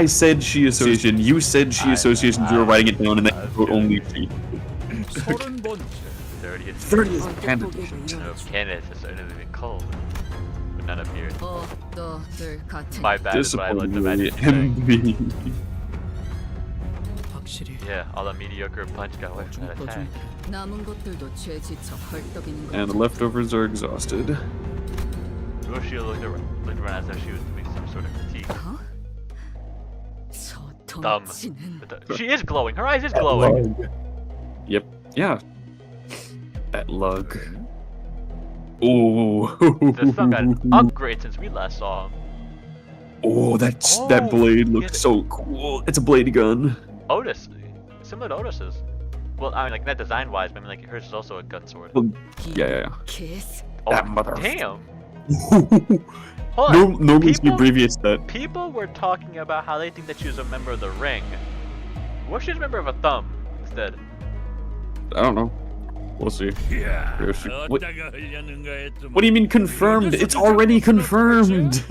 said She Association. You said She Association. You were writing it down, and then you wrote only She. 30th candidate. No, candidates are even cold. But none appeared. My bad is what I let the magic say. Yeah, all that mediocre punch got away from that attack. And the leftovers are exhausted. Roshio looked around as though she was doing some sort of critique. Dumb. She is glowing. Her eyes is glowing. Yep. Yeah. That lug. Ooh. The sun got an upgrade since we last saw him. Oh, that blade looks so cool. It's a blade gun. Otis, similar to Otis's. Well, I mean, like, not design-wise, but I mean, like, hers is also a gun sword. Well, yeah. Oh, That mother. damn! Hold on. Normally she abbreviates that. People were talking about how they think that she was a member of the Ring. What if she's a member of a Thumb instead? I don't know. We'll see. What do you mean confirmed? It's already confirmed!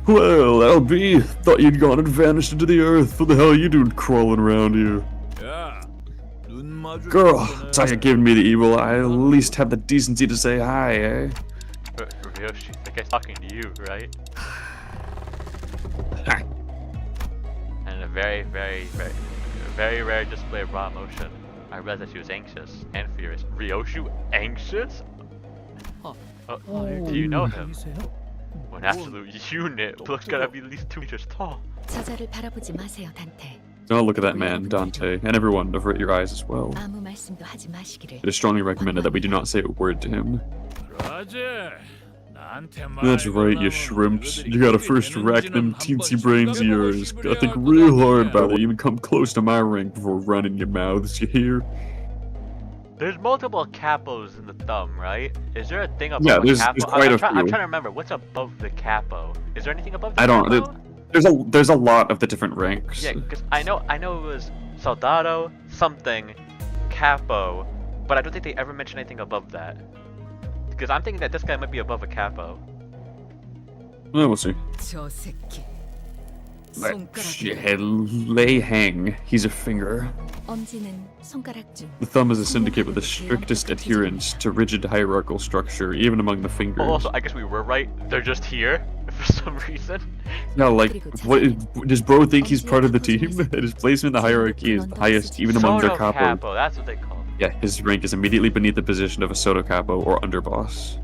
Well, LB, thought you'd gone and vanished into the earth. What the hell are you doing crawling around here? Girl, saw you giving me the evil eye. At least have the decency to say hi, eh? Ryoshi, that guy's talking to you, right? And a very, very, very, very rare display of raw emotion. I realized that she was anxious and furious. Ryoshi anxious? Do you know him? Well, an absolute unit. Looks gotta be at least 2 meters tall. 저자를 바라보지 마세요, 단테. Oh, look at that man, Dante, and everyone, avert your eyes as well. 아무 말씀도 하지 마시기를. It is strongly recommended that we do not say a word to him. That's right, you shrimps. You gotta first rack them teensy brains of yours. Gotta think real hard about it, even come close to my rank before running your mouths, you hear? There's multiple capos in the Thumb, right? Is there a thing above yeah, a capo? There's quite a few. I'm trying to remember, what's above the capo? Is there anything above the I don't capo? There's a lot of the different ranks. Yeah, because I know it was Soldado, something, Capo, but I don't think they ever mentioned anything above that. Because I'm thinking that this guy might be above a Capo. Well, we'll see. Lay hang. He's a finger. The Thumb is a syndicate with the strictest adherence to rigid hierarchical structure, even among the fingers. Oh, also, I guess we were right. They're just here for some reason. Yeah, like, does bro think he's part of the team? And his placement in the hierarchy is the highest, even among their capo. Capo, that's what they call him. Yeah, his rank is immediately beneath the position of a Soto Capo or underboss.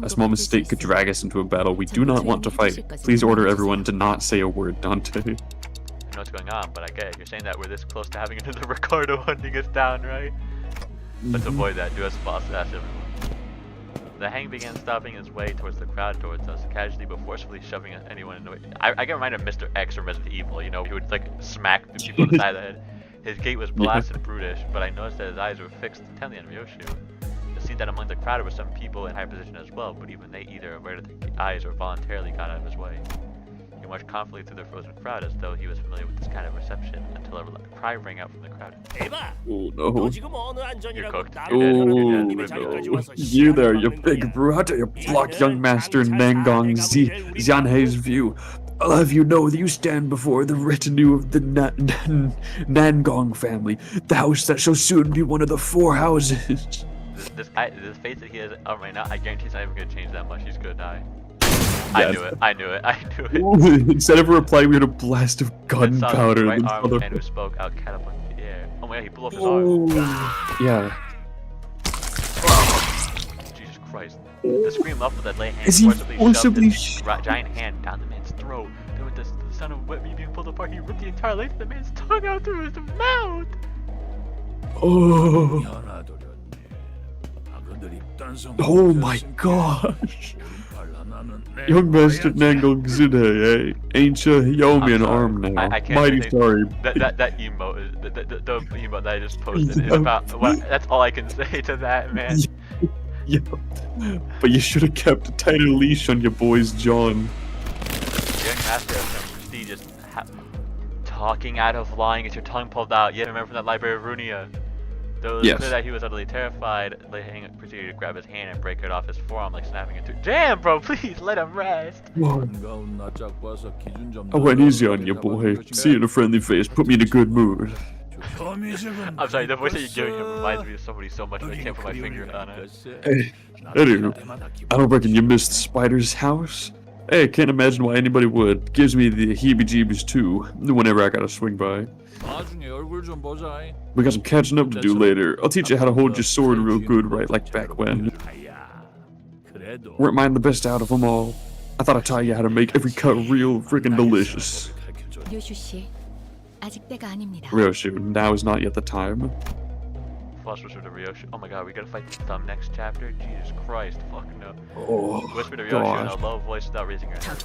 A small mistake could drag us into a battle we do not want to fight. Please order everyone to not say a word, Dante. I know what's going on, but I get it. You're saying that we're this close to having another Ricardo hunting us down, right? Let's avoid that. Do us boss, ask everyone. The hang began stopping his way towards the crowd towards us, casually but forcefully shoving anyone in the way. I get reminded of Mr. X from Resident Evil, you know, he would like smack the people on the side of the head. His gait was blasted and brutish, but I noticed that his eyes were fixed intently on Ryoshi. It seemed that among the crowd were some people in high position as well, but even they either averted their eyes or voluntarily got out of his way. He marched confidently through the frozen crowd as though he was familiar with this kind of reception, until a cry rang out from the crowd. Oh no. You're cooked. Oh no. You there, you big brother, you block young master Nangong Xianhei's view. I'll have you know that you stand before the retinue of the Nangong family, the house that shall soon be one of the 4 houses. This face that he has up right now, I guarantee he's not even gonna change that much. He's gonna die. I knew it. Instead of a reply, we had a blast of gunpowder. Right arm of man who spoke out catapulted in the air. Oh my god, he blew up his arm. Yeah. Jesus Christ. The scream up with that lay hand forcibly shoved his giant hand down the man's throat. Then with the sound of wet meat being pulled apart, he ripped the entire length of the man's tongue out through his mouth. Oh my gosh. Young Master Nangong Xinhei, eh? Ain't you? You owe me an arm now. I can't Mighty sorry. That emote, the emote that I just posted is about, that's all I can say to that, man. Yeah. But you should have kept a tighter leash on your boy's John. Young Master of some prestigious, talking out of lying, it's your tongue pulled out. Yeah, remember from that Library of Runia? Though it was clear that he was utterly terrified, Lei Hang proceeded to grab his hand and break it off his forearm like snapping it through. Damn, bro, please let him rest. Whoa. I went easy on you, boy. See you in a friendly face, put me in a good mood. I'm sorry, the voice that you're giving him reminds me of somebody so much that I can't put my finger on it. Hey, anywho, I don't reckon you missed Spider's house. Hey, I can't imagine why anybody would. Gives me the heebie-jeebies too, whenever I gotta swing by. We got some catching up to do later. I'll teach you how to hold your sword real good, right like back when. Weren't mine the best out of them all. I thought I'd tell you how to make every cut real freaking delicious. Ryoshi, now is not yet the time. Whisper to Ryoshi. Oh my god, we gotta fight the Thumb next chapter? Jesus Christ, fucking no. Oh, Whisper to Ryoshi in a low voice without raising her head.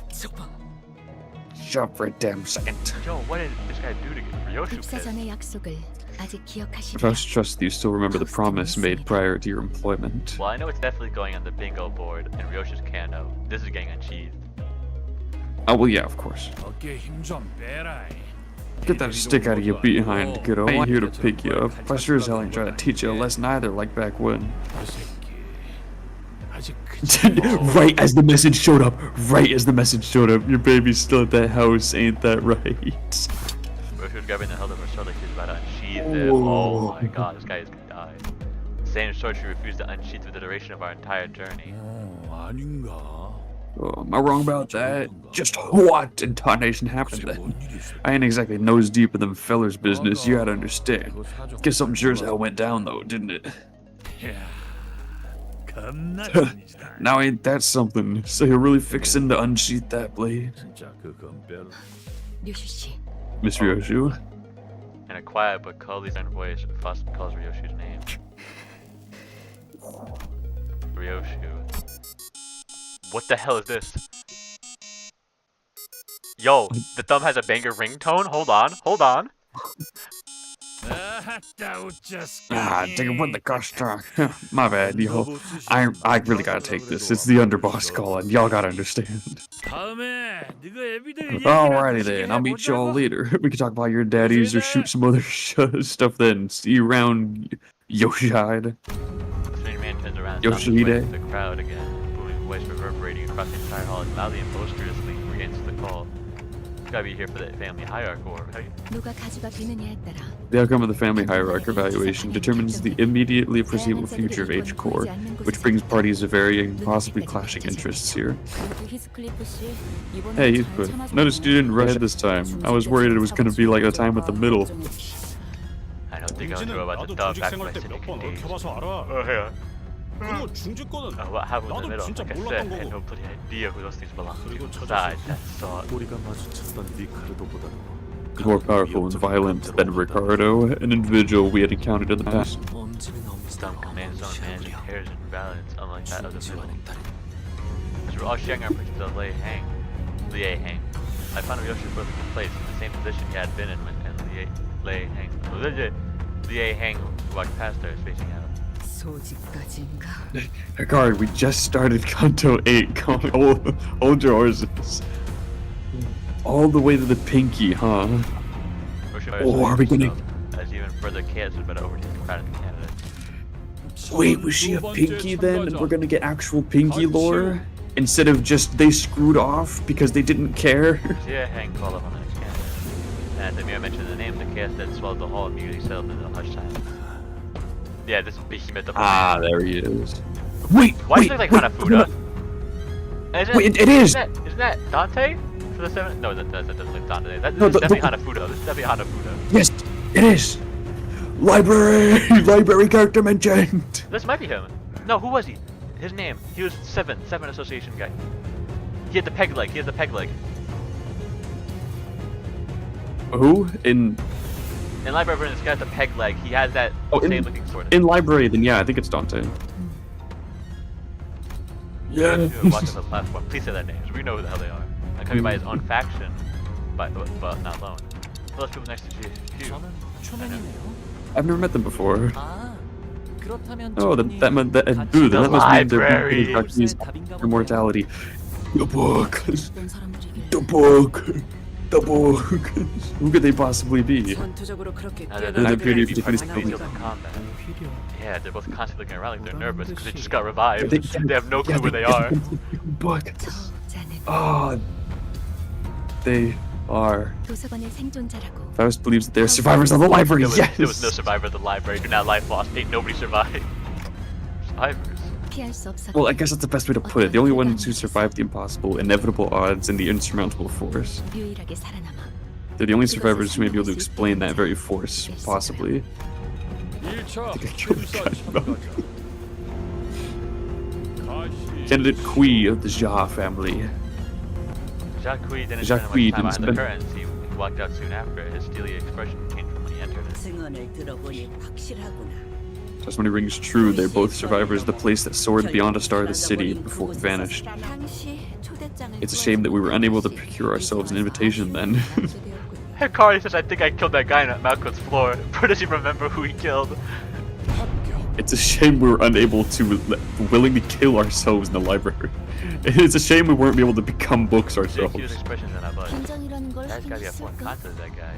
up for a damn second. Yo, what did this guy do to get Ryoshu 입사 pissed? 전의 약속을 아직 기억하시나요? Faust trusts you still remember the promise made prior to your employment. Well, I know it's definitely going on the bingo board and Ryoshu's Canto. This is getting unsheathed. Oh, well, yeah, of course. 어깨 힘 좀 빼라. Get that stick out of your behind, kiddo. I ain't here to pick you up. I sure as hell ain't trying to teach you a lesson either, like back when. Right as the message showed up. Right as the message showed up. Your baby's still at that house, ain't that right? Ryoshu's grabbing the hilt of her sword like he's about to unsheath it. Oh my god, this guy is gonna die. Same sword she refused to unsheath for the duration of our entire journey. Oh, am I wrong about that? Just what in tarnation happened then? I ain't exactly nose deep in them fellers' business, you gotta understand. Guess something sure as hell went down though, didn't it? Now ain't that something? So you're really fixing to unsheath that blade? 류슈 씨, Miss Ryoshu? In a quiet but coldly stern voice, Faust calls Ryoshu's name. Ryoshu. What the hell is this? Yo, the thumb has a banger ringtone? Hold on. Ah, take it with the gosh darn. My bad, yo. I really gotta take this. It's the underboss calling. Y'all gotta understand. Alrighty then, I'll meet y'all later. We can talk about your daddies or shoot some other stuff then. See you around Yoshihide. The strange man turns around and Yoshihide. the crowd again, booming voice reverberating across the entire hall and loudly and boisterously re-answers the call. You gotta be here for the family hierarchy, right? 누가 가주가 되느냐에 따라 The outcome of the family hierarchy evaluation determines the immediately foreseeable future of H Core, which brings parties of varying, possibly clashing interests here. Hey, Heathcliff. Noticed you didn't rush this time. I was worried it was gonna be like a time with the middle. I don't think I know about the dog back in my cynic days. Oh yeah. What happened in the middle? Like I said, I had no bloody idea who those things belonged to. Besides, that's thought. More powerful and violent than Ricardo, an individual we had encountered in the past. Some commands on manage impairs and balance, unlike that of the middle. As we're all sharing our pictures of Lieh Hang, I found Ryoshu perfectly placed in the same position he had been in when Lieh Hang walked past her, facing out. Hikari, we just started Canto 8. Hold your horses. All the way to the pinky, huh? Oh, are we gonna... As even further chaos is about to overtake the crowd in Canada. Wait, was she a pinky then? And we're gonna get actual pinky lore? Instead of just they screwed off because they didn't care? Lieh Hang called up on the next Canada. And as the mirror mentioned the name, the chaos that swelled the hall immediately settled into a hushed silence. Yeah, this behemoth of there he is. Wait, why does it look like Hanafuda? Wait, it is! Isn't that Dante? For the 7th? No, that doesn't look Dante. This is definitely Hanafuda. This is definitely Hanafuda. Yes, it is! Library character mentioned! This might be him. No, who was he? His name. He was 7 association guy. He had the peg leg. Who? In Library, this guy has the peg leg. He has that same looking sword. In Library, then yeah, I think it's Dante. Yeah. Walk on the platform. Please say their names. We know who the hell they are. And coming by his own faction, but not alone. Well, those people next to you. I've never met them before. 그렇다면 Oh, that must mean their immortality. The book. Who could they possibly be? They're beauty of defense building. Yeah, they're both constantly looking around like they're nervous because they just got revived. They have no clue where they are. Book. Oh, they are. Faust believes that they're survivors of the library. Yes. There was no survivor of the library. Do not life lost. Ain't nobody survived. Survivors. Well, I guess that's the best way to put it. The only ones who survived the impossible, inevitable odds, and the insurmountable force. They're the only survivors who may be able to explain that very force, possibly. Candidate Kui of the Jia family. Jacques Kui didn't spend much time behind the curtains. He walked out soon after. His steely expression changed from when he entered it. Testimony rings true. They're both survivors of the place that soared beyond a star of the city before it vanished. It's a shame that we were unable to procure ourselves an invitation then. Hikari says, I think I killed that guy on Malcolm's floor. Where does he remember who he killed? It's a shame we were unable to willingly kill ourselves in the library. It's a shame we weren't able to become books ourselves. Use expressions in that, but that's gotta be a fun content, that guy.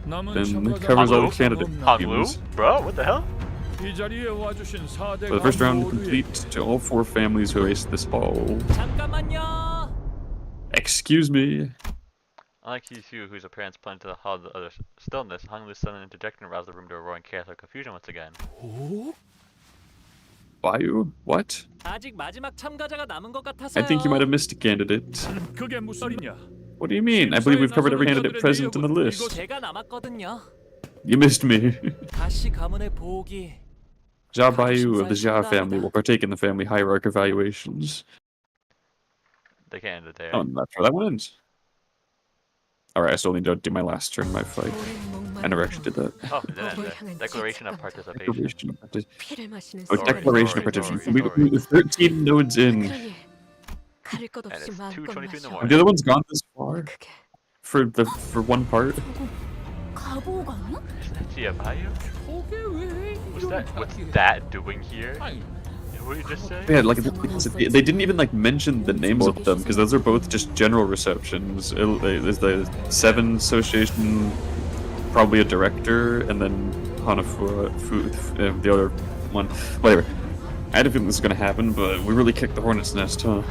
Then it covers all the candidate names. Bro, what the hell? For the first round complete to all 4 families who aced this ball. Excuse me. Unlike Hugh, whose appearance plunged to the hall of the other stillness, Hung Lu's sudden interjection aroused the room to a roaring chaos of confusion once again. Bayou? What? I think you might have missed a candidate. What do you mean? I believe we've covered every candidate present in the list. You missed me. Jia Bayou of the Jia family will partake in the family hierarchy evaluations. They can't end it there. Oh, and that's where that one ends. Alright, I still need to do my last turn in my fight. I never actually did that. Oh, Declaration of Participation. Declaration of Participation. We're 13 nodes in. And it's 2:22 in the morning. Have the other ones gone this far? For one part? What's that doing here? What did you just say? Yeah, like they didn't even like mention the names of them because those are both just general receptions. There's the 7 Association, probably a director, and then Hanafu, the other one. Whatever. I had a feeling this was gonna happen, but we really kicked the hornet's nest, huh?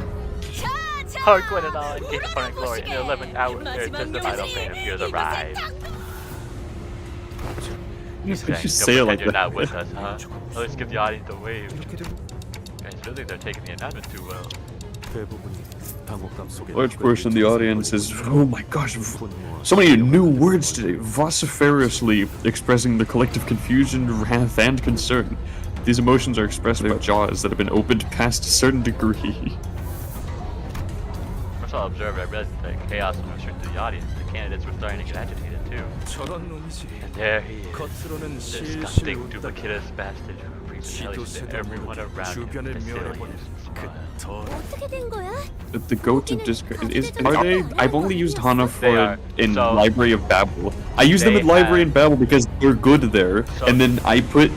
Hardcore and all engaged upon glory in the 11th hour. Their justified pain appears arrived. You say it like that. You're not with us, huh? Let's give the audience a wave. Guys, I feel like they're taking the announcement too well. Large portion of the audience is, oh my gosh, so many new words today, vociferously expressing the collective confusion, wrath, and concern. These emotions are expressed by jaws that have been opened past a certain degree. Once I observed, I realized that chaos moved straight to the audience. The candidates were starting to get agitated too. And there he is, disgusting, duplicitous bastard who brings intelligence to everyone around him. The goat of discord are they? I've only used Hana for in Library of Babel. I use them in Library of Babel because they're good there, and then I put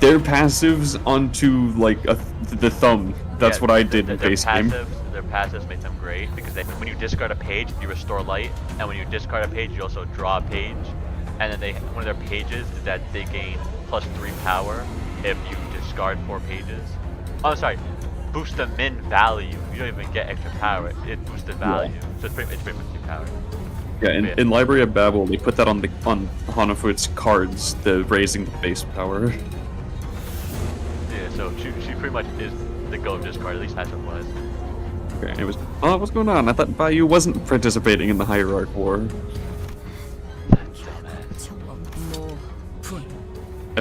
their passives onto like the thumb. That's what I did in base game. Their passives make them great because when you discard a page, you restore light, and when you discard a page, you also draw a page. And then one of their pages is that they gain +3 power if you discard 4 pages. Oh, sorry, boost the min value. You don't even get extra power; it boosts the value. Yeah. So it's pretty much 3 power. Yeah, in Library of Babel, they put that on Hanafu's cards, the raising the base power. Yeah, so she pretty much is the go of discard. At least that's what it was. Okay, anyways. Oh, what's going on? I thought Bayou wasn't participating in the Hierarch War.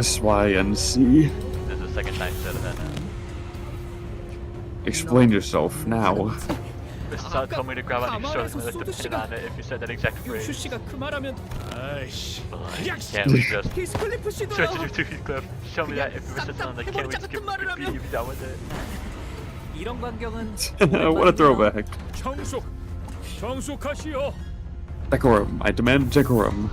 SYNC. This is the second time you said that now. Explain yourself now. Mrs. told me to grab on your shoulder and lift the pin on it if you said that exact phrase. Can't we just switch to Heathcliff? Show me that if you were sitting on the can't we just be done with it? What a throwback. Decorum. I demand decorum.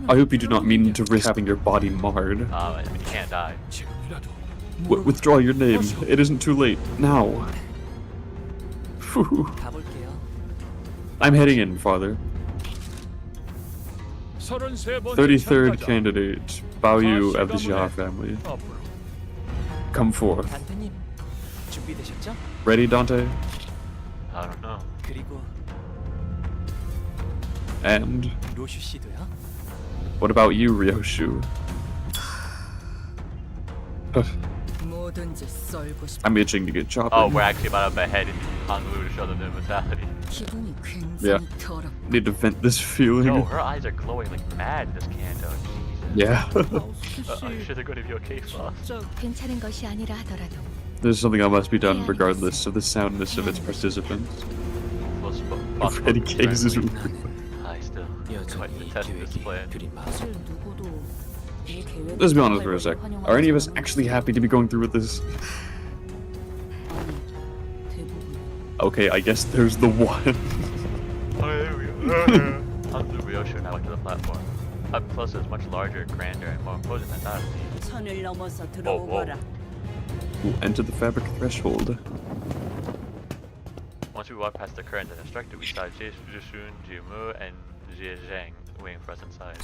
I hope you do not mean to risk having your body marred. I mean, you can't die. Withdraw your name. It isn't too late. Now. I'm heading in, Father. 33rd candidate, Baoyu of the Jia family. Come forth. Ready, Dante? I don't know. And what about you, Ryoshu? I'm itching to get chopped. Oh, we're actually about to behead Hanglu to show them their mentality. Yeah. Need to vent this feeling. No, her eyes are glowing like mad in this Canto. Yeah. I'm sure they're going to be okay, boss. There's something that must be done regardless of the soundness of its participants. Freddy Case is I still quite detest this plan. Let's be honest for a sec. Are any of us actually happy to be going through with this? Okay, I guess there's the one. Honolulu Ryoshu now to the platform. Up close is much larger, grander, and more imposing than that. Whoa. We'll enter the fabric threshold. Once we walked past the current and instructor, we saw Jishun, Jimu, and Zhejiang waiting for us inside.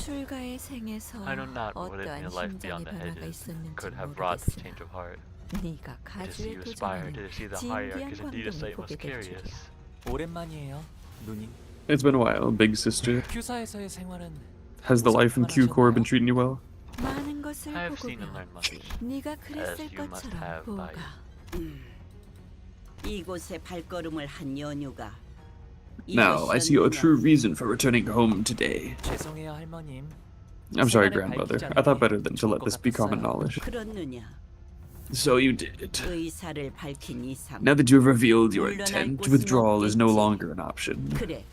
I know not what living a life beyond the edges could have wrought this change of heart. To see you aspire, to see the hierarchy is indeed a sight most curious. 오랜만이에요, 누님. It's been a while, big sister. 큐사에서의 생활은 Has the life in Q Corps been treating you well? I have seen and learned much, as you must have by 이곳에 발걸음을 한 연유가 Now, I see your true reason for returning home today. 죄송해요, 할머님. I'm sorry, grandmother. I thought better than to let this be common knowledge. 그렇느냐? So you did. 의사를 밝힌 이상 Now that you have revealed your intent, withdrawal is no longer an option. 그래.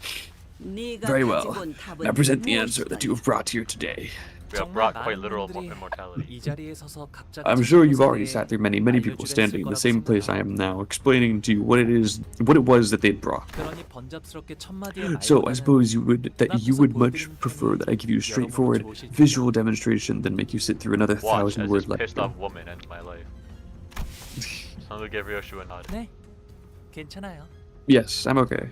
네가 Very well. 가지고 온 답은 Now present the answer 무엇이다. that you have brought here today. We have brought quite literal immortality. 이 자리에 서서 각자 I'm sure you've already sat through many people standing in the same place I am now, explaining to you what it was that they'd brought. 그러니 번잡스럽게 첫 마디의 So I 말보다는 suppose you would much prefer that I give you a straightforward visual demonstration than make you sit through another Watch as 1,000-word this pissed lecture. off woman ends my life. I'll give Ryoshu a nod. 네, 괜찮아요. Yes, I'm okay.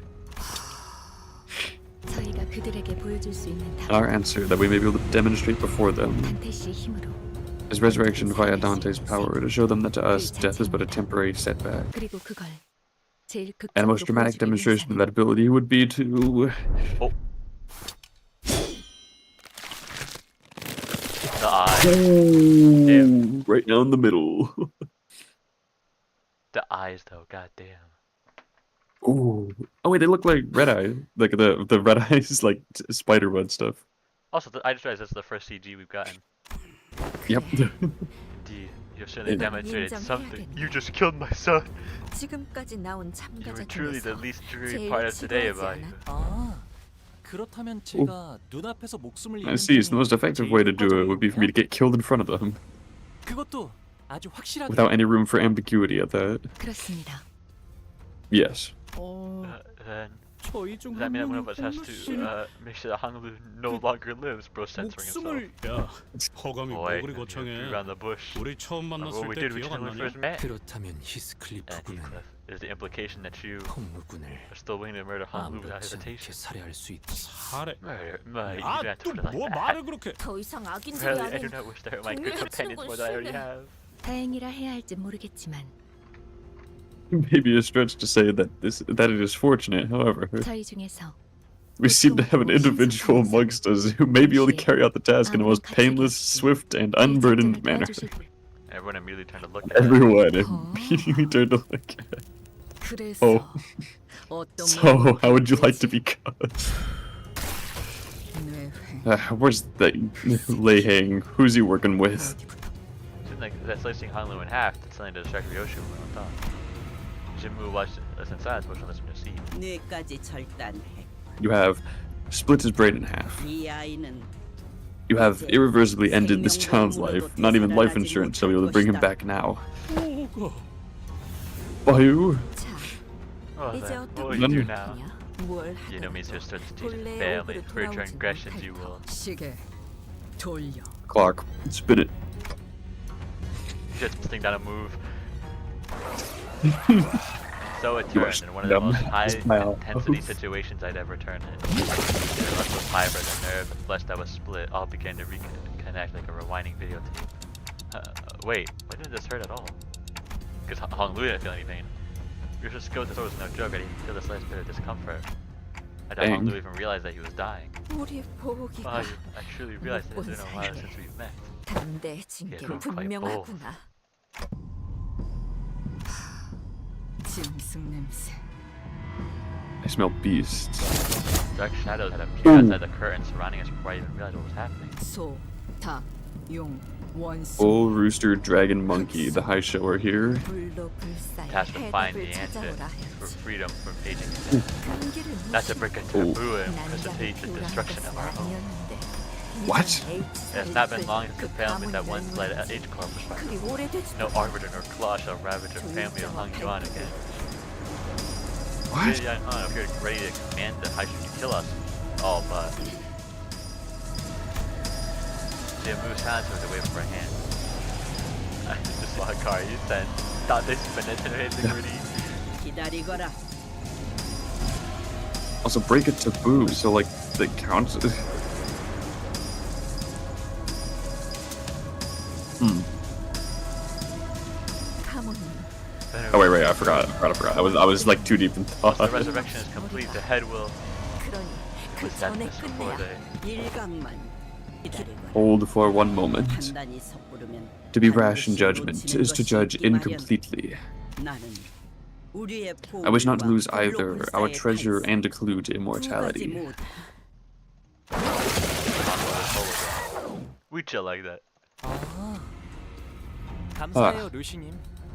저희가 그들에게 보여줄 수 있는 Our answer that we may be able to demonstrate before them 단테 씨의 힘으로 is resurrection via Dante's power to show them that to us death is but a temporary setback. 그리고 그걸 제일 And a most dramatic demonstration of that ability would be to The eye. Damn. Right down the middle. The eyes though, goddamn. Ooh. Oh wait, they look like red eye, like the red eyes, like spider web stuff. Also, I just realized this is the first CG we've gotten. Yep. Indeed, you've certainly demonstrated something. You just killed my son. 지금까지 나온 You 참가자 were truly the 중에서 least dreary 제일 part of today 지루하지 about you. 아, 그렇다면 제가 눈앞에서 목숨을 I 잃는 see. So the most effective way to do it would be for me to get killed in front of them, 그것도 아주 확실하게. without any room for ambiguity at that. 그렇습니다. Yes. Then 저희 중 does that 한 mean that one 명이 of us has to make sure that Hanglu no longer lives? Bro censoring himself. 야, 허감이 뭐 Boy, 그리 거창해. around the bush. 우리 처음 What 만났을 we 때 did 기억 안 when we 나냐? first met. 그렇다면 히스클리프군은 Is the implication that you 폭무군을 are still willing to murder Hanglu without 아무렇지 않게 hesitation? 살해할 수 있다. 살해. Murder, you 아, don't have to 또 put it like 뭐 that. 말을 그렇게? 더 이상 악인들이 Apparently, I do 아닌 not wish to hurt my good 동료를 companions 치르고 more than I already 있으네. have. 다행이라 해야 할지 모르겠지만 Maybe a stretch to say that it is fortunate. However, 저희 중에서 we seem to have an individual amongst us who may be able to carry out the task in the most painless, swift, and unburdened manner. Everyone immediately turned to look at him. Everyone immediately turned to look at. 그래서 Oh. So, how would you like to be cut? Where's the Leihang? Who's he working with? Seems like that slicing Hanlu in half that's something to distract Ryoshu on top. Jinmu watched us inside, so listen to see. 뇌까지 절단해. You have split his brain in half. 이 아이는 You have irreversibly ended this child's life. Not even life insurance shall be able to bring him back now. Bayu? Oh, 이제 then, 어떻게 what will you do 하냐? now? 뭘 You know me, sister, to teach 본래의 family 얼굴로 for your 돌아오지 transgressions you will. 시계 돌려. Clock. Spin it. Just thing down a move. So it turned in one of the most high intensity situations I'd ever turned in. The lust was high for the nerve, the flesh that was split, all began to reconnect like a rewinding videotape. Wait, why didn't this hurt at all? Because Hong Lu didn't feel any pain. Your skill with the sword was no joke, I didn't feel the slightest bit of discomfort. I doubt Hong Lu even realized that he was dying. 우리 보기가 I truly realized that it's been a while since we've met. 담대해진 게 분명하구나. 짐승 냄새. I smell beasts. Dark shadows had appeared outside the curtain surrounding us before I even realized what was happening. 소, 닭, 용, 원수. Bull, rooster, dragon, monkey, the high shower here. Tasked to find the answer for freedom from aging death. Not to break a taboo and precipitate the destruction of our home. What? It's not been long since the family that once led H-Corp was found. No arbiter nor claw shall ravage your family of Hung Yuan again. What? Yan Han appeared ready to command the High Street to kill us all, but Jiamu's hands were away from her hand. I just saw a car you sent. Dante's spinach and integrity. Also, break a taboo, so like that counts. Oh wait, I forgot. I was like too deep in thought. Once the resurrection is complete, the head will before they Hold for one moment. To be rash in judgment is to judge incompletely. I wish not to lose either our treasure and a clue to immortality. We chill like that.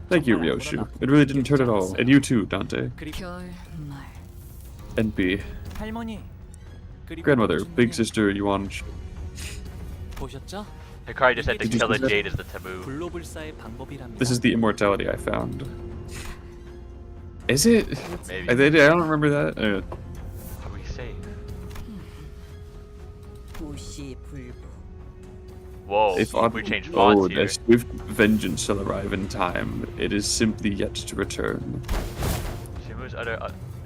Thank you, Ryoshu. It really didn't hurt at all. And you too, Dante. NP. Grandmother, big sister, Yuan. Hikari just said to kill a jade is the taboo. This is the immortality I found. Is it? Maybe. I don't remember that. Are we safe? Whoa, If we changed fonts here. a swift vengeance shall arrive in time, it is simply yet to return. Shimu's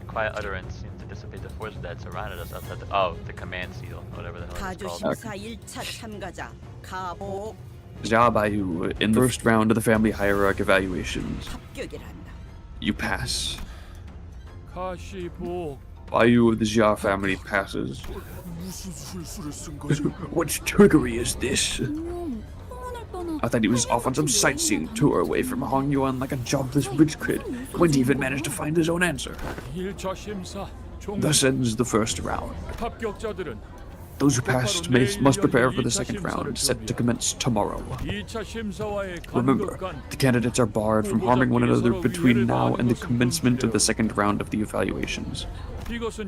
quiet utterance seemed to dissipate the force that surrounded us outside the command seal, whatever the hell it's called. Jabayu, in the first round of the family hierarchy evaluations, you pass. Bayu of the Jia family passes. What trickery is this? I thought he was off on some sightseeing tour away from Hong Yuan like a jobless rich kid. Wouldn't even manage to find his own answer. Thus ends the first round. Those who passed must prepare for the second round, set to commence tomorrow. Remember, the candidates are barred from harming one another between now and the commencement of the second round of the evaluations. This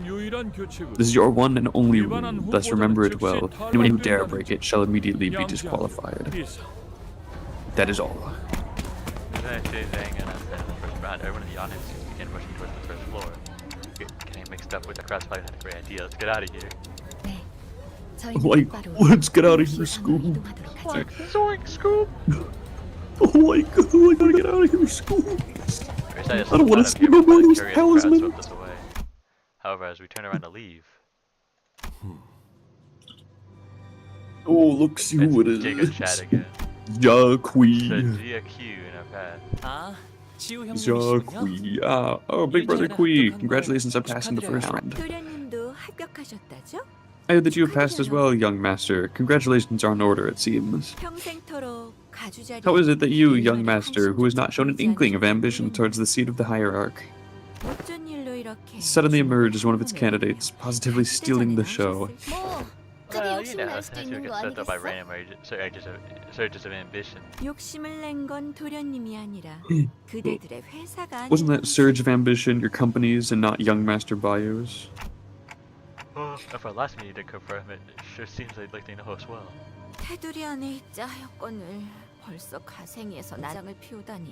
is your one and only rule, thus remember it well. Anyone who dare break it shall immediately be disqualified. That is all. Everyone in the audience began rushing towards the first floor. Getting mixed up with the crowd probably not a great idea. Let's get out of here. Like, let's get out of here, Scoob. Zoink, Scoob! I gotta get out of here, Scoob. I don't want to see no more of these talismans. However, as we turn around to leave, oh, look, see who it is. Jacob chat again. Jaqui. The GQ in our path. Jaqui. Oh, Big Brother Kui. Congratulations on passing the first round. I heard that you have passed as well, young master. Congratulations are in order, it seems. How is it that you, young master, who has not shown an inkling of ambition towards the seat of the hierarch, suddenly emerged as one of its candidates, positively stealing the show? Well, you know, as you get swept up by random surges of ambition. Wasn't that surge of ambition your company's and not young Master Bayu's? If our last meeting did confirm it, it sure seems like they know us well.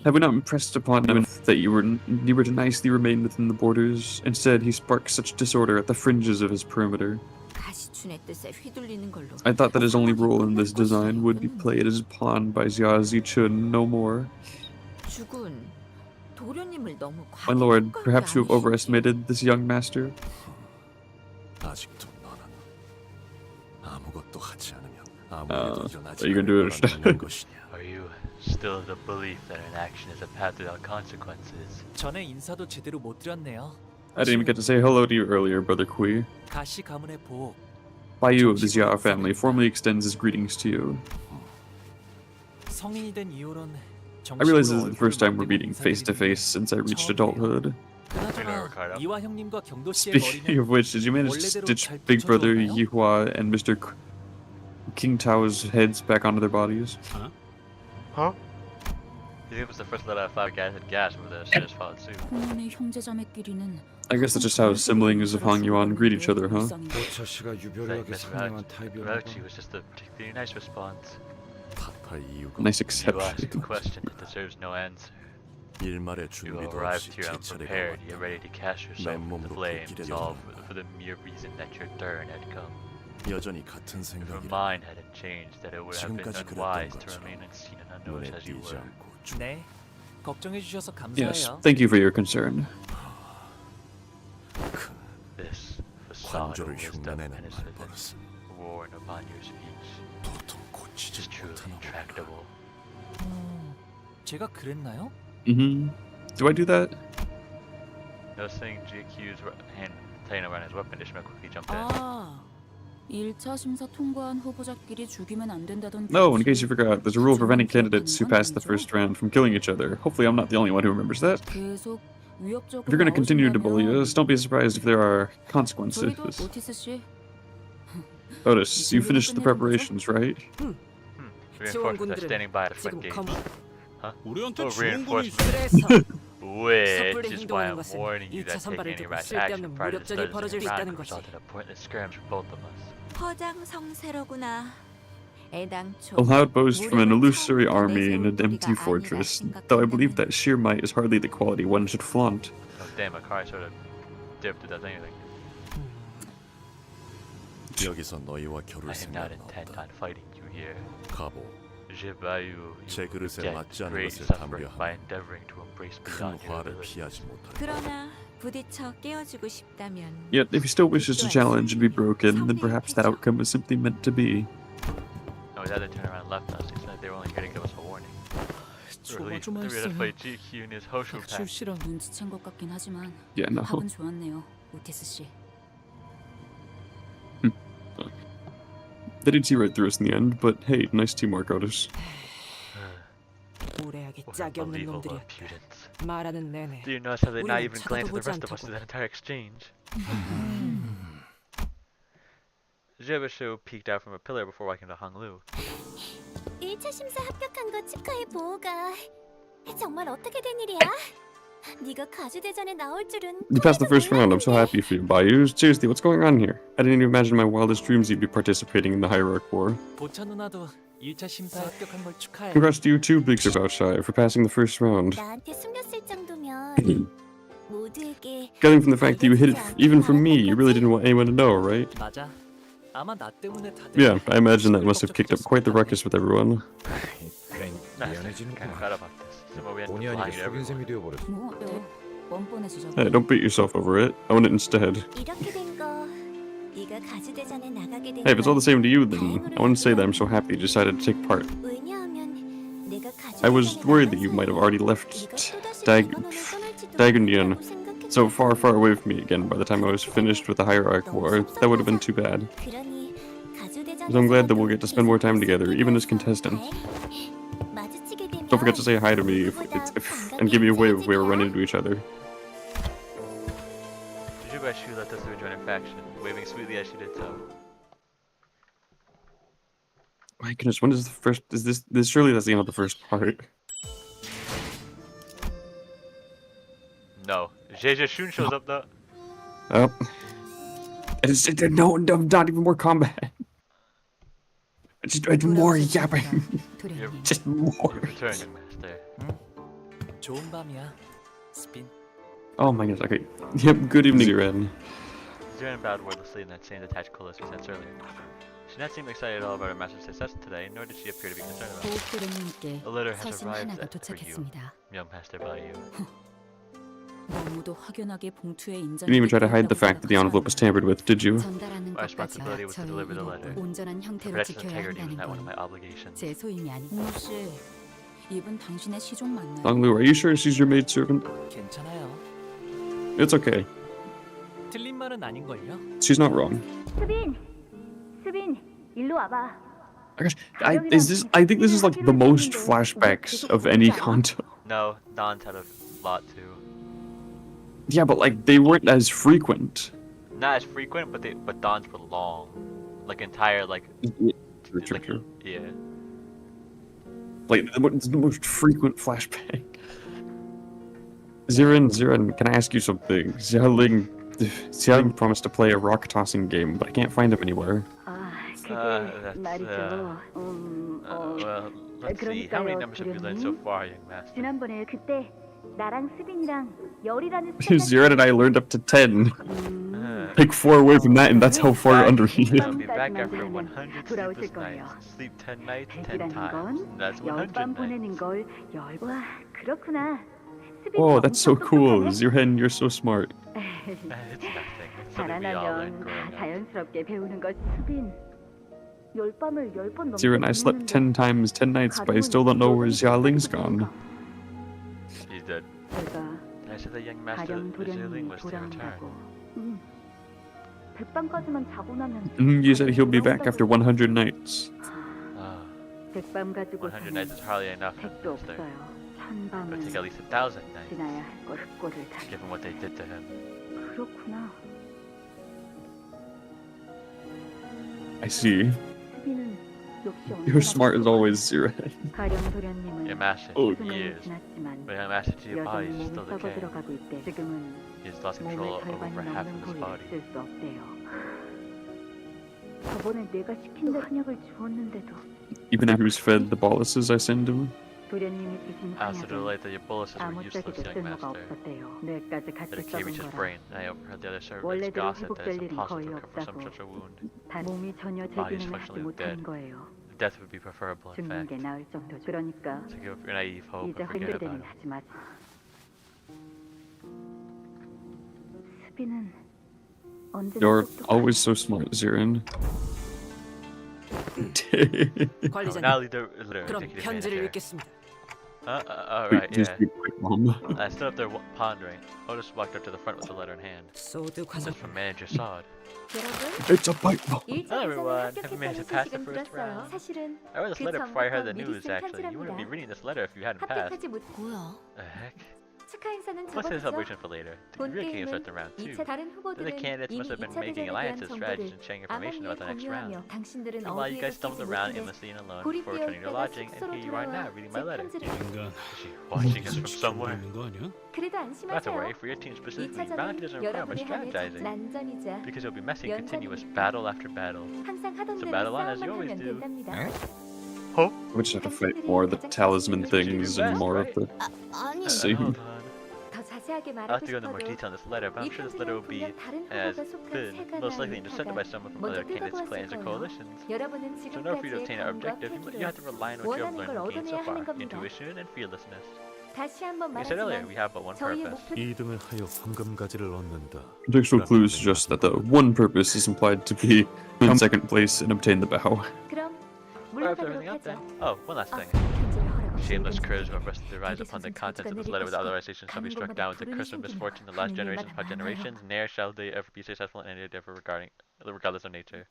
Have we not impressed upon him that you were to nicely remain within the borders? Instead, he sparks such disorder at the fringes of his perimeter. I thought that his only role in this design would be played as a pawn by Jia Zichun, no more. My lord, perhaps you have overestimated this young master? Are you gonna do it? Are you still of the belief that an action is a path without consequences? I didn't even get to say hello to you earlier, Brother Kui. Bayu of the Jia family formally extends his greetings to you. I realize this is the first time we're meeting face to face since I reached adulthood. Speaking of which, did you manage to stitch Big Brother Yihua and Mr. King Tao's heads back onto their bodies? Huh? He was the first let out 5 guys had gas with the shit followed suit. 공원의 형제자매끼리는 I guess that's just how siblings of Hong Yuan greet each other, huh? 보차 씨가 유별나게 상냥한 타입이었나 봐. Rauchi was just a particularly nice response. 탓할 이유가 Nice You exception. asked a question that deserves no answer. 일말의 You 준비도 arrived 없이 here 제 차례가 unprepared, yet 왔다. ready to cast yourself into the flames, all for the mere reason that your turn had come. 여전히 같은 If your 생각이라 mind hadn't changed, that it would have been 지금까지 unwise 그랬던 to 것처럼 remain unseen and unnoticed 눈에 as you 띄지 were. 않고 네, 걱정해 주셔서 Yes, 감사해요. thank you for your concern. This facade of 관조를 wisdom 흉내내는 and innocence 말버릇은 worn upon your speech 도통 고치지 is truly 못하나 보구나. intractable. 제가 그랬나요? Do I do that? Noticing GQ's hand playing around his weapon, Ishmael quickly jumped in. 아, 1차 심사 통과한 후보자끼리 죽이면 안 된다던 No, in case you forgot, there's a rule preventing candidates who pass the first round from killing each other. Hopefully I'm not the only one who remembers that. 계속 위협적으로 If you're going to continue to bully 나오신다면 us, don't be surprised if there are consequences. 저희도 오티스 씨 Otis, you finished the preparations, right? Reinforcements are standing by at the front gate. Huh? 우리한테 Oh, 지원군이 reinforcements. Which 섣불리 is why I'm 행동하는 것은 warning you 2차 that taking 선발을 any 두고 rash action 쓸데없는 prior to the 무력전이 start of 벌어질 the 수 round 있다는 could 것이. result in a pointless skirmish for both of us. 허장성세로구나. 애당초 A loud boast from an 무력을 illusory 처음부터 army in an 내세울 empty 도리가 fortress, 아니라 though I believe 생각한다면 that sheer might is hardly the quality one should flaunt. Oh damn, Akari sort of dipped it as anything. 여기서 너희와 겨룰 I am not 생각은 intent 없다. on fighting you here. 가보. Je value 제 you 그릇에 get 맞지 않은 great 것을 suffering 담벼하며 by endeavoring to embrace 큰 beyond your 화를 ability. 피하지 못할 그러나 부딪혀 깨어주고 싶다면 Yet, if he still wishes to challenge and be broken, then perhaps that outcome was simply meant to be. No, his other turned around and left us. He said they were only here to give us a warning. Relief. We had to fight GQ and his Hoshu pack. 출시랑 눈치챈 것 같긴 하지만 Yeah, no. 합은 좋았네요, 오티스 씨. They did see right through us in the end, but hey, nice teamwork, Otis. 무례하게 What 짝이 없는 unbelievable 놈들이었다. impudence. 말하는 내내 Do you notice how they not 우리는 even glanced at the rest of 쳐다보지 us in that entire exchange? Jebushu peeked out from a pillar before walking to Honglu. 1차 심사 합격한 거 축하해 보호가. 정말 어떻게 된 일이야? 네가 가주대전에 나올 줄은 You passed the first round, I'm so happy for you, Bayou. Seriously, what's going on here? I didn't even imagine in my wildest dreams you'd be participating in the Hierarch War. 보차 누나도 1차 심사 합격한 걸 축하해. Congrats to you too, Big Sir Baoshai, for passing the first round. 나한테 숨겼을 정도면 모두에게 Getting from the fact that you hid it even from me, you really didn't want anyone to know, right? 맞아. 아마 나 때문에 다들 Yeah, I imagine that must have kicked up quite the ruckus with everyone. Kind of forgot about this. So we had to fly to everyone. 뭐, 네, 뻔뻔해지자고. Hey, don't beat yourself over it. Own it instead. 이렇게 된 거 네가 가주대전에 나가게 된 Hey, if it's all the same to you, then 다행으로 I want to say that I'm so happy you decided to take part. 왜냐하면 내가 I was 가주대전에 worried that you 나가서 might have already left 네가 또다시 Dag- 대관원을 떠날지도 Dagundian 모른다고 생각했지만 so far, far away from me again by the time I was finished with the Hierarch War. That would have been too bad. 그러니 가주대전에서 So I'm glad that we'll get to spend more time together, even as contestants. 마주치게 되면 Don't forget to say hi to me and give me a wave if we ever run into each other. Jubashu left us to join a faction, waving sweetly as she did so. My goodness, when is the first? Is this surely that's the end of the first part? No, Jeje Shun shows up though. Oh, no, not even more combat. Just more yapping. Just more. You return, young master. 좋은 밤이야. 스핀. Oh my goodness. Okay. Yep. Good evening, Ren. Zeren bowed wordlessly in that same detached coolness we sensed earlier. She did not seem excited at all about her master's success today, nor did she appear to be concerned about it. 보호교령님께 A letter has 사진 arrived 하나가 for you, 도착했습니다. young master Bayou. 너무도 확연하게 봉투에 You 인장이 didn't even try to hide the fact that the envelope was tampered with, did you? 전달하는 My 것까지 responsibility was to 저희 deliver the 일을 letter. 온전한 형태로 Press 지켜야 integrity was 한다는 not one of my 건 obligations. 제 소임이 아니고. 씨, 이분 당신의 시종 맞나요? Longlu, are you sure she's your maidservant? 괜찮아요. It's okay. 틀린 말은 아닌걸요? She's not wrong. 수빈, 일로 와봐. I think this is like the most flashbacks of any Canto. No, Don's had a lot too. Yeah, but like they weren't as frequent. Not as frequent, but Don's were long, like entire like. True. Yeah. Like the most frequent flashback. Zirin, can I ask you something? Xiaoling promised to play a rock tossing game, but I can't find him anywhere. Well, let's see. How many numbers have you learned so far, young master? 지난번에 그때 나랑 수빈이랑 열이라는 Zirin and I learned up to 10. Take 4 away from that, and that's how far under he is. I'll be back after 100 sleepless nights. Sleep 10 nights, 10 times. That's 100 nights. 와, 그렇구나. Oh, that's so cool. Zirin, you're so smart. It's nothing. It's something we all learned 자라나면 growing up. 자연스럽게 배우는 것. 수빈, 열밤을 10번 Zirin, I slept 10 times, 10 nights, but I still don't know where Xiaoling's gone. He's dead. I said the young master Xiaoling was to return. 백밤까지만 자고 나면 You said he'll be back after 100 nights. 100 nights is hardly enough, 택도 master. 없어요. It would take at least 1,000 nights, 지나야 할 꼴을 다. given what they did to him. 그렇구나. I see. 수빈은 역시 You're smart as always, Zirin. 가령 도련님은 Your master Oh. for years, 지났지만 but your master to your body 여전히 is still 몸이 썩어 decaying. 들어가고 있대. 지금은 He's lost 몸의 control 절반이 over half of 넘는 his 부위를 body. 쓸 수 없대요. 저번에 내가 시킨 대로 한약을 주었는데도 Even after he was fed the boluses I send him. 도련님이 주신 Also, to 한약은 relate that your boluses were useless, 아무짝에도 young 쓸모가 master. 없었대요. 뇌까지 That 같이 it can't reach 썩은 his 거라. brain, and I overheard the other servants 원래대로 gossip that 회복될 it's 일은 impossible 거의 to recover from 없다고. such a wound. 단 몸이 전혀 Body is 재기는 하지 functionally 못한 dead. 거예요. Death would be preferable, in 죽는 fact. 게 나을 정도. 그러니까 So give up your naive hope 이제 and forget about 흔들대는 it. 하지 마. 수빈은 언제나 You're 똑똑하고 always so smart, Zirin. 관리자님, Now lead the letter. 그럼 Executive 편지를 manager. 읽겠습니다. Alright, Just yeah. be quick, Mom. I stood up there pondering. Otis walked up to the front with the letter in hand. 소드 This 과정. from Manager Sod. 여러분, It's a bite. Hello everyone, have you managed to pass the 소식은 first 들었어요. round? 사실은 I read this 그 letter before I heard the 전부터 news 미리 쓴 actually. You wouldn't be 편지랍니다. reading this letter if you hadn't passed. 합격하지 못. 뭐야? The heck? 축하 행사는 What's the 저번이죠. celebration for later? The 본 real game 게임은 starts in round 2. 2차 다른 The 후보들은 candidates 이미 must have been 2차 making 대전에 대한 alliances, strategies, 정보를 and sharing information 암암리에 about the next round. 공유하며 당신들은 Meanwhile, you guys 어디에도 stumbled 쓰지 around 못해 aimlessly and alone 고립되어 before returning to your 있다가 lodging, and 숙소로 here you are now 돌아와 reading my 제 letter. 편지를. 인간 Is she watching us from somewhere? 있는 거 아니야? 그래도 Not to worry, 안심하세요. for your team specifically, 2차전은 bounty doesn't require much 여러분의 한해 strategizing, 난전이자 because you'll be messing continuous battle after battle. 항상 하던 So 대로 battle on as you 싸움만 always 하면 do. 된답니다. We just have to fight more of the talisman things and more of the 아니, same. Hold on. 더 자세하게 I'll have 말하고 to go into more 싶어도 detail on this letter, but I'm 이 sure this letter will be 편지는 다른 as 후보가 속한 good, 세가나 most likely intercepted by someone from other 먼저 candidates' clans 뜯어보았을 or 거예요. coalitions. 여러분은 So in order for you to 지금까지의 obtain our 경험과 objective, you 패기로 have to rely on what you have 원하는 걸 learned and gained so 얻어내야 far, 하는 겁니다. intuition and fearlessness. 다시 한번 Like I said earlier, we 말하지만 have but one 저희의 purpose. 목표 2등을 하여 황금가지를 얻는다. Contextual clues suggest that the one purpose is implied to be in second place and obtain the bow. 그럼 Wrap 물러가도록 everything up 하죠. then. Oh, one last thing. 편지를 허락 없이 Shameless 읽은 curs who 자는 have rested their eyes upon the contents of this letter without authorization shall be struck down with the curse of misfortune the last generations upon generations, ne'er shall they ever be successful in any endeavor regardless of nature.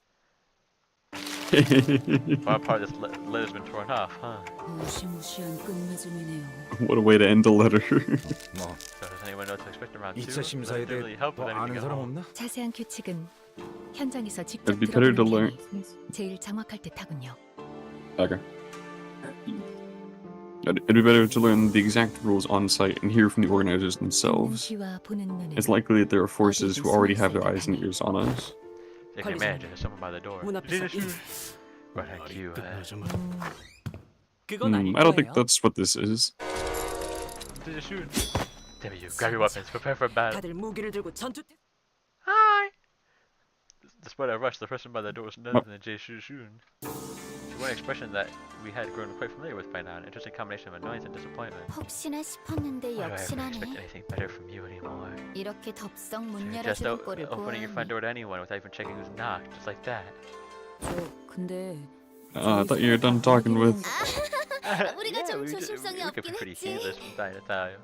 One part of this letter's been torn off, huh? 무시무시한 끝맺음이네요. What a way to end a letter. So does anyone know what to expect in round 2? 2차 심사에 Does it 대해 really help 더 with anything 아는 at 사람 home? 없나? 자세한 규칙은 현장에서 직접 It'd be better to 들어보는 learn. 게 제일 정확할 듯하군요. Okay. It'd be better to learn the exact rules on site and hear from the organizers themselves. 귀와 보는 눈은 It's likely that there are forces who already have their eyes and ears on us. You can imagine, there's someone by the door. 문 앞에서 What a cue, 그건 아닐 I don't think 거예요. that's what this is. Did you shoot? Damn it, you. Grab your weapons. Prepare for battle. 다들 무기를 들고 전투. Hi! Despite our rush, the person by the door was none other than Jay Shun. One expression that we had grown quite familiar with by now, an interesting combination of annoyance and disappointment. 혹시나 싶었는데 Why do I ever 역시나네. expect anything better from you anymore? 이렇게 덥석 문 You're just 열어주는 꼴을 opening your front 보아하니 door to anyone without even checking who's knocked, just like that. 저 근데 I thought you were done talking with. 우리가 좀 we 조심성이 could be 없긴 pretty 했지. heedless from time to time.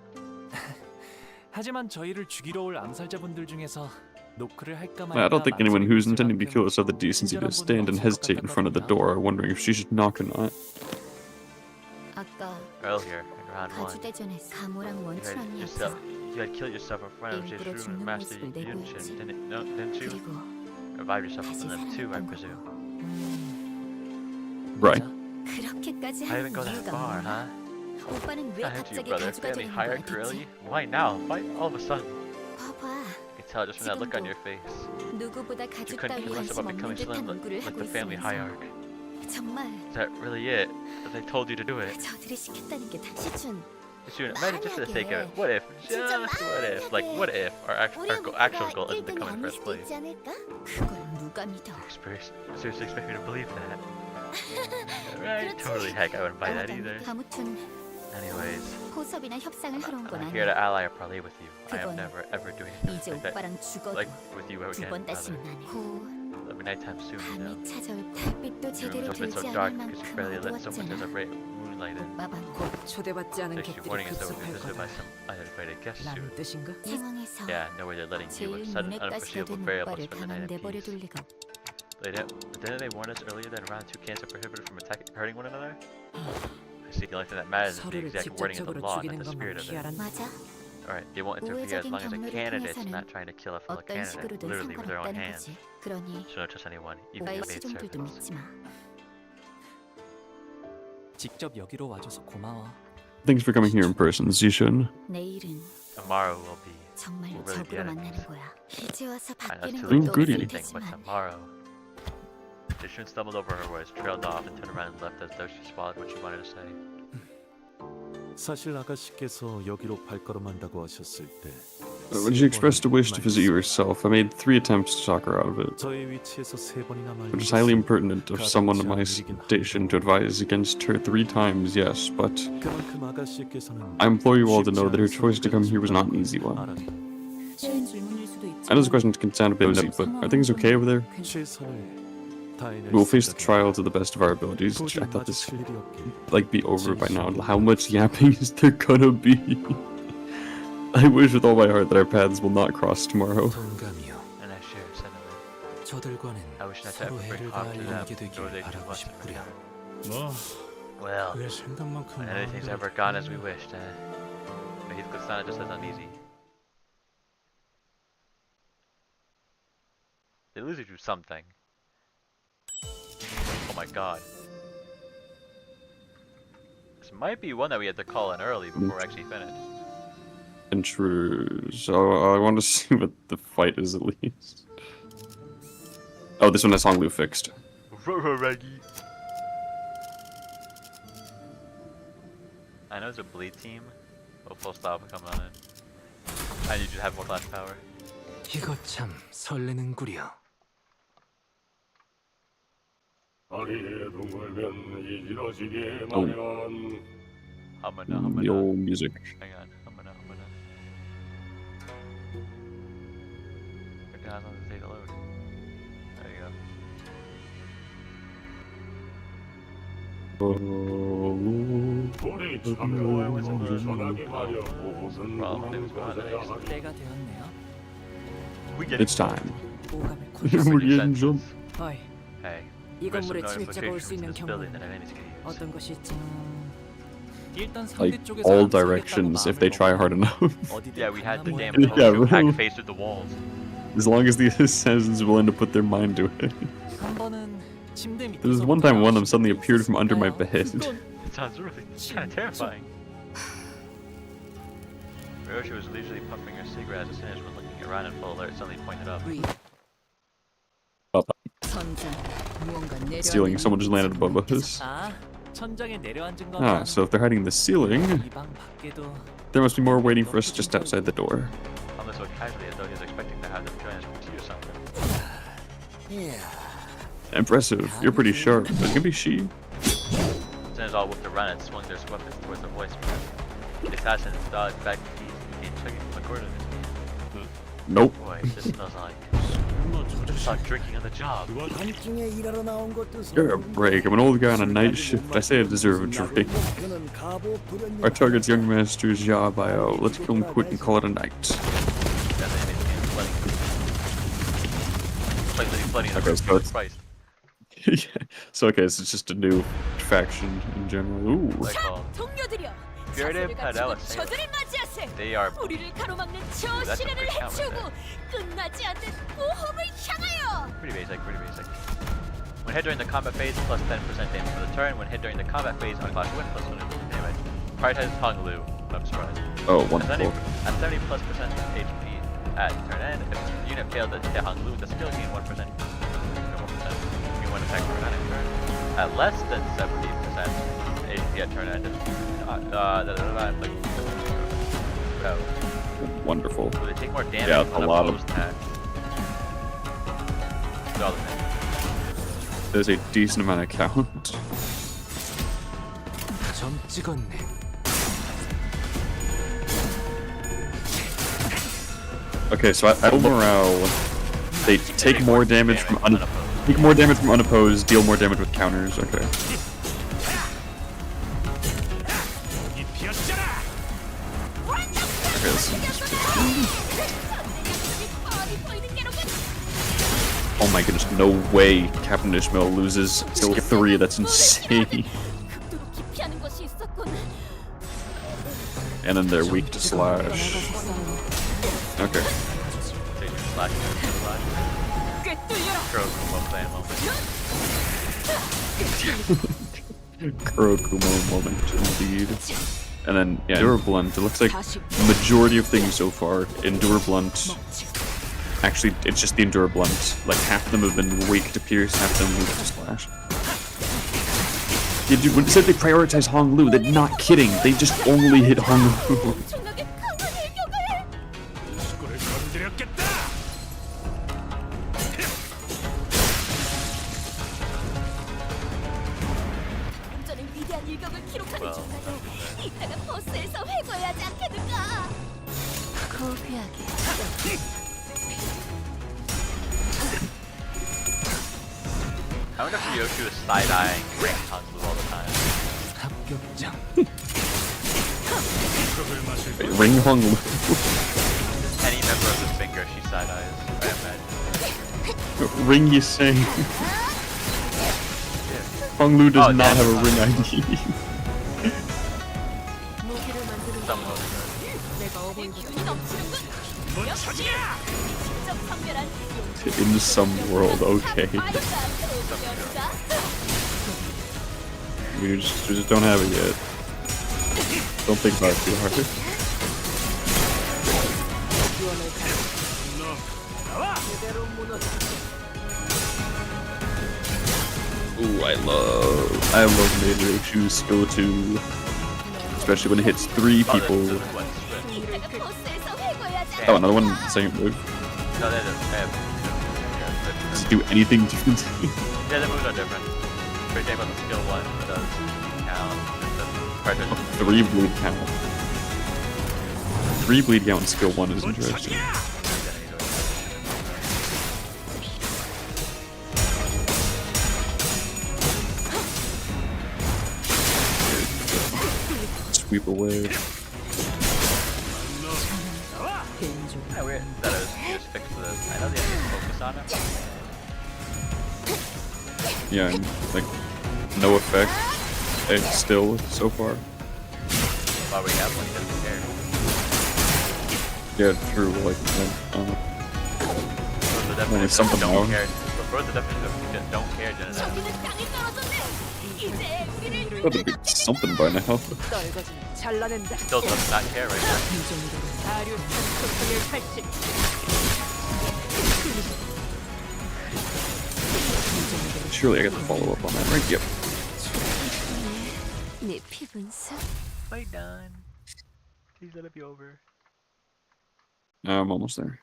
하지만 저희를 죽이러 올 암살자분들 중에서 노크를 할까 말까 I don't think anyone who's intending to 만만치 kill us have the decency to stand and hesitate in front of the door, wondering if she should knock or not. 아까 Earlier, in round 1, 가주대전에서 가모랑 원춘 you had killed yourself in front of 일부러 Jae-Shun and 죽는 Master 모습을 내고 Yun-Shin, 있지. didn't you? 그리고 Revive yourself 다시 from them too, I 살아났던 presume. 거고. Right. 그렇게 그렇게까지 I 하는 didn't go that 이유가 far, 뭐야? huh? 오빠는 왜 I hate you, 갑자기 brother. 가주가 Family 되는 거야, hierarchy 대체? early? Why now? Why all of a sudden? 봐봐. I can tell just from that look on your face. 누구보다 You 가족 couldn't 따위 care less 관심 about 없는 becoming 듯한 something 얼굴을 like 하고 the family 있으면서 hierarch. 정말 Is that really it? That they told you to do it? 저들이 시켰다는 게 시춘 Shoot, imagine just for the sake of it. What if? 진짜 Just what if? Like, what if our actual goal isn't to come in first place? 그걸 누가 믿어? Seriously expect me to believe that? Right? Totally, heck, I wouldn't buy that either. 아무튼 Anyways, 호섭이나 협상을 하러 온 건 I'm here to 아니야. ally or parlay with you. I am 그건 never ever doing anything 이제 like that. 오빠랑 죽어도 Like with you again, 두번 brother. 다시는 안 해. 고 It'll be nighttime soon, you know. 밤이 찾아올 달빛도 Your 제대로 room's been so 들지 dark 않을 because you 만큼 barely let so much as a 어두웠잖아. moonlight in. 오빠방 곧 초대받지 않은 So she's 객들이 warning us that we'll be 급습할 visited by 거다. some uninvited guests 라는 soon. 뜻인가? 상황에서 Yeah, no way they're letting you 제일 with sudden 눈에 가시가 unforeseeable 된 variables 오빠를 spend the 가만 night in 내버려 peace. 둘 리가 없. Didn't they warn us earlier that round two cans are prohibited from hurting one another? I see the only thing that matters is the 서로를 exact wording of the 직접적으로 law, 죽이는 not the 것만 spirit of it. 피하란 맞아. Alright, they won't interfere as 우회적인 long as the 경로를 candidate's 통해서는 not trying to kill a fellow 어떤 candidate, 식으로든 literally with their own 상관없다는 hands. 거지. 그러니 So don't trust anyone, even 오빠의 your maid 시종들도 servants. 믿지 마. 직접 여기로 와줘서 고마워. Thanks for coming here in person, Zishan. 내일은 Tomorrow will be 정말로 we'll really be 적으로 만나는 enemies. 거야. 이제 와서 I know 바뀌는 too Oh, late 것도 to goody. do 없을 anything, but 테지만 tomorrow. Dishun stumbled over her words, trailed off, and turned around and left as though she swallowed what she wanted to say. 사실 아가씨께서 여기로 발걸음한다고 하셨을 때 When she expressed a wish to visit you herself, I made 3 attempts to talk her out of it, 저의 위치에서 3번이나 which is highly impertinent of someone in my station to advise against her 3 times, yes, but 그만큼 아가씨께서는 I implore you all to know that her choice to come here was not an easy one. 쉬운 질문일 수도 있지만 I know this question can sound a bit nosy, but are things okay over there? 최선을 다해낼 We will face the 생각이야. trial to the best of our abilities. 부디 I thought this 마주칠 일이 없길. like be over by now. How much yapping is there gonna be? I wish with all my heart that our paths will not cross tomorrow. 동감이요. And I share sentiment. 저들과는 I wish not to 서로 ever bring 해를 harm 가할 to them, 용기 되길 nor they do 바라고 much to 싶구려. them. Well, 그의 생각만큼 when anything's ever gone as we wished, but Heathcliff's not just as uneasy. They lose you to something. Oh my god. This might be one that we had to call in early before we actually finished. Intruders. So I want to see what the fight is at least. Oh, this one has Honglu fixed. Reggie. I know it's a bleed team, but full stop will come on in. I need you to have more class power. 이거 참 설레는구려. The old music. Hang on, humana. It has on the data load. There you 때가 되었네요. go. It's time. 오감을 We're getting some. 어이, Hey, 이 there's some 건물에 침입자가 올 수 notifications in 있는 this building 경로는 that I need to get used. 어떤 것이 있지? 일단 상대 Like 쪽에서 all 암살하겠다고 directions if 마음을 they try hard 먹으면 enough. 어디든 Yeah, we had the 가나 damn 모양이야. Yeah, poster really. pack face through the walls. As long as the assassins are willing to put their mind to it. 한 번은 침대 There was one time one of them suddenly appeared from under my bed. It sounds really kind of terrifying. Hiroshi was leisurely puffing her cigarette as the sinners were looking around in full alert, suddenly pointed up. Ceiling, someone just landed above us. 아, 천장에 내려앉은 건 Ah, so if they're hiding in the ceiling, 이방 밖에도 there must be more waiting for us just outside the door. Almost so casually as though he was expecting to have them join us for tea or something. Impressive. You're pretty sharp. But it could be she. Sinners all whooped around and swung their weapons towards the voice. They fastened and dodged back to keys and began chugging from the corner. Nope. Boy, this smells like... It's like drinking on the job. You're a break. I'm an old guy on a night shift. I say I deserve a drink. Our target's young master's job IO. Let's go and quit and call it a night. Then the enemies began flooding the Okay, room. so it's- Christ. Yeah. So okay, so it's just a new faction in general. Ooh. Like, 동료들여, Purity Padella 저들을 맞이하세. They are... 우리를 가로막는 저 That's a 시련을 quick count right 해치우고 끝나지 않는 모험을 향하여. Pretty basic, pretty basic. When hit during the combat phase, plus 10% damage for the turn. When hit during the combat phase, on class win, plus 100% damage. Prioritize Hong Lu. I'm surprised. Oh, wonderful. At 70+% HP at turn end, if the unit failed to hit Hong Lu, the skill gain 1%. 1% one attack per turn. At less than 70% HP at turn end, Wonderful. So they take more damage. Yeah, from a lot of. attacks. There's a decent amount of count. 점 찍었네. Okay, so at morale, they take more damage from unopposed, deal more damage with counters. Okay. Oh my goodness, no way Captain Ishmael loses skill 3, that's insane. And then they're weak to slash. Okay. Kurokumo moment, indeed. And then, yeah, Endure Blunt. It looks like the majority of things so far, Endure Blunt. Actually, it's just the Endure Blunt. Like, half of them have been weak to pierce, half of them weak to slash. Yeah, dude, when it said they prioritize Hong Lu, they're not kidding. They just only hit Hong Lu. I wonder if Ryoku is side-eyeing Hong Lu all the time. Wait, Ring Hong Lu? Any member of the finger she side-eyes, I imagine. Ring you say? Hong Lu does not have a ring ID. In some world, okay. We just don't have it yet. Don't think about it too hard. Ooh, I love Meidouchu's skill 2. Especially when it hits 3 people. Oh, another one, second move. No, they have. Does it do anything different? Yeah, the moves are different. For example, the skill 1 does count. 3 bleed count. 3 bleed count in skill 1 is interesting. Sweep away. Yeah, weird that I just fixed the. I know they have to focus on it. Yeah, and, like, no effect. It's still so far. Why we have one doesn't care. Yeah, true. Like, only something don't wrong. care. Before the definition of don't care, Genesis. Gotta be something by now. Still does not care right now. Surely I got to follow up on that, right? Yep. Fight done. Please let it be over. I'm almost there.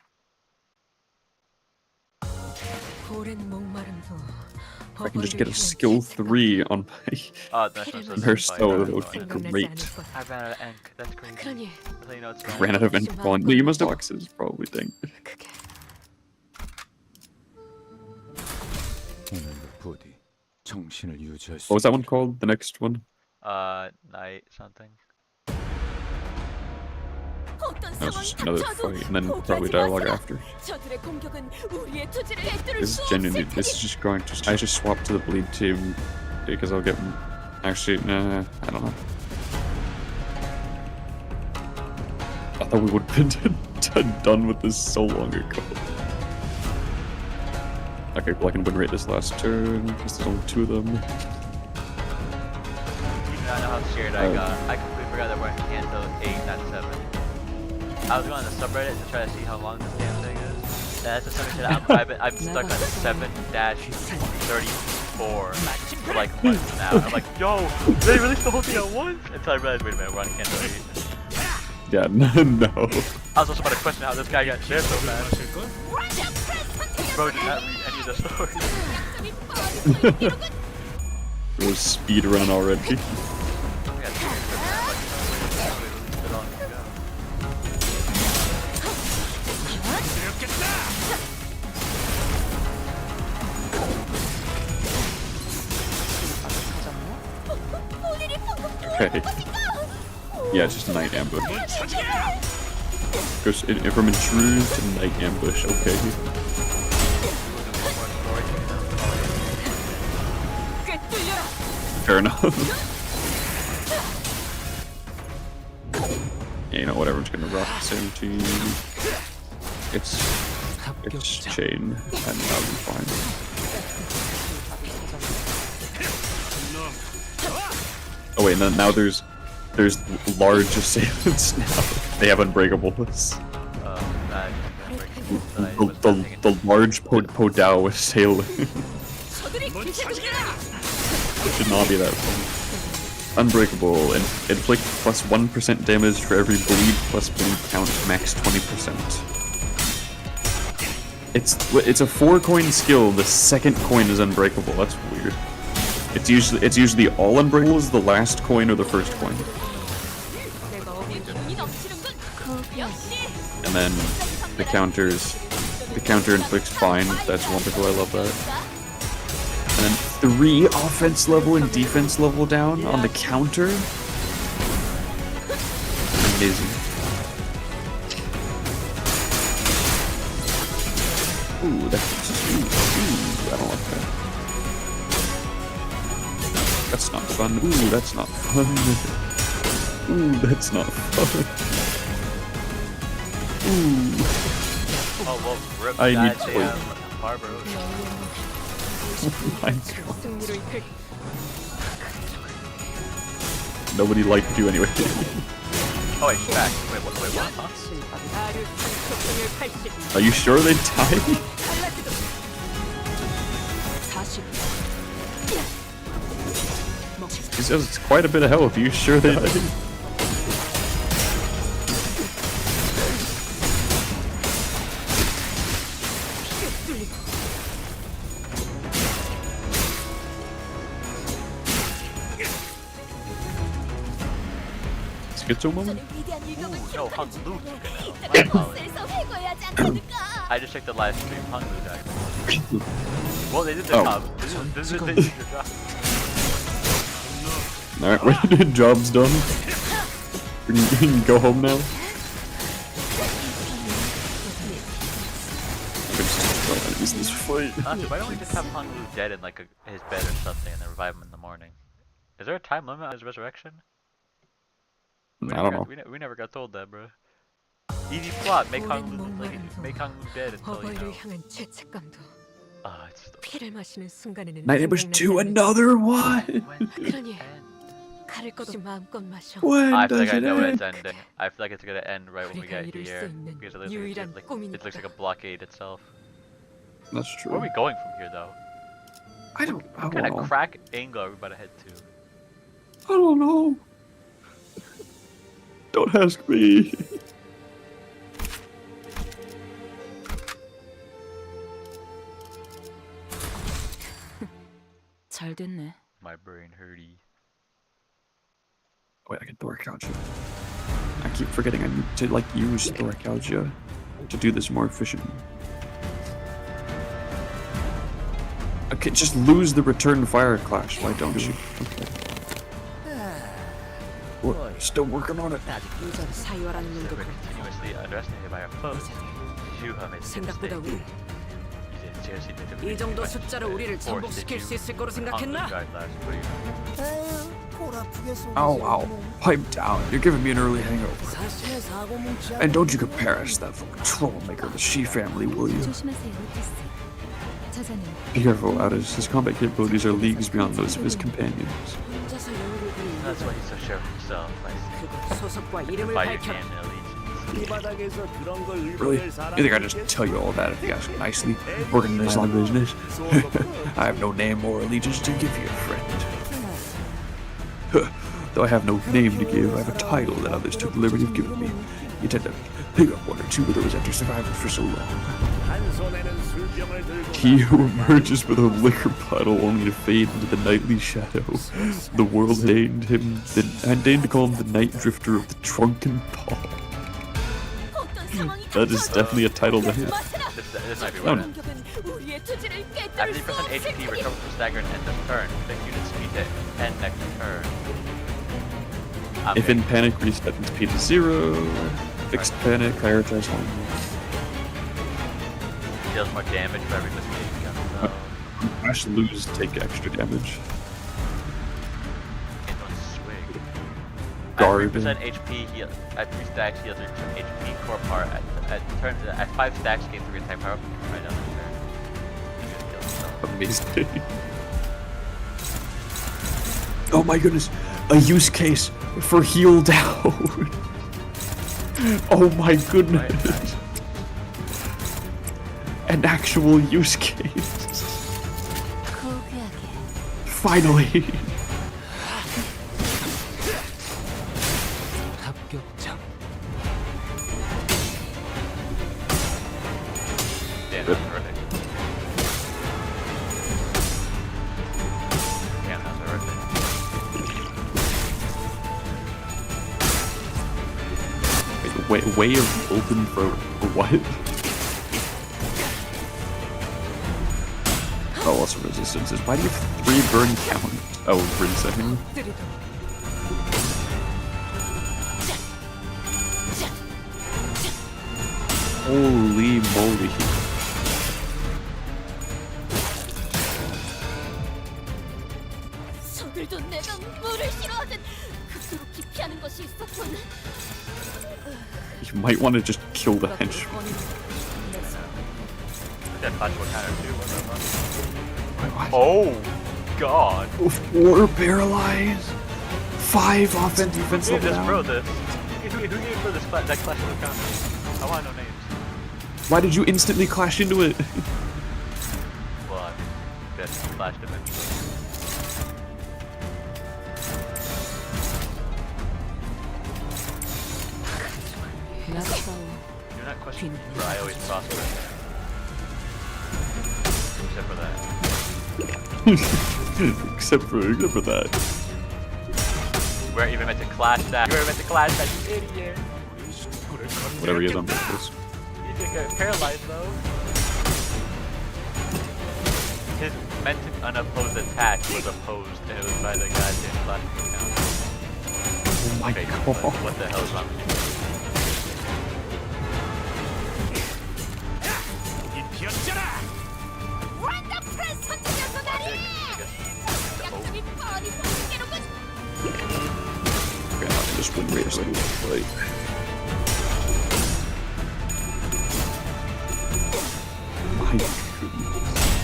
If I can just get a skill 3 on my her stone, that would be great. I ran out of ink. That's crazy. That's how you know it's gone. Ran out of ink. No, you must have boxes, probably thing. What was that one called? The next one? Night something. That was just another fight, and then probably dialogue after. This is genuinely, this is just going to. I should swap to the bleed team because I'll get. Actually, nah, I don't know. I thought we would have been done with this so long ago. Okay, well I can win rate this last turn, because there's only 2 of them. You do not know how scared I got. I completely forgot that we're in Canto 8, not 7. I was going on the subreddit to try to see how long this damn thing is. That's just something that I'm stuck on 7-34 for like months now. I'm like, yo, they released the whole thing at once? Until I realized, wait a minute, we're on Canto 8. Yeah, no. I was also about to question how this guy got there so fast. Bro did not read any of the story. It was speed run already. Okay. Yeah, it's just a night ambush. Goes from intrude to night ambush, okay. Fair enough. Yeah, you know, whatever, I'm just gonna rock the same team. It's chain, and that'll be fine. Oh wait, now there's large assailants now. They have unbreakables. The large Podao assailant. It should not be that fun. Unbreakable. Inflict plus 1% damage for every bleed plus bleed count, max 20%. It's a 4-coin skill. The second coin is unbreakable. That's weird. It's usually all unbreakable is the last coin or the first coin. And then the counter inflicts fine. That's wonderful. I love that. And then 3 offense level and defense level down on the counter. Amazing. Ooh, that's I don't like that. That's not fun. Ooh, that's not fun. Ooh, that's not fun. Ooh. Oh, well, rip I need that to damn harbor. Oh my god. Nobody liked you anyway. Oh wait, she's back. Wait, what, huh? Are you sure they died? He says it's quite a bit of health. Are you sure they died? Schizo moment? No, Hung Lu took it now. I just checked the live stream. Hung Lu died. Well, they did their job. They did their job. Alright, job's done. We can go home now. Is this fight? Honestly, why don't we just have Hung Lu dead in like his bed or something and then revive him in the morning? Is there a time limit on his resurrection? I don't know. We never got told that, bro. Easy plot. Make Hung Lu dead until you know. Night Ambush 2, another one. When I feel like I does know it it's end? ending. I feel like it's gonna end right when we get here because it looks like a blockade itself. That's true. Where are we going from here, though? What kind of crack angle are we about to head to? I don't know. Don't ask me. 잘 됐네. My brain hurty. Wait, I can Thoracalgia. I keep forgetting I need to like use Thoracalgia to do this more efficiently. Okay, just lose the return fire clash. Why don't you? Okay. We're still working on it. We're continuously underestimated by our foes. You have made a mistake. 이 정도 숫자로 우리를 정복시킬 수 있을 거로 생각했나? Ow, ow. Pipe down. You're giving me an early hangover. And don't you compare us to that fucking troublemaker of the Shi family, will you? 저자는 Be careful, Addis. His combat capabilities are leagues beyond those of his companions. 혼자서 여우를 부리는 That's why he's so sure of himself. 그곳 소속과 이름을 By your 밝혀라. name and allegiance. 이 바닥에서 그런 걸 Really? 읽어낼 사람. You think I just tell you all that if you ask nicely? Working in this long business? I have no name or allegiance to give you, friend. Though I have no name to give, I have a title that others took the liberty of giving me. You tend to pick up one or two of those after surviving for so long. 한 손에는 술병을 들고 He who emerges with a liquor bottle only to fade into the nightly shadow. The world deigned to call him the night drifter of the drunken paw. That is definitely a title to hit. This might be Oh, one. After you percent HP, recover from stagger and end of turn. Then unit speed hit 10 next turn. If in panic, reset its speed to 0. Fixed panic, prioritize home. Deals more damage for every mistake you got. Crash lose, take extra damage. Guard. At 3% HP, heal. At 3 stacks, heals 2 HP. Core power. At 5 stacks, gain 3 attack power. Right down the turn. Amazing. Oh my goodness, a use case for heal down. Oh my goodness. An actual use case. Finally. Damn, that's horrific. Damn, that's horrific. Way of open for what? Oh, also resistances. Why do you have 3 burn count? Oh, for a second. Holy moly. 저들도 내가 물을 싫어하든 극도로 기피하는 것이 있었군. You might want to just kill the henchman. That possible counter too. Oh god. 4 paralyzed. 5 offense, defense Who level just down. pro this? Who gave pro this that clash of counter? I want to know names. Why did you instantly clash into it? Well, I bet flashed eventually. Do not question, for I always prosper. Except for that. except for that. You weren't even meant to clash that. You weren't meant to clash that, you idiot. Whatever he is on purpose. You didn't get paralyzed though. His meant to unopposed attack was opposed, and it was by the goddamn clash count. Oh my god. What the hell is wrong with you? Okay, I'll just win racing. Like. My goodness.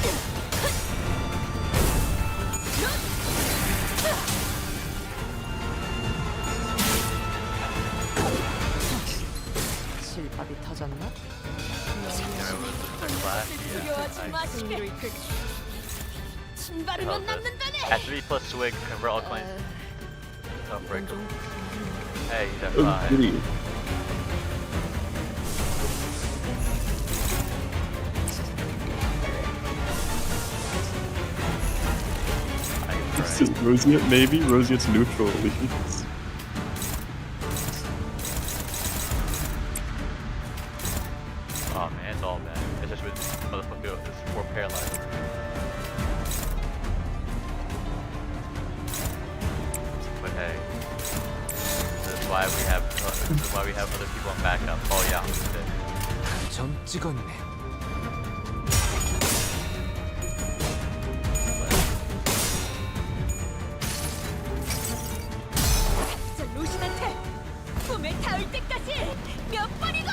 실밥이 터졌나? 두려워하지 마시게. 신바르면 남는다네. At 3 plus swig, convert all coins. Oh, break. Hey, he's at Oh, 5. goody. This is Roseate, maybe? Roseate's neutral, at least. Oh man, it's all bad. It's just with motherfucker, it's 4 paralyzed. But hey, this is why we have other people on backup. Oh yeah, 점 찍었네. 저 루신한테 꿈에 닿을 때까지 몇 번이고.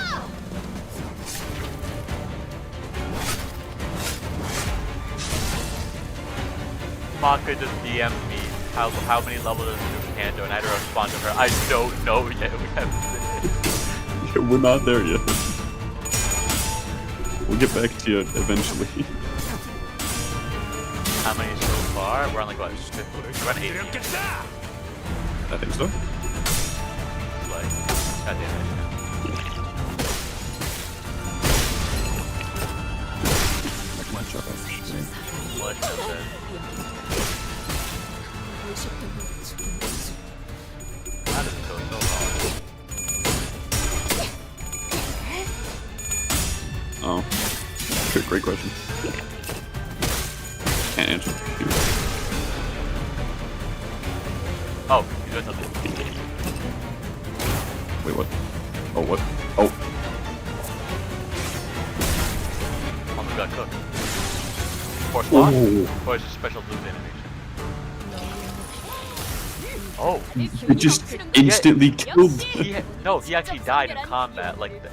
Maka just DM'd me how many levels does new Canto, and I had to respond to her. I don't know yet. We haven't finished. We're not there yet. We'll get back to you eventually. How many so far? We're on like what? We're on 18. I think so. Like, goddamn it. What How does it go so long? Oh. Great question. Can't answer. Oh, you doing something. Wait, what? Oh, what? Oh. Almost got cooked. Force lock? Or is it special loot animation? Oh. It just instantly killed. No, he actually died in combat. Like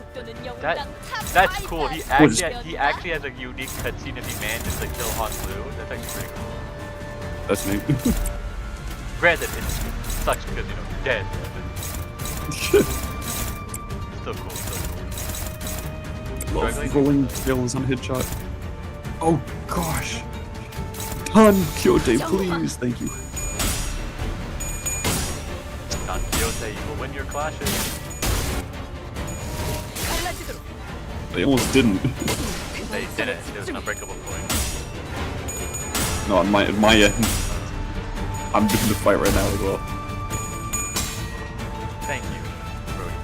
that's cool. He actually has a unique cutscene if he manages to kill Han Lu. That's actually pretty cool. That's neat. Granted, it sucks because he's dead. Still cool. Love rolling tails on headshot. Oh gosh. Don Quixote, please, thank you. Don Quixote, you will win your clashes. They almost didn't. They didn't. It was an unbreakable point. No, on my end. I'm doing the fight right now as well. Thank you, Brody.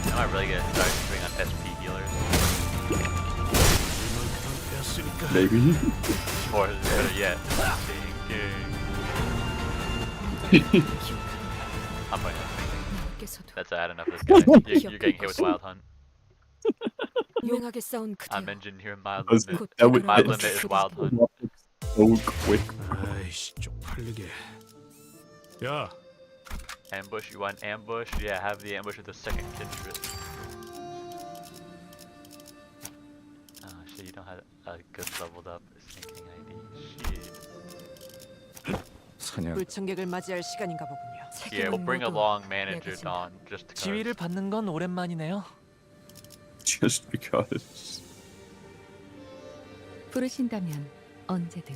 Am I really gonna start doing on SP healers? Maybe. Or better yet, I'm playing that. That's sad enough. This guy. You're getting hit with Wild Hunt. I'm engineering my limit. My limit is Wild Hunt. So quick. Yeah. Ambush, you want ambush? Yeah, have the ambush with the second kindred. Oh shit, you don't have a good leveled up thinking ID. Shit. 불청객을 맞이할 시간인가 보군요. Yeah, we'll bring along manager Dawn just because. 지휘를 받는 건 오랜만이네요. Just because. 부르신다면 언제든.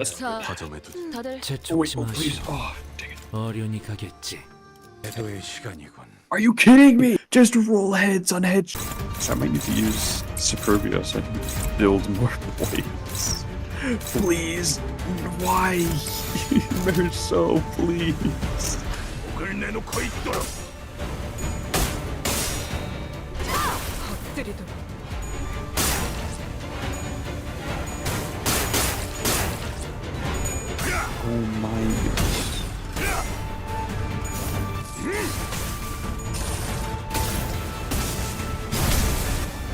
자, 다들 재촉심하시오. 어련히 가겠지. 애도의 시간이군. Are you kidding me? Just roll heads on heads. So I might need to use Superbia so I can build more blades. Please. Why? Merso, please. 목을 내놓고 있도록. 엎드리도록. Oh my goodness.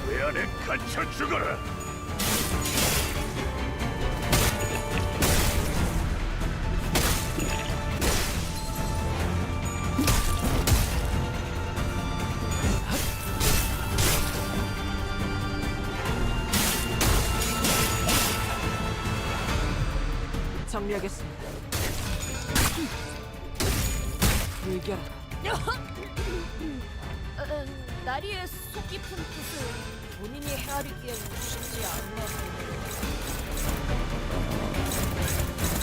왜 안에 갇혀 죽어라. 정리하겠습니다. 물결아. 나리의 속 깊은 뜻을 본인이 헤아리기엔 쉽지 않나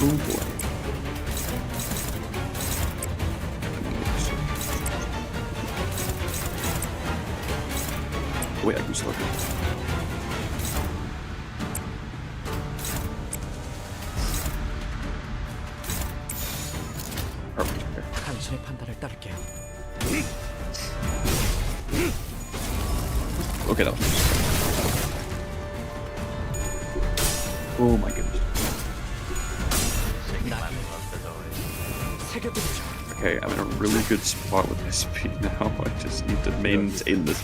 Oh boy. Wait, I can start it. 당신의 판단을 따를게요. Okay, that was Oh my goodness. Okay, I'm in a really good spot with SP now. I just need to maintain this.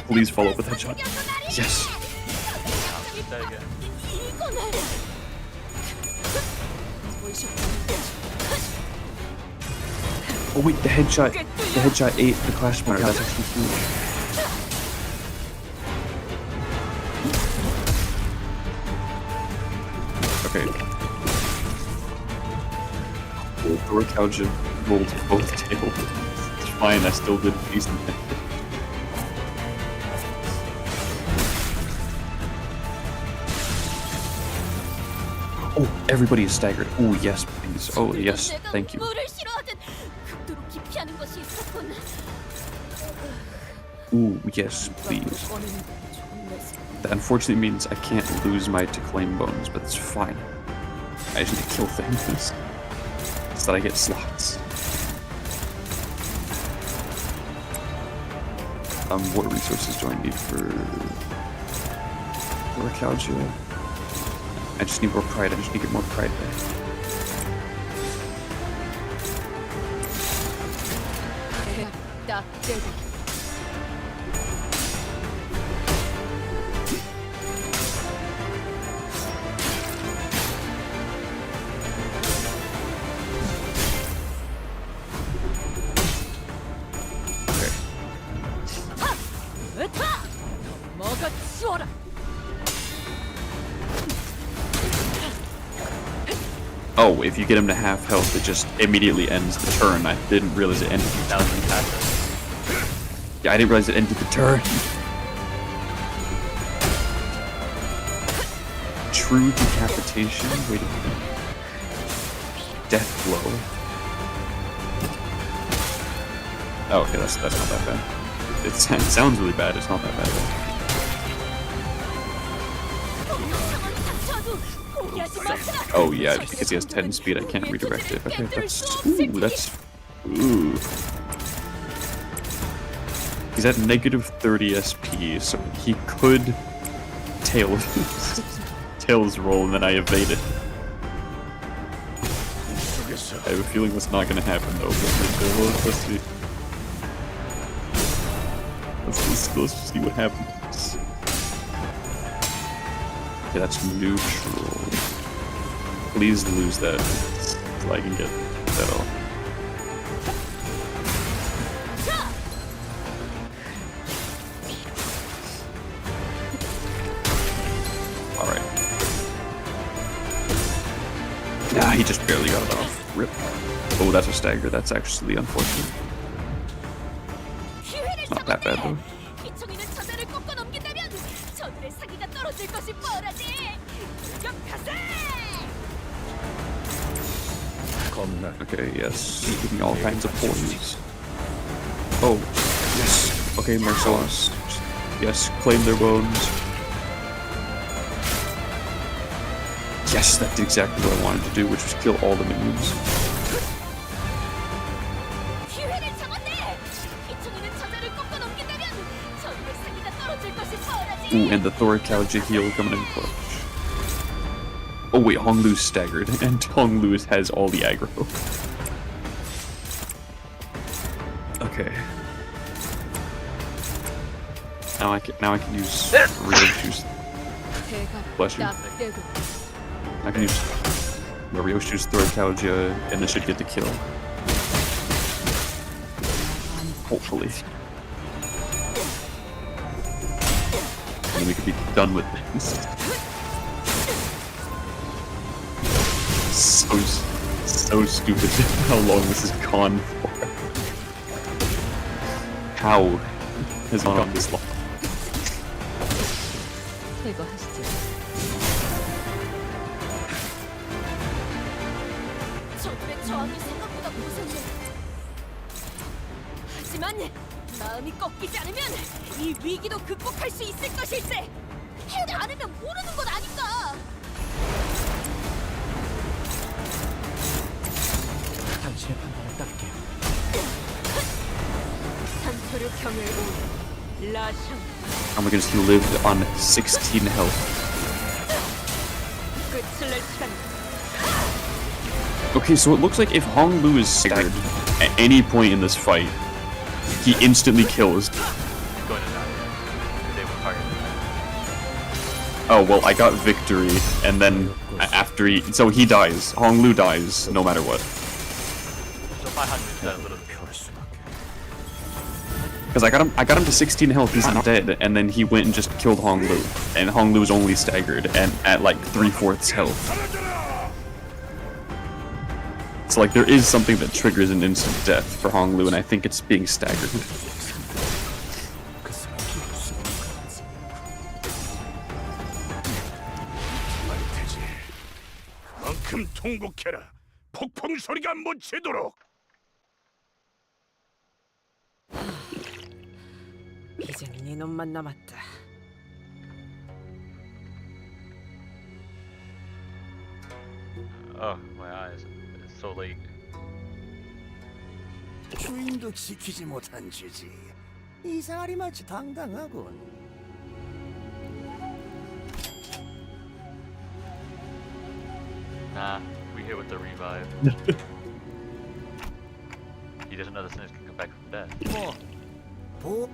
Please follow up with headshot. Yes! Oh wait, the headshot ate the clash mark. That's actually huge. Okay. Doricalgia rolled both tails. It's fine, I still did decent. Oh, everybody is staggered. Oh, yes, please. Oh, yes, thank you. Ooh, yes, please. That unfortunately means I can't lose my to claim bones, but it's fine. I just need to kill things so that I get slots. What resources do I need for Doricalgia? I just need more pride. I just need to get more pride back. Oh, if you get him to half health, it just immediately ends the turn. I didn't realize it ended the turn. Yeah, I didn't realize it ended the turn. True decapitation? Wait a minute. Death blow. Oh, okay, that's not that bad. It sounds really bad, it's not that bad though. Oh yeah, just because he has 10 speed, I can't redirect it. Okay, ooh. He's at negative 30 SP, so he could tails roll and then I evade it. I have a feeling that's not gonna happen though, but let's see. Let's see what happens. Okay, that's neutral. Please lose that so I can get that off. Alright. Nah, he just barely got it off. Rip. Oh, that's a stagger. That's actually unfortunate. It's not that bad though. Okay, yes. Give me all kinds of points. Oh, yes. Okay, Marcellus. Yes, claim their bones. Yes, that did exactly what I wanted to do, which was kill all the minions. Ooh, and the Doricalgia heal coming in clutch. Oh wait, Honglu's staggered, and Honglu has all the aggro. Okay. Now I can use Ryoshu's. Bless you. I can use Ryoshu's Doricalgia, and this should get the kill. Hopefully. And we could be done with this. So stupid how long this has gone for. How has it gone this long? 하지만 마음이 꺾이지 않으면 이 위기도 극복할 수 있을 것일세. 해지 않으면 모르는 것 아닌가. 당신의 판단을 따를게요. 산소를 경을 오 라샹. Oh my goodness, he lived on 16 health. 끝을 낼 시간. Okay, so it looks like if Hong Lu is staggered at any point in this fight, he instantly kills. Going to die. They were targeted. Oh, well, I got victory, and then after so he dies. Hong Lu dies, no matter what. So 500 a little bit. Because I got him to 16 health, he's not dead, and then he went and just killed Hong Lu. And Hong Lu was only staggered, and at like 3/4 health. So like, there is something that triggers an instant death for Hong Lu, and I think it's being staggered. 만큼 통곡해라. 폭풍 소리가 묻히도록. 이젠 네 놈만 남았다. Oh, my eyes. It's so late. 주인도 지키지 못한 죄지. 이상하리 마치 당당하군. Nah, we here with the revive. He doesn't know the sinners can come back from death.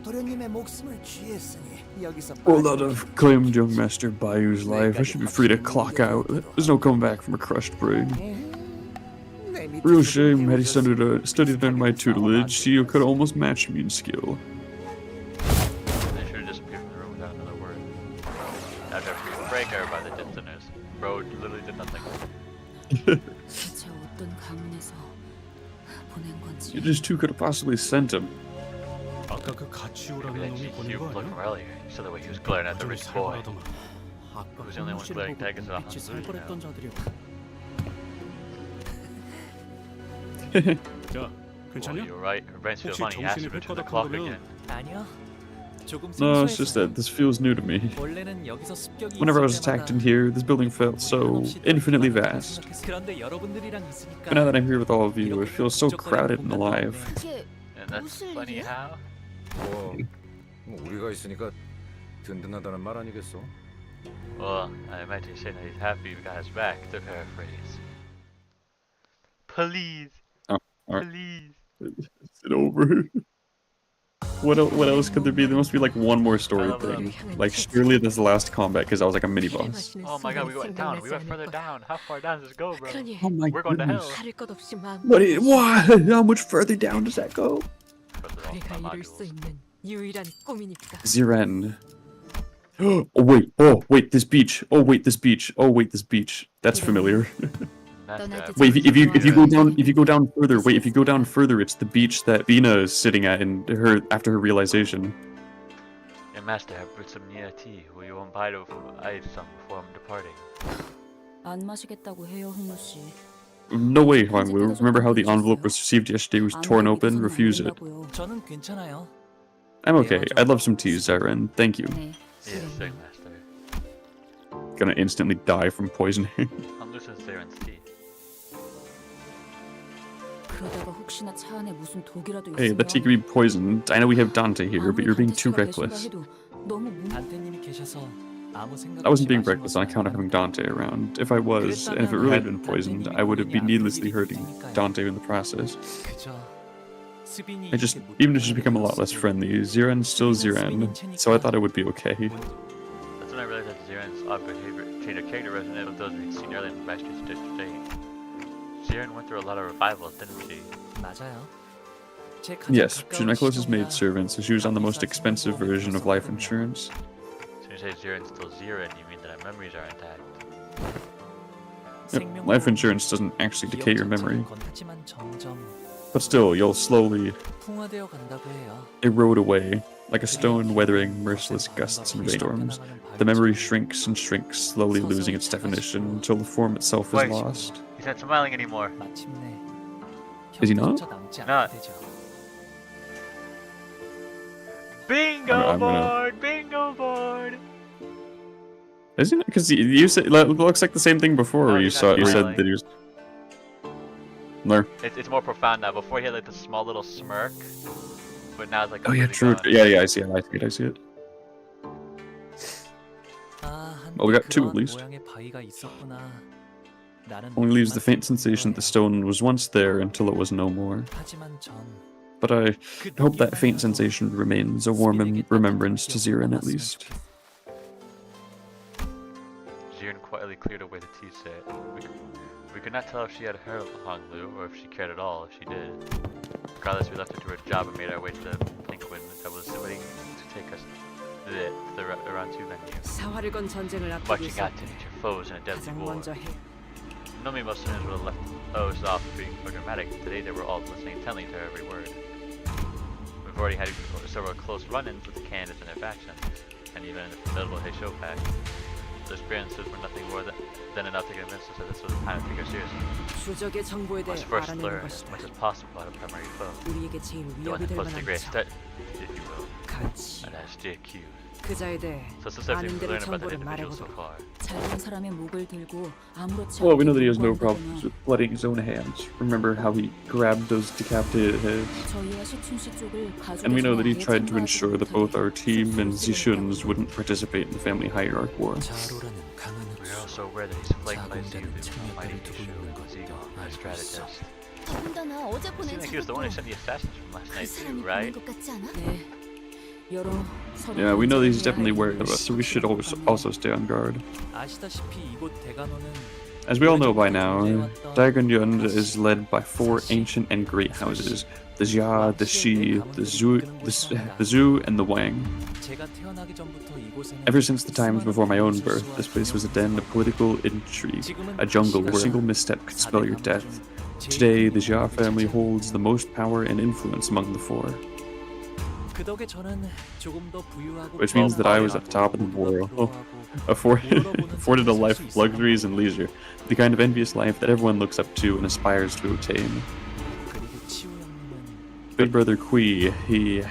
도련님의 목숨을 취했으니 여기서 Well, that I've claimed young Master Bayu's life. I should be free to clock out. There's no coming back from a crushed brain. Real shame, had he studied under my tutelage, he could have almost matched me in skill. They should have disappeared from the room without another word. After a free breaker by the dead sinners. Bro literally did nothing. 대체 어떤 가문에서 보낸 건지. You just two could have possibly sent him. 아까 그 같이 오라는 놈이 보낸 거 Look 아니야? from earlier. You saw the way he was glaring at the rich boy. Who was the only one glaring daggers at 빛이 살벌했던 자들이오. 자, 괜찮냐? You're right. Her brains feel 혹시 funny. He has to 정신이 go to the 헷가닥한 clock 거면 again. 아니요. 조금 No, it's just that this feels new to me. 원래는 여기서 습격이 Whenever I was 있을 attacked 때마다 in here, this building felt so infinitely vast. 그런데 여러분들이랑 있으니까 But now that I'm here with all of you, it feels so crowded and alive. And that's funny how? 뭐 우리가 있으니까 든든하다는 말 아니겠어? Well, I imagine he's saying that he's happy we got his back, to paraphrase. Please. Oh, alright. Please. Is it over? What else could there be? There must be like one more story thing. Like, surely this is the last combat, because I was like a mini boss. Oh my god, we went down. We went further down. How far down does it go, bro? Oh my We're going to hell. What? How much further down does that go? Ziren. Oh wait, this beach. Oh wait, this beach. Oh wait, this beach. That's familiar. Wait, if you go down further. Wait, if you go down further, it's the beach that Bina is sitting at in her after her realization. Your master have brewed some near tea. Will you bite of some before I'm departing? 안 마시겠다고 해요, 홍루 씨. No way, Huang Wu. Remember how the envelope was received yesterday was torn open? Refuse it. 저는 괜찮아요. I'm okay. I'd love some tea, Ziren. Thank you. Yes, sir, master. Gonna instantly die from poisoning. I'm losing Ziren's tea. 그러다가 혹시나 차 안에 무슨 독이라도 Hey, 있으면 the tea could be poisoned. I know we have Dante here, but you're being too reckless. 단테님이 계셔서 아무 생각 I wasn't being reckless on account of having Dante around. If I was, and if it really had been poisoned, I would have been needlessly hurting Dante in the process. Even if she's become a lot less friendly, Ziren's still Ziren, so I thought it would be okay. That's when I realized that Ziren's odd behavior changed her character resonated with those we'd seen earlier in the Master's State. Ziren went through a lot of revivals, didn't she? 맞아요. Yes, she's my closest maidservant, so she was on the most expensive version of life insurance. So you say Ziren's still Ziren, you mean that our memories are intact? Yep, life insurance doesn't actually decay your memory. 하지만 점점 But still, you'll slowly 풍화되어 간다고 해요. erode away, like a stone weathering merciless gusts and rainstorms. The memory shrinks and shrinks, slowly losing its definition until the form itself is Wait, lost. He's not smiling anymore. Is he not? Not. Bingo I'm gonna- board! Bingo board! Is he not? Because you said it looks like the same thing before. Where you he's not said smiling. that he was. No. It's more profound now. Before he had like the small little smirk, but now it's like. Oh yeah, completely true. gone. Yeah, I see it. I see it. Well, we got two at least. 모양의 바위가 있었구나. only leaves the faint sensation that the stone was once there until it was no more. But I hope that faint sensation remains a warm remembrance to Zirin at least. Zirin quietly cleared away the tea set. We could not tell if she had heard of Honglu or if she cared at all if she did. Regardless, we left her to her job and made our way to the Plinquin that was waiting to take us to the round 2 venue. Marching out to meet your foes in a deadly war. Normally most students would have left O's off for being programmatic. Today they were all listening intently to her every word. We've already had several close run-ins with the candidates and their factions, and even in the formidable Heisho pack. The experiences were nothing more than enough to convince us that this was the time to take her seriously. We must first learn as much as possible about a primary foe. The one that poses the greatest threat, if you will, and that's JQ. So it's the stuff we've learned about the individual so far. Well, we know that he has no problems with blooding his own hands. Remember how he grabbed those decapitated heads? And we know that he tried to ensure that both our team and Zishun's wouldn't participate in the family hierarch war. We're also aware that he's flanked by Ziyu, the mighty Nishu, Ziyu, our strategist. It seemed like he was the one who sent the assassins from last night too, right? Yeah, we know that he's definitely wary of us, so we should also stay on guard. As we all know by now, Daegunyun is led by 4 ancient and great houses: the Jia, the Shi, the Zhu, and the Wang. Ever since the times before my own birth, this place was a den of political intrigue, a jungle where a single misstep could spell your death. Today, the Jia family holds the most power and influence among the 4. Which means that I was at the top of the world, afforded a life of luxuries and leisure, the kind of envious life that everyone looks up to and aspires to attain. Big brother Kui, he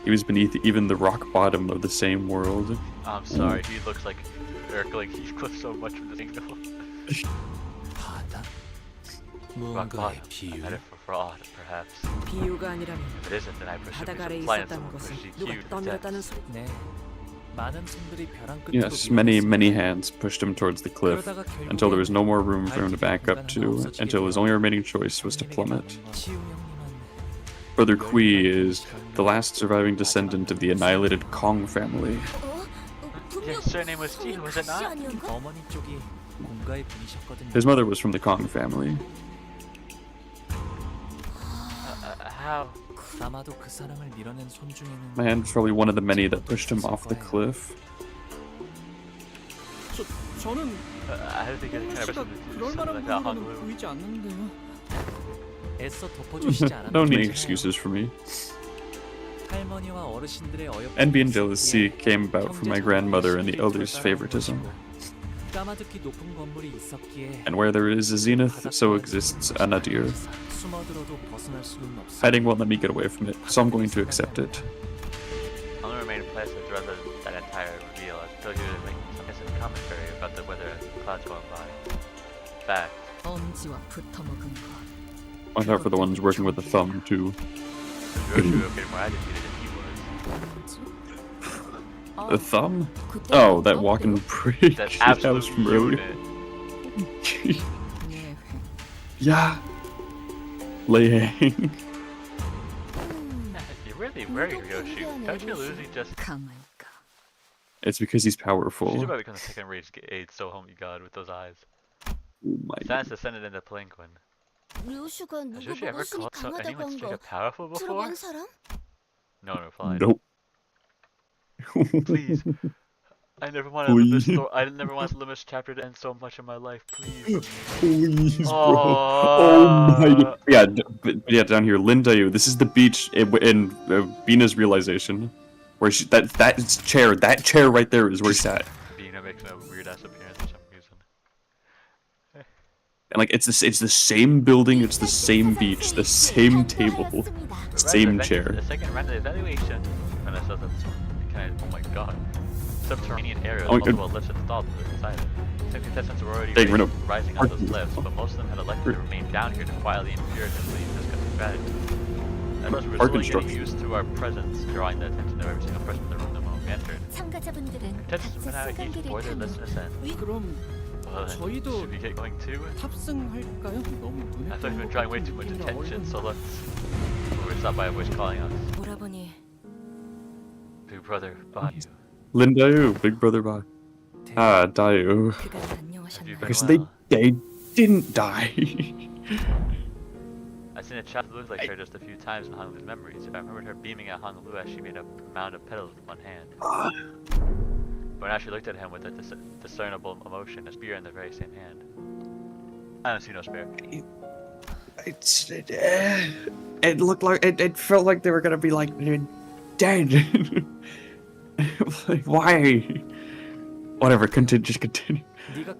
was beneath even the rock bottom of the same world. I'm sorry, he looks like Urkling Heathcliff so much from the single. Rock bottom. I had it for fraud, perhaps. If it isn't, then I presume supplying someone for GQ to death. Yes, many hands pushed him towards the cliff, until there was no more room for him to back up to, until his only remaining choice was to plummet. Brother Kui is the last surviving descendant of the annihilated Kong family. His surname was Ji, was it not? His mother was from the Kong family. How? My hand was probably one of the many that pushed him off the cliff. I don't think any kind of person would do something like that, Honglu. Don't need excuses for me. Envy and jealousy came about from my grandmother and the elders' favoritism. And where there is a zenith, so exists a nadir. Hiding won't let me get away from it, so I'm going to accept it. I'll only remain placid throughout that entire reveal. I feel you like some innocent commentary about the weather and the clouds going by. Fact. Watch out for the ones working with the thumb, too. Getting more agitated than he was. The thumb? Oh, that walking pretty house from earlier. Yeah. Lei Hang. You're really worried, Yoshi. Don't you lose? He just. It's because he's powerful. She's about to become the second rage aid so homey god with those eyes. Oh my Sans descended into Plinquin. Has Yoshi ever called anyone straight up powerful before? No one replied. Nope. Please. I never wanted Limbus chapter to end so much in my life. Please. Please, bro. Oh my god. Yeah, yeah, down here, Lindayu. This is the beach in Bina's realization, where she that chair right there is where she's at. Bina makes a weird ass appearance for some reason. And like it's the same building, it's the same beach, the same table, same chair. The second round of the evaluation, when I saw that, oh my god. Subterranean area with multiple lifts installed inside it. Some contestants were already rising on those lifts, but most of them had elected to remain down here to quietly and furiously discuss the strategy. That was resulting getting used to our presence, drawing the attention of every single person in the room the moment we entered. Contestants went out each before their list in ascent. Well, 저희도 should we get going too? 탑승할까요? 너무 눈에 I thought we've been drawing way too much 띄는 attention, 얼른- so let's... We're stopped by a voice calling us. 오라버니. Big brother, bye. Lin Dayu, Big Brother Bye. Ah, Dayu. Have you been Because well? they didn't die. I've seen a chat that looked like her just a few times in Honglu's memories. I remembered her beaming at Honglu as she made a mound of petals with one hand. But now she looked at him with a discernible emotion, a spear in the very same hand. I don't see no spear. It looked like it felt like they were gonna be like dead. Like, why? Whatever, just continue.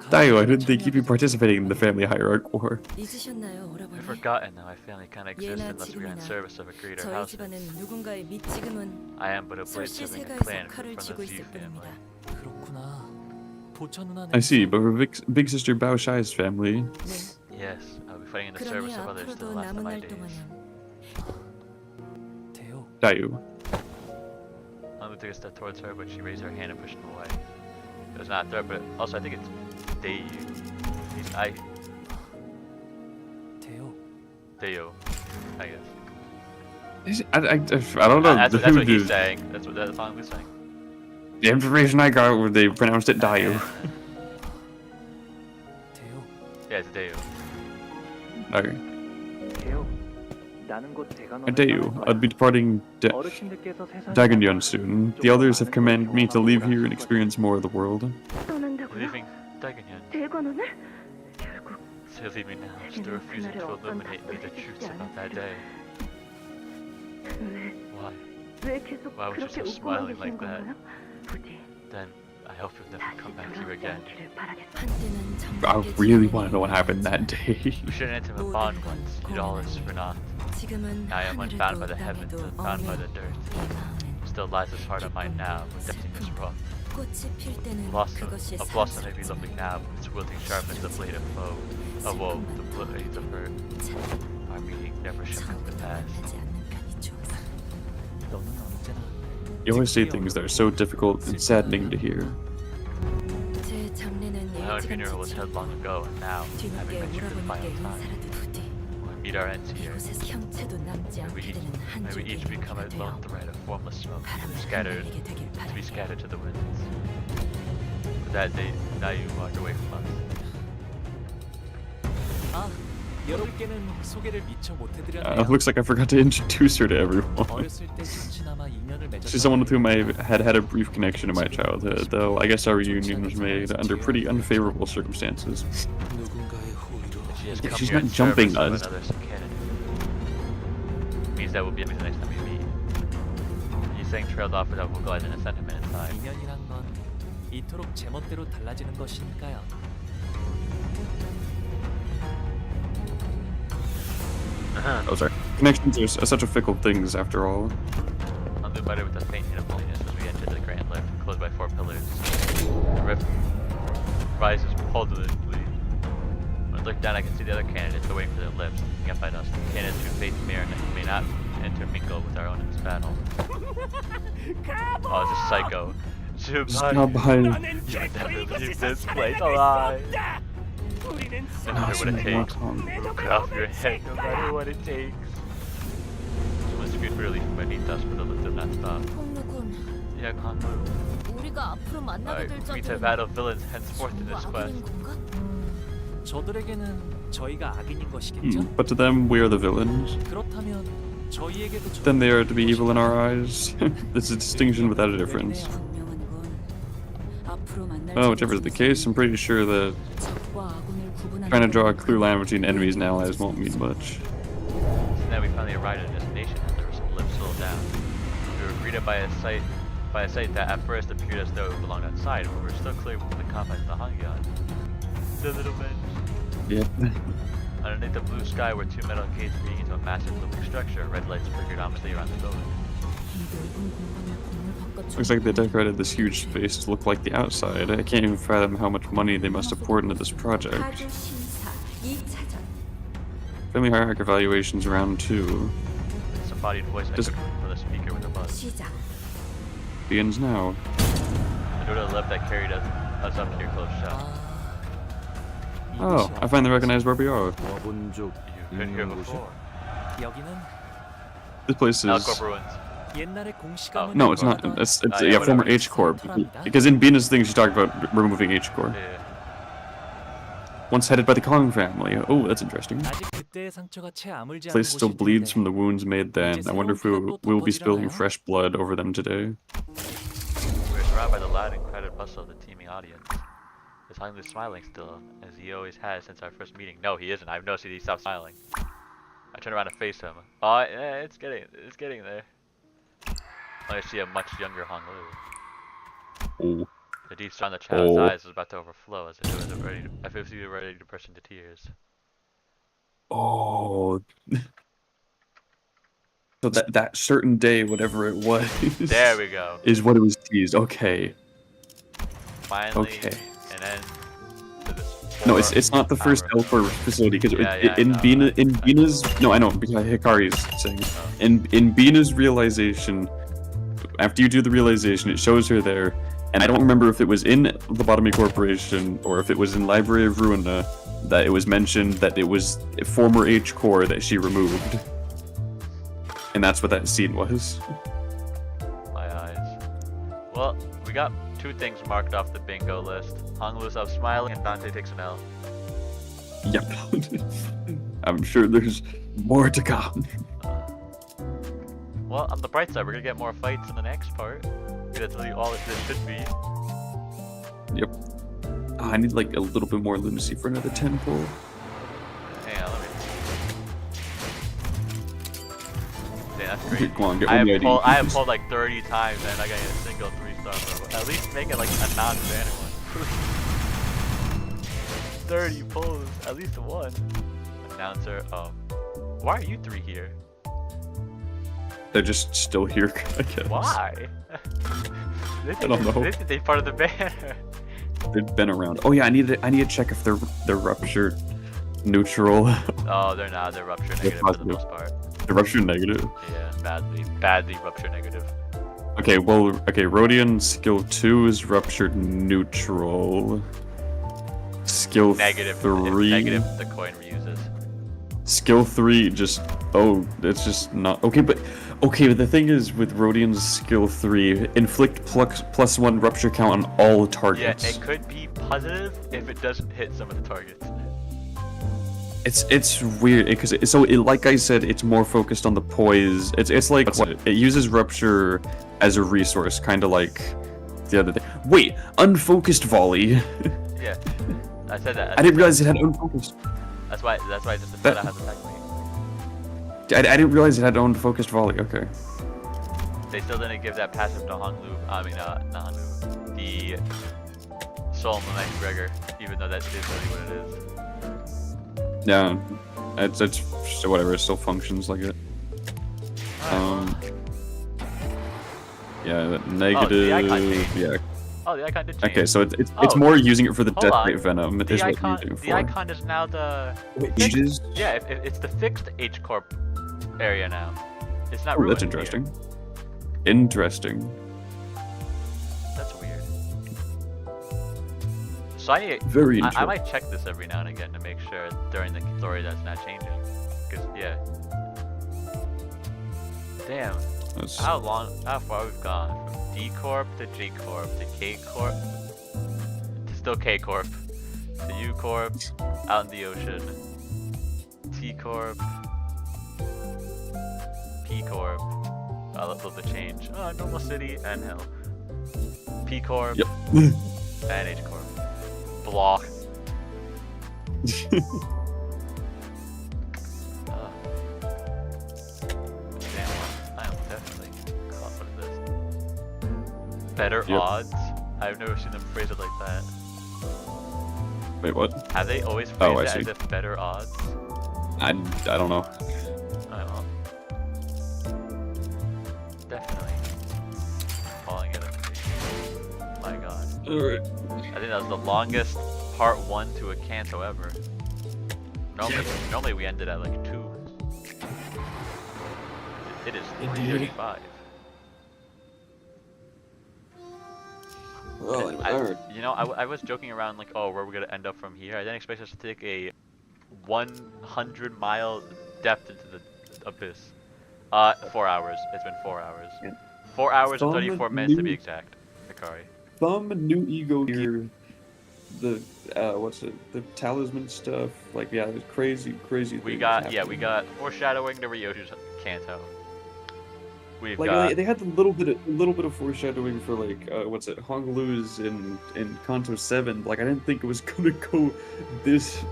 Dayu, I didn't think you'd be participating in the family hierarch war. 잊으셨나요, 오라버니? I've forgotten that my family can't exist unless we are in service of a greater 저희 house. 집안은 누군가의 밑지금은 I am but a blade 설씨 serving a 세가에서 clan 칼을 from 쥐고 the 있을 Z family. 뿐입니다. 그렇구나. 보처 누나는 I see, but for big sister Bao Shai's family. Yes, I'll be fighting in the 그러니 service of others to the 앞으로도 last of 남은 my 날 days. 동안은 대요. Dayu. Honglu took a step towards her, but she raised her hand and pushed him away. It was not a threat, but also I think it's Dayu. 대요. Dayu, I guess. I don't know. That's who what he's did- saying. That's what Honglu's saying. The information I got was they pronounced it Dayu. 대요. Yeah, it's Dayu. Okay. 대요. 나는 곧 And Dayu, I'll be departing 어르신들께서 세상에 Daganyon soon. The elders have commanded me to leave here and experience more of the world. Leaving Daganyon. 대관원을? 결국 So leaving now, still refusing to illuminate me the truths about that day. Why? 왜 계속 Why was you 그렇게 so 웃고만 smiling 계신 like that? 건가요? 부디 Then I hope you'll never come back here again. 않기를 바라겠습니다. 한때는 I really want to know what happened that day. We shared an intimate bond once, did all this for naught. 지금은 Now I am unbound by the heavens 땅에도 and bound by the dirt. 이 마음엔 Still lies this heart of mine now, with emptiness wrought. 꽃이 필 때는 Blossom, 그것이 a blossom may be 사랑스럽지만 lovely now, but its wielding sharp as the blade of foe. Of woe, the blades of hurt. Our meeting never shall come to pass. 하지 않는 편이 좋아. 너는 언제나 You always say things that are so difficult and saddening to hear. 제 장례는 My own funeral was held long ago, and now, having 뒤늦게 ventured to the 오라버니께 final time, 인사라도 부디 when we meet our ends here, 이곳에 형체도 남지 may we 않게 되는 한 may we 줄기 each become a 되어 lone thread of formless smoke, 바람을 scattered, 흩날리게 되길 to be 바랍니다. scattered to the winds. For that day, now you walked away from us. 아, 여러분께는 소개를 미처 못 해드렸네요. Looks like I forgot to introduce her to everyone. 어렸을 때 잠시나마 인연을 맺었던 She's someone with whom I had a brief connection in my childhood, though I guess our reunion was made under pretty unfavorable circumstances. She has Yeah, come she's here not in jumping service us. of another candidate. Means that will be the next time we meet. He's saying trailed off without vocalizing a sentiment inside. 인연이란 건 이토록 제멋대로 달라지는 것이니까요. Oh, sorry. Connections are such a fickle things, after all. Honglu muttered with a faint hint of loneliness as we entered the grand lift, closed by 4 pillars. The rift rises repulsively. When I look down, I can see the other candidates are waiting for their lifts, looking up at us. Candidates who face may not intermingle with our own in this battle. Oh, this psycho. Zubai. You would never leave this place alive. No matter what it takes, we'll cut off your head, no matter what it takes. Someone screamed really from beneath us, but the lift did not stop. 폭로군, Yeah, Honglu. 우리가 앞으로 만나게 될 We to 자들은 battle villains henceforth in this 전부 quest. 악인인 건가? 저들에게는 저희가 악인인 것이겠죠? But to them, we are the villains. 그렇다면 저희에게도 Then they are to be evil in our eyes. There's a distinction without a difference. 분명한 건 앞으로 만날 Oh, whichever is the case, I'm pretty sure that 적과 악운을 구분하는 trying to draw a clear line between enemies and allies won't mean much. So now we finally arrived at a destination as the lift slowed down. We were greeted by a sight that at first appeared as though it belonged outside, but we were still clear within the confines of the Hongyon. The little men. Yep. Underneath the blue sky were 2 metal gates leading into a massive looping structure. Red lights flickered ominously around the building. Looks like they decorated this huge space to look like the outside. I can't even fathom how much money they must have poured into this project. 가주 심사 2차전. Family hierarchy evaluations round 2 Disembodied voice echoed from the speaker with a buzz. 시작. begins now. The door to the left that carried us up here closed shut. Oh, I finally recognize where we are. 와본 적 Been here 있는 곳이? before. 여기는 This place Alcor is. ruins. 옛날에 공시가문이 No, it's not. 거하던 It's yeah, yeah, former whatever. H Corp. Because in Bina's thing, she talked about removing H Corp. Yeah. Once headed by the Kong family. Oh, that's interesting. 아직 그때의 상처가 채 아물지 않은 Place still 곳일 bleeds 텐데 from the wounds made then. I wonder if we'll be spilling fresh blood over them today. We're surrounded by the loud and crowded bustle of the teeming audience. Is Hanglu smiling still, as he always has since our first meeting? No, he isn't. I've noticed he stopped smiling. I turn around to face him. Oh, yeah, it's getting there. I see a much younger Hanglu. Oh. The deep star in the child's eyes was about to overflow, as if he was ready to burst into tears. Oh. So that certain day, whatever it was. There we go. Is what it was teased. Okay. Finally. Okay. And then. No, it's not the first Elcor facility because in Bina's no, I know because Hikari's saying in Bina's realization, after you do the realization, it shows her there, and I don't remember if it was in Lobotomy Corporation or if it was in Library of Ruina that it was mentioned that it was a former H core that she removed, and that's what that scene was. My eyes. Well, we got 2 things marked off the bingo list. Hanglu stops smiling and Dante takes an L. Yep. I'm sure there's more to come. Well, on the bright side, we're gonna get more fights in the next part. That's really all it should be. Yep. Oh, I need like a little bit more lunacy for another 10 pull. Hang on, let me. Damn, that's great. Come on, get I have one. pulled like 30 times and I got a single 3-star level. At least make it like a non-standard one. 30 pulls, at least one. Announcer, why are you 3 here? They're just still here, I guess. Why? I don't know. They think they're part of the banner. They've been around. Oh yeah, I need to check if they're ruptured, neutral. Oh, they're not. They're rupture negative for the most part. They're rupture negative. Yeah, badly rupture negative. Okay, well, Rodian skill 2 is ruptured neutral. Skill Negative. 3. Negative. The coin reuses. Skill 3 just it's just not okay. But the thing is with Rodian's skill 3, inflict +1 rupture count on all targets. Yeah, it could be positive if it doesn't hit some of the targets. It's weird because like I said, it's more focused on the poise. It's like it uses rupture as a resource, kind of like the other thing. Wait, unfocused volley. Yeah, I said that. I didn't realize it had unfocused. That's why I just said that has attack me. I didn't realize it had unfocused volley. Okay. They still didn't give that passive to Hanglu. I mean, not Hanglu. The Soul Knight Gregor, even though that is really what it is. Yeah, it's whatever. It still functions like it. Yeah, negative. Yeah. Oh, the icon did change. Okay, so it's more using it for the Death Knight Venom. The icon is now the. Fixed, yeah, it's the fixed H Corp area now. It's not. Oh, that's interesting. Here. Interesting. That's weird. So Very I might check this every now and again to make sure during the story that's not changing. Cause yeah. Damn. How far we've gone from D Corp to J Corp to K Corp to still K Corp to U Corp out in the ocean, T Corp, P Corp, a little bit change. Normal city and hell. P Corp and H Corp. Block. Better odds? I've never seen them phrase it like that. Wait, what? Have they always phrased it as if better odds? I don't know. I don't know. Definitely. Calling it a my god. Alright. I think that was the longest part 1 to a Canto ever. Normally we ended at like 2. It is 3:35. Well, anyway, alright. You know, I was joking around like, oh, where we're gonna end up from here. I didn't expect us to take a 100-mile depth into the abyss. 4 hours. It's been 4 hours. Yeah. 4 hours and Thumb 34 minutes to be new- exact. Hikari. Thumb, new ego gear, the the talisman stuff. Like, yeah, there's crazy We things got happening. foreshadowing to Ryoshi's Canto. We've Like got they had a little bit of foreshadowing for like Honglu's in Canto 7. Like I didn't think it was gonna go this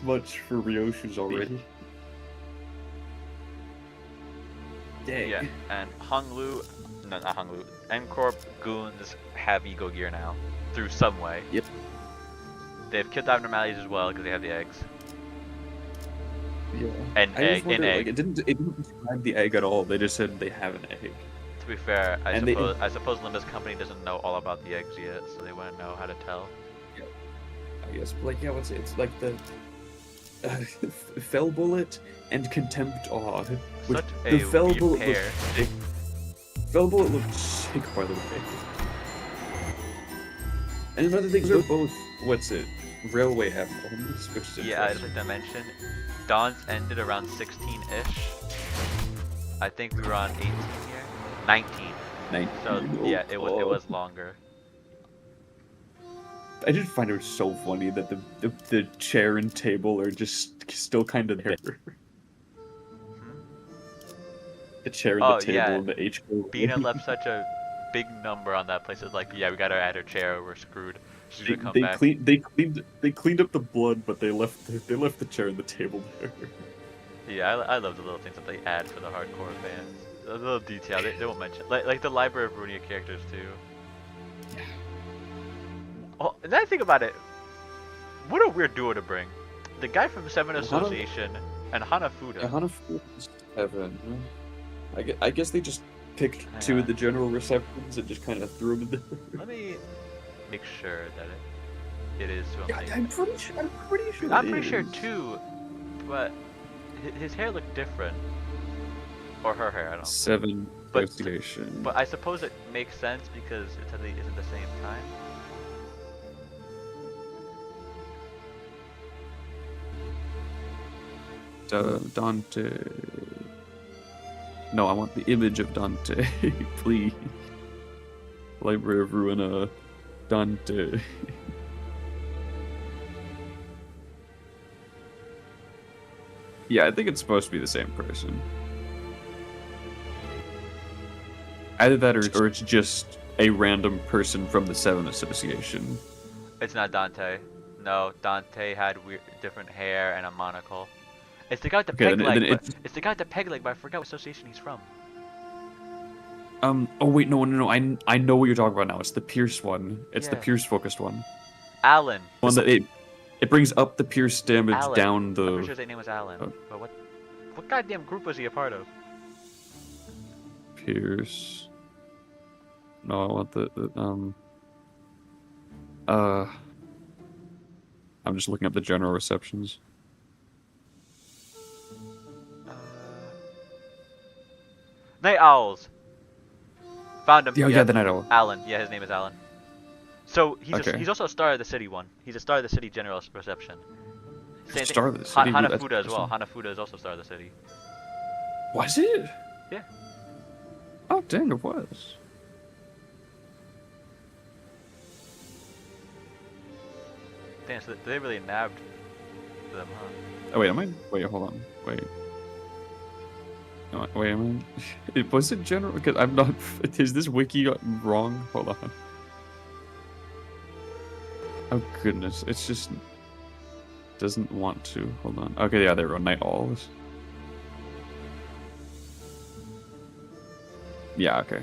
much for Ryoshi's already. Dang. yeah, and Honglu, no, not Honglu, M-Corp goons have ego gear now through some way. Yep. They've killed abnormalities as well because they have the eggs. Yeah. And I just egg, wonder, an like, egg. it didn't describe the egg at all. They just said they have an egg. To be fair, I And suppose Limbus company doesn't know all about the eggs yet, so they wouldn't know how to tell. Yeah. I guess, but like, yeah, what's it? It's like the Fell Bullet and Contempt Awe. Such The a Fell weird Bullet pair. looked sick. Fell Bullet looked sick, by the way. And another thing, they're both, what's it? Railway emblems, which is Yeah, I'd interesting. like to mention, Dawn's ended around 16-ish. I think we were on 18 here. 19. 19. So Oh, yeah, it God. was longer. I did find it so funny that the chair and table are just still kind of there. The chair and Oh the table yeah, and the H. Bina left such a big number on that place. It's like, yeah, we gotta add her chair or we're screwed. She's gonna come back. They cleaned up the blood, but they left the chair and the table there. Yeah, I love the little things that they add for the hardcore fans. The little detail they won't mention, like the Library of Runia characters too. Oh, and then I think about it, what a weird duo to bring. The guy from Seven Association and Hanafuda. Yeah, Hanafuda's Evan. I guess they just picked two of the general receptions and just kind of threw them in there. Let me make sure that it is who I'm Yeah, thinking. I'm pretty sure. I'm pretty sure too, but his hair looked different, or her hair. I don't know. Seven But- Association. But I suppose it makes sense because it's at the same time. Dante. No, I want the image of Dante, please. Library of Ruina, Dante. Yeah, I think it's supposed to be the same person. Either that or it's just a random person from the Seven Association. It's not Dante. No, Dante had different hair and a monocle. It's the guy with the Okay, peg then leg. it's- It's the guy with the peg leg, but I forgot what association he's from. Oh wait, no. I know what you're talking about now. It's the Pierce one. It's the Yeah. Pierce focused one. Alan. One that it brings up the Pierce damage Alan. down I'm pretty sure the. his name was Alan. Oh. But what goddamn group was he a part of? Pierce. No, I want the I'm just looking up the general receptions. Night Owls. Found him. Yeah, the Night Owl. Alan. Yeah, his name is Alan. So he's Okay. he's also a Star of the City one. He's a Star of the City general reception. Same Star thing. of the City? That's Hanafuda as well. awesome. Hanafuda is also Star of the City. Was it? Yeah. Oh dang, it was. Damn, so they really nabbed them, huh? Oh wait, wait, hold on. Wait. No, wait, am I? Was it general? Because I'm not. Is this wiki wrong? Hold on. Oh goodness, it's just doesn't want to. Hold on. Okay, yeah, there we go. Night Owls. Yeah. Okay.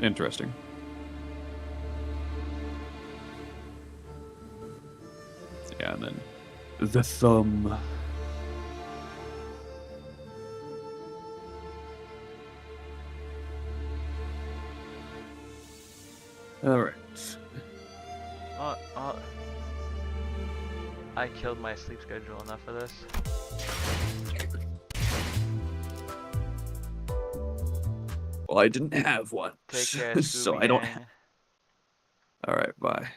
Interesting. Yeah, and then the thumb. All right. I killed my sleep schedule enough for this. Well, I didn't have one. Take care, So Scooby I don't. Gang. All right, bye.